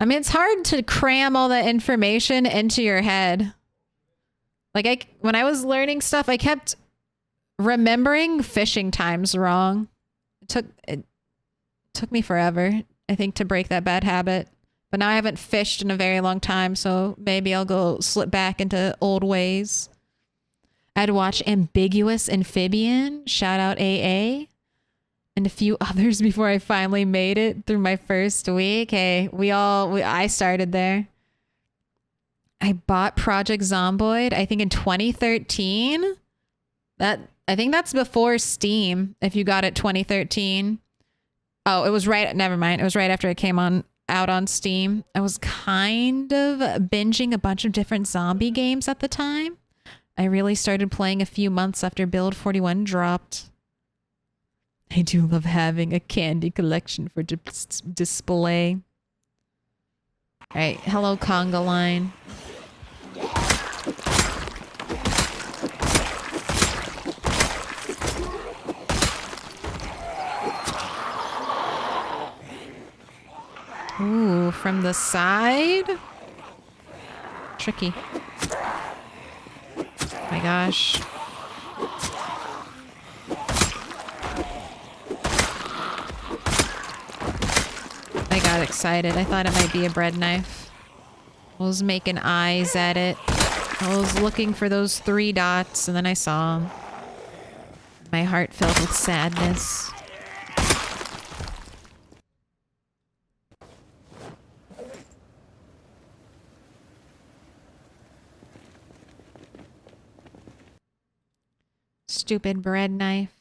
I mean, it's hard to cram all that information into your head. Like, when I was learning stuff, I kept remembering fishing times wrong. It took me forever, I think, to break that bad habit. But now I haven't fished in a very long time, so maybe I'll go slip back into old ways. I'd watch Ambiguous Amphibian, shout out AA, and a few others before I finally made it through my first week. Hey, I started there. I bought Project Zomboid, I think in 2013. I think that's before Steam, if you got it 2013. Oh, it was right, never mind. It was right after it came out on Steam. I was kind of binging a bunch of different zombie games at the time. I really started playing a few months after Build 41 dropped. I do love having a candy collection for display. All right, hello conga line. Ooh, from the side? Tricky. Oh my gosh. I got excited. I thought it might be a bread knife. I was making eyes at it. I was looking for those 3 dots and then I saw them. My heart filled with sadness. Stupid bread knife.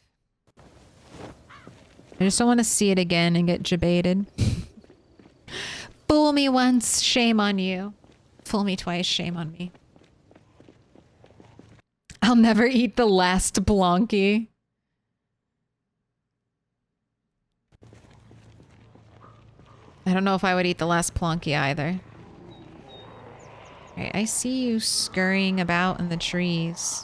I just don't want to see it again and get jebaited. Fool me once, shame on you. Fool me twice, shame on me. I'll never eat the last Blanky. I don't know if I would eat the last Plonky either. Alright, I see you scurrying about in the trees.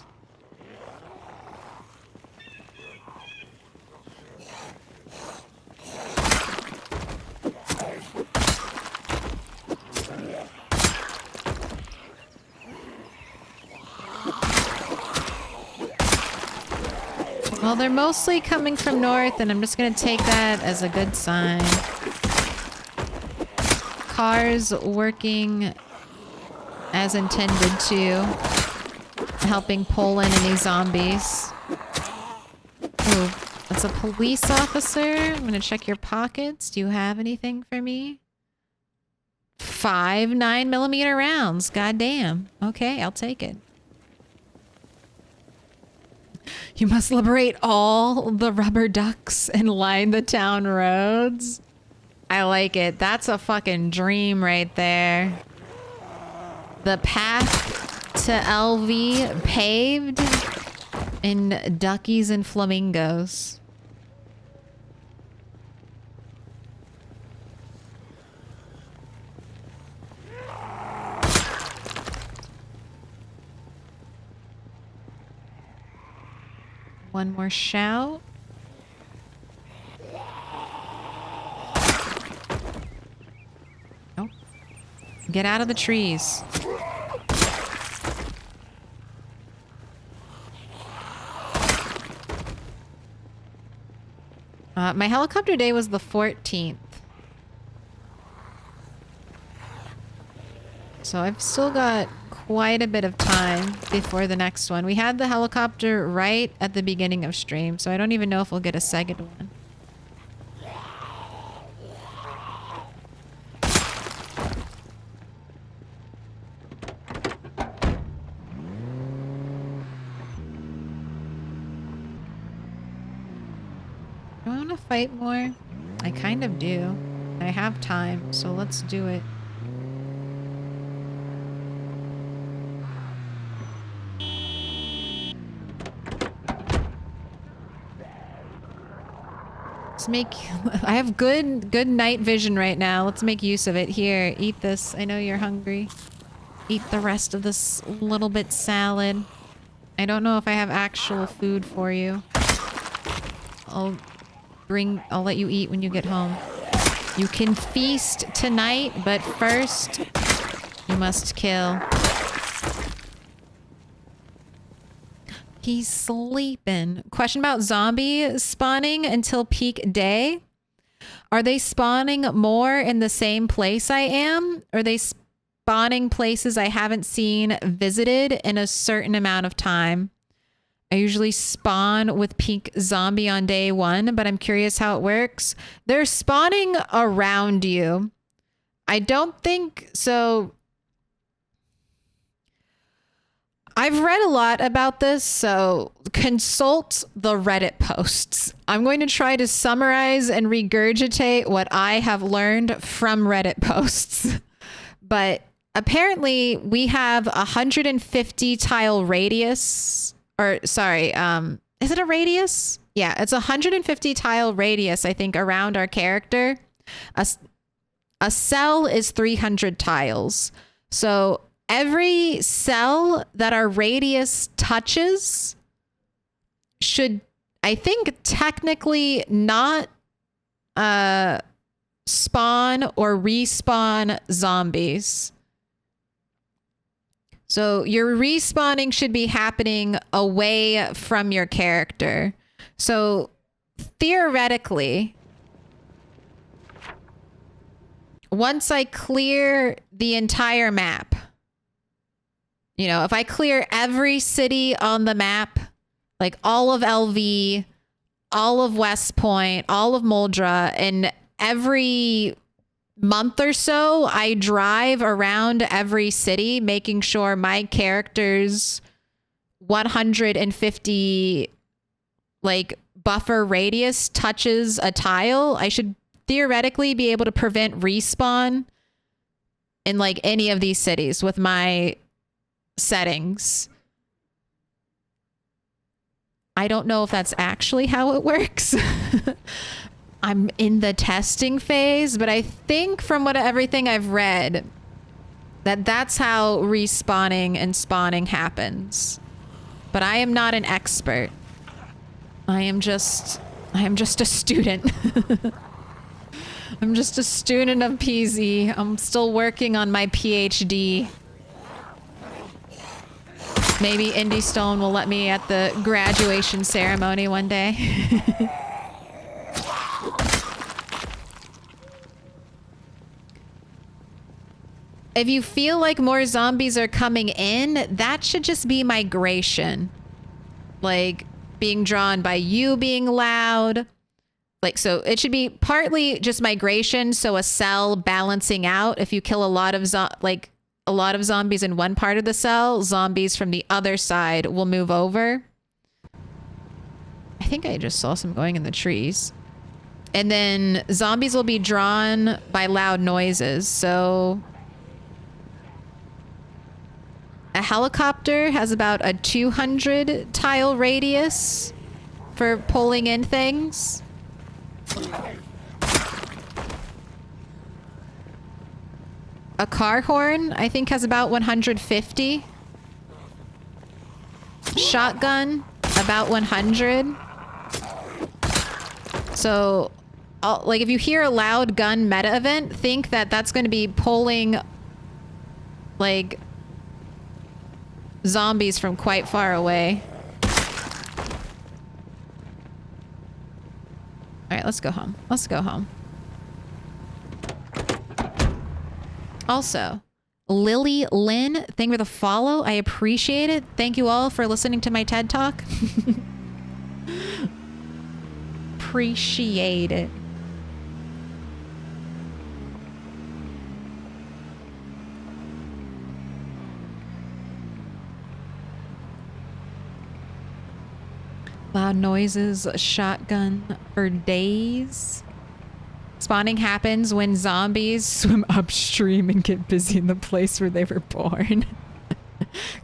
Well, they're mostly coming from north, and I'm just gonna take that as a good sign. Cars working as intended to, helping pull in any zombies. Ooh, that's a police officer. I'm gonna check your pockets. Do you have anything for me? 5 9mm rounds. Goddamn. Okay, I'll take it. You must liberate all the rubber ducks and line the town roads. I like it. That's a fucking dream right there. The path to LV paved in duckies and flamingos. One more shout. Oh. Get out of the trees. My helicopter day was the 14th. So I've still got quite a bit of time before the next one. We had the helicopter right at the beginning of stream, so I don't even know if we'll get a second one. Do I want to fight more? I kind of do. I have time, so let's do it. Let's make... I have good night vision right now. Let's make use of it. Here, eat this. I know you're hungry. Eat the rest of this little bit salad. I don't know if I have actual food for you. I'll let you eat when you get home. You can feast tonight, but first you must kill. He's sleeping. Question about zombie spawning until peak day. Are they spawning more in the same place I am? Or are they spawning places I haven't seen visited in a certain amount of time? I usually spawn with peak zombie on day 1, but I'm curious how it works. They're spawning around you. I don't think so. I've read a lot about this, so consult the Reddit posts. I'm going to try to summarize and regurgitate what I have learned from Reddit posts. But apparently we have 150 tile radius, or sorry, is it a radius? Yeah, it's 150 tile radius, I think, around our character. A cell is 300 tiles. So every cell that our radius touches should, I think, technically not spawn or respawn zombies. So your respawning should be happening away from your character. So theoretically, once I clear the entire map, you know, if I clear every city on the map, like all of LV, all of West Point, all of Muldra, and every month or so, I drive around every city, making sure my character's 150 like buffer radius touches a tile, I should theoretically be able to prevent respawn in like any of these cities with my settings. I don't know if that's actually how it works. I'm in the testing phase, but I think from everything I've read that that's how respawning and spawning happens. But I am not an expert. I am just a student. I'm just a student of PZ. I'm still working on my PhD. Maybe Indy Stone will let me at the graduation ceremony one day. If you feel like more zombies are coming in, that should just be migration. Like being drawn by you being loud. Like, so it should be partly just migration. So a cell balancing out. If you kill a lot of zombies in one part of the cell, zombies from the other side will move over. I think I just saw some going in the trees. And then zombies will be drawn by loud noises. So a helicopter has about a 200 tile radius for pulling in things. A car horn, I think, has about 150. Shotgun, about 100. So, like, if you hear a loud gun meta event, think that that's going to be pulling, like, zombies from quite far away. All right, let's go home. Let's go home. Also, Lily Lynn, thank you for the follow. I appreciate it. Thank you all for listening to my TED Talk. Appreciate it. Loud noises, a shotgun for days. Spawning happens when zombies swim upstream and get busy in the place where they were born.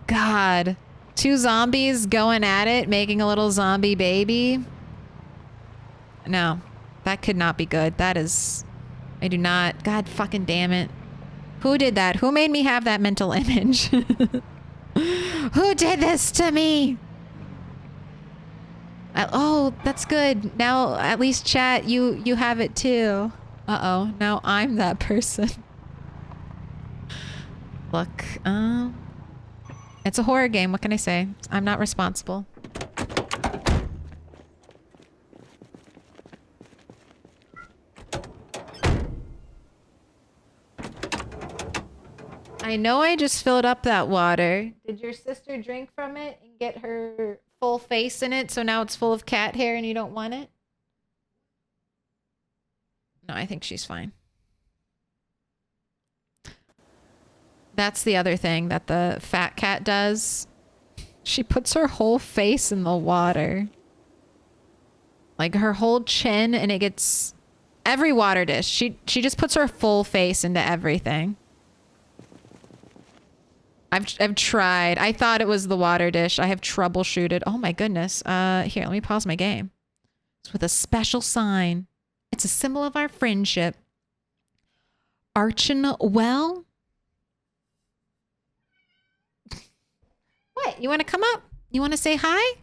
God. 2 zombies going at it, making a little zombie baby. No, that could not be good. That is... I do not... God fucking damn it. Who did that? Who made me have that mental image? Who did this to me? Oh, that's good. Now, at least chat, you have it too. Uh-oh, now I'm that person. Look, it's a horror game. What can I say? I'm not responsible. I know I just filled up that water. Did your sister drink from it and get her full face in it, so now it's full of cat hair and you don't want it? No, I think she's fine. That's the other thing that the fat cat does. She puts her whole face in the water. Like her whole chin, and it gets every water dish. She just puts her full face into everything. I've tried. I thought it was the water dish. I have troubleshooted. Oh my goodness. Here, let me pause my game. It's with a special sign. It's a symbol of our friendship. Archin well. What? You want to come up? You want to say hi?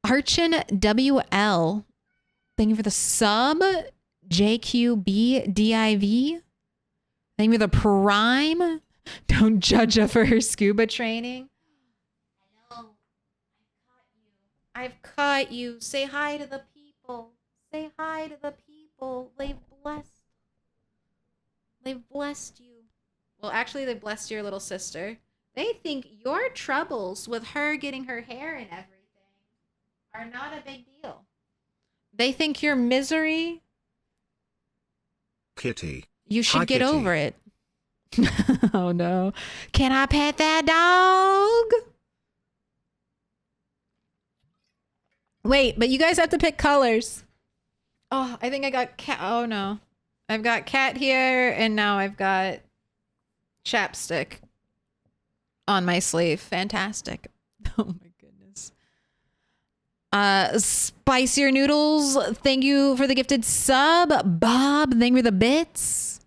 Archin WL. Thank you for the sub. JQBDIV. Thank you for the prime. Don't judge her for her scuba training. Hello. I've caught you. Say hi to the people. Say hi to the people. They've blessed you. Well, actually, they blessed your little sister. They think your troubles with her getting her hair and everything are not a big deal. They think your misery. Kitty. You should Hi, get Kitty. over it. Oh no. Can I pet that dog? Wait, but you guys have to pick colors. Oh, I think I got cat. Oh no. I've got cat here, and now I've got chapstick on my sleeve. Fantastic. Oh my goodness. Spicier noodles. Thank you for the gifted sub. Bob, thank you for the bits.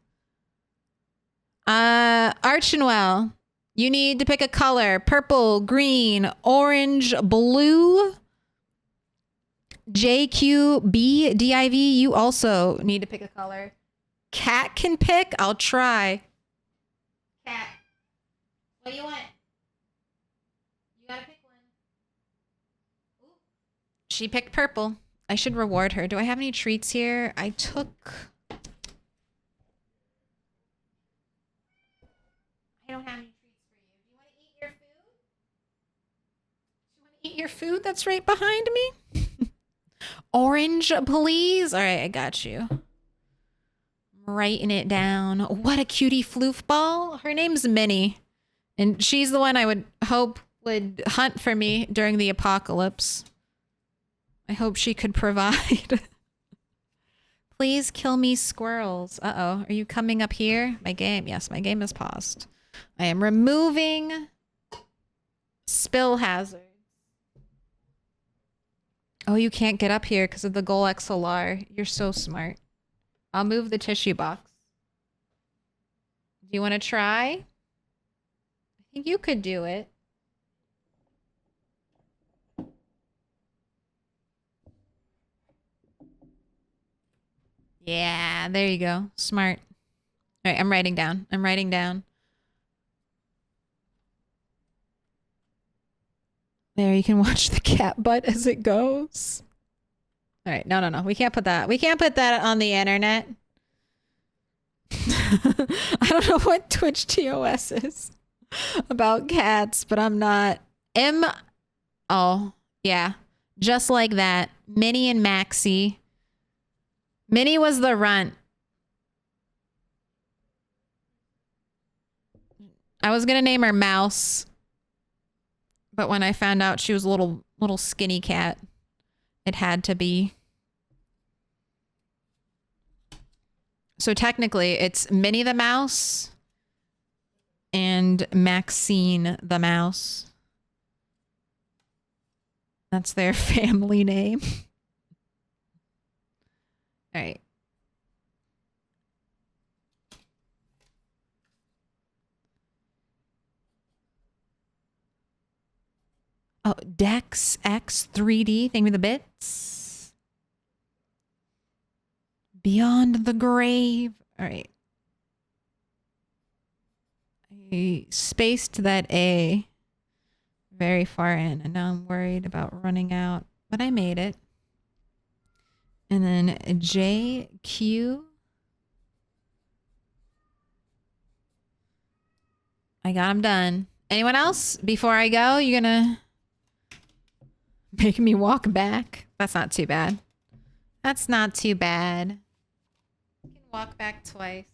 Archinwell, you need to pick a color. Purple, green, orange, blue. JQBDIV, you also need to pick a color. Cat can pick. I'll try. Cat, what do you want? You gotta pick one. Ooh. She picked purple. I should reward her. Do I have any treats here? I took... I don't have any treats for you. Do you want to eat your food? Do you want to eat your food that's right behind me? Orange, please. All right, I got you. I'm writing it down. What a cutie floof ball. Her name's Minnie. And she's the one I would hope would hunt for me during the apocalypse. I hope she could provide. Please kill me, squirrels. Uh-oh. Are you coming up here? My game. Yes, my game is paused. I am removing spill hazard. Oh, you can't get up here because of the Goal XLR. You're so smart. I'll move the tissue box. Do you want to try? I think you could do it. Yeah, there you go. Smart. All right, I'm writing down. I'm writing down. There, you can watch the cat butt as it goes. All right, no. We can't put that. We can't put that on the internet. I don't know what Twitch TOS is about cats, but I'm not. Oh, yeah. Just like that. Minnie and Maxie. Minnie was the runt. I was gonna name her Mouse, but when I found out she was a little skinny cat, it had to be. So technically, it's Minnie the Mouse and Maxine the Mouse. That's their family name. All right. Oh, Dex X 3D. Thank you for the bits. Beyond the grave. All right. I spaced that A very far in, and now I'm worried about running out, but I made it. And then JQ. I got them done. Anyone else? Before I go, you're gonna make me walk back? That's not too bad. That's not too bad. You can walk back twice.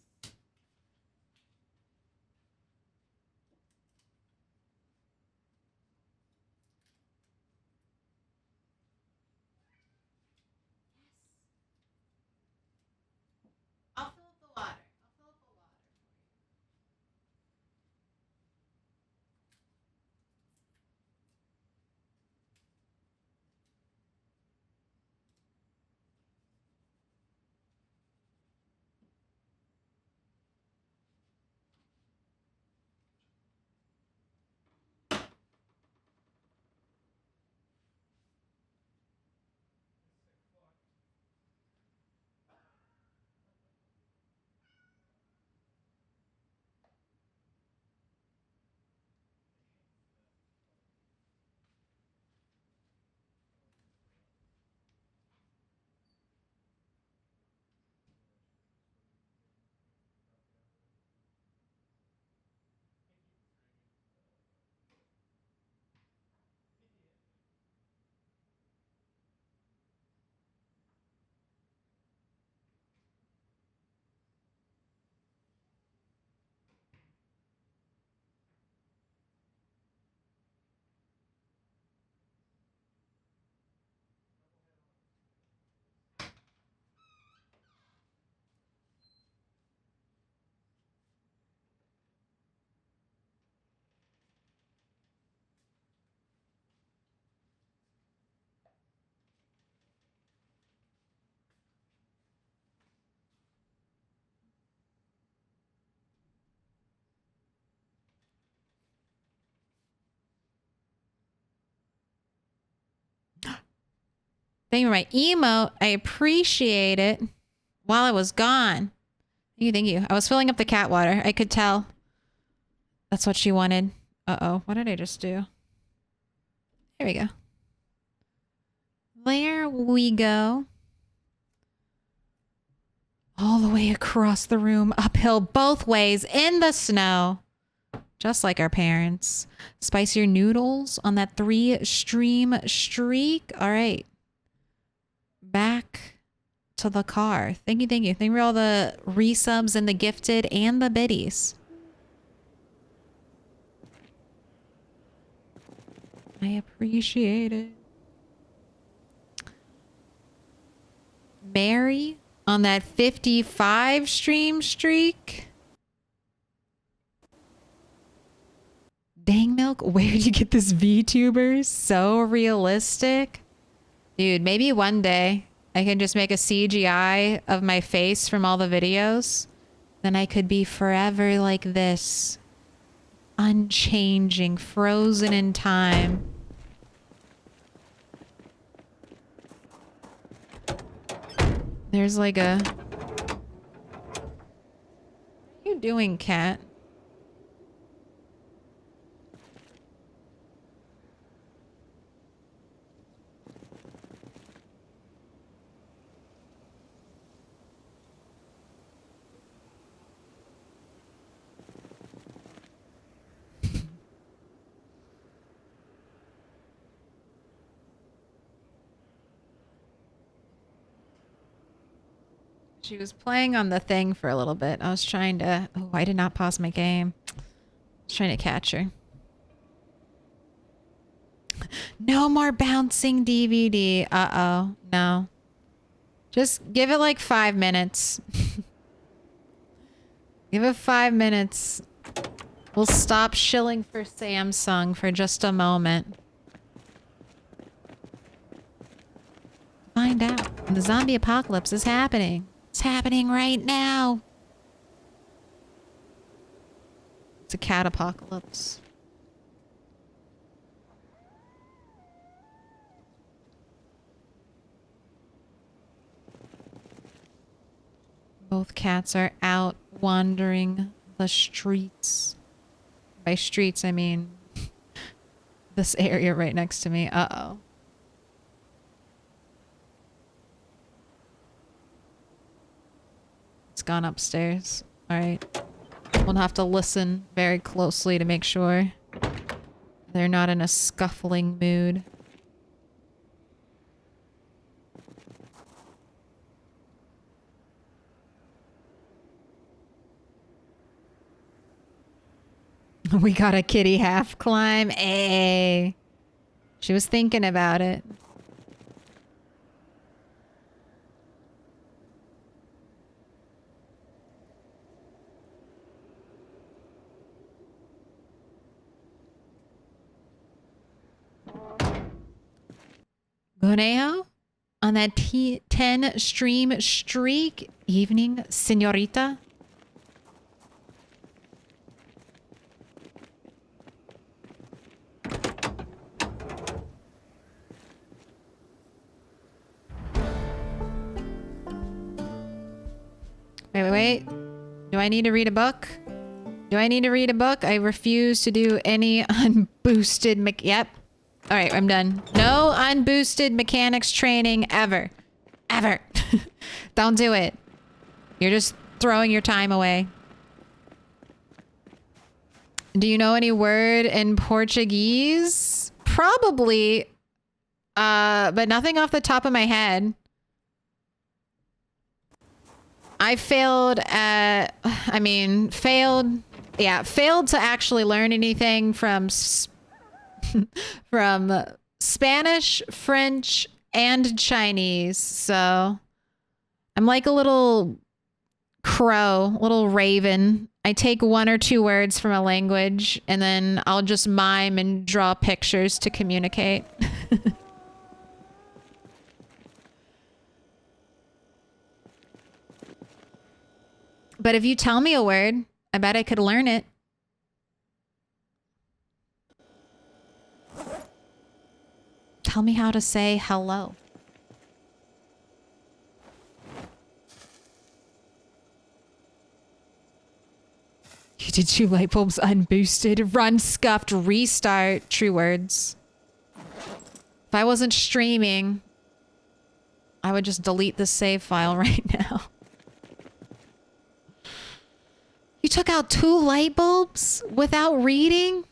Thank you for my emote. I appreciate it. While I was gone. Thank you, thank you. I was filling up the cat water. I could tell. That's what she wanted. Uh-oh. What did I just do? There we go. There we go. All the way across the room, uphill both ways, in the snow. Just like our parents. Spicier noodles on that 3-stream streak. All right. Back to the car. Thank you, thank you. Thank you for all the resubs and the gifted and the biddies. I appreciate it. Mary on that 55 stream streak. Dang Milk, where'd you get this VTuber? So realistic. Dude, maybe one day I can just make a CGI of my face from all the videos. Then I could be forever like this. Unchanging, frozen in time. There's like a... What are you doing, cat? She was playing on the thing for a little bit. I was trying to... Oh, I did not pause my game. I was trying to catch her. No more bouncing DVD. Uh-oh. No. Just give it like 5 minutes. Give it 5 minutes. We'll stop shilling for Samsung for just a moment. Find out. The zombie apocalypse is happening. It's happening right now. It's a cat apocalypse. Both cats are out wandering the streets. By streets, I mean this area right next to me. Uh-oh. It's gone upstairs. All right. We'll have to listen very closely to make sure they're not in a scuffling mood. We got a kitty half climb. Hey. She was thinking about it. Conejo on that 10 stream streak. Evening, señorita. Wait. Do I need to read a book? Do I need to read a book? I refuse to do any unboosted Yep. All right, I'm done. No unboosted mechanics training ever. Ever. Don't do it. You're just throwing your time away. Do you know any word in Portuguese? Probably. But nothing off the top of my head. I failed at... I mean, failed... Yeah, failed to actually learn anything from... from Spanish, French, and Chinese. So I'm like a little crow, little raven. I take 1 or 2 words from a language and then I'll just mime and draw pictures to communicate. But if you tell me a word, I bet I could learn it. Tell me how to say hello. Deleted 2 light bulbs unboosted. Run, scuffed, restart. True words. If I wasn't streaming, I would just delete the save file right now. You took out 2 light bulbs without reading?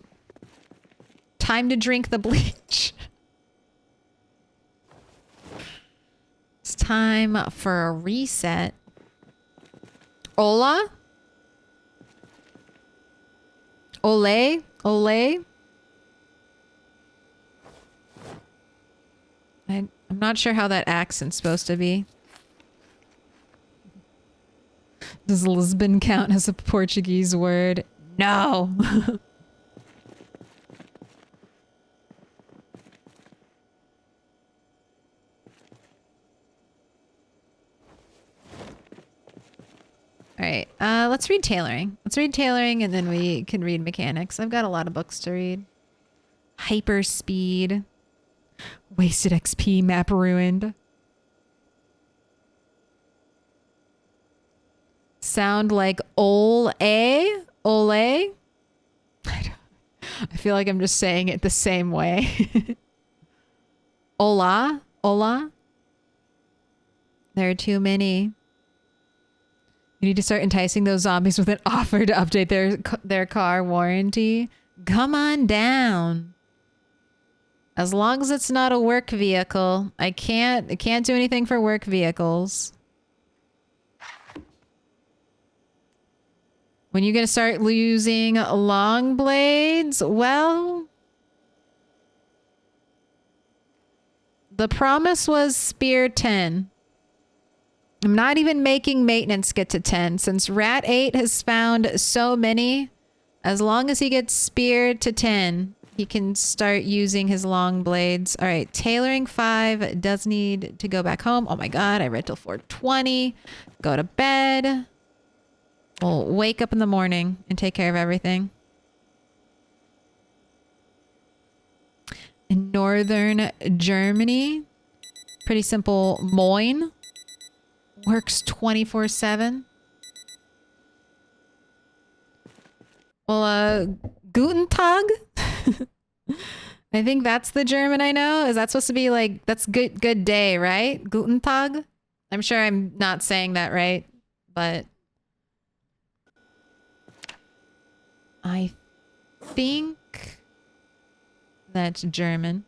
Time to drink the bleach. It's time for a reset. Hola? Ole? Ole? I'm not sure how that accent's supposed to be. Does Lisbon count as a Portuguese word? No. Alright, let's read tailoring. Let's read tailoring and then we can read mechanics. I've got a lot of books to read. Hyper speed. Wasted XP, map ruined. Sound like ole? Ole? I feel like I'm just saying it the same way. Hola? Hola? There are too many. You need to start enticing those zombies with an offer to update their car warranty. Come on down. As long as it's not a work vehicle. I can't do anything for work vehicles. When you gonna start using long blades? Well, the promise was spear 10. I'm not even making maintenance get to 10 since Rat 8 has found so many. As long as he gets speared to 10, he can start using his long blades. All right, tailoring 5 does need to go back home. Oh my god, I read till 4:20. Go to bed. We'll wake up in the morning and take care of everything. In northern Germany, pretty simple. Moin works 24/7. Well, Guten Tag? I think that's the German I know. Is that supposed to be like, that's good day, right? Guten Tag? I'm sure I'm not saying that right, but I think that's German.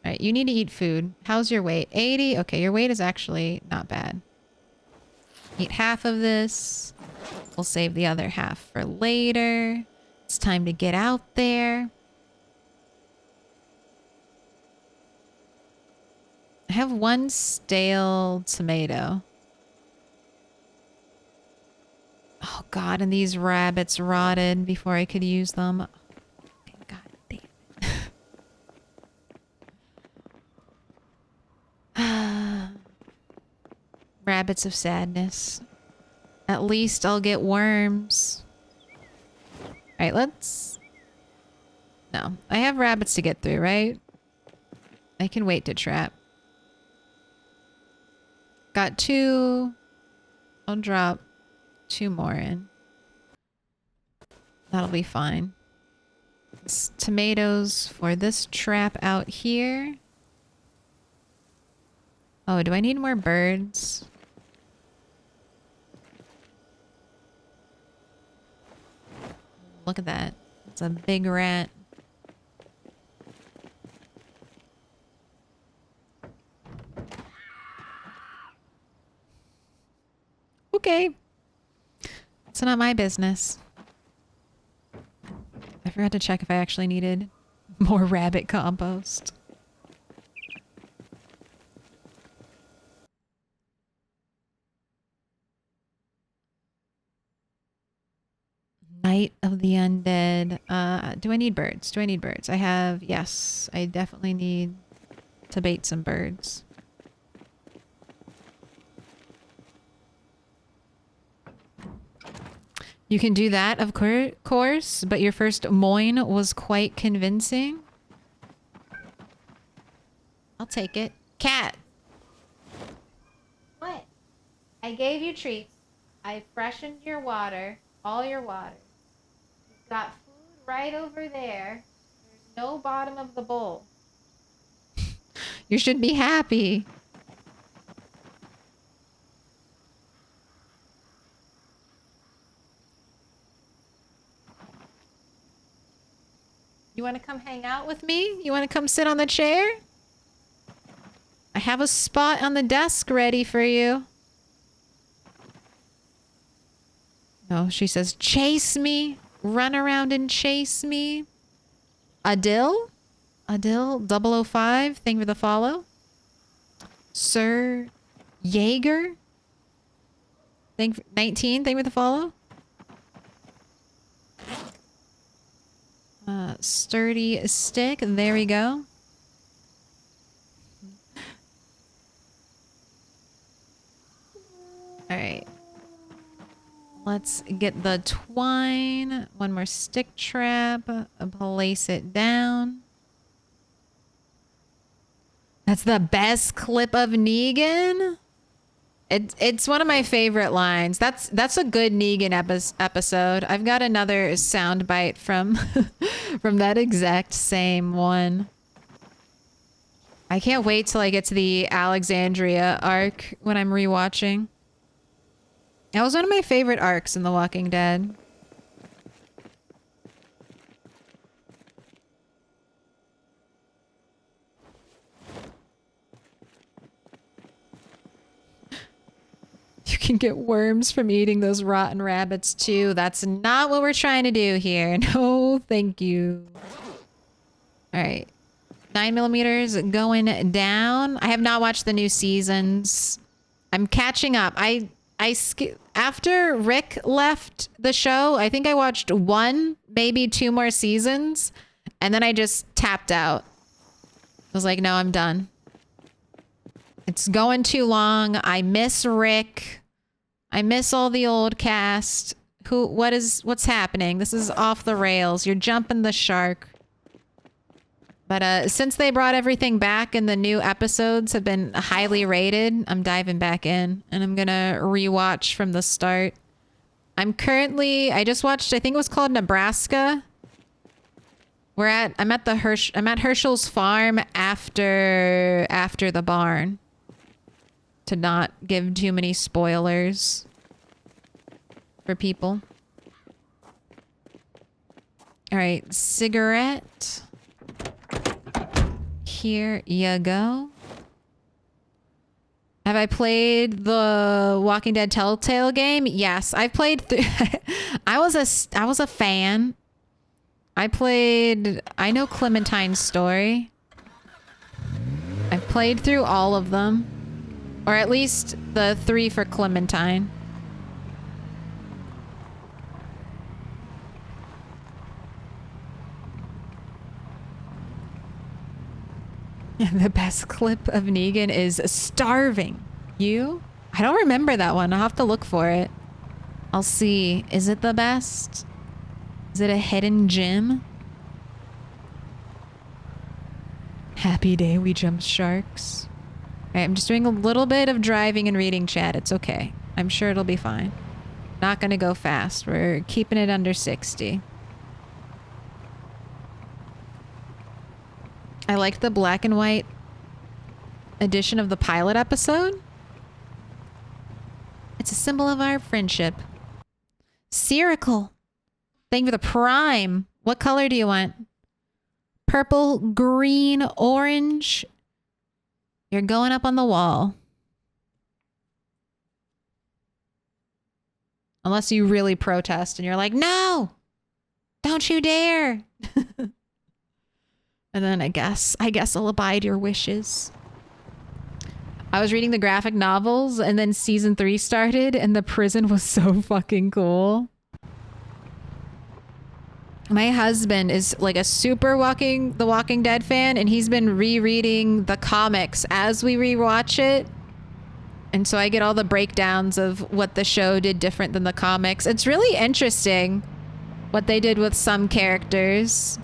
All right, you need to eat food. How's your weight? 80? Okay, your weight is actually not bad. Eat half of this. We'll save the other half for later. It's time to get out there. I have 1 stale tomato. Oh god, and these rabbits rotted before I could use them. God damn it. Rabbits of sadness. At least I'll get worms. Alright, let's... No, I have rabbits to get through, right? I can wait to trap. Got 2. I'll drop 2 more in. That'll be fine. It's tomatoes for this trap out here. Oh, do I need more birds? Look at that. It's a big rat. Okay. It's not my business. I forgot to check if I actually needed more rabbit compost. Night of the Undead. Do I need birds? Do I need birds? I have... Yes, I definitely need to bait some birds. You can do that, of course, but your first moin was quite convincing. I'll take it. Cat! What? I gave you treats. I freshened your water, all your water. You've got food right over there. There's no bottom of the bowl. You should be happy. You want to come hang out with me? You want to come sit on the chair? I have a spot on the desk ready for you. No, she says, chase me. Run around and chase me. Adil? Adil 005. Thank you for the follow. Sir Jaeger? 19. Thank you for the follow. Sturdy stick. There we go. All right. Let's get the twine. One more stick trap. Place it down. That's the best clip of Negan. It's one of my favorite lines. That's a good Negan episode. I've got another soundbite from from that exact same one. I can't wait till I get to the Alexandria arc when I'm rewatching. That was one of my favorite arcs in The Walking Dead. You can get worms from eating those rotten rabbits too. That's not what we're trying to do here. No, thank you. All right. 9mm going down. I have not watched the new seasons. I'm catching up. After Rick left the show, I think I watched one, maybe two more seasons, and then I just tapped out. I was like, no, I'm done. It's going too long. I miss Rick. I miss all the old cast. What's happening? This is off the rails. You're jumping the shark. But since they brought everything back and the new episodes have been highly rated, I'm diving back in and I'm gonna rewatch from the start. I just watched, I think it was called Nebraska. I'm at Herschel's farm after the barn. To not give too many spoilers for people. All right, cigarette. Here you go. Have I played the Walking Dead Telltale game? Yes, I've played through. I was a fan. I know Clementine's story. I've played through all of them. Or at least the 3 for Clementine. The best clip of Negan is starving. You? I don't remember that one. I'll have to look for it. I'll see. Is it the best? Is it a hidden gem? Happy day we jump sharks. All right, I'm just doing a little bit of driving and reading chat. It's okay. I'm sure it'll be fine. Not gonna go fast. We're keeping it under 60. I liked the black and white edition of the pilot episode. It's a symbol of our friendship. Spherical. Thank you for the prime. What color do you want? Purple, green, orange. You're going up on the wall. Unless you really protest and you're like, no, don't you dare. And then I guess I'll abide your wishes. I was reading the graphic novels and then season 3 started and the prison was so fucking cool. My husband is like a super The Walking Dead fan and he's been rereading the comics as we rewatch it. And so I get all the breakdowns of what the show did different than the comics. It's really interesting what they did with some characters.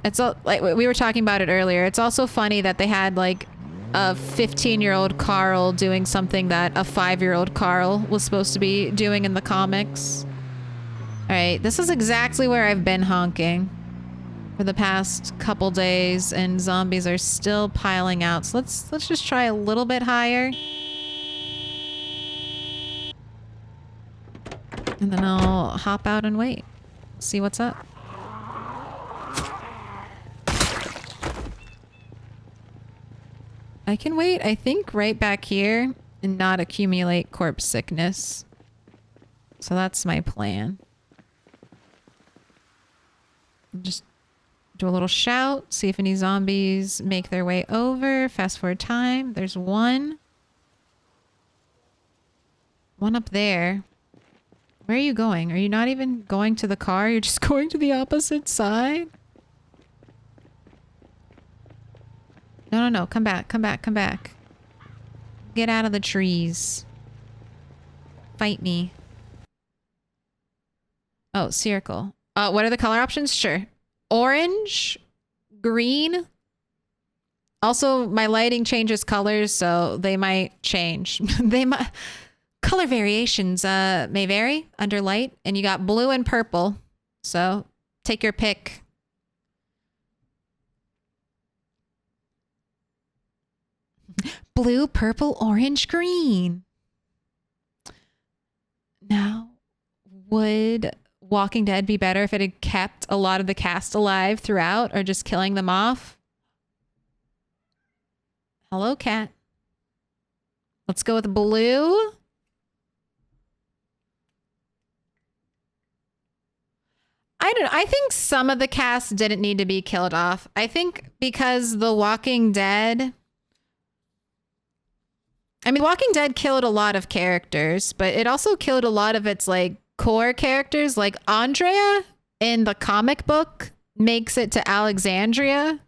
It's all, like we were talking about it earlier. It's also funny that they had like a 15-year-old Carl doing something that a 5-year-old Carl was supposed to be doing in the comics. All right, this is exactly where I've been honking for the past couple days, and zombies are still piling out. So let's just try a little bit higher. And then I'll hop out and wait. See what's up. I can wait, I think, right back here and not accumulate corpse sickness. So that's my plan. Just do a little shout, see if any zombies make their way over. Fast forward time. There's one. One up there. Where are you going? Are you not even going to the car? You're just going to the opposite side? No, no, no. Come back. Come back. Come back. Get out of the trees. Fight me. Oh, circle. What are the color options? Sure. Orange, green. Also, my lighting changes colors, so they might change. They might... Color variations may vary under light, and you got blue and purple. So take your pick. Blue, purple, orange, green. Now, would Walking Dead be better if it had kept a lot of the cast alive throughout, or just killing them off? Hello, cat. Let's go with blue. I think some of the cast didn't need to be killed off. I think because The Walking Dead... I mean, Walking Dead killed a lot of characters, but it also killed a lot of its, like, core characters. Like, Andrea in the comic book makes it to Alexandria.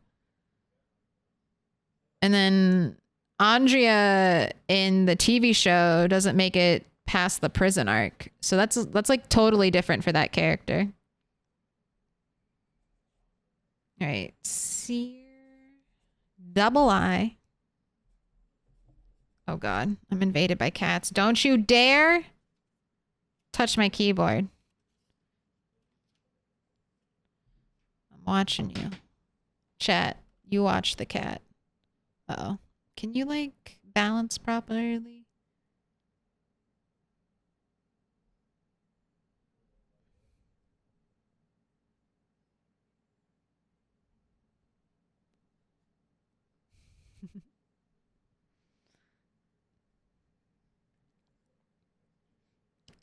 And then Andrea in the TV show doesn't make it past the prison arc. So that's like totally different for that character. All right, Sear, double I. Oh God, I'm invaded by cats. Don't you dare touch my keyboard. I'm watching you. Chat, you watch the cat. Uh-oh. Can you, like, balance properly?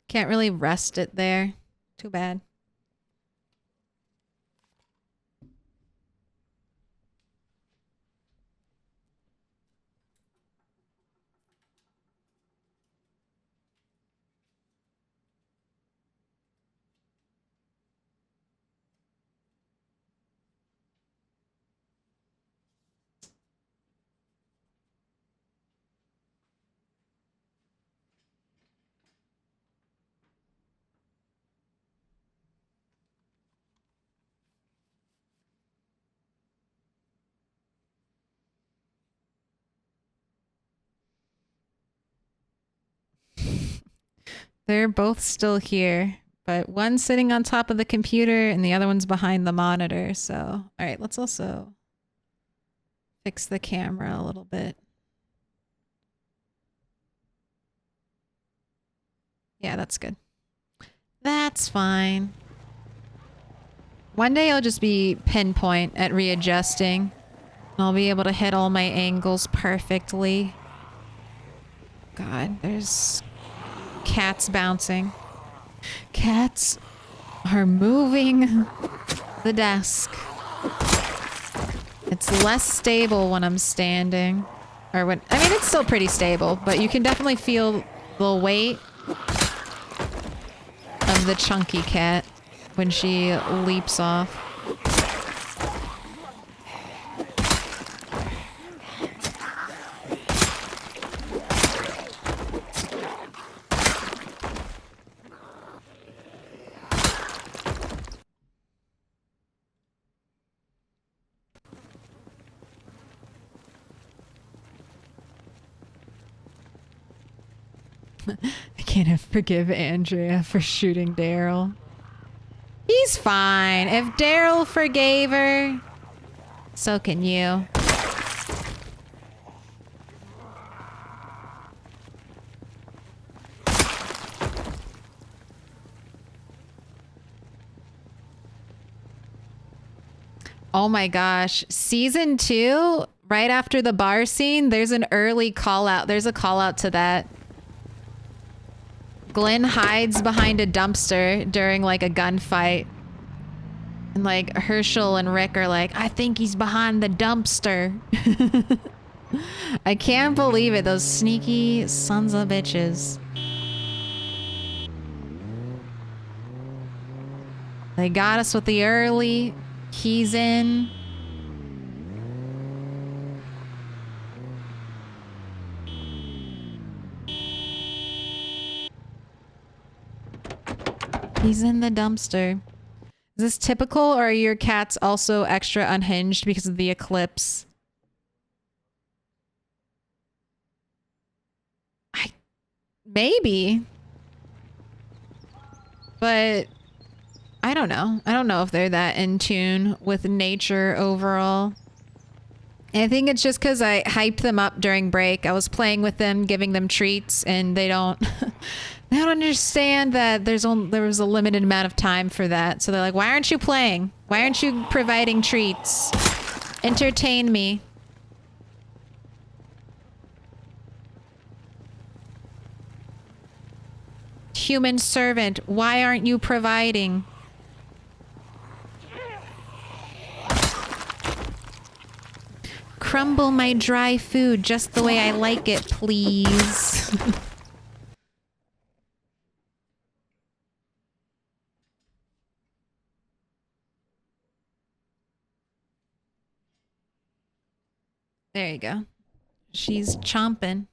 Can't really rest it there. Too bad. They're both still here, but one's sitting on top of the computer and the other one's behind the monitor. So, all right, let's also fix the camera a little bit. Yeah, that's good. That's fine. One day I'll just be pinpoint at readjusting. I'll be able to hit all my angles perfectly. God, there's cats bouncing. Cats are moving the desk. It's less stable when I'm standing. Or when, I mean, it's still pretty stable, but you can definitely feel the weight of the chunky cat when she leaps off. I can't forgive Andrea for shooting Daryl. He's fine. If Daryl forgave her, so can you. Oh my gosh. Season 2, right after the bar scene, there's an early call out. There's a call out to that. Glenn hides behind a dumpster during like a gunfight. And like Herschel and Rick are like, I think he's behind the dumpster. I can't believe it. Those sneaky sons of bitches. They got us with the early. He's in. He's in the dumpster. Is this typical, or are your cats also extra unhinged because of the eclipse? Maybe. But I don't know. I don't know if they're that in tune with nature overall. And I think it's just because I hyped them up during break. I was playing with them, giving them treats, and they don't they don't understand that there was a limited amount of time for that. So they're like, why aren't you playing? Why aren't you providing treats? Entertain me. Human servant, why aren't you providing? Crumble my dry food just the way I like it, please. There you go. She's chomping.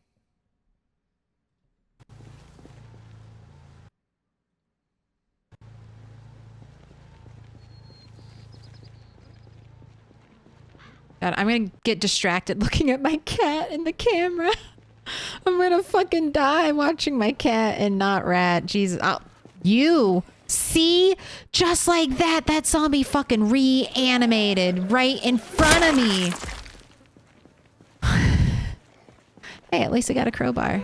God, I'm gonna get distracted looking at my cat in the camera. I'm gonna fucking die watching my cat and not Rat. Jesus. Oh, you see? Just like that, that zombie fucking reanimated right in front of me. Hey, at least I got a crowbar.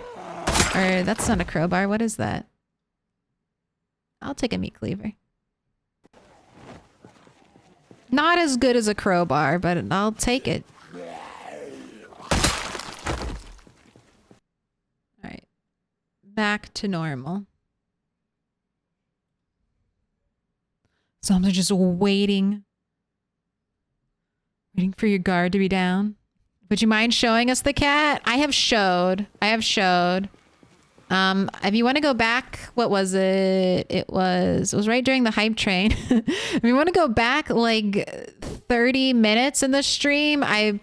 Or that's not a crowbar. What is that? I'll take a meat cleaver. Not as good as a crowbar, but I'll take it. Alright. Back to normal. Zombies are just waiting. Waiting for your guard to be down. Would you mind showing us the cat? I have showed. If you want to go back, what was it? It was right during the hype train. If you want to go back like 30 minutes in the stream, I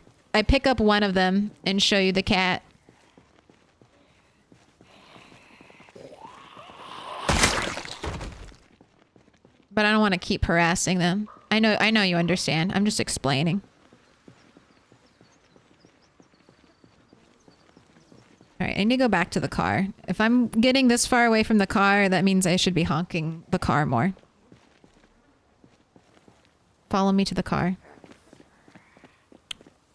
pick up one of them and show you the cat. But I don't want to keep harassing them. I know you understand. I'm just explaining. All right, I need to go back to the car. If I'm getting this far away from the car, that means I should be honking the car more. Follow me to the car.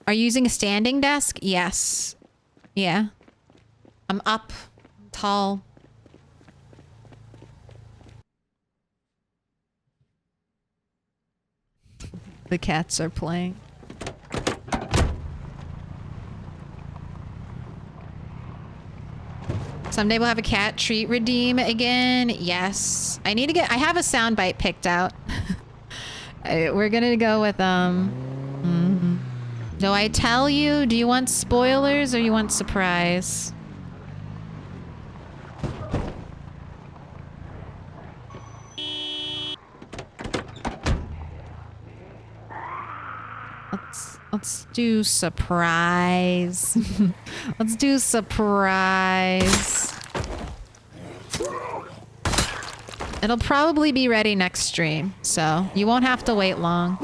Are you using a standing desk? Yes. Yeah. I'm up. I'm tall. The cats are playing. Someday we'll have a cat treat redeem again. Yes. I have a soundbite picked out. We're gonna go with, Do I tell you? Do you want spoilers or you want surprise? Let's do surprise. Let's do surprise. It'll probably be ready next stream, so you won't have to wait long.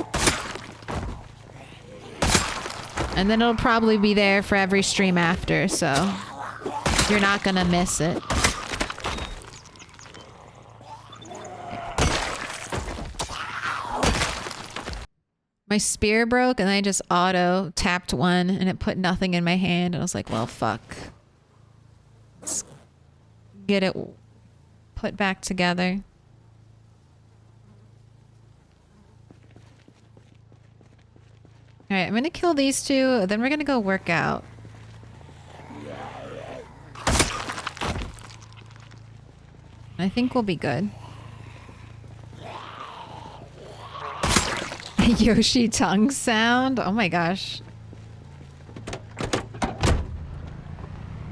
And then it'll probably be there for every stream after, so you're not gonna miss it. My spear broke and I just auto tapped one and it put nothing in my hand. And I was like, well, fuck. Let's get it put back together. All right, I'm gonna kill these two, then we're gonna go work out. I think we'll be good. Yoshi tongue sound? Oh my gosh.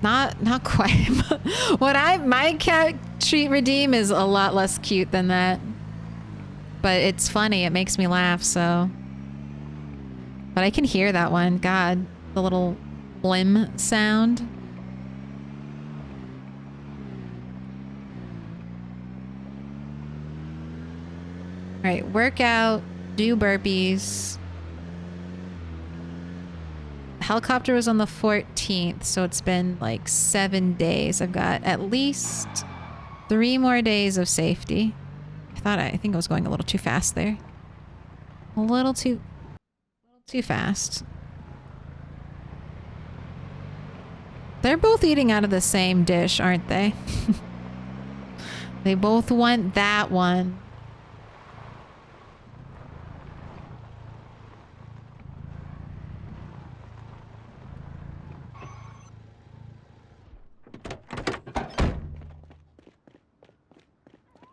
Not quite. My cat treat redeem is a lot less cute than that. But it's funny, it makes me laugh, so. But I can hear that one. God, the little blim sound. All right, work out, do burpees. Helicopter was on the 14th, so it's been like 7 days. I've got at least 3 more days of safety. I think I was going a little too fast there. A little too fast. They're both eating out of the same dish, aren't they? They both want that one.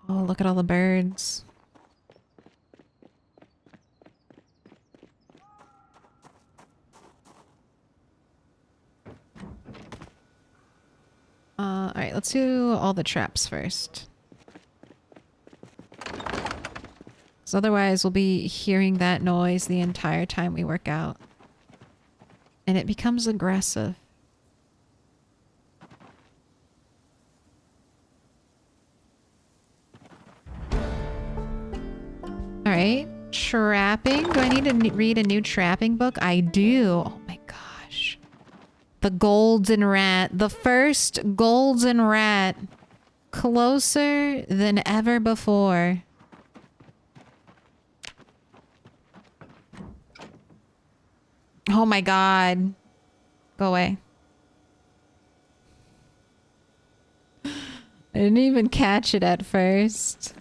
Oh, look at all the birds. Alright, let's do all the traps first. Because otherwise we'll be hearing that noise the entire time we work out. And it becomes aggressive. Alright, trapping. Do I need to read a new trapping book? I do. Oh my gosh. The golden rat. The first golden rat. Closer than ever before. Oh my god. Go away. I didn't even catch it at first.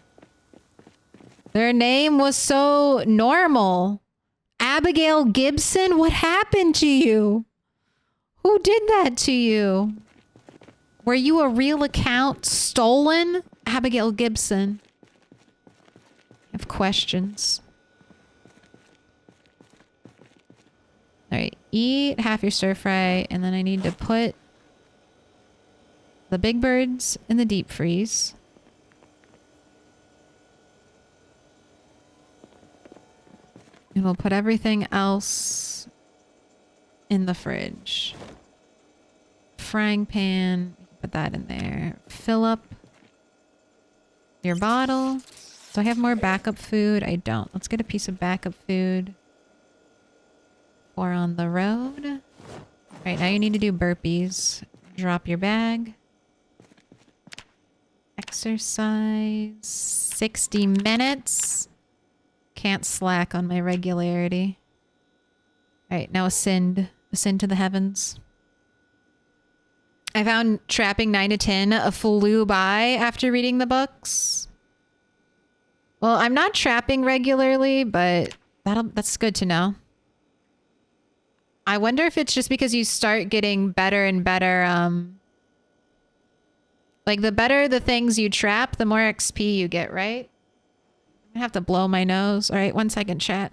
Their name was so normal. Abigail Gibson? What happened to you? Who did that to you? Were you a real account stolen? Abigail Gibson. I have questions. Alright, eat half your stir fry, and then I need to put the big birds in the deep freeze. And we'll put everything else in the fridge. Frying pan, put that in there. Fill up your bottle. Do I have more backup food? I don't. Let's get a piece of backup food. Or on the road. All right, now you need to do burpees. Drop your bag. Exercise. 60 minutes. Can't slack on my regularity. All right, now ascend. Ascend to the heavens. I found trapping 9 to 10 flew by after reading the books. Well, I'm not trapping regularly, but that's good to know. I wonder if it's just because you start getting better and better, like the better the things you trap, the more XP you get, right? I have to blow my nose. All right, 1 second, chat.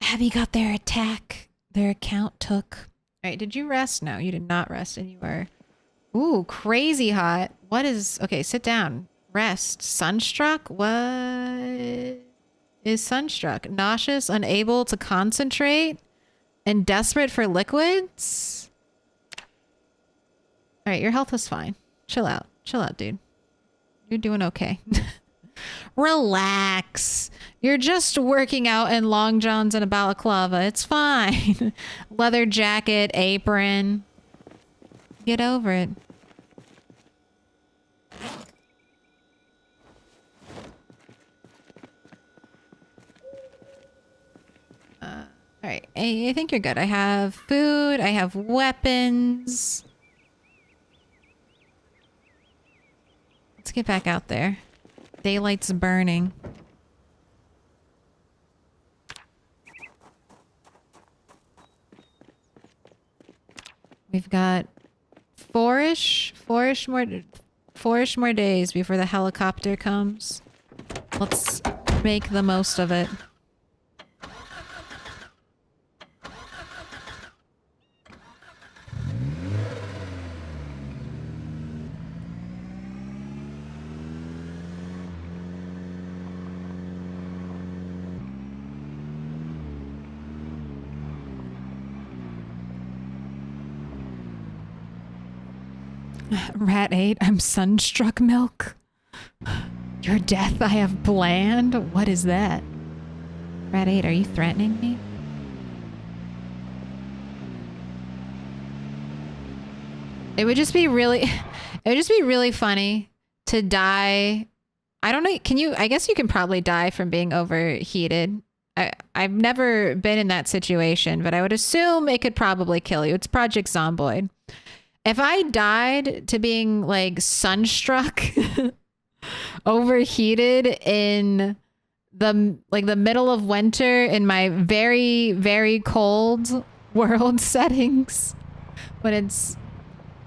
Abby got their attack. Their account took. All right, did you rest? No, you did not rest, and you were... Ooh, crazy hot. What is... Okay, sit down. Rest. Sunstruck? What is sunstruck? Nauseous, unable to concentrate, and desperate for liquids? All right, your health is fine. Chill out. Chill out, dude. You're doing okay. Relax. You're just working out in long johns and a balaclava. It's fine. Leather jacket, apron. Get over it. All right, I think you're good. I have food. I have weapons. Let's get back out there. Daylight's burning. We've got four-ish more days before the helicopter comes. Let's make the most of it. Rat 8, I'm sunstruck milk. Your death I have planned? What is that? Rat 8, are you threatening me? It would just be really funny to die. I don't know, can you, I guess you can probably die from being overheated. I've never been in that situation, but I would assume it could probably kill you. It's Project Zomboid. If I died to being like sunstruck, overheated in the middle of winter in my very, very cold world settings, when it's,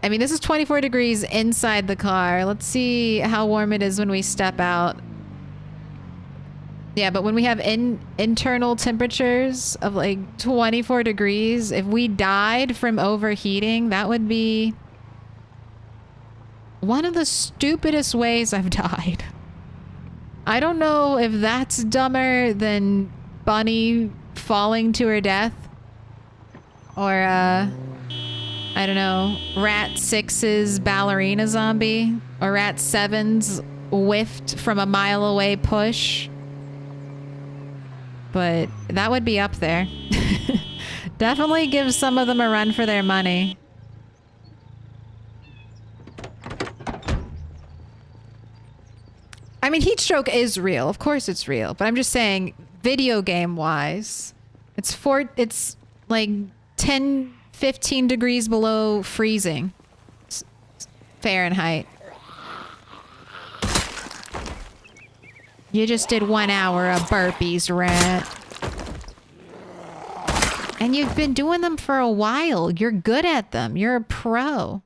I mean, this is 24 degrees inside the car. Let's see how warm it is when we step out. Yeah, but when we have internal temperatures of like 24 degrees, if we died from overheating, that would be one of the stupidest ways I've died. I don't know if that's dumber than Bunny falling to her death. Or, I don't know, Rat 6's ballerina zombie. Or Rat 7's whiffed from a mile away push. But that would be up there. Definitely give some of them a run for their money. I mean, heat stroke is real. Of course it's real. But I'm just saying, video game wise, it's like 10, 15 degrees below freezing. Fahrenheit. You just did 1 hour of burpees, Rat. And you've been doing them for a while. You're good at them. You're a pro.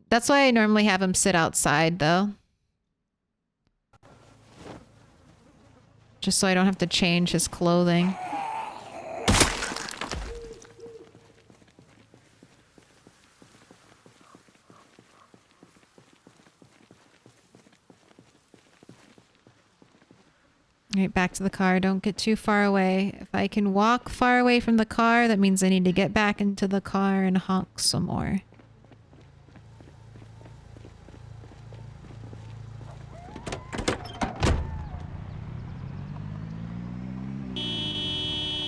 That's why I normally have him sit outside, though. Just so I don't have to change his clothing. Right, back to the car. Don't get too far away. If I can walk far away from the car, that means I need to get back into the car and honk some more.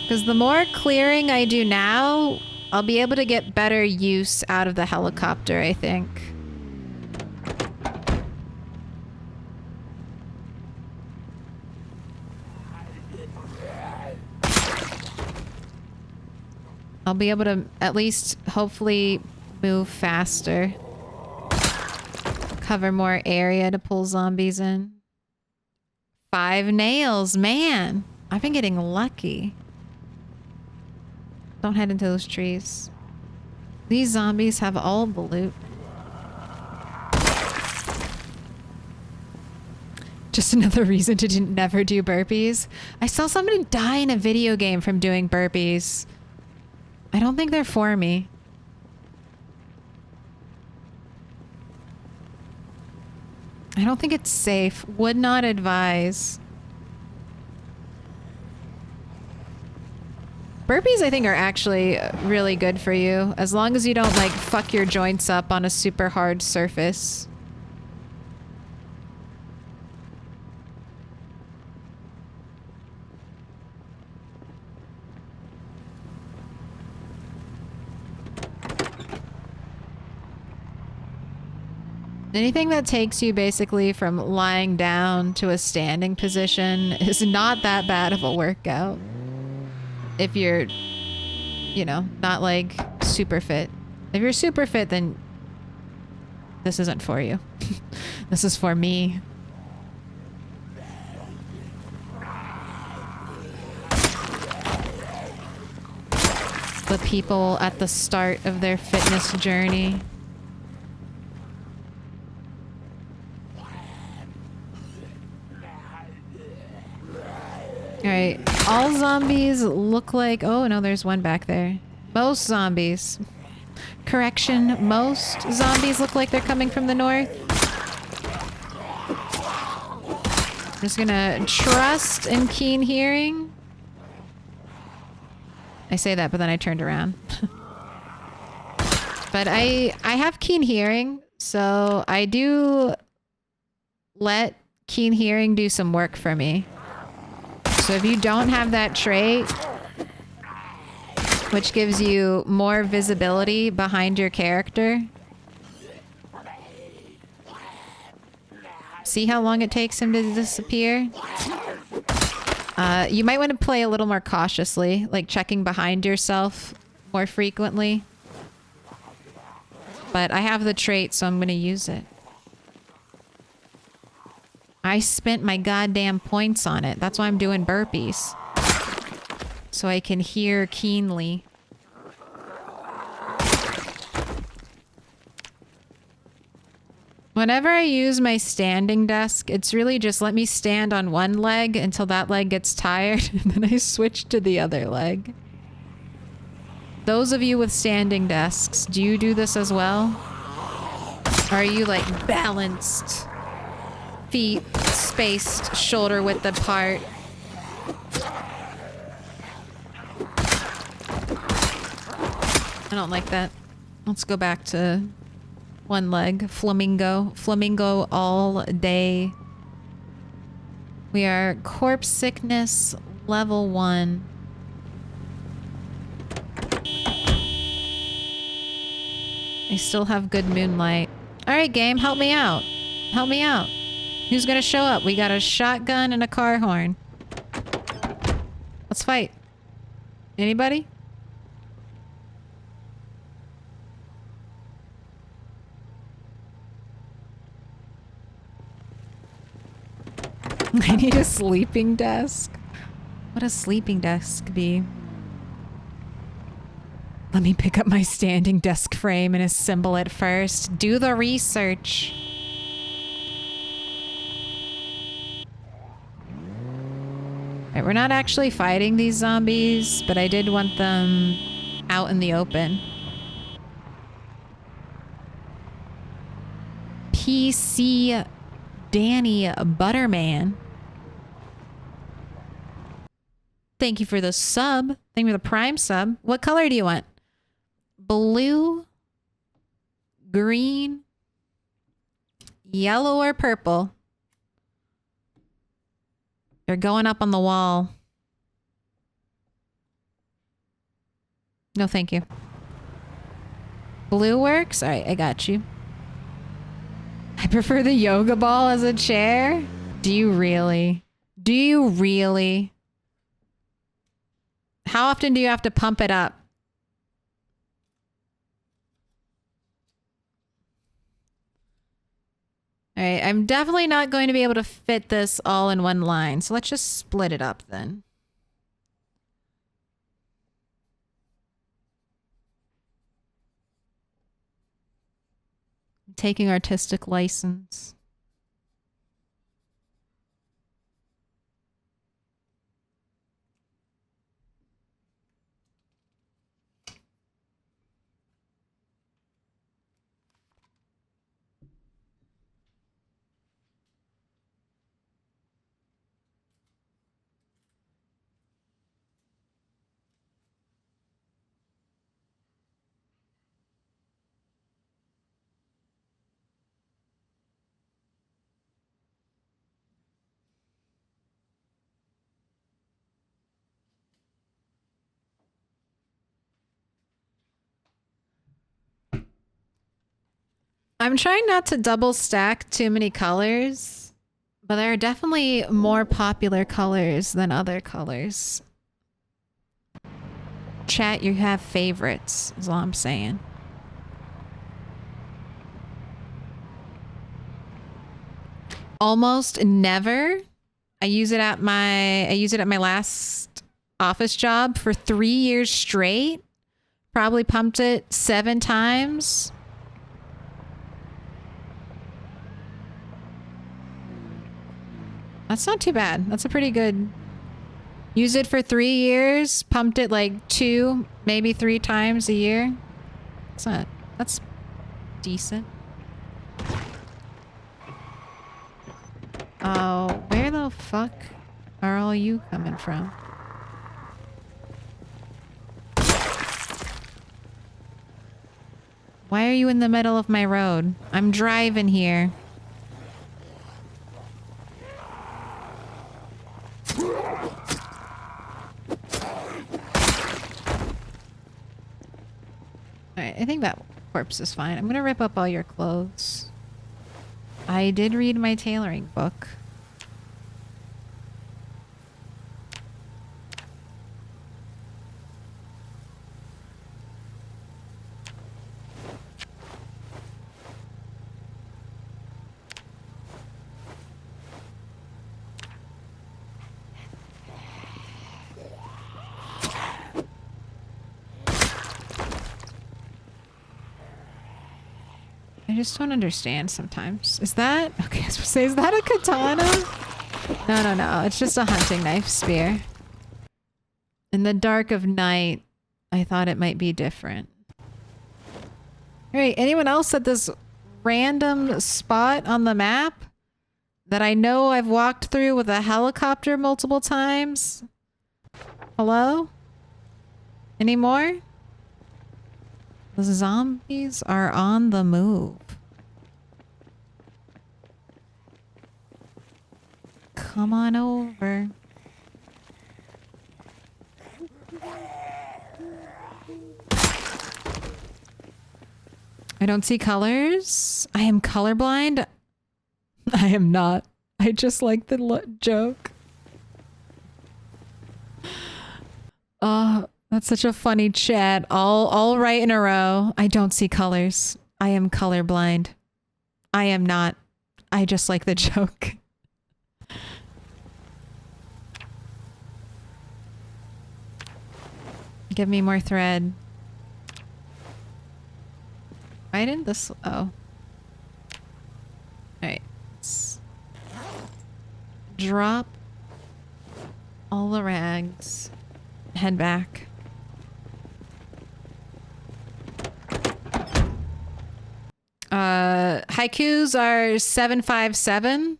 Because the more clearing I do now, I'll be able to get better use out of the helicopter, I think. I'll be able to at least hopefully move faster. Cover more area to pull zombies in. 5 nails, man. I've been getting lucky. Don't head into those trees. These zombies have all the loot. Just another reason to never do burpees. I saw somebody die in a video game from doing burpees. I don't think they're for me. I don't think it's safe. Would not advise. Burpees, I think, are actually really good for you. As long as you don't, like, fuck your joints up on a super hard surface. Anything that takes you basically from lying down to a standing position is not that bad of a workout. If you're, you know, not like super fit. If you're super fit, then this isn't for you. This is for me. The people at the start of their fitness journey. Alright, all zombies look like... Oh, no, there's one back there. Most zombies. Correction, most zombies look like they're coming from the north. I'm just gonna trust in keen hearing. I say that, but then I turned around. But I have keen hearing, so I do let keen hearing do some work for me. So if you don't have that trait, which gives you more visibility behind your character, see how long it takes him to disappear? You might want to play a little more cautiously, like checking behind yourself more frequently. But I have the trait, so I'm going to use it. I spent my goddamn points on it. That's why I'm doing burpees. So I can hear keenly. Whenever I use my standing desk, it's really just let me stand on one leg until that leg gets tired, and then I switch to the other leg. Those of you with standing desks, do you do this as well? Or are you like balanced? Feet spaced, shoulder width apart. I don't like that. Let's go back to one leg. Flamingo. Flamingo all day. We are corpse sickness level 1. I still have good moonlight. Alright, game, help me out. Help me out. Who's gonna show up? We got a shotgun and a car horn. Let's fight. Anybody? I need a sleeping desk. What a sleeping desk be? Let me pick up my standing desk frame and assemble it first. Do the research. Right, we're not actually fighting these zombies, but I did want them out in the open. PC Danny Butterman. Thank you for the sub. Thank you for the prime sub. What color do you want? Blue, green, yellow, or purple? They're going up on the wall. No, thank you. Blue works? All right, I got you. I prefer the yoga ball as a chair. Do you really? Do you really? How often do you have to pump it up? All right, I'm definitely not going to be able to fit this all in one line. So let's just split it up then. I'm taking artistic license. I'm trying not to double stack too many colors, but there are definitely more popular colors than other colors. Chat, you have favorites, is all I'm saying. Almost never. I use it at my last office job for 3 years straight. Probably pumped it 7 times. That's not too bad. That's a pretty good. Use it for 3 years. Pumped it like 2, maybe 3 times a year. That's decent. Oh, where the fuck are all you coming from? Why are you in the middle of my road? I'm driving here. Alright, I think that corpse is fine. I'm gonna rip up all your clothes. I did read my tailoring book. I just don't understand sometimes. Is that... Okay, I was supposed to say, is that a katana? No. It's just a hunting knife spear. In the dark of night, I thought it might be different. Alright, anyone else at this random spot on the map that I know I've walked through with a helicopter multiple times? Hello? Any more? The zombies are on the move. Come on over. I don't see colors. I am colorblind. I am not. I just like the joke. That's such a funny chat. All right in a row. I don't see colors. I am colorblind. I am not. I just like the joke. Give me more thread. Why didn't this... Oh. Alright. Let's drop all the rags. Head back. Haikus are 757.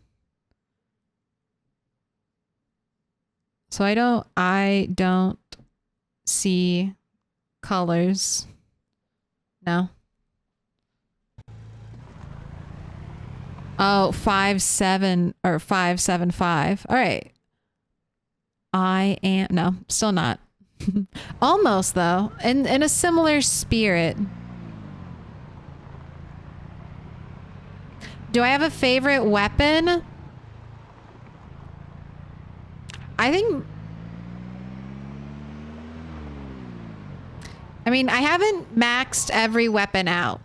So I don't see colors. No. Oh, 57 or 575. All right. I am no, still not. Almost though. In a similar spirit. Do I have a favorite weapon? I think... I mean, I haven't maxed every weapon out.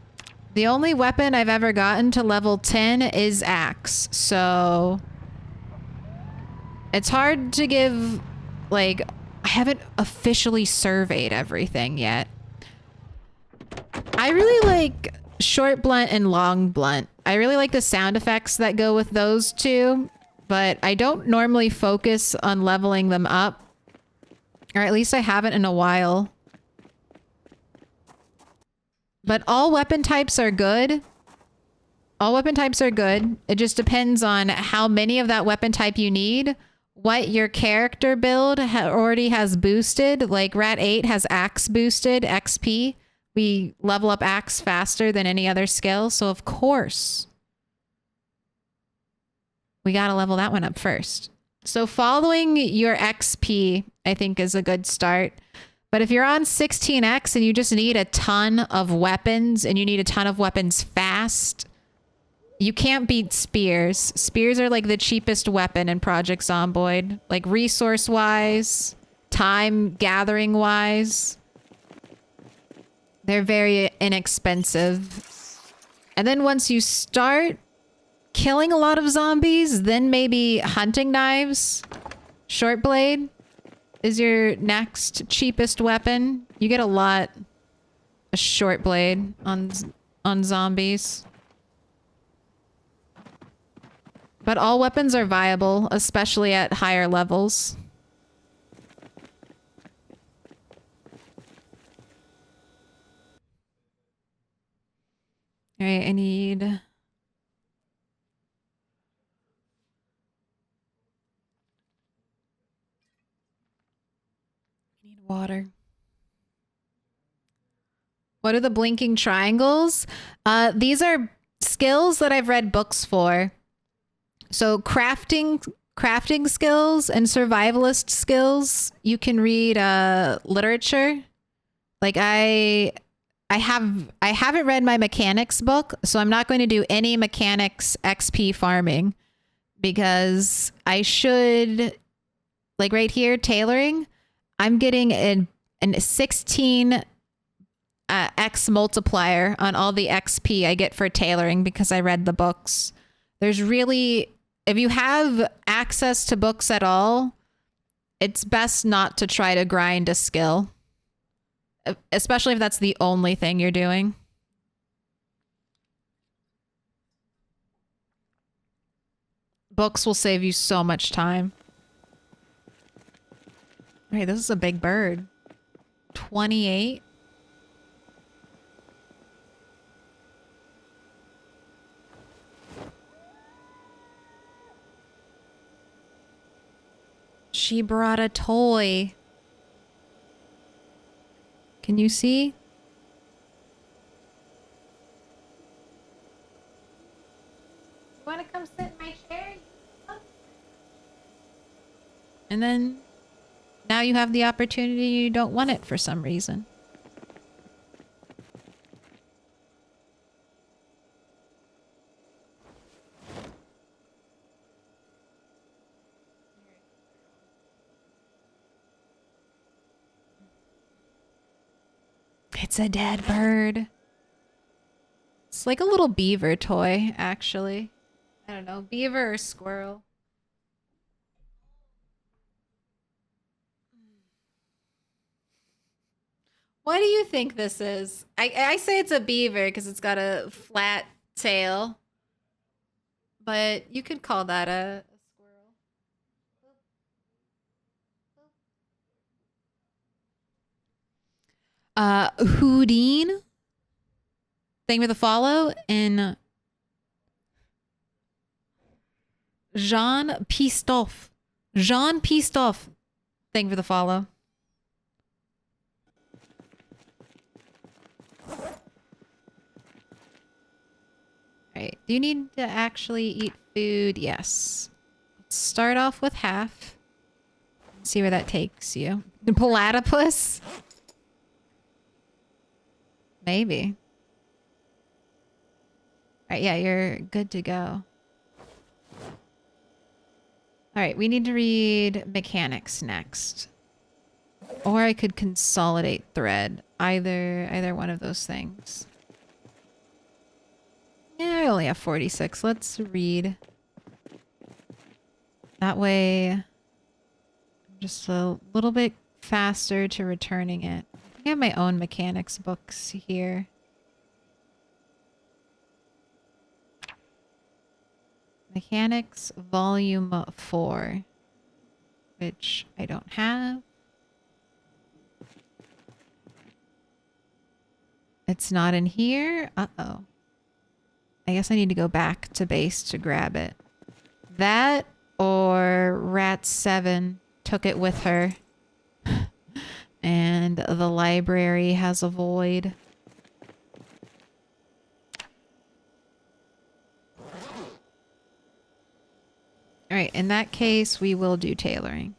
The only weapon I've ever gotten to level 10 is axe, so... It's hard to give, like... I haven't officially surveyed everything yet. I really like short blunt and long blunt. I really like the sound effects that go with those two, but I don't normally focus on leveling them up. Or at least I haven't in a while. But all weapon types are good. All weapon types are good. It just depends on how many of that weapon type you need, what your character build already has boosted. Like Rat 8 has axe boosted XP. We level up axe faster than any other skill, so of course we gotta level that one up first. So following your XP, I think, is a good start. But if you're on 16x and you just need a ton of weapons and you need a ton of weapons fast, fast. You can't beat spears. Spears are like the cheapest weapon in Project Zomboid. Like resource-wise, time gathering-wise. They're very inexpensive. And then once you start killing a lot of zombies, then maybe hunting knives, short blade is your next cheapest weapon. You get a short blade on zombies. But all weapons are viable, especially at higher levels. All right, I need water. What are the blinking triangles? These are skills that I've read books for. So crafting skills and survivalist skills, you can read literature. Like I haven't read my mechanics book, so I'm not going to do any mechanics XP farming because I should, like right here, tailoring, I'm getting a 16 X multiplier on all the XP I get for tailoring because I read the books. There's really, if you have access to books at all, it's best not to try to grind a skill, especially if that's the only thing you're doing. Books will save you so much time. Hey, this is a big bird. 28. She brought a toy. Can you see? You want to come sit in my chair? And then now you have the opportunity, you don't want it for some reason. It's a dead bird. It's like a little beaver toy, actually. I don't know, beaver or squirrel. What do you think this is? I say it's a beaver because it's got a flat tail. But you could call that a squirrel. Houdin. Thank you for the follow. And Jean Pistoff. Jean Pistoff. Thank you for the follow. Alright, do you need to actually eat food? Yes. Let's start off with half. See where that takes you. The platypus? Maybe. Alright, yeah, you're good to go. Alright, we need to read mechanics next. Or I could consolidate thread. Either one of those things. Yeah, I only have 46. Let's read. That way, I'm just a little bit faster to returning it. I have my own mechanics books here. Mechanics Volume 4, which I don't have. It's not in here. Uh-oh. I guess I need to go back to base to grab it. That or Rat 7 took it with her. And the library has a void. Alright, in that case, we will do tailoring.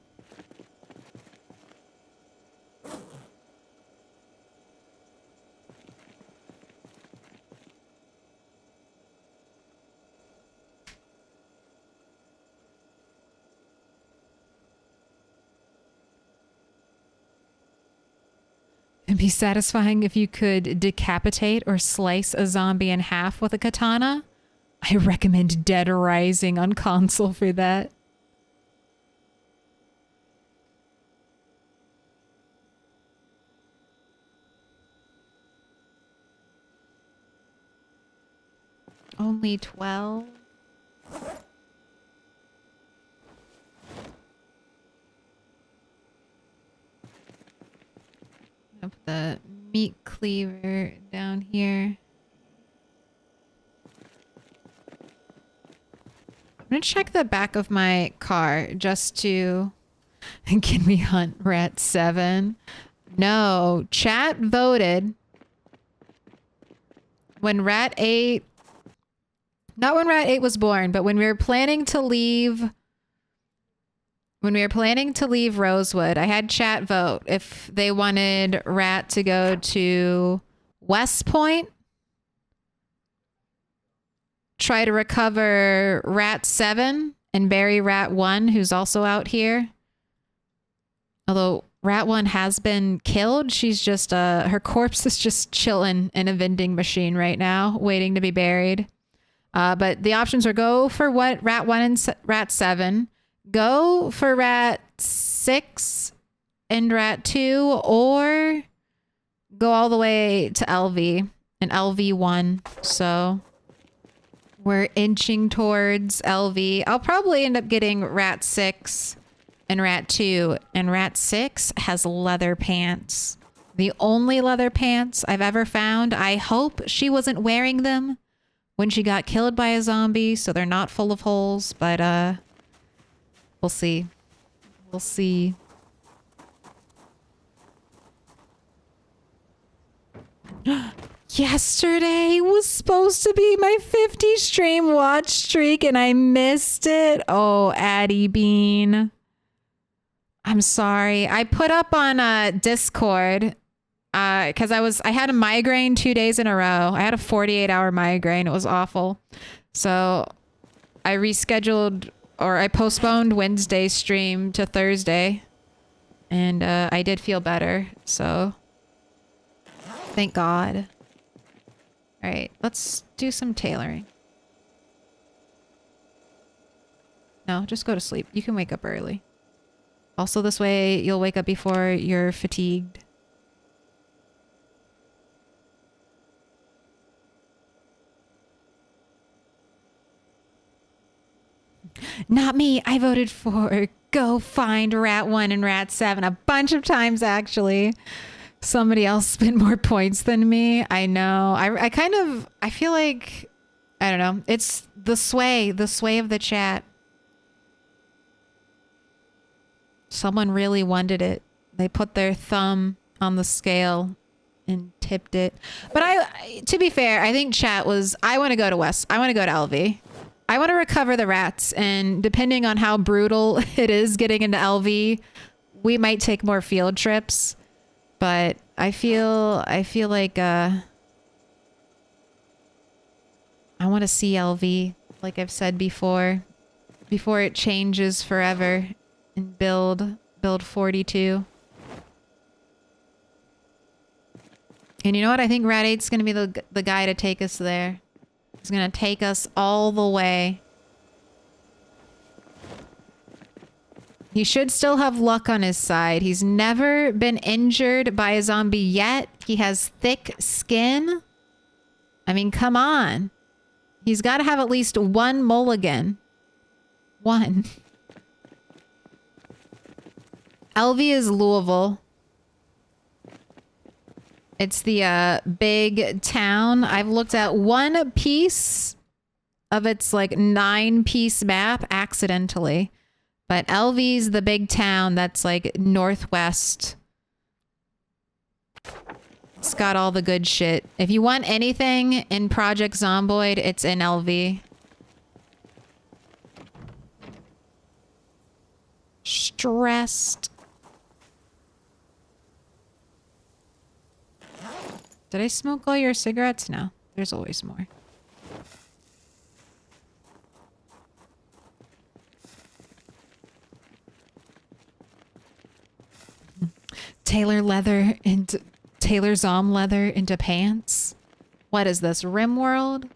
Wouldn't it be satisfying if you could decapitate or slice a zombie in half with a katana? I recommend Dead Rising on console for that. Only 12? I'll put the meat cleaver down here. I'm gonna check the back of my car just to... Can we hunt Rat 7? No. Chat voted when Rat 8... Not when Rat 8 was born, but when we were planning to leave... When we were planning to leave Rosewood, I had chat vote if they wanted Rat to go to West Point, try to recover Rat 7 and bury Rat 1, who's also out here. Although Rat 1 has been killed, she's just, her corpse is just chilling in a vending machine right now, waiting to be buried. But the options were go for what Rat 1 and Rat 7, go for Rat 6 and Rat 2, or go all the way to LV and LV1. So we're inching towards LV. I'll probably end up getting Rat 6 and Rat 2, and Rat 6 has leather pants. The only leather pants I've ever found. I hope she wasn't wearing them when she got killed by a zombie, so they're not full of holes, but we'll see. We'll see. Yesterday was supposed to be my 50 stream watch streak and I missed it. Oh, Addie Bean. I'm sorry. I put up on Discord because I had a migraine 2 days in a row. I had a 48-hour migraine. It was awful. So I rescheduled, or I postponed Wednesday's stream to Thursday. And I did feel better. So thank God. All right, let's do some tailoring. No, just go to sleep. You can wake up early. Also, this way you'll wake up before you're fatigued. Not me. I voted for go find Rat 1 and Rat 7 a bunch of times, actually. Somebody else spent more points than me. I know. I feel like, I don't know. It's the sway of the chat. Someone really wanted it. They put their thumb on the scale and tipped it. But to be fair, I think chat was, I want to go to West. I want to go to LV. I want to recover the rats. And depending on how brutal it is getting into LV, we might take more field trips. But I feel like I want to see LV, like I've said before it changes forever, and build 42. And you know what? I think Rat 8's going to be the guy to take us there. He's going to take us all the way. He should still have luck on his side. He's never been injured by a zombie yet. He has thick skin. I mean, come on. He's got to have at least one mulligan. One. LV is Louisville. It's the big town. I've looked at one piece of its like 9-piece map accidentally. But LV's the big town that's like northwest. It's got all the good shit. If you want anything in Project Zomboid, it's in LV. Stressed. Did I smoke all your cigarettes? No. There's always more. Tailor leather and Taylor Zom leather into pants. What is this? Rimworld?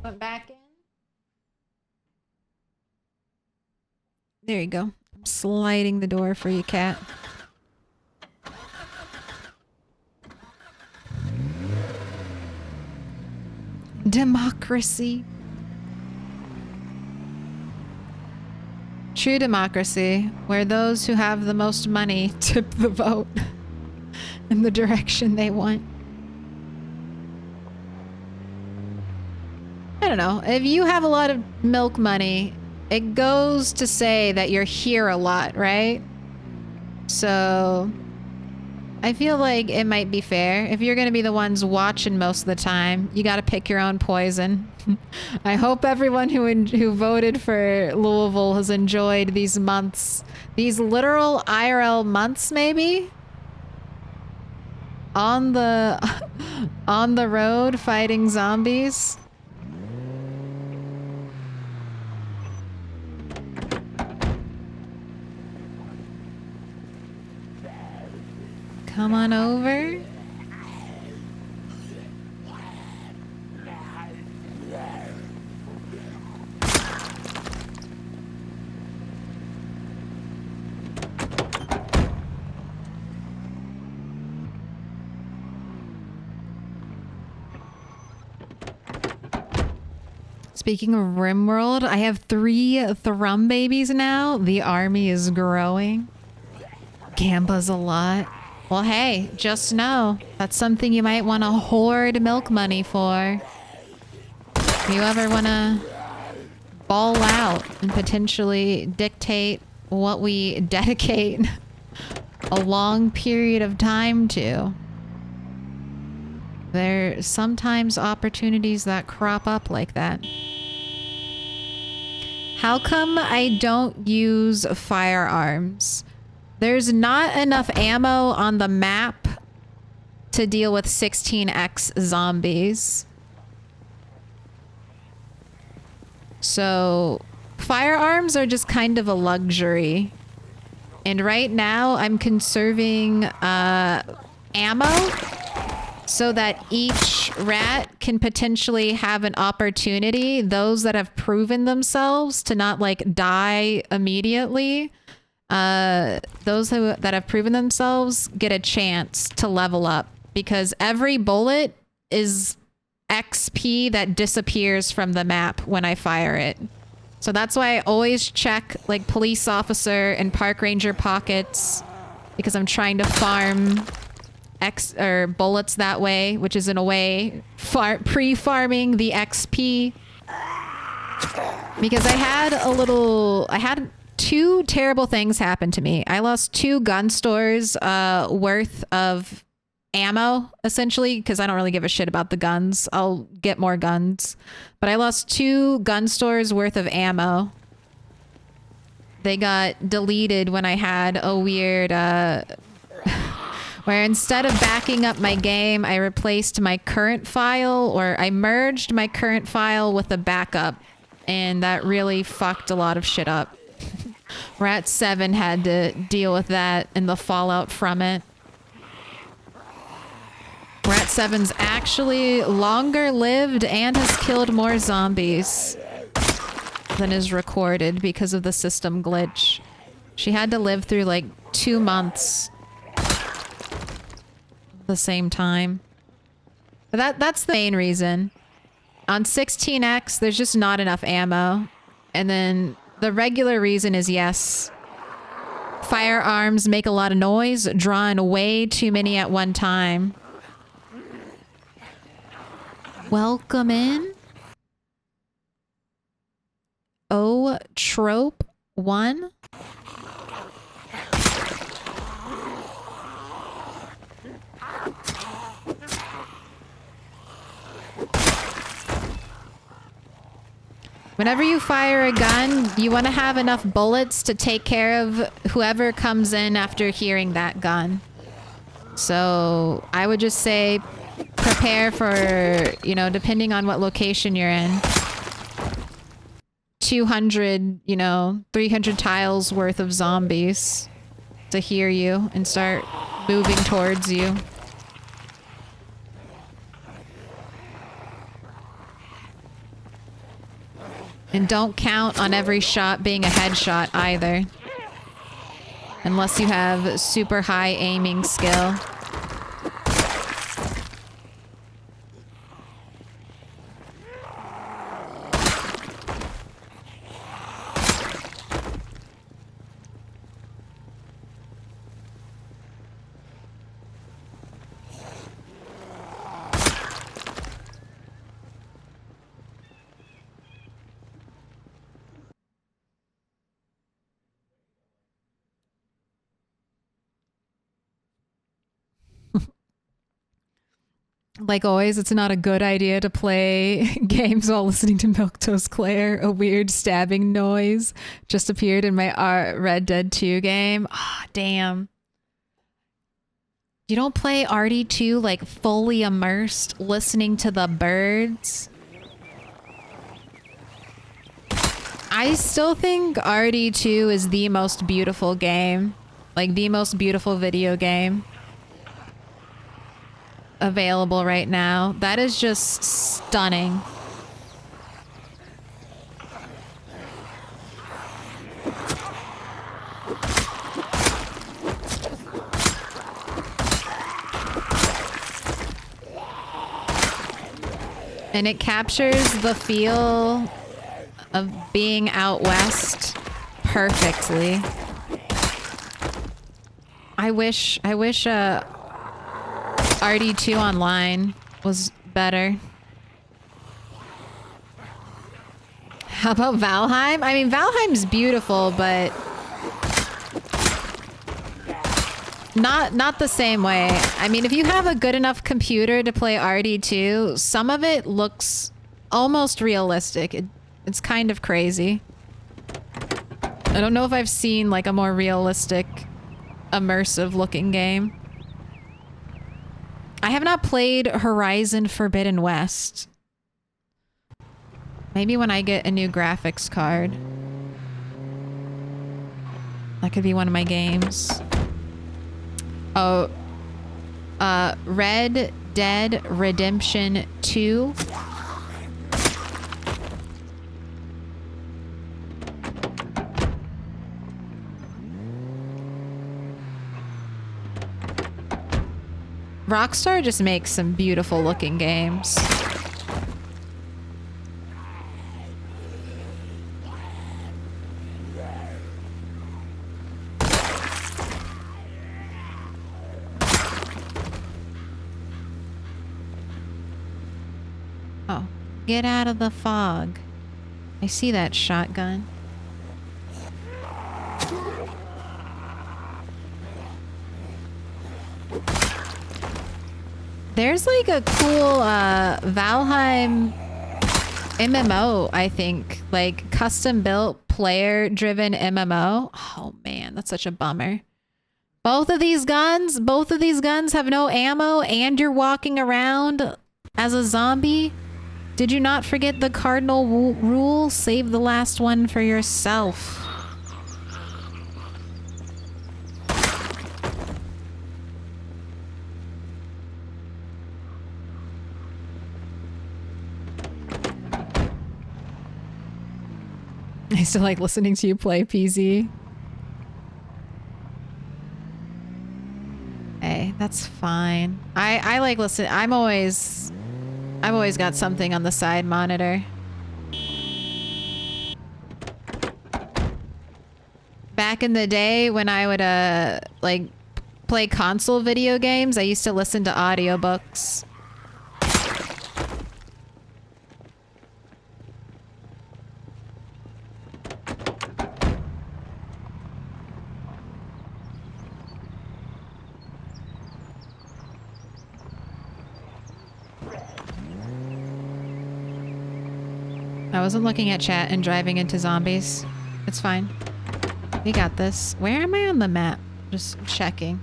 Went back in. There you go. I'm sliding the door for you, cat. Democracy. True democracy, where those who have the most money tip the vote in the direction they want. I don't know. If you have a lot of milk money, it goes to say that you're here a lot, right? So I feel like it might be fair. If you're going to be the ones watching most of the time, you got to pick your own poison. I hope everyone who voted for Louisville has enjoyed these months. These literal IRL months, maybe? On the road fighting zombies. Come on over. Speaking of RimWorld, I have 3 Thrum babies now. The army is growing. Gamba's a lot. Well, hey, just know that's something you might want to hoard milk money for. If you ever want to ball out and potentially dictate what we dedicate a long period of time to. There's sometimes opportunities that crop up like that. How come I don't use firearms? There's not enough ammo on the map to deal with 16x zombies. So firearms are just kind of a luxury. And right now I'm conserving ammo so that each rat can potentially have an opportunity. Those that have proven themselves to not like die immediately. Those that have proven themselves get a chance to level up because every bullet is XP that disappears from the map when I fire it. So that's why I always check like police officer and park ranger pockets because I'm trying to farm bullets that way, which is in a way pre-farming the XP. Because I had 2 terrible things happen to me. I lost 2 gun stores worth of ammo, essentially, because I don't really give a shit about the guns. I'll get more guns. But I lost 2 gun stores worth of ammo. They got deleted when I had a weird... where instead of backing up my game, I replaced my current file, or I merged my current file with a backup. And that really fucked a lot of shit up. Rat 7 had to deal with that and the fallout from it. Rat 7's actually longer lived and has killed more zombies than is recorded because of the system glitch. She had to live through like 2 months at the same time. But that's the main reason. On 16X, there's just not enough ammo. And then the regular reason is yes, firearms make a lot of noise, drawing way too many at one time. Welcome in. Oh, Trope 1. Whenever you fire a gun, you want to have enough bullets to take care of whoever comes in after hearing that gun. So I would just say prepare for, you know, depending on what location you're in, 200, you know, 300 tiles worth of zombies to hear you and start moving towards you. And don't count on every shot being a headshot either. Unless you have super high aiming skill. Like always, it's not a good idea to play games while listening to Milquetoast Claire. A weird stabbing noise just appeared in my Red Dead 2 game. Ah, oh, damn. You don't play RD2 like fully immersed, listening to the birds? I still think RD2 is the most beautiful game. Like the most beautiful video game available right now. That is just stunning. And it captures the feel of being out west perfectly. I wish RD2 Online was better. How about Valheim? I mean, Valheim's beautiful, but not the same way. I mean, if you have a good enough computer to play RD2, some of it looks almost realistic. It's kind of crazy. I don't know if I've seen like a more realistic, immersive looking game. I have not played Horizon Forbidden West. Maybe when I get a new graphics card. That could be one of my games. Oh, Red Dead Redemption 2. Rockstar just makes some beautiful looking games. Oh, get out of the fog. I see that shotgun. There's like a cool Valheim MMO, I think. Like custom built player driven MMO. Oh man, that's such a bummer. Both of these guns have no ammo and you're walking around as a zombie. Did you not forget the cardinal rule? Save the last one for yourself. I still like listening to you play, PZ. Hey, that's fine. I like listen. I've always got something on the side monitor. Back in the day when I would like play console video games, I used to listen to audiobooks. I wasn't looking at chat and driving into zombies. It's fine. We got this. Where am I on the map? Just checking.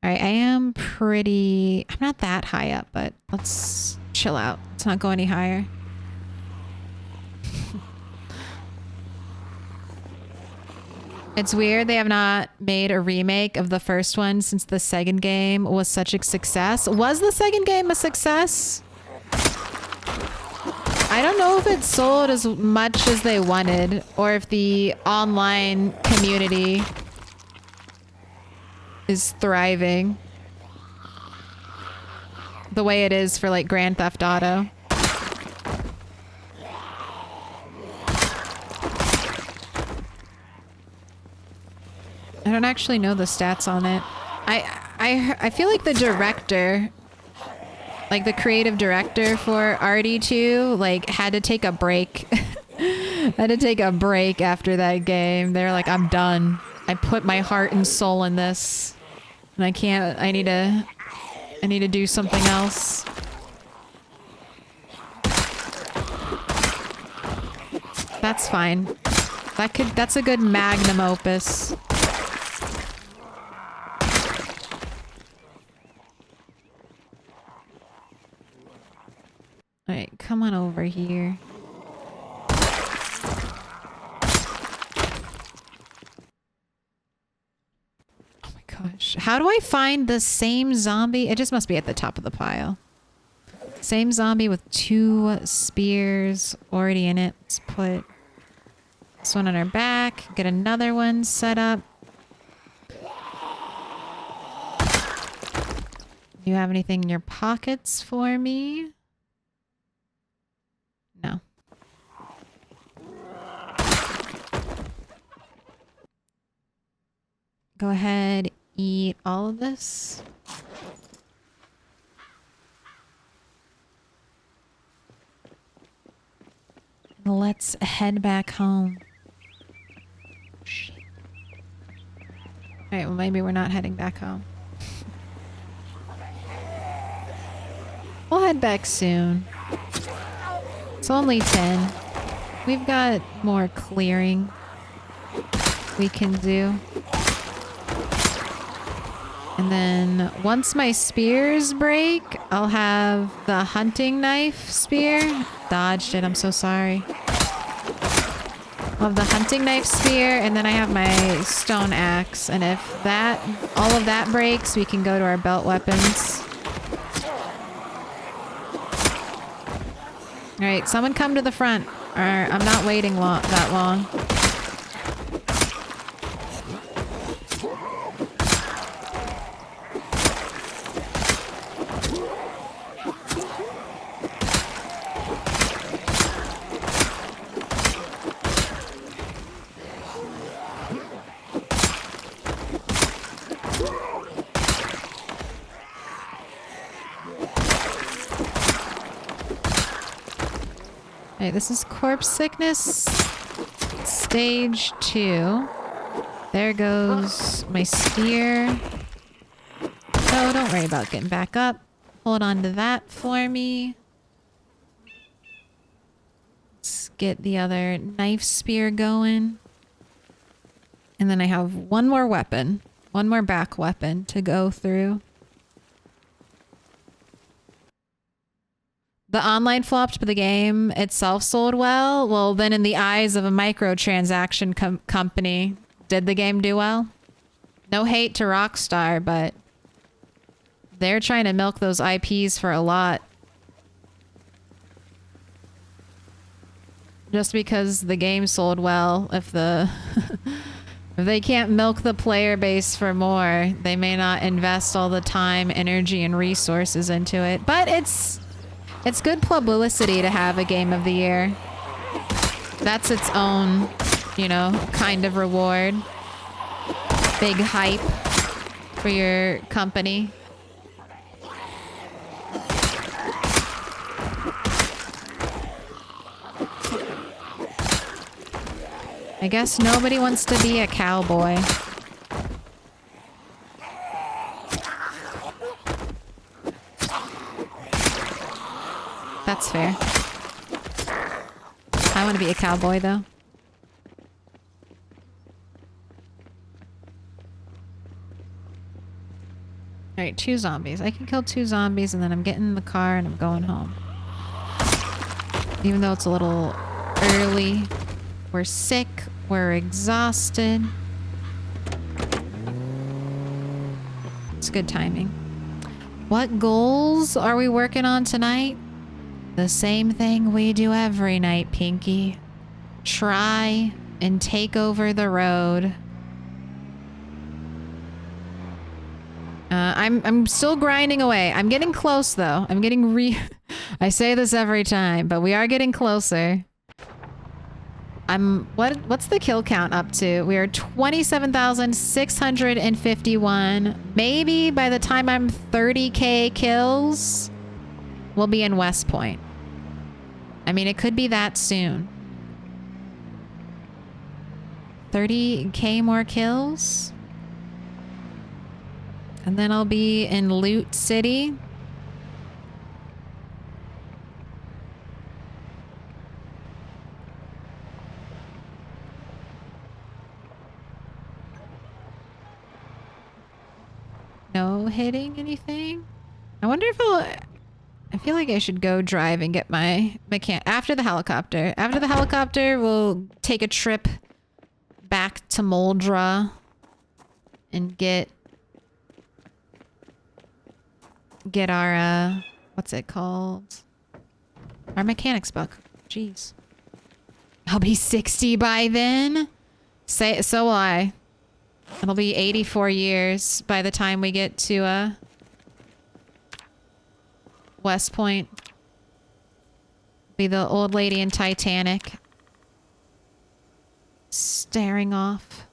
Alright, I am pretty... I'm not that high up, but let's chill out. Let's not go any higher. It's weird they have not made a remake of the first one since the second game was such a success. Was the second game a success? I don't know if it sold as much as they wanted or if the online community is thriving the way it is for like Grand Theft Auto. I don't actually know the stats on it. I feel like the director, like the creative director for RD2, like had to take a break. Had to take a break after that game. They're like, I'm done. I put my heart and soul in this, and I can't. I need to do something else. That's fine. That's a good magnum opus. Alright, come on over here. Oh my gosh. How do I find the same zombie? It just must be at the top of the pile. Same zombie with 2 spears already in it. Let's put this one on our back. Get another one set up. Do you have anything in your pockets for me? No. Go ahead, eat all of this. Let's head back home. Shit. Alright, well maybe we're not heading back home. We'll head back soon. It's only 10. We've got more clearing we can do. And then once my spears break, I'll have the hunting knife spear. Dodged it, I'm so sorry. I'll have the hunting knife spear, and then I have my stone axe. And if all of that breaks, we can go to our belt weapons. Alright, someone come to the front. Or I'm not waiting that long. Alright, this is corpse sickness. Stage 2. There goes my spear. Oh, don't worry about getting back up. Hold on to that for me. Let's get the other knife spear going. And then I have one more weapon. One more back weapon to go through. The online flopped, but the game itself sold well. Well, then in the eyes of a microtransaction company, did the game do well? No hate to Rockstar, but they're trying to milk those IPs for a lot. Just because the game sold well, if they can't milk the player base for more, they may not invest all the time, energy, and resources into it. But it's good publicity to have a game of the year. That's its own, you know, kind of reward. Big hype for your company. I guess nobody wants to be a cowboy. That's fair. I want to be a cowboy, though. Alright, 2 zombies. I can kill 2 zombies and then I'm getting in the car and I'm going home. Even though it's a little early. We're sick. We're exhausted. It's good timing. What goals are we working on tonight? The same thing we do every night, Pinky. Try and take over the road. I'm still grinding away. I'm getting close though. I'm getting I say this every time, but we are getting closer. What's the kill count up to? We are 27,651. Maybe by the time I'm 30k kills, we'll be in West Point. I mean, it could be that soon. 30k more kills. And then I'll be in Loot City. No hitting anything? I wonder if I feel like I should go drive and get my mechanic after the helicopter. After the helicopter, we'll take a trip back to Moldra and get our what's it called? Our mechanics book. Jeez. I'll be 60 by then. So will I. It'll be 84 years by the time we get to West Point. Be the old lady in Titanic. Staring off.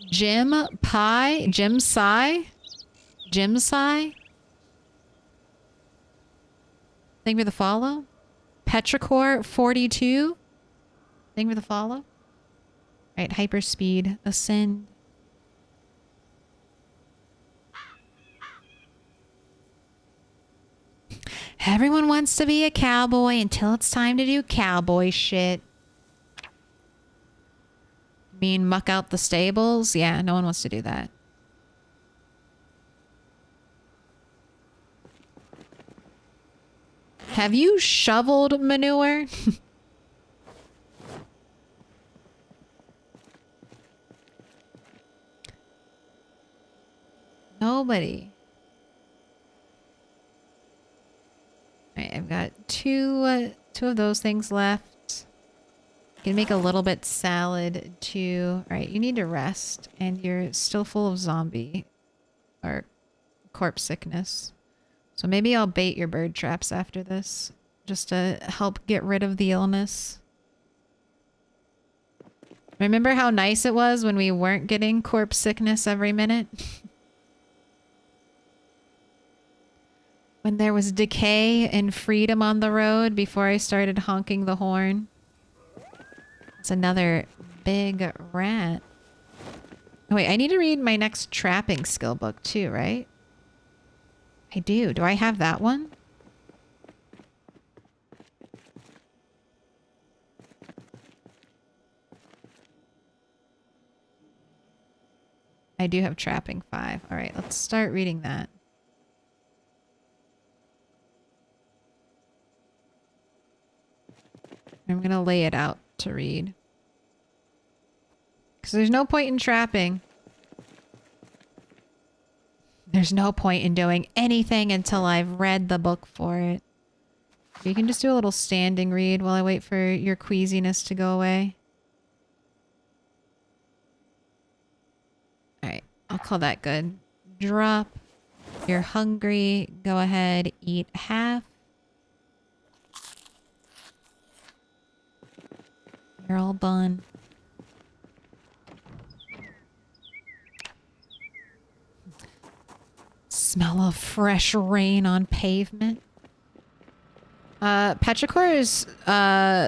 Jim Pie? Jim Sai? Jim Sai? Thank you for the follow. Petrichor 42. Thank you for the follow. Alright, hyperspeed. Ascend. Everyone wants to be a cowboy until it's time to do cowboy shit. Mean muck out the stables? Yeah, no one wants to do that. Have you shoveled manure? Nobody. Alright, I've got two of those things left. Can make a little bit salad too. Alright, you need to rest and you're still full of zombie or corpse sickness. So maybe I'll bait your bird traps after this just to help get rid of the illness. Remember how nice it was when we weren't getting corpse sickness every minute? When there was decay and freedom on the road before I started honking the horn. It's another big rat. Oh, wait, I need to read my next trapping skill book too, right? I do. Do I have that one? I do have trapping 5. All right, let's start reading that. I'm going to lay it out to read. Because there's no point in trapping. There's no point in doing anything until I've read the book for it. You can just do a little standing read while I wait for your queasiness to go away. Alright, I'll call that good. Drop. You're hungry. Go ahead, eat half. You're all done. Smell of fresh rain on pavement. Petrichor is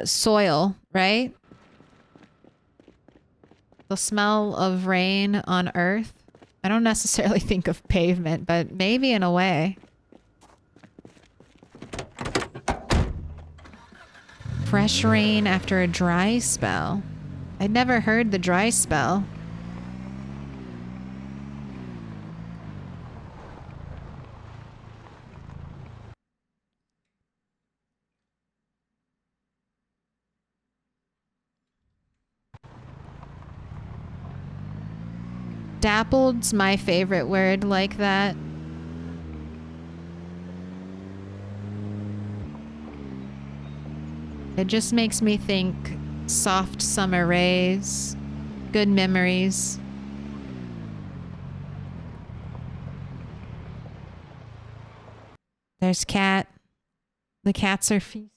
soil, right? The smell of rain on earth. I don't necessarily think of pavement, but maybe in a way. Fresh rain after a dry spell. I'd never heard the dry spell. Dappled's my favorite word like that. It just makes me think soft summer rays, good memories. There's cat. The cats are feasting.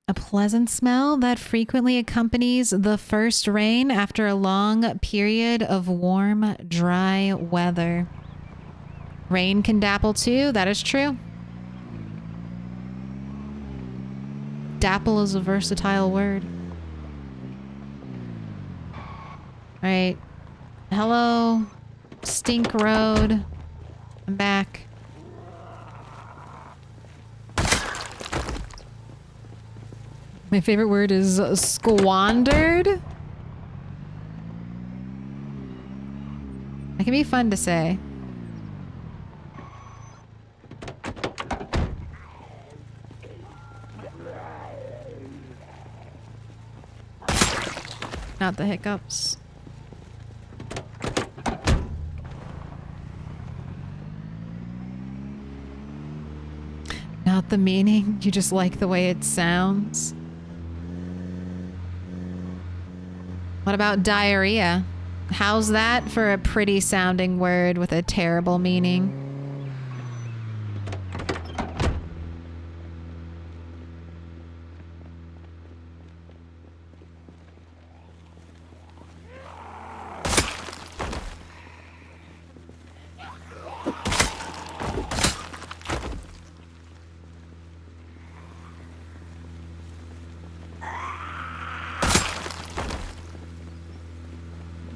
A pleasant smell that frequently accompanies the first rain after a long period of warm, dry weather. Rain can dapple too, that is true. Dapple is a versatile word. Alright. Hello, Stink Road. I'm back. My favorite word is squandered. That can be fun to say. Not the hiccups. Not the meaning, you just like the way it sounds. What about diarrhea? How's that for a pretty sounding word with a terrible meaning?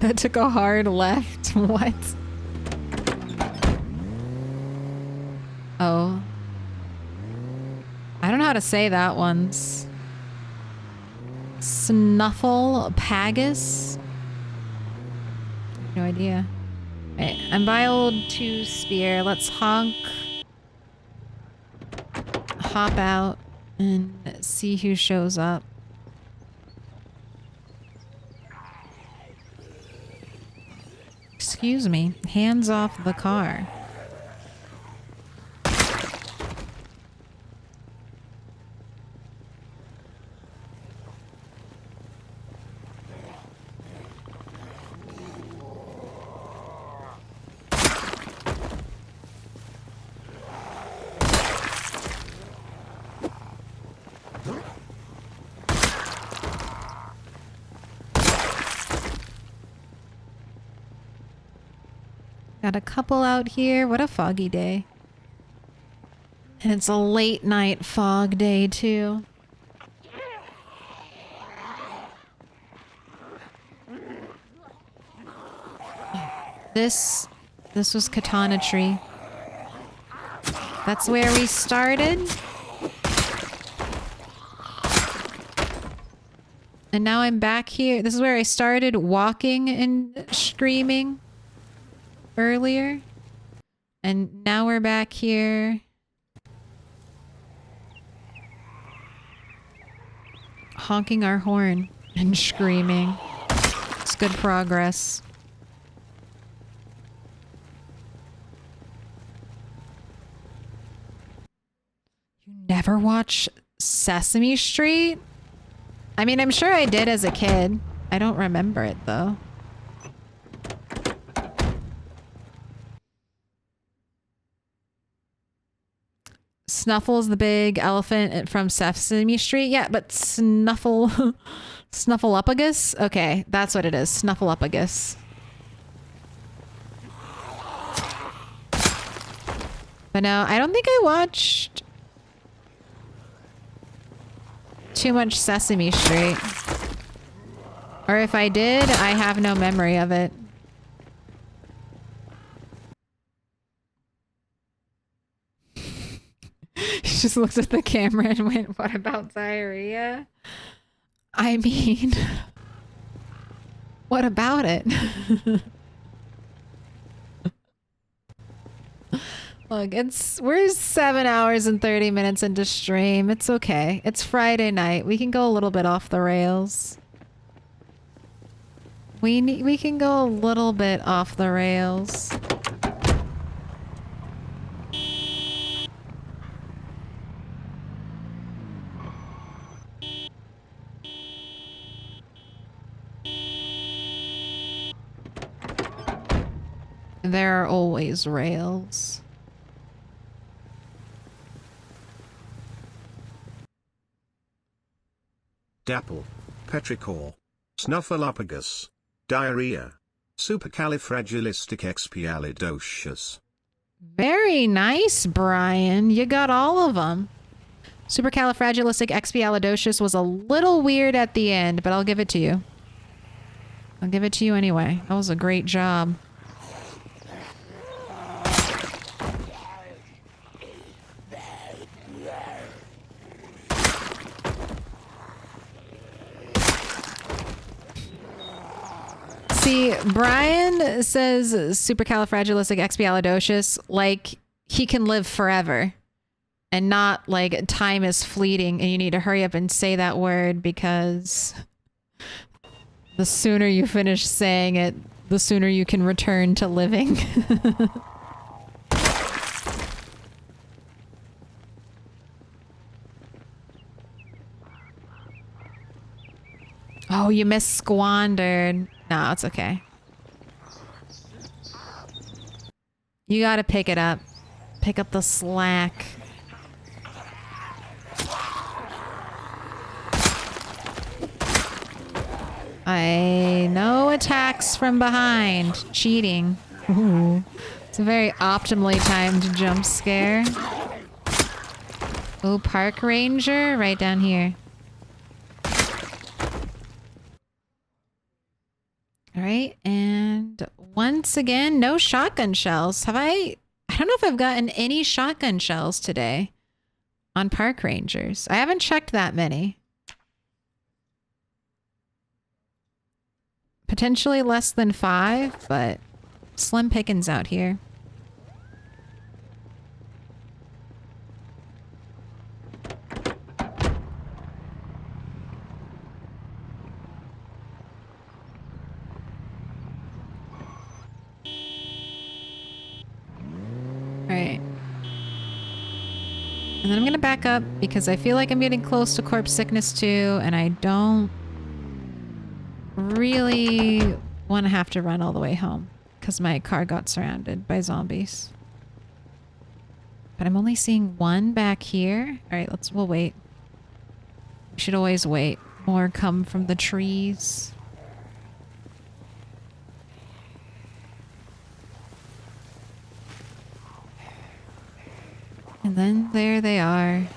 That took a hard left. What? Oh. I don't know how to say that one's. Snuffle Pagus? No idea. Right, I'm by old 2 spear. Let's hop out and see who shows up. Excuse me. Hands off the car. Got a couple out here. What a foggy day. And it's a late night fog day too. This was Katana Tree. That's where we started. And now I'm back here. This is where I started walking and screaming earlier. And now we're back here. Honking our horn and screaming. It's good progress. You never watch Sesame Street? I mean, I'm sure I did as a kid. I don't remember it though. Snuffle's the big elephant from Sesame Street. Yeah, but Snuffleupagus? Okay, that's what it is. Snuffleupagus. But no, I don't think I watched too much Sesame Street. Or if I did, I have no memory of it. He just looked at the camera and went, what about diarrhea? I mean, what about it? Look, we're 7 hours and 30 minutes into stream. It's okay. It's Friday night. We can go a little bit off the rails. We can go a little bit off the rails. There are always rails. Dapple, petrichor, snuffleupagus, diarrhea, supercalifragilisticexpialidocious. Very nice, Brian. You got all of them. Supercalifragilisticexpialidocious was a little weird at the end, but I'll give it to you. I'll give it to you anyway. That was a great job. See, Brian says supercalifragilisticexpialidocious like he can live forever and not like time is fleeting and you need to hurry up and say that word because the sooner you finish saying it, the sooner you can return to living. Oh, you missed squandered. No, it's okay. You gotta pick it up. Pick up the slack. I know attacks from behind. Cheating. Ooh. It's a very optimally timed jump scare. Oh, park ranger right down here. All right, and once again, no shotgun shells. I don't know if I've gotten any shotgun shells today on park rangers. I haven't checked that many. Potentially less than 5, but slim pickings out here. Alright. And then I'm gonna back up because I feel like I'm getting close to corpse sickness too, and I don't really want to have to run all the way home because my car got surrounded by zombies. But I'm only seeing one back here. Alright, we'll wait. We should always wait. More come from the trees. And then there they are.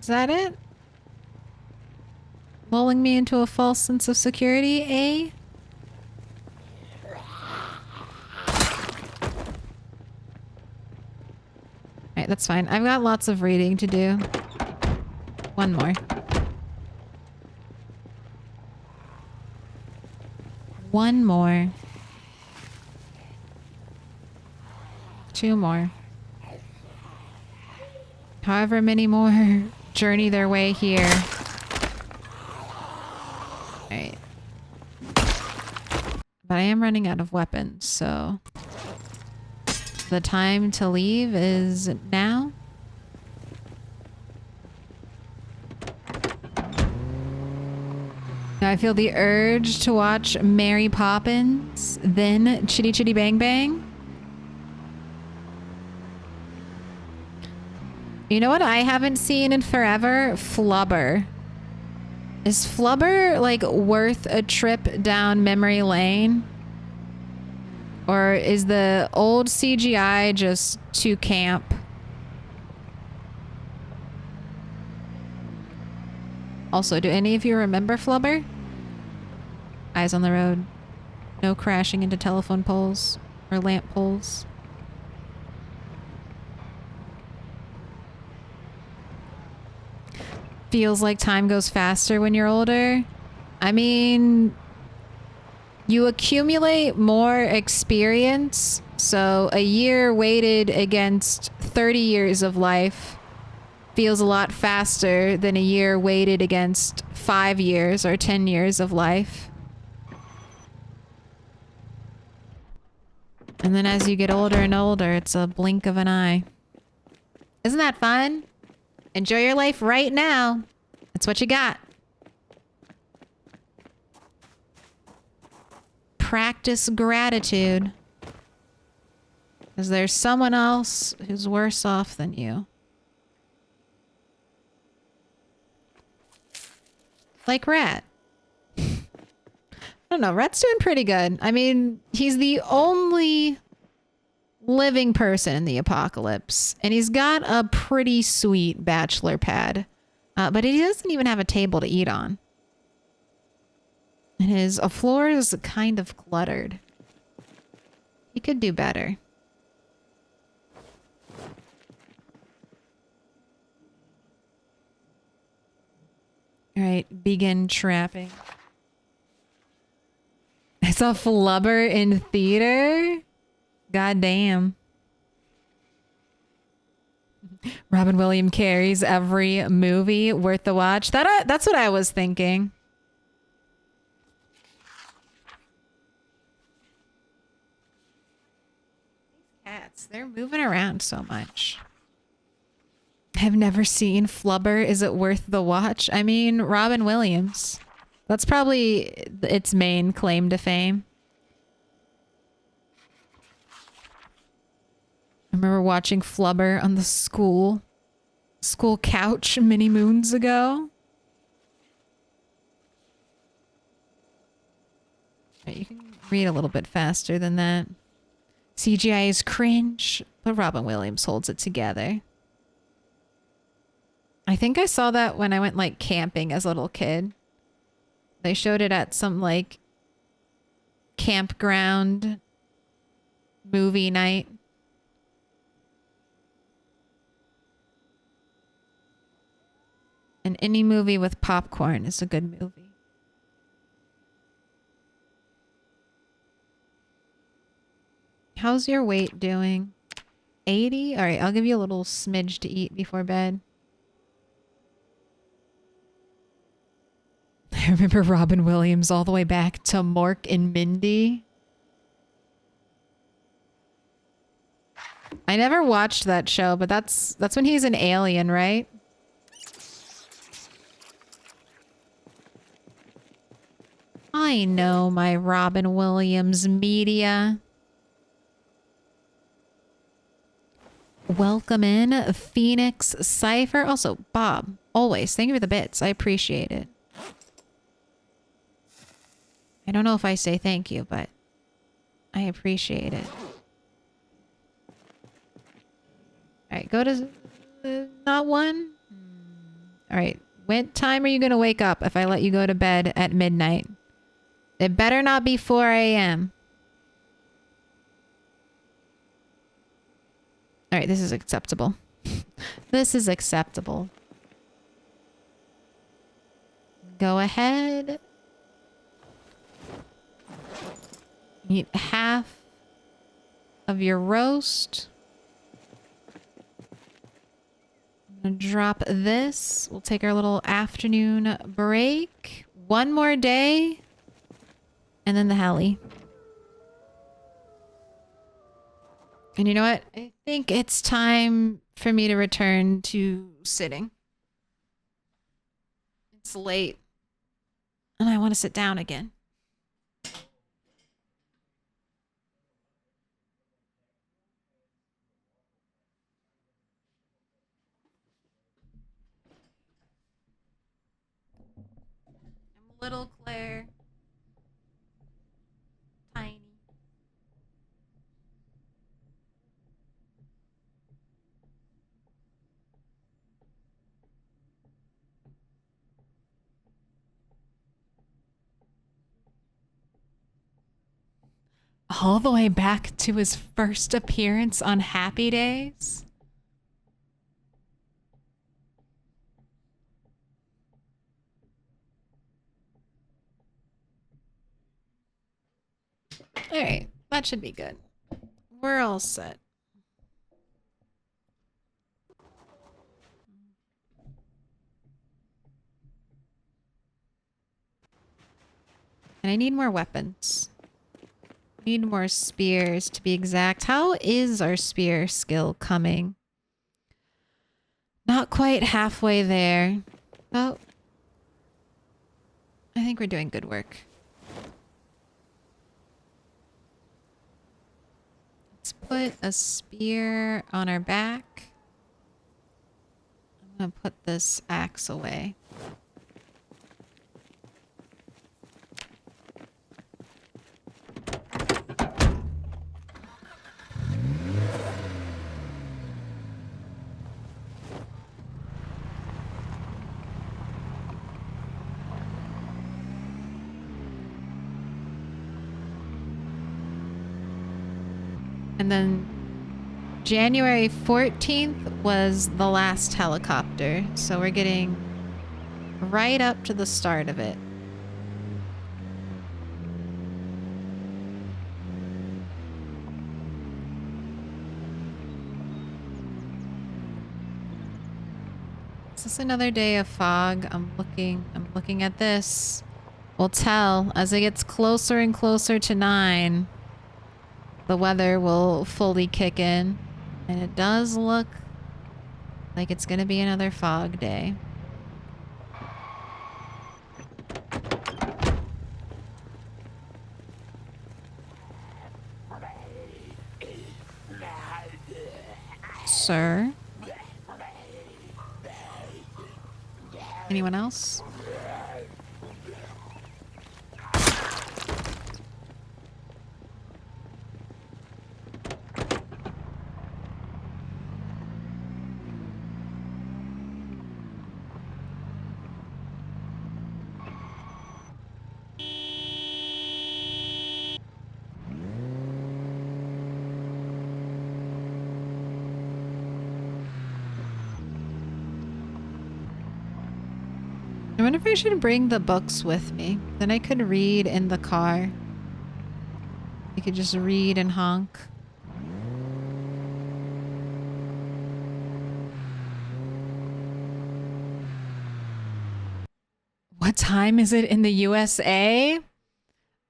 Is that it? Lulling me into a false sense of security, eh? Alright, that's fine. I've got lots of reading to do. One more. One more. 2 more. However many more journey their way here. Alright. But I am running out of weapons, so the time to leave is now. Now I feel the urge to watch Mary Poppins, then Chitty Chitty Bang Bang. You know what I haven't seen in forever? Flubber. Is Flubber, like, worth a trip down memory lane? Or is the old CGI just too camp? Also, do any of you remember Flubber? Eyes on the road. No crashing into telephone poles or lamp poles. feels like time goes faster when you're older. I mean, you accumulate more experience. So a year weighted against 30 years of life feels a lot faster than a year weighted against 5 years or 10 years of life. And then as you get older and older, it's a blink of an eye. Isn't that fun? Enjoy your life right now. That's what you got. Practice gratitude. Because there's someone else who's worse off than you. Like Rat. I don't know. Rat's doing pretty good. I mean, he's the only living person in the apocalypse. And he's got a pretty sweet bachelor pad. But he doesn't even have a table to eat on. And his floor is kind of cluttered. He could do better. All right, begin trapping. I saw Flubber in theater. God damn. Robin Williams carries every movie worth the watch. That's what I was thinking. These cats, they're moving around so much. I've never seen Flubber. Is it worth the watch? I mean, Robin Williams. That's probably its main claim to fame. I remember watching Flubber on the school couch many moons ago. You can read a little bit faster than that. CGI is cringe, but Robin Williams holds it together. I think I saw that when I went like camping as a little kid. They showed it at some like campground movie night. And any movie with popcorn is a good movie. How's your weight doing? 80? All right, I'll give you a little smidge to eat before bed. I remember Robin Williams all the way back to Mork and Mindy. I never watched that show, but that's when he's an alien, right? I know my Robin Williams media. Welcome in, Phoenix Cypher. Also, Bob, always, thank you for the bits. I appreciate it. I don't know if I say thank you, but I appreciate it. All right, go to not one. All right, what time are you going to wake up if I let you go to bed at midnight? It better not be 4 a.m. All right, this is acceptable. This is acceptable. Go ahead. Eat half of your roast. I'm gonna drop this. We'll take our little afternoon break. One more day. And then the heli. And you know what? I think it's time for me to return to sitting. It's late. And I want to sit down again. I'm little Claire. Tiny. All the way back to his first appearance on Happy Days? Alright, that should be good. We're all set. And I need more weapons. Need more spears to be exact. How is our spear skill coming? Not quite halfway there. Oh. I think we're doing good work. Let's put a spear on our back. I'm gonna put this axe away. And then January 14th was the last helicopter. So we're getting right up to the start of it. Is this another day of fog? I'm looking at this. We'll tell as it gets closer and closer to 9. The weather will fully kick in. And it does look like it's gonna be another fog day. Sir? Anyone else? I wonder if I should bring the books with me. Then I could read in the car. I could just read and honk. What time is it in the USA?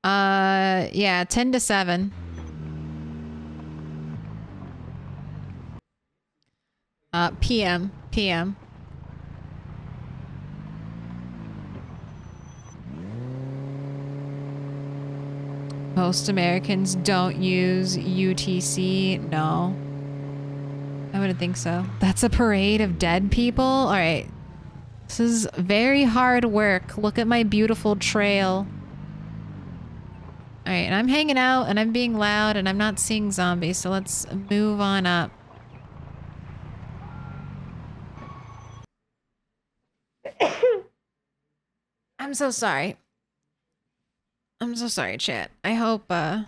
Yeah, 10 to 7. PM. Most Americans don't use UTC. No. I wouldn't think so. That's a parade of dead people? Alright. This is very hard work. Look at my beautiful trail. Alright, and I'm hanging out and I'm being loud and I'm not seeing zombies, so let's move on up. I'm so sorry. I'm so sorry, chat. I hope your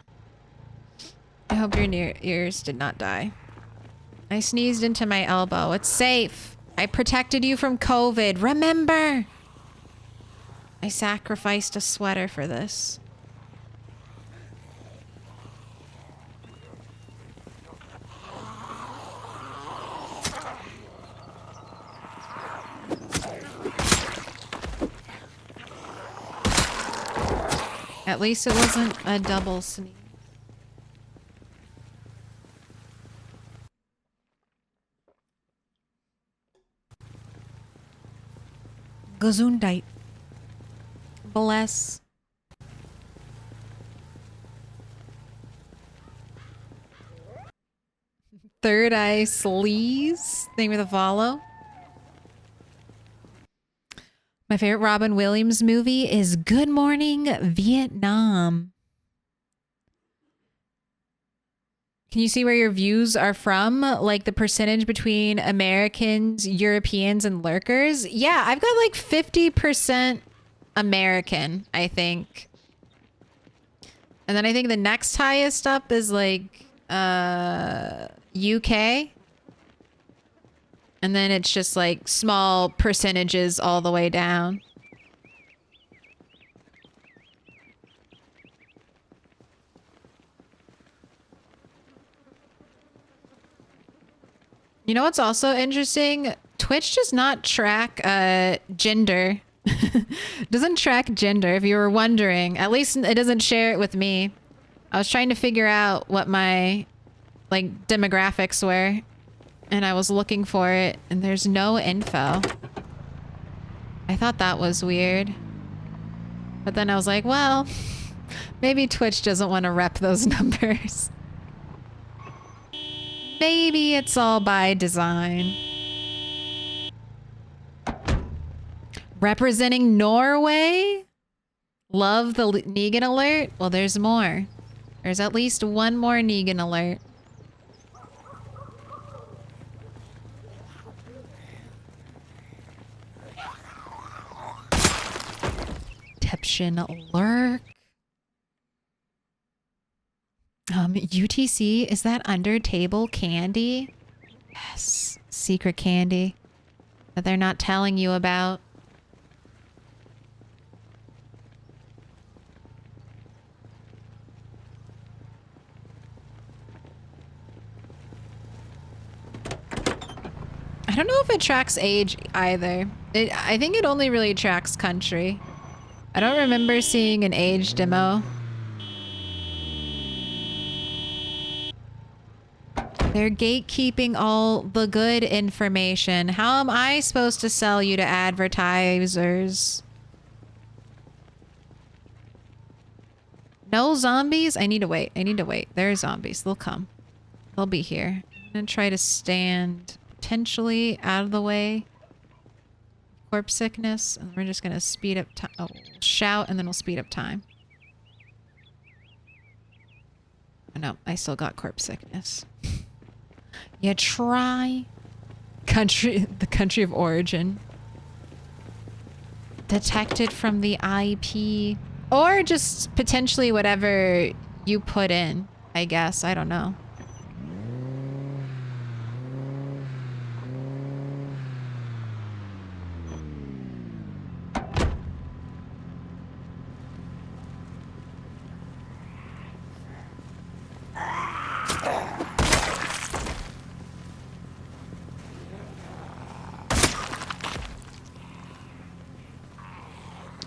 ears did not die. I sneezed into my elbow. It's safe. I protected you from COVID. Remember! I sacrificed a sweater for this. At least it wasn't a double sneeze. Gesundheit. Bless. Third Eye Sleaze. Thank you for the follow. My favorite Robin Williams movie is Good Morning Vietnam. Can you see where your views are from? Like the percentage between Americans, Europeans, and lurkers? Yeah, I've got like 50% American, I think. And then I think the next highest up is like UK. And then it's just like small percentages all the way down. You know what's also interesting? Twitch does not track gender. Doesn't track gender, if you were wondering. At least it doesn't share it with me. I was trying to figure out what my like demographics were, and I was looking for it, and there's no info. I thought that was weird. But then I was like, well, maybe Twitch doesn't want to rep those numbers. Maybe it's all by design. Representing Norway? Love the Negan alert? Well, there's more. There's at least one more Negan alert. Deception alert. UTC, is that under table candy? Yes, secret candy that they're not telling you about. I don't know if it tracks age either. I think it only really tracks country. I don't remember seeing an age demo. They're gatekeeping all the good information. How am I supposed to sell you to advertisers? No zombies? I need to wait. I need to wait. There are zombies. They'll come. They'll be here. I'm gonna try to stand potentially out of the way. Corpse sickness. And we're just gonna speed up time. Oh, shout and then we'll speed up time. Oh, no, I still got corpse sickness. You try. The country of origin. Detected from the IP. Or just potentially whatever you put in, I guess. I don't know.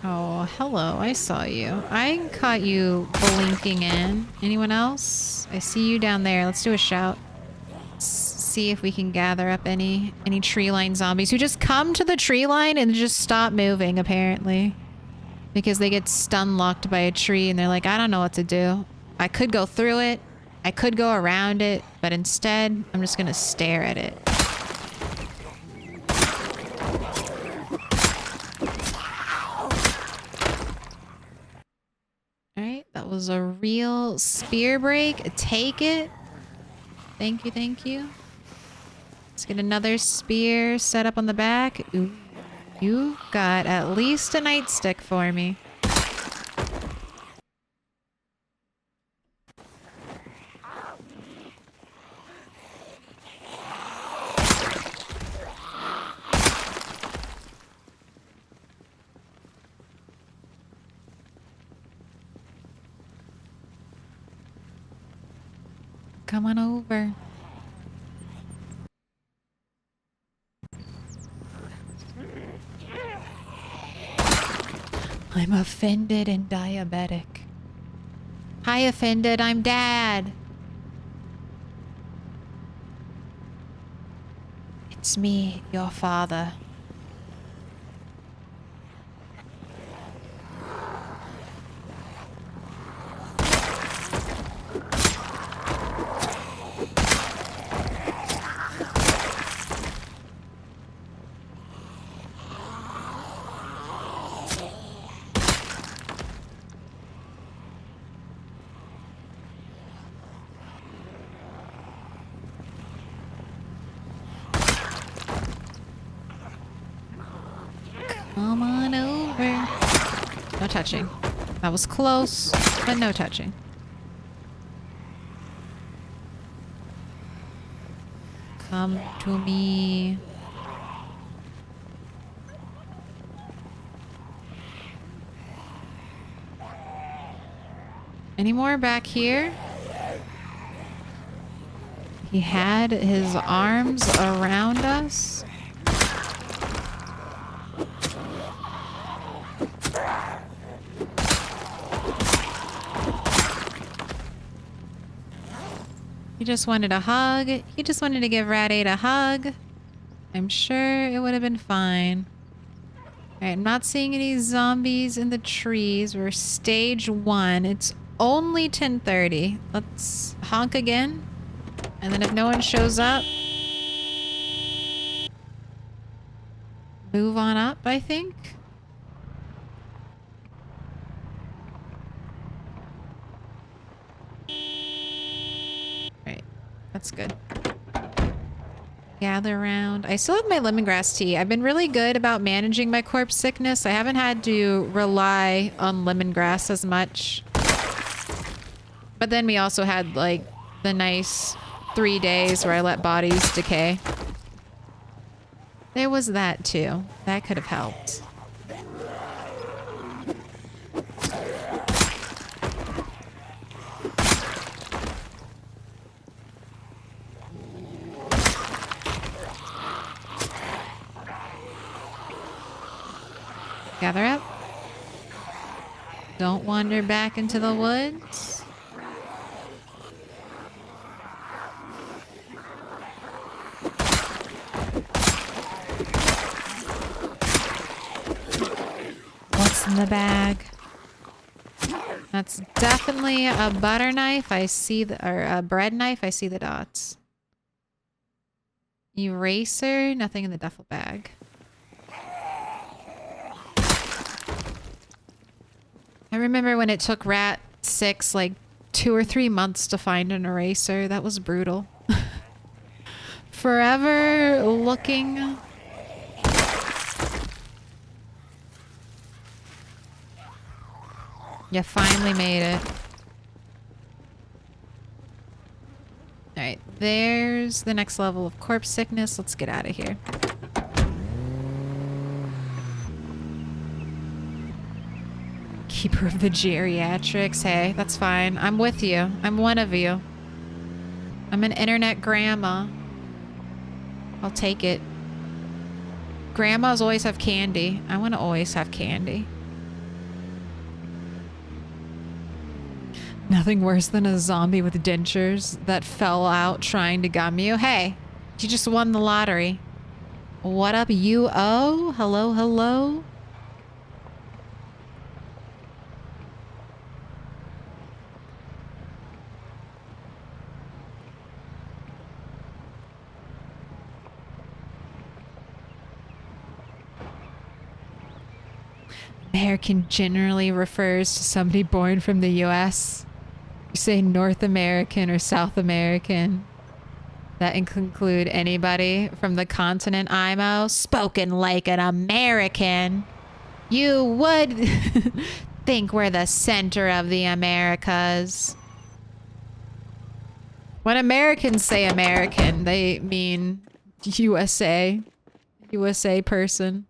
Oh, hello. I saw you. I caught you blinking in. Anyone else? I see you down there. Let's do a shout. See if we can gather up any tree line zombies who just come to the tree line and just stop moving, apparently. Because they get stun locked by a tree and they're like, I don't know what to do. I could go through it. I could go around it. But instead, I'm just gonna stare at it. Alright, that was a real spear break. Take it. Thank you, thank you. Let's get another spear set up on the back. Ooh, you got at least a nightstick for me. Come on over. I'm offended and diabetic. Hi, offended. I'm Dad. It's me, your father. Come on over. No touching. That was close, but no touching. Come to me. Any more back here? He had his arms around us. He just wanted a hug. He just wanted to give Rat 8 a hug. I'm sure it would have been fine. Alright, I'm not seeing any zombies in the trees. We're stage 1. It's only 10:30. Let's honk again. And then if no one shows up, move on up, I think. Right, that's good. Gather around. I still have my lemongrass tea. I've been really good about managing my corpse sickness. I haven't had to rely on lemongrass as much. But then we also had like the nice 3 days where I let bodies decay. There was that too. That could have helped. Gather up. Don't wander back into the woods. What's in the bag? That's definitely a butter knife. I see the, or a bread knife. I see the dots. Eraser. Nothing in the duffel bag. I remember when it took Rat 6 like 2 or 3 months to find an eraser. That was brutal. Forever looking. You finally made it. Alright, there's the next level of corpse sickness. Let's get out of here. Keeper of the geriatrics. Hey, that's fine. I'm with you. I'm one of you. I'm an internet grandma. I'll take it. Grandmas always have candy. I want to always have candy. Nothing worse than a zombie with dentures that fell out trying to gum you. Hey, you just won the lottery. What up, UO? Hello, hello? American generally refers to somebody born from the US. You say North American or South American. That include anybody from the continent IMO. Spoken like an American. You would think we're the center of the Americas. When Americans say American, they mean USA. USA person.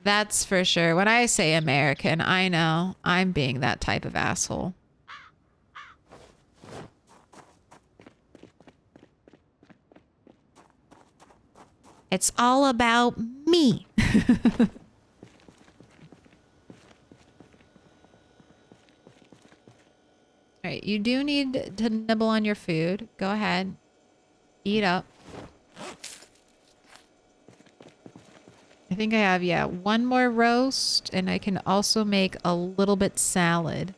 That's for sure. When I say American, I know I'm being that type of asshole. It's all about me. All right, you do need to nibble on your food. Go ahead. Eat up. I think I have, yeah, one more roast, and I can also make a little bit salad.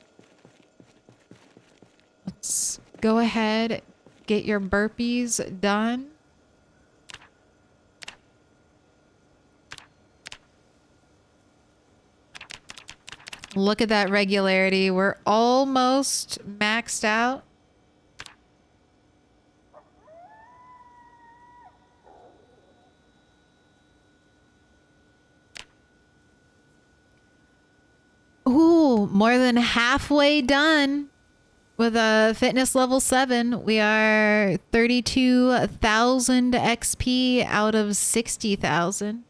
Let's go ahead, get your burpees done. Look at that regularity. We're almost maxed out. Ooh, more than halfway done with a fitness level 7. We are 32,000 XP out of 60,000.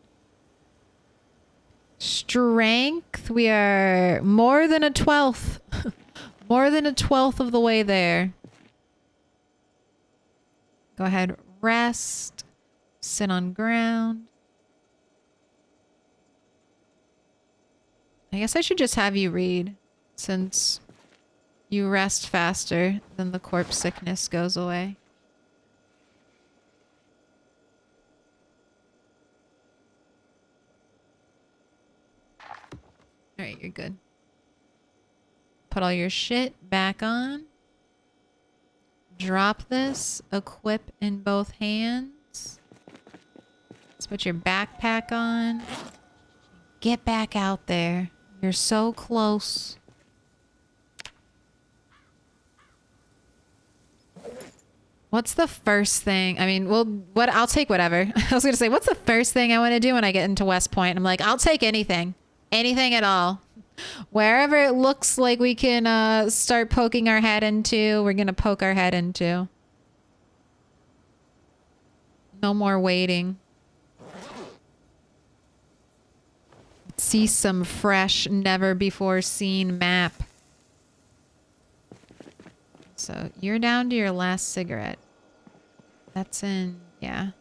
Strength, we are more than a 12th. More than a 12th of the way there. Go ahead, rest. Sit on ground. I guess I should just have you read, since you rest faster than the corpse sickness goes away. Alright, you're good. Put all your shit back on. Drop this. Equip in both hands. Let's put your backpack on. Get back out there. You're so close. What's the first thing? I mean, well, what? I'll take whatever. I was gonna say, what's the first thing I want to do when I get into West Point? I'm like, I'll take anything. Anything at all. Wherever it looks like we can start poking our head into, we're gonna poke our head into. No more waiting. See some fresh, never before seen map. So you're down to your last cigarette. That's in, yeah.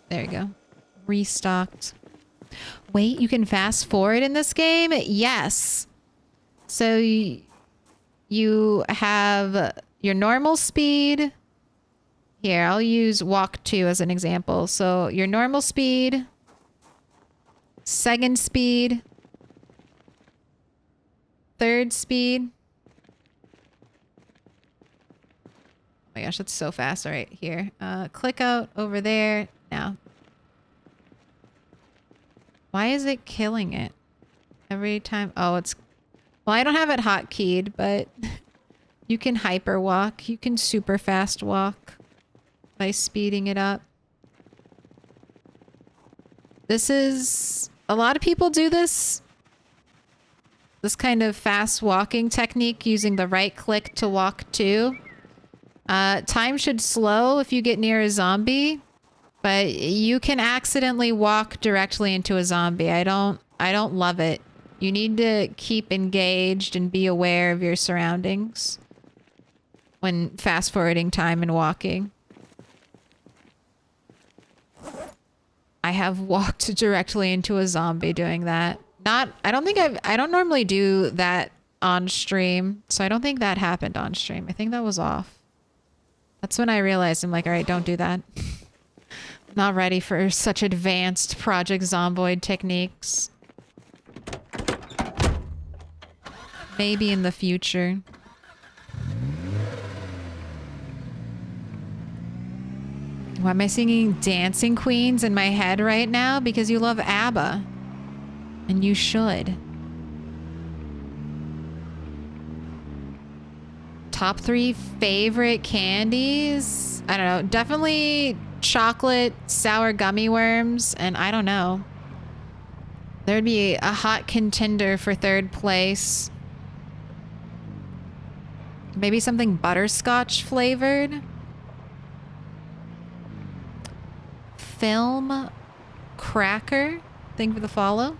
There you go. Restocked. Wait, you can fast forward in this game? Yes. So you have your normal speed. Here, I'll use walk 2 as an example. So your normal speed, second speed, third speed. Oh my gosh, that's so fast. All right, here. Click out over there. Now. Why is it killing it? Every time. Oh, it's... Well, I don't have it hotkeyed, but you can hyper walk. You can super fast walk by speeding it up. This is... A lot of people do this. This kind of fast walking technique using the right click to walk too. Time should slow if you get near a zombie, but you can accidentally walk directly into a zombie. I don't love it. You need to keep engaged and be aware of your surroundings when fast forwarding time and walking. I have walked directly into a zombie doing that. I don't normally do that on stream, so I don't think that happened on stream. I think that was off. That's when I realized, I'm like, all right, don't do that. Not ready for such advanced Project Zomboid techniques. Maybe in the future. Why am I singing Dancing Queens in my head right now? Because you love ABBA. And you should. Top 3 favorite candies? I don't know. Definitely chocolate sour gummy worms, and I don't know. There'd be a hot contender for 3rd place. Maybe something butterscotch flavored. Film cracker. Thing for the follow.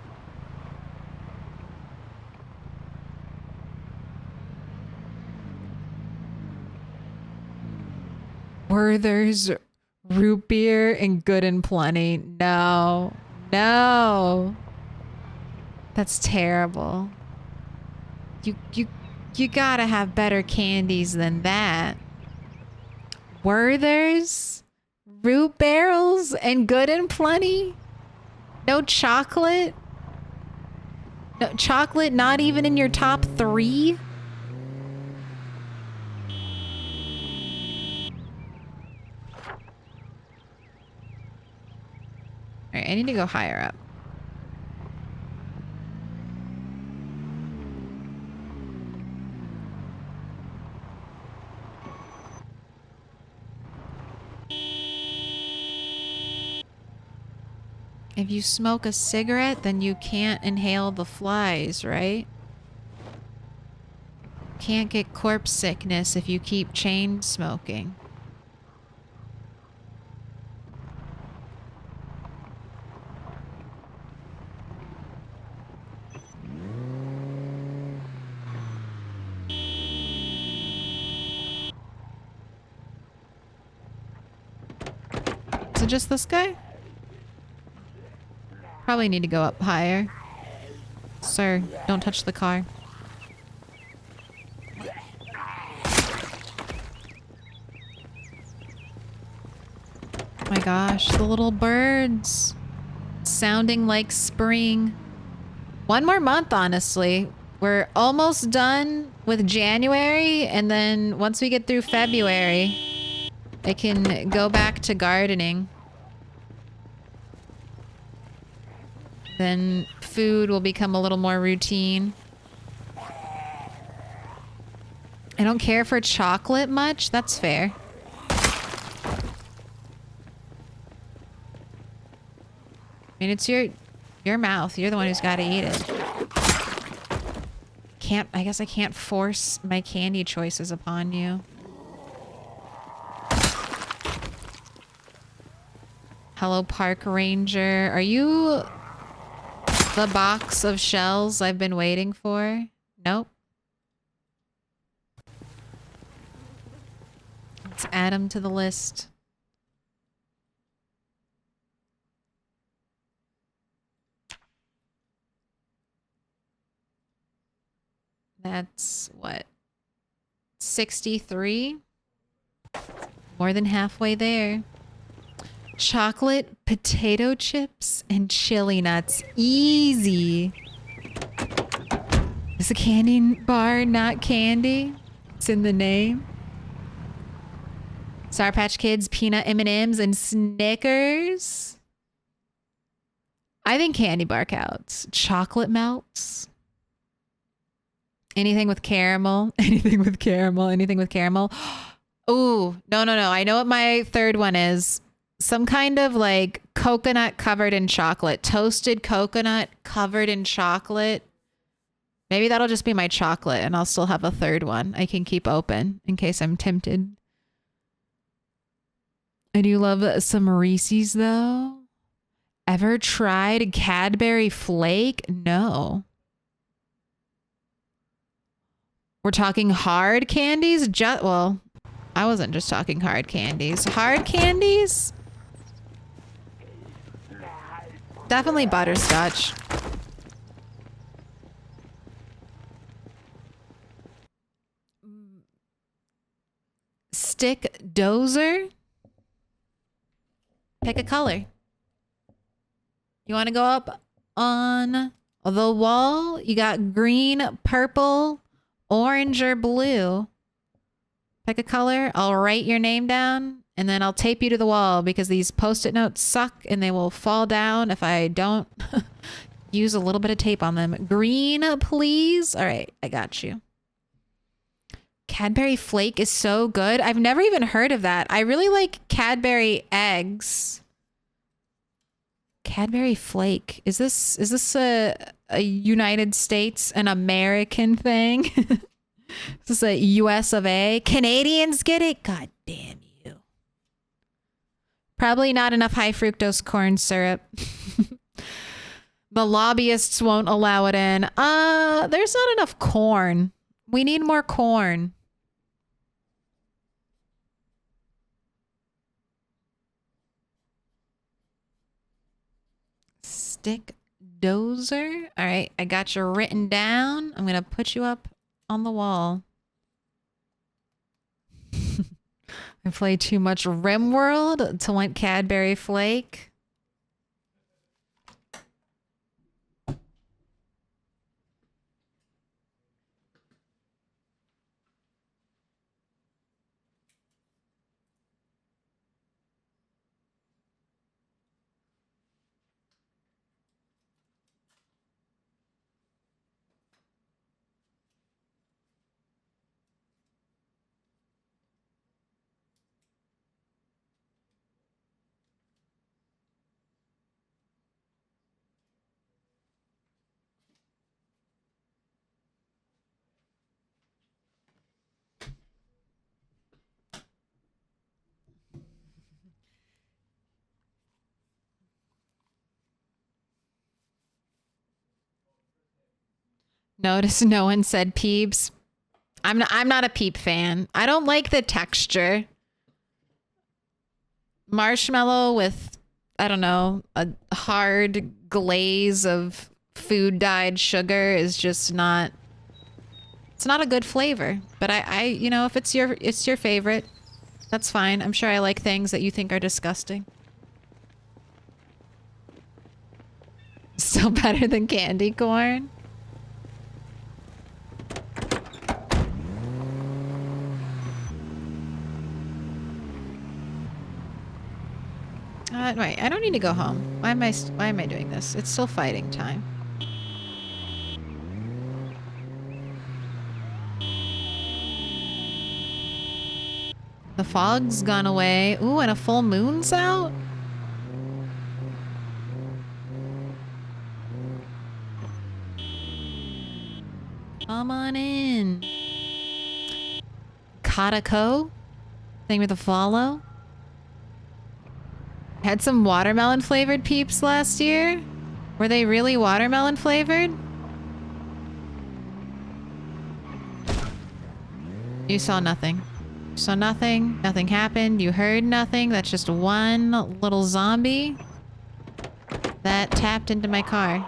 Werther's root beer and Good and Plenty. No. No. That's terrible. You gotta have better candies than that. Werther's, root barrels, and Good and Plenty? No chocolate? No chocolate, not even in your top 3? Alright, I need to go higher up. If you smoke a cigarette, then you can't inhale the flies, right? Can't get corpse sickness if you keep chain smoking. just this guy? Probably need to go up higher. Sir, don't touch the car. Oh my gosh, the little birds. Sounding like spring. One more month, honestly. We're almost done with January, and then once we get through February, I can go back to gardening. Then food will become a little more routine. I don't care for chocolate much. That's fair. I mean, it's your mouth. You're the one who's got to eat it. I guess I can't force my candy choices upon you. Hello, Park Ranger. Are you the box of shells I've been waiting for? Nope. Let's add them to the list. That's what? 63? More than halfway there. Chocolate, potato chips, and chili nuts. Easy. Is a candy bar not candy? It's in the name. Sour Patch Kids, peanut M&Ms, and Snickers. I think candy bar counts. Chocolate melts. Anything with caramel. Anything with caramel. Anything with caramel. Ooh, no. I know what my third one is. Some kind of like coconut covered in chocolate. Toasted coconut covered in chocolate. Maybe that'll just be my chocolate and I'll still have a third one I can keep open in case I'm tempted. I do love some Reese's though. Ever tried Cadbury Flake? No. We're talking hard candies? Well, I wasn't just talking hard candies. Hard candies? Definitely butterscotch. Stick dozer? Pick a color. You want to go up on the wall? You got green, purple, orange, or blue. Pick a color. I'll write your name down and then I'll tape you to the wall because these post-it notes suck and they will fall down if I don't use a little bit of tape on them. Green, please. All right, I got you. Cadbury Flake is so good. I've never even heard of that. I really like Cadbury eggs. Cadbury Flake. Is this a United States, an American thing? Is this a US of A? Canadians get it? God damn you. Probably not enough high fructose corn syrup. The lobbyists won't allow it in. There's not enough corn. We need more corn. Stick dozer. All right, I got you written down. I'm gonna put you up on the wall. I play too much RimWorld to want Cadbury Flake. Notice no one said peeps. I'm not a peep fan. I don't like the texture. marshmallow with, I don't know, a hard glaze of food dyed sugar is just not, it's not a good flavor. But you know, if it's your favorite, that's fine. I'm sure I like things that you think are disgusting. Still better than candy corn. Wait, I don't need to go home. Why am I doing this? It's still fighting time. The fog's gone away. Ooh, and a full moon's out? Come on in. Katako? Thing with a follow? Had some watermelon flavored peeps last year? Were they really watermelon flavored? You saw nothing. You saw nothing. Nothing happened. You heard nothing. That's just one little zombie that tapped into my car.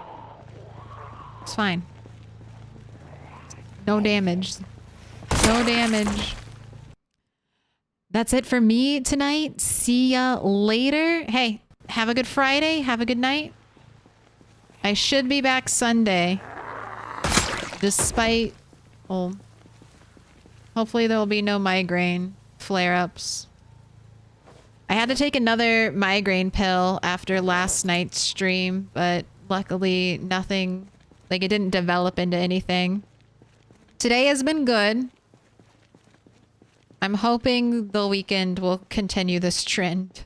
It's fine. No damage. No damage. That's it for me tonight. See ya later. Hey, have a good Friday. Have a good night. I should be back Sunday. Despite... Oh. Hopefully there will be no migraine flare-ups. I had to take another migraine pill after last night's stream, but luckily nothing... Like, it didn't develop into anything. Today has been good. I'm hoping the weekend will continue this trend.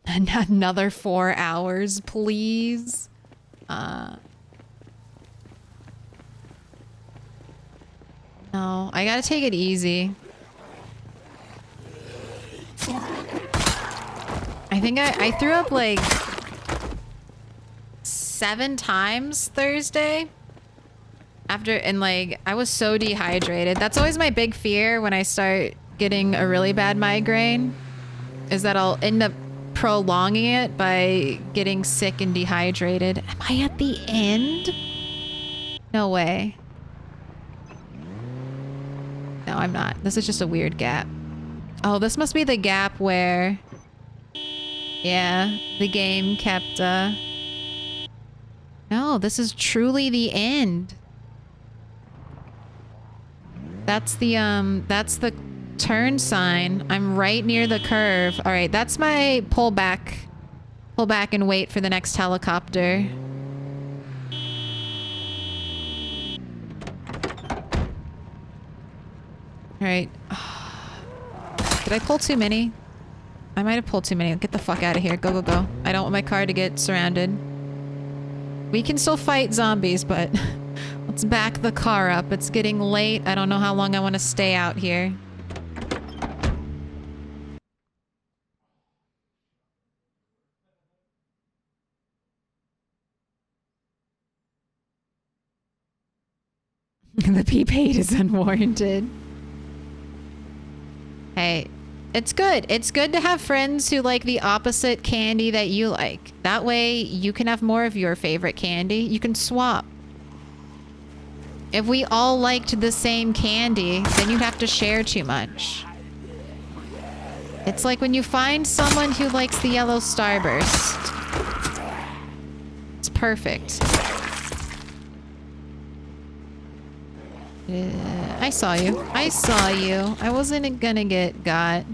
Another 4 hours, please. No, I gotta take it easy. I think I threw up like 7 times Thursday. And like, I was so dehydrated. That's always my big fear when I start getting a really bad migraine, is that I'll end up prolonging it by getting sick and dehydrated. Am I at the end? No way. No, I'm not. This is just a weird gap. Oh, this must be the gap where... Yeah, the game kept, No, this is truly the end. That's the turn sign. I'm right near the curve. All right, that's my pull back and wait for the next helicopter. All right. Did I pull too many? I might have pulled too many. Get the fuck out of here. Go, go, go. I don't want my car to get surrounded. We can still fight zombies, but let's back the car up. It's getting late. I don't know how long I want to stay out here. The peep-hate is unwarranted. Hey, it's good. It's good to have friends who like the opposite candy that you like. That way, you can have more of your favorite candy. You can swap. If we all liked the same candy, then you'd have to share too much. It's like when you find someone who likes the yellow starburst. It's perfect. I saw you. I saw you. I wasn't gonna get got.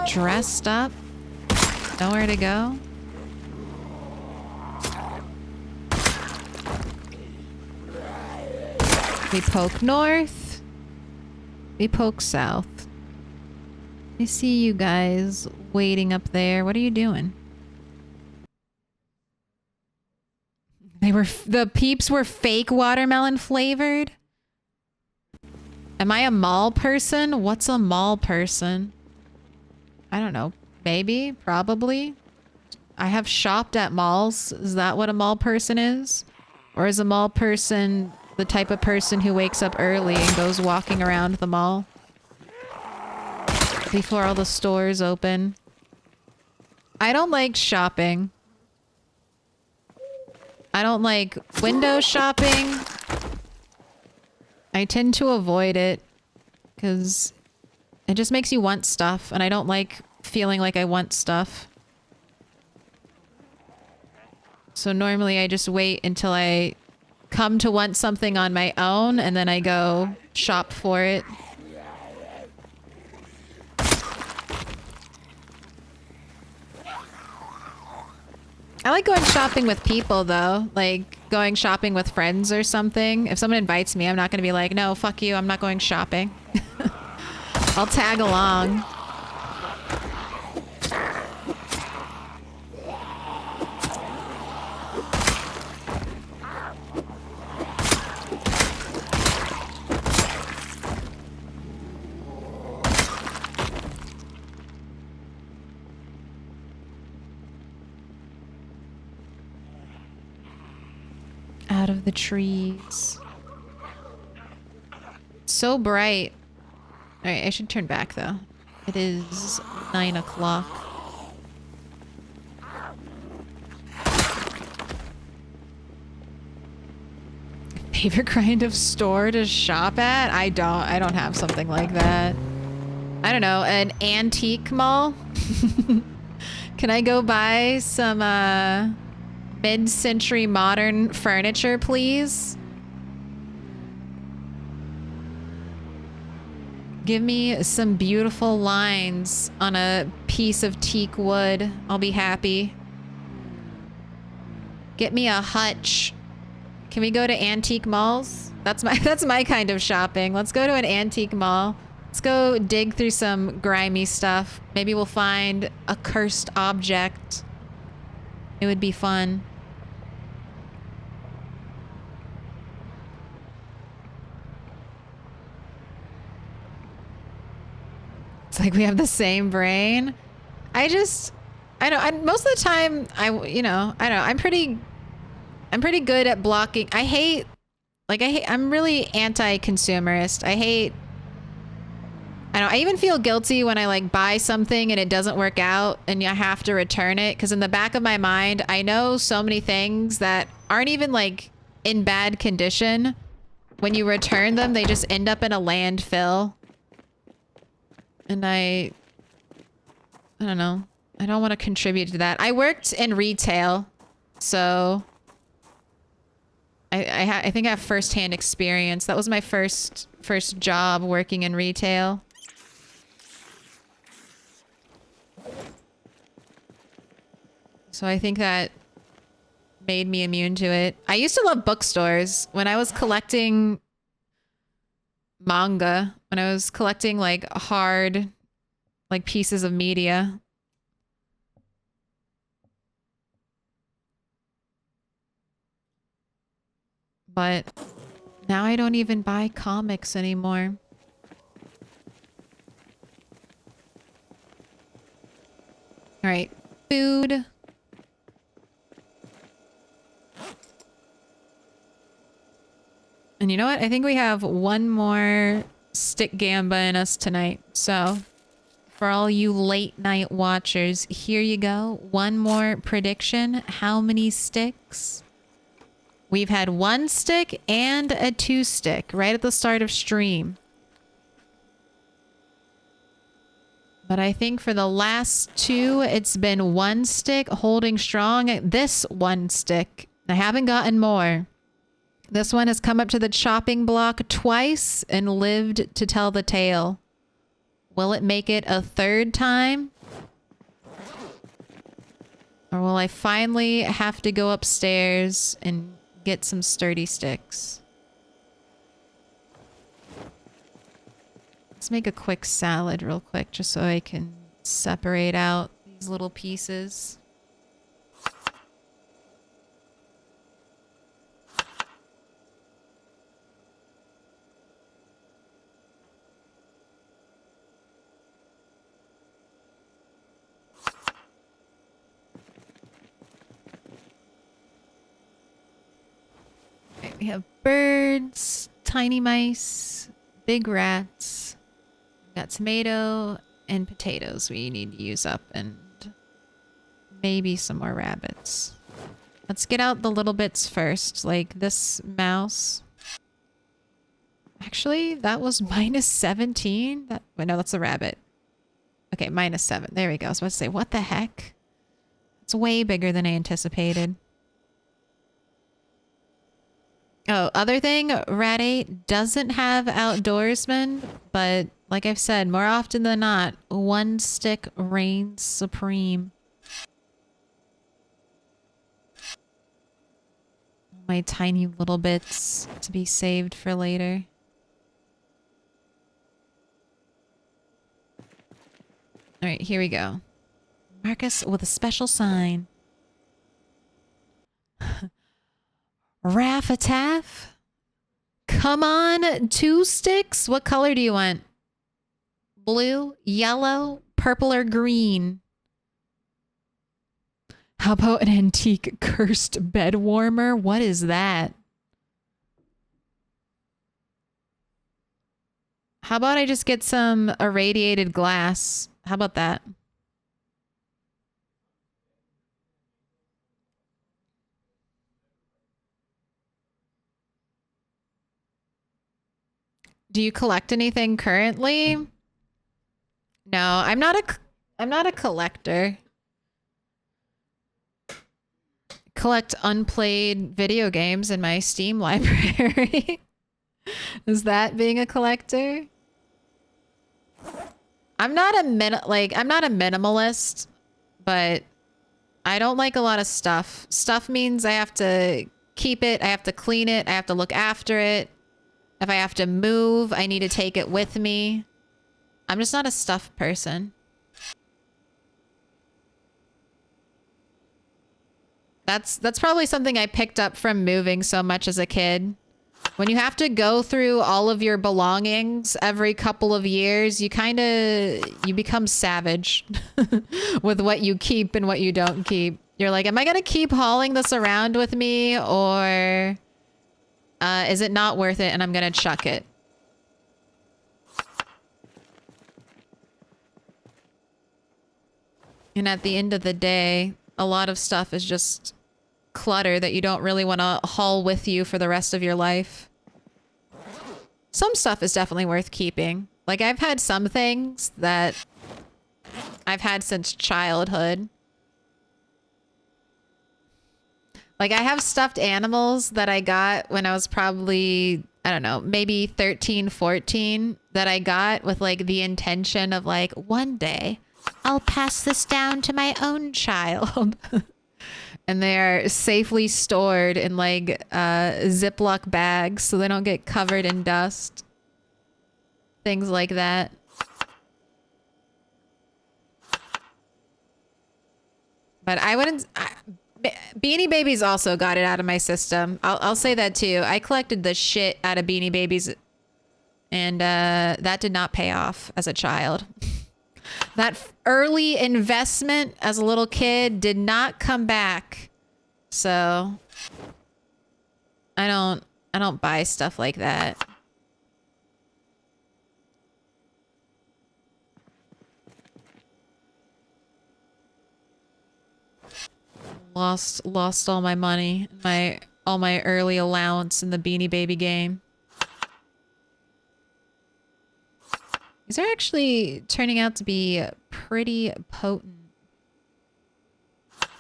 Dressed up? Nowhere to go? We poke north. We poke south. I see you guys waiting up there. What are you doing? The peeps were fake watermelon flavored? Am I a mall person? What's a mall person? I don't know. Maybe, probably. I have shopped at malls. Is that what a mall person is? Or is a mall person the type of person who wakes up early and goes walking around the mall before all the stores open? I don't like shopping. I don't like window shopping. I tend to avoid it because it just makes you want stuff, and I don't like feeling like I want stuff. So normally I just wait until I come to want something on my own, and then I go shop for it. I like going shopping with people, though. Like, going shopping with friends or something. If someone invites me, I'm not going to be like, no, fuck you, I'm not going shopping. I'll tag along. Out of the trees. So bright. Alright, I should turn back though. It is 9 o'clock. Favorite kind of store to shop at? I don't have something like that. I don't know, an antique mall? Can I go buy some mid-century modern furniture, please? Give me some beautiful lines on a piece of teak wood. I'll be happy. Get me a hutch. Can we go to antique malls? That's my kind of shopping. Let's go to an antique mall. Let's go dig through some grimy stuff. Maybe we'll find a cursed object. It would be fun. It's like we have the same brain. I know. Most of the time, I'm pretty good at blocking. I'm really anti-consumerist. I even feel guilty when I like buy something and it doesn't work out and you have to return it. Cause in the back of my mind, I know so many things that aren't even like in bad condition. When you return them, they just end up in a landfill. And I don't know. I don't want to contribute to that. I worked in retail, so I think I have firsthand experience. That was my first job working in retail. So I think that made me immune to it. I used to love bookstores when I was collecting manga, when I was collecting like hard like pieces of media. But now I don't even buy comics anymore. All right, food. And you know what? I think we have one more stick gamba in us tonight. So for all you late night watchers, here you go. One more prediction. How many sticks? We've had 1 stick and a 2 stick right at the start of stream. But I think for the last 2, it's been 1 stick holding strong. This 1 stick. I haven't gotten more. This one has come up to the chopping block twice and lived to tell the tale. Will it make it a 3rd time? Or will I finally have to go upstairs and get some sturdy sticks? Let's make a quick salad real quick just so I can separate out these little pieces. We have birds, tiny mice, big rats. We got tomato and potatoes we need to use up, and maybe some more rabbits. Let's get out the little bits first, like this mouse. Actually, that was minus 17. Wait, no, that's a rabbit. Okay, minus 7. There we go. I was about to say, what the heck? It's way bigger than I anticipated. Oh, other thing, Rat 8 doesn't have outdoorsmen, but like I've said, more often than not, one stick reigns supreme. My tiny little bits to be saved for later. All right, here we go. Marcus with a special sign. Raffataff? Come on, 2 sticks? What color do you want? Blue, yellow, purple, or green? How about an antique cursed bed warmer? What is that? How about I just get some irradiated glass? How about that? Do you collect anything currently? No, I'm not a collector. Collect unplayed video games in my Steam library. Is that being a collector? I'm not a minimalist, but I don't like a lot of stuff. Stuff means I have to keep it, I have to clean it, I have to look after it. If I have to move, I need to take it with me. I'm just not a stuff person. That's probably something I picked up from moving so much as a kid. When you have to go through all of your belongings every couple of years, you become savage with what you keep and what you don't keep. You're like, am I gonna keep hauling this around with me, or is it not worth it and I'm gonna chuck it? And at the end of the day, a lot of stuff is just clutter that you don't really want to haul with you for the rest of your life. Some stuff is definitely worth keeping. Like, I've had some things that I've had since childhood. Like, I have stuffed animals that I got when I was probably, I don't know, maybe 13, 14, that I got with, like, the intention of, like, one day I'll pass this down to my own child. And they are safely stored in, like, Ziploc bags so they don't get covered in dust. Things like that. But I wouldn't... Beanie Babies also got it out of my system. I'll say that too. I collected the shit out of Beanie Babies, and that did not pay off as a child. That early investment as a little kid did not come back. So I don't buy stuff like that. Lost all my money, all my early allowance in the Beanie Baby game. These are actually turning out to be pretty potent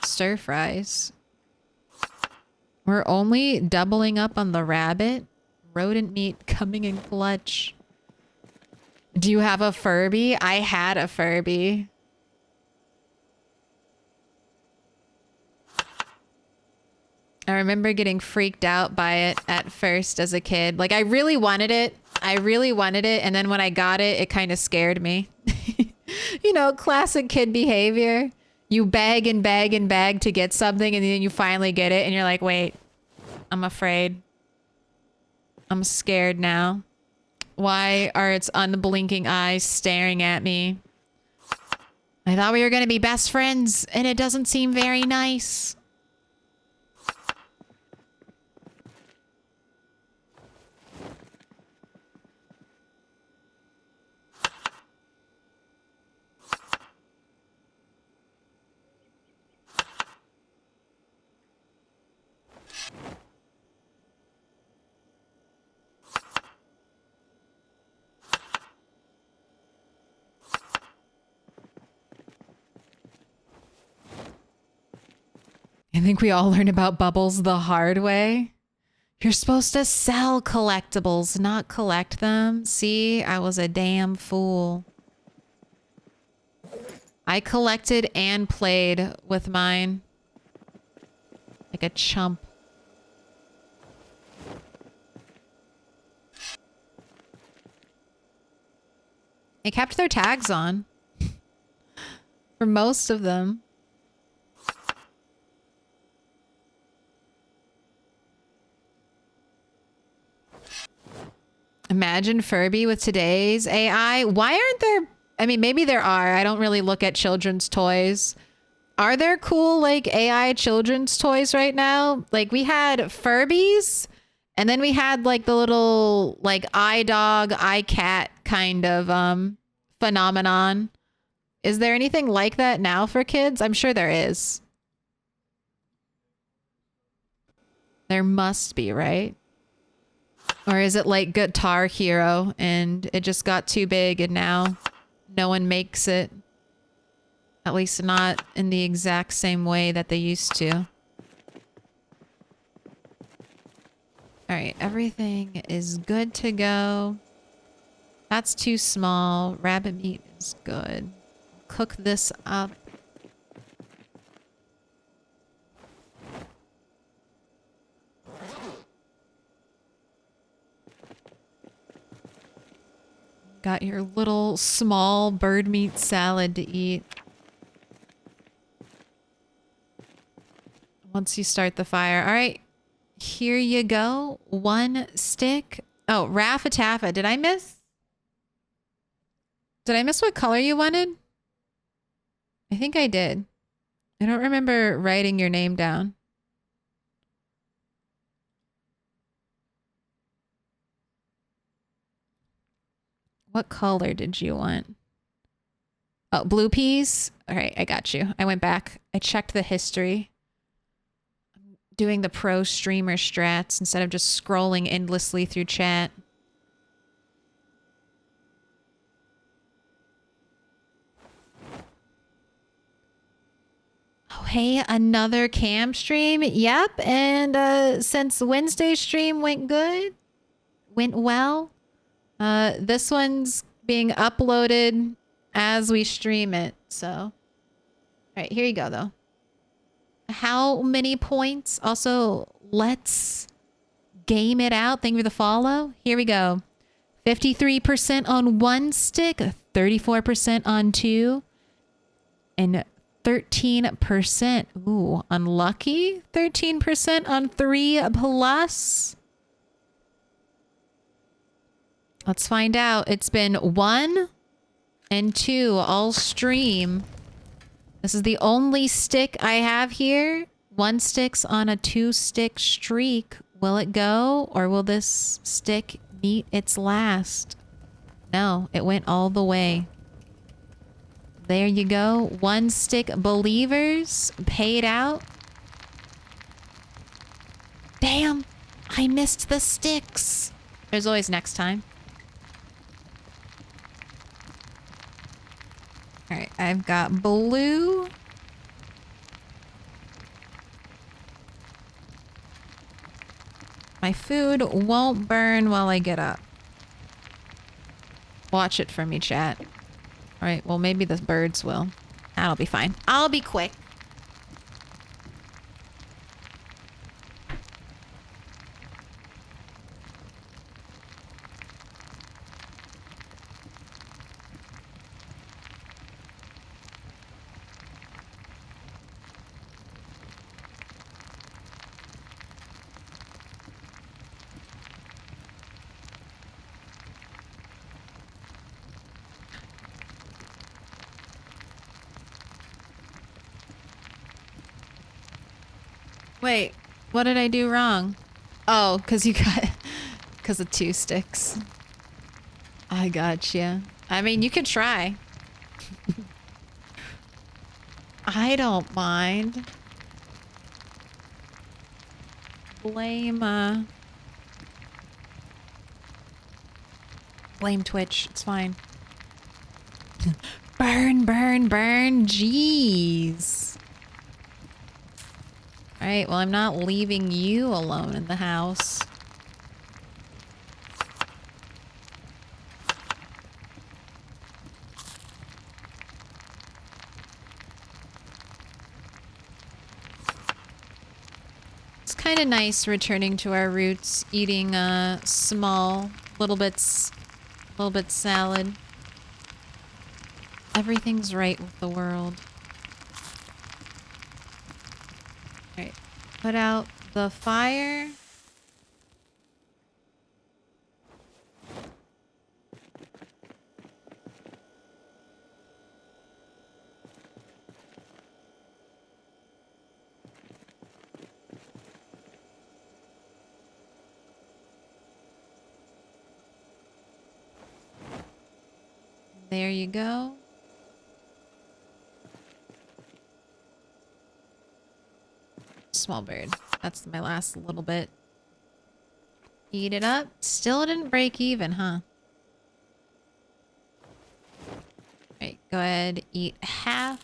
stir fries. We're only doubling up on the rabbit. Rodent meat coming in clutch. Do you have a Furby? I had a Furby. I remember getting freaked out by it at first as a kid. Like, I really wanted it. And then when I got it, it kind of scared me. You know, classic kid behavior. You beg and beg and beg to get something, and then you finally get it, and you're like, wait, I'm afraid. I'm scared now. Why are its unblinking eyes staring at me? I thought we were going to be best friends, and it doesn't seem very nice. I think we all learned about bubbles the hard way. You're supposed to sell collectibles, not collect them. See, I was a damn fool. I collected and played with mine. Like a chump. They kept their tags on. For most of them. Imagine Furby with today's AI. Why aren't there... I mean, maybe there are. I don't really look at children's toys. Are there cool, like, AI children's toys right now? Like, we had Furbies, and then we had, like, the little, like, iDog, iCat kind of phenomenon. Is there anything like that now for kids? I'm sure there is. There must be, right? Or is it like Guitar Hero and it just got too big and now no one makes it? At least not in the exact same way that they used to. Alright, everything is good to go. That's too small. Rabbit meat is good. Cook this up. Got your little small bird meat salad to eat. Once you start the fire. All right. Here you go. 1 stick. Oh, Raffa Taffa. Did I miss? Did I miss what color you wanted? I think I did. I don't remember writing your name down. What color did you want? Oh, blue peas? All right, I got you. I went back. I checked the history. I'm doing the pro streamer strats instead of just scrolling endlessly through chat. Oh, hey, another cam stream? Yep, and since Wednesday's stream went well, this one's being uploaded as we stream it, so. All right, here you go, though. How many points? Also, let's game it out. Thank you for the follow. Here we go. 53% on 1 stick, 34% on 2, and 13%. Ooh, unlucky. 13% on 3 plus. Let's find out. It's been 1 and 2 all stream. This is the only stick I have here. 1 stick's on a 2-stick streak. Will it go, or will this stick meet its last? No, it went all the way. There you go. 1 stick believers paid out. Damn, I missed the sticks. There's always next time. All right, I've got blue. My food won't burn while I get up. Watch it for me, chat. All right, well, maybe the birds will. That'll be fine. I'll be quick. Wait, what did I do wrong? Oh, because you got... because of 2 sticks. I gotcha. I mean, you could try. I don't mind. Blame Twitch. It's fine. Burn, burn, burn. Jeez. Alright, well, I'm not leaving you alone in the house. It's kind of nice returning to our roots, eating small little bits salad. Everything's right with the world. Alright, put out the fire. There you go. Small bird. That's my last little bit. Eat it up. Still didn't break even, huh? Alright, go ahead. Eat half.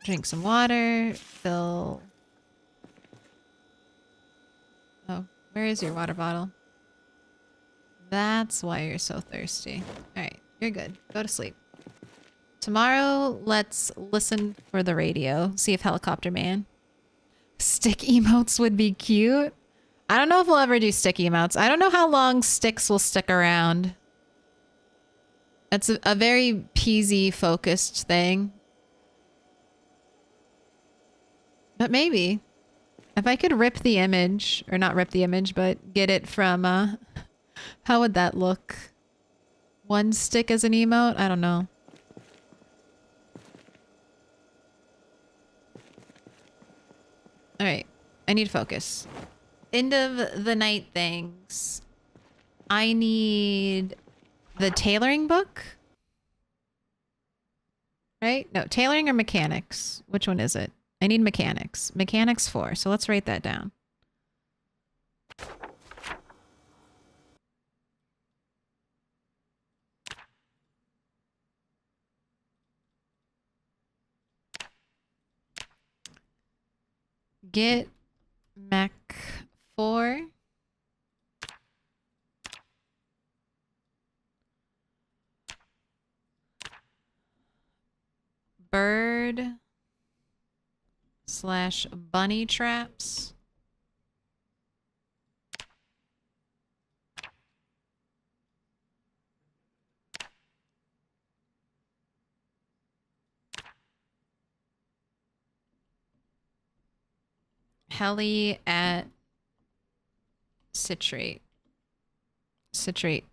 Drink some water. Fill. Oh, where is your water bottle? That's why you're so thirsty. Alright, you're good. Go to sleep. Tomorrow, let's listen for the radio. See if Helicopter Man. Stick emotes would be cute. I don't know if we'll ever do stick emotes. I don't know how long sticks will stick around. That's a very PZ focused thing. But maybe. If I could rip the image, or not rip the image, but get it from, how would that look? One stick as an emote? I don't know. Alright, I need focus. End of the night things. I need the tailoring book. Right? No, tailoring or mechanics? Which one is it? I need mechanics. Mechanics 4, so let's write that down. Get mech 4. Bird / bunny traps. Heli at citrate. Citrate.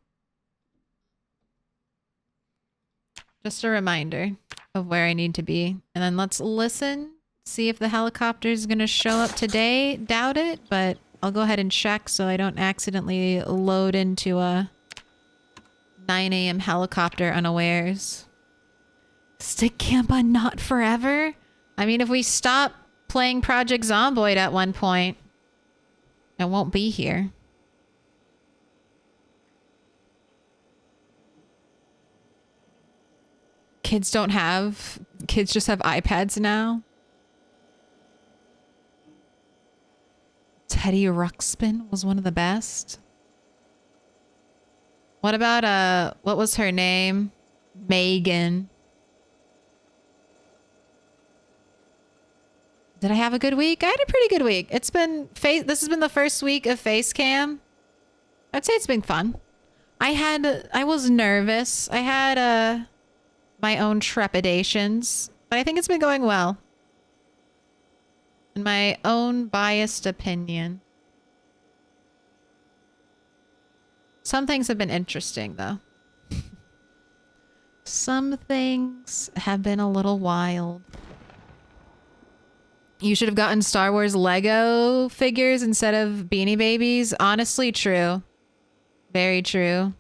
Just a reminder of where I need to be. And then let's listen. See if the helicopter is going to show up today. Doubt it, but I'll go ahead and check so I don't accidentally load into a 9 a.m. helicopter unawares. Stick camp on Not Forever? I mean, if we stop playing Project Zomboid at one point, I won't be here. Kids just have iPads now. Teddy Ruxpin was one of the best. What about, what was her name? Megan. Did I have a good week? I had a pretty good week. It's been, this has been the first week of face cam. I'd say it's been fun. I was nervous. I had, my own trepidations, but I think it's been going well. In my own biased opinion. Some things have been interesting, though. Some things have been a little wild. You should have gotten Star Wars Lego figures instead of Beanie Babies. Honestly, true. Very true.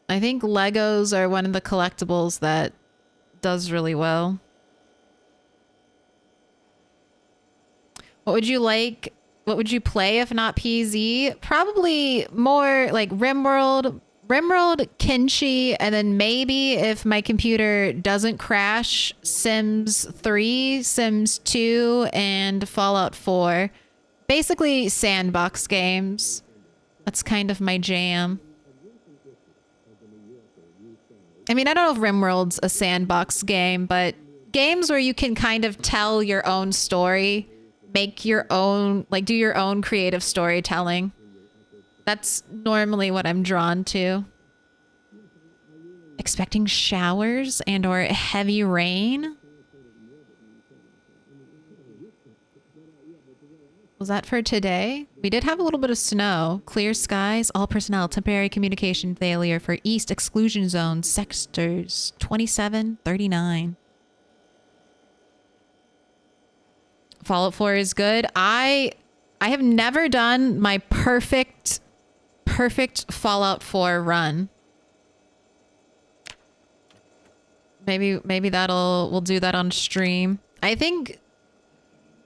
I think Legos are one of the collectibles that does really well. What would you like? What would you play if not PZ? Probably more like RimWorld, Rimworld, Kenshi, and then maybe if my computer doesn't crash, Sims 3, Sims 2, and Fallout 4. Basically sandbox games. That's kind of my jam. I mean, I don't know if Rimworld's a sandbox game, but games where you can kind of tell your own story, make your own, like do your own creative storytelling. That's normally what I'm drawn to. Expecting showers and or heavy rain. Was that for today? We did have a little bit of snow. Clear skies, all personnel, temporary communication failure for East exclusion zone sectors 2739. Fallout 4 is good. I have never done my perfect Fallout 4 run. Maybe we'll do that on stream. I think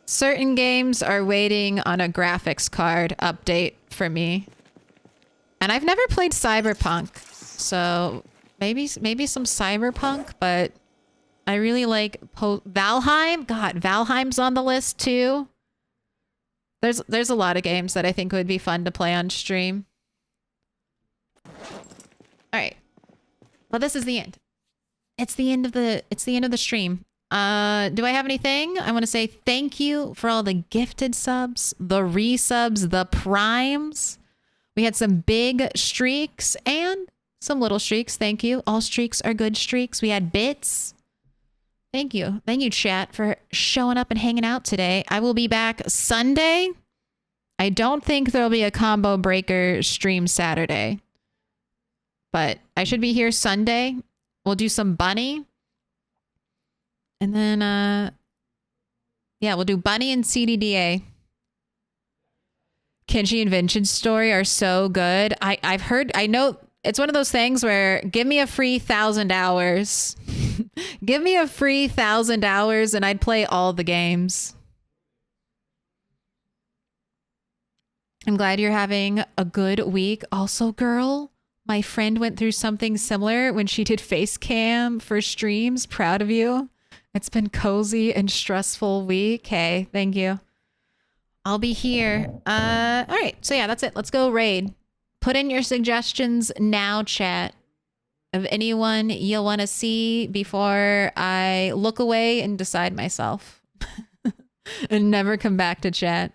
certain games are waiting on a graphics card update for me. And I've never played Cyberpunk, so maybe some Cyberpunk, but I really like Valheim. God, Valheim's on the list too. There's a lot of games that I think would be fun to play on stream. All right. Well, this is the end. It's the end of the stream. Do I have anything? I want to say thank you for all the gifted subs, the resubs, the primes. We had some big streaks and some little streaks. Thank you. All streaks are good streaks. We had bits. Thank you. Thank you, chat, for showing up and hanging out today. I will be back Sunday. I don't think there'll be a combo breaker stream Saturday, but I should be here Sunday. We'll do some bunny. And then, yeah, we'll do bunny and CDDA. Kenshi and Vincent's story are so good. I know it's one of those things where give me a free 1,000 hours. Give me a free 1,000 hours and I'd play all the games. I'm glad you're having a good week. Also, girl, my friend went through something similar when she did face cam for streams. Proud of you. It's been cozy and stressful week. Hey, thank you. I'll be here. All right. So yeah, that's it. Let's go raid. Put in your suggestions now, chat, of anyone you'll want to see before I look away and decide myself and never come back to chat.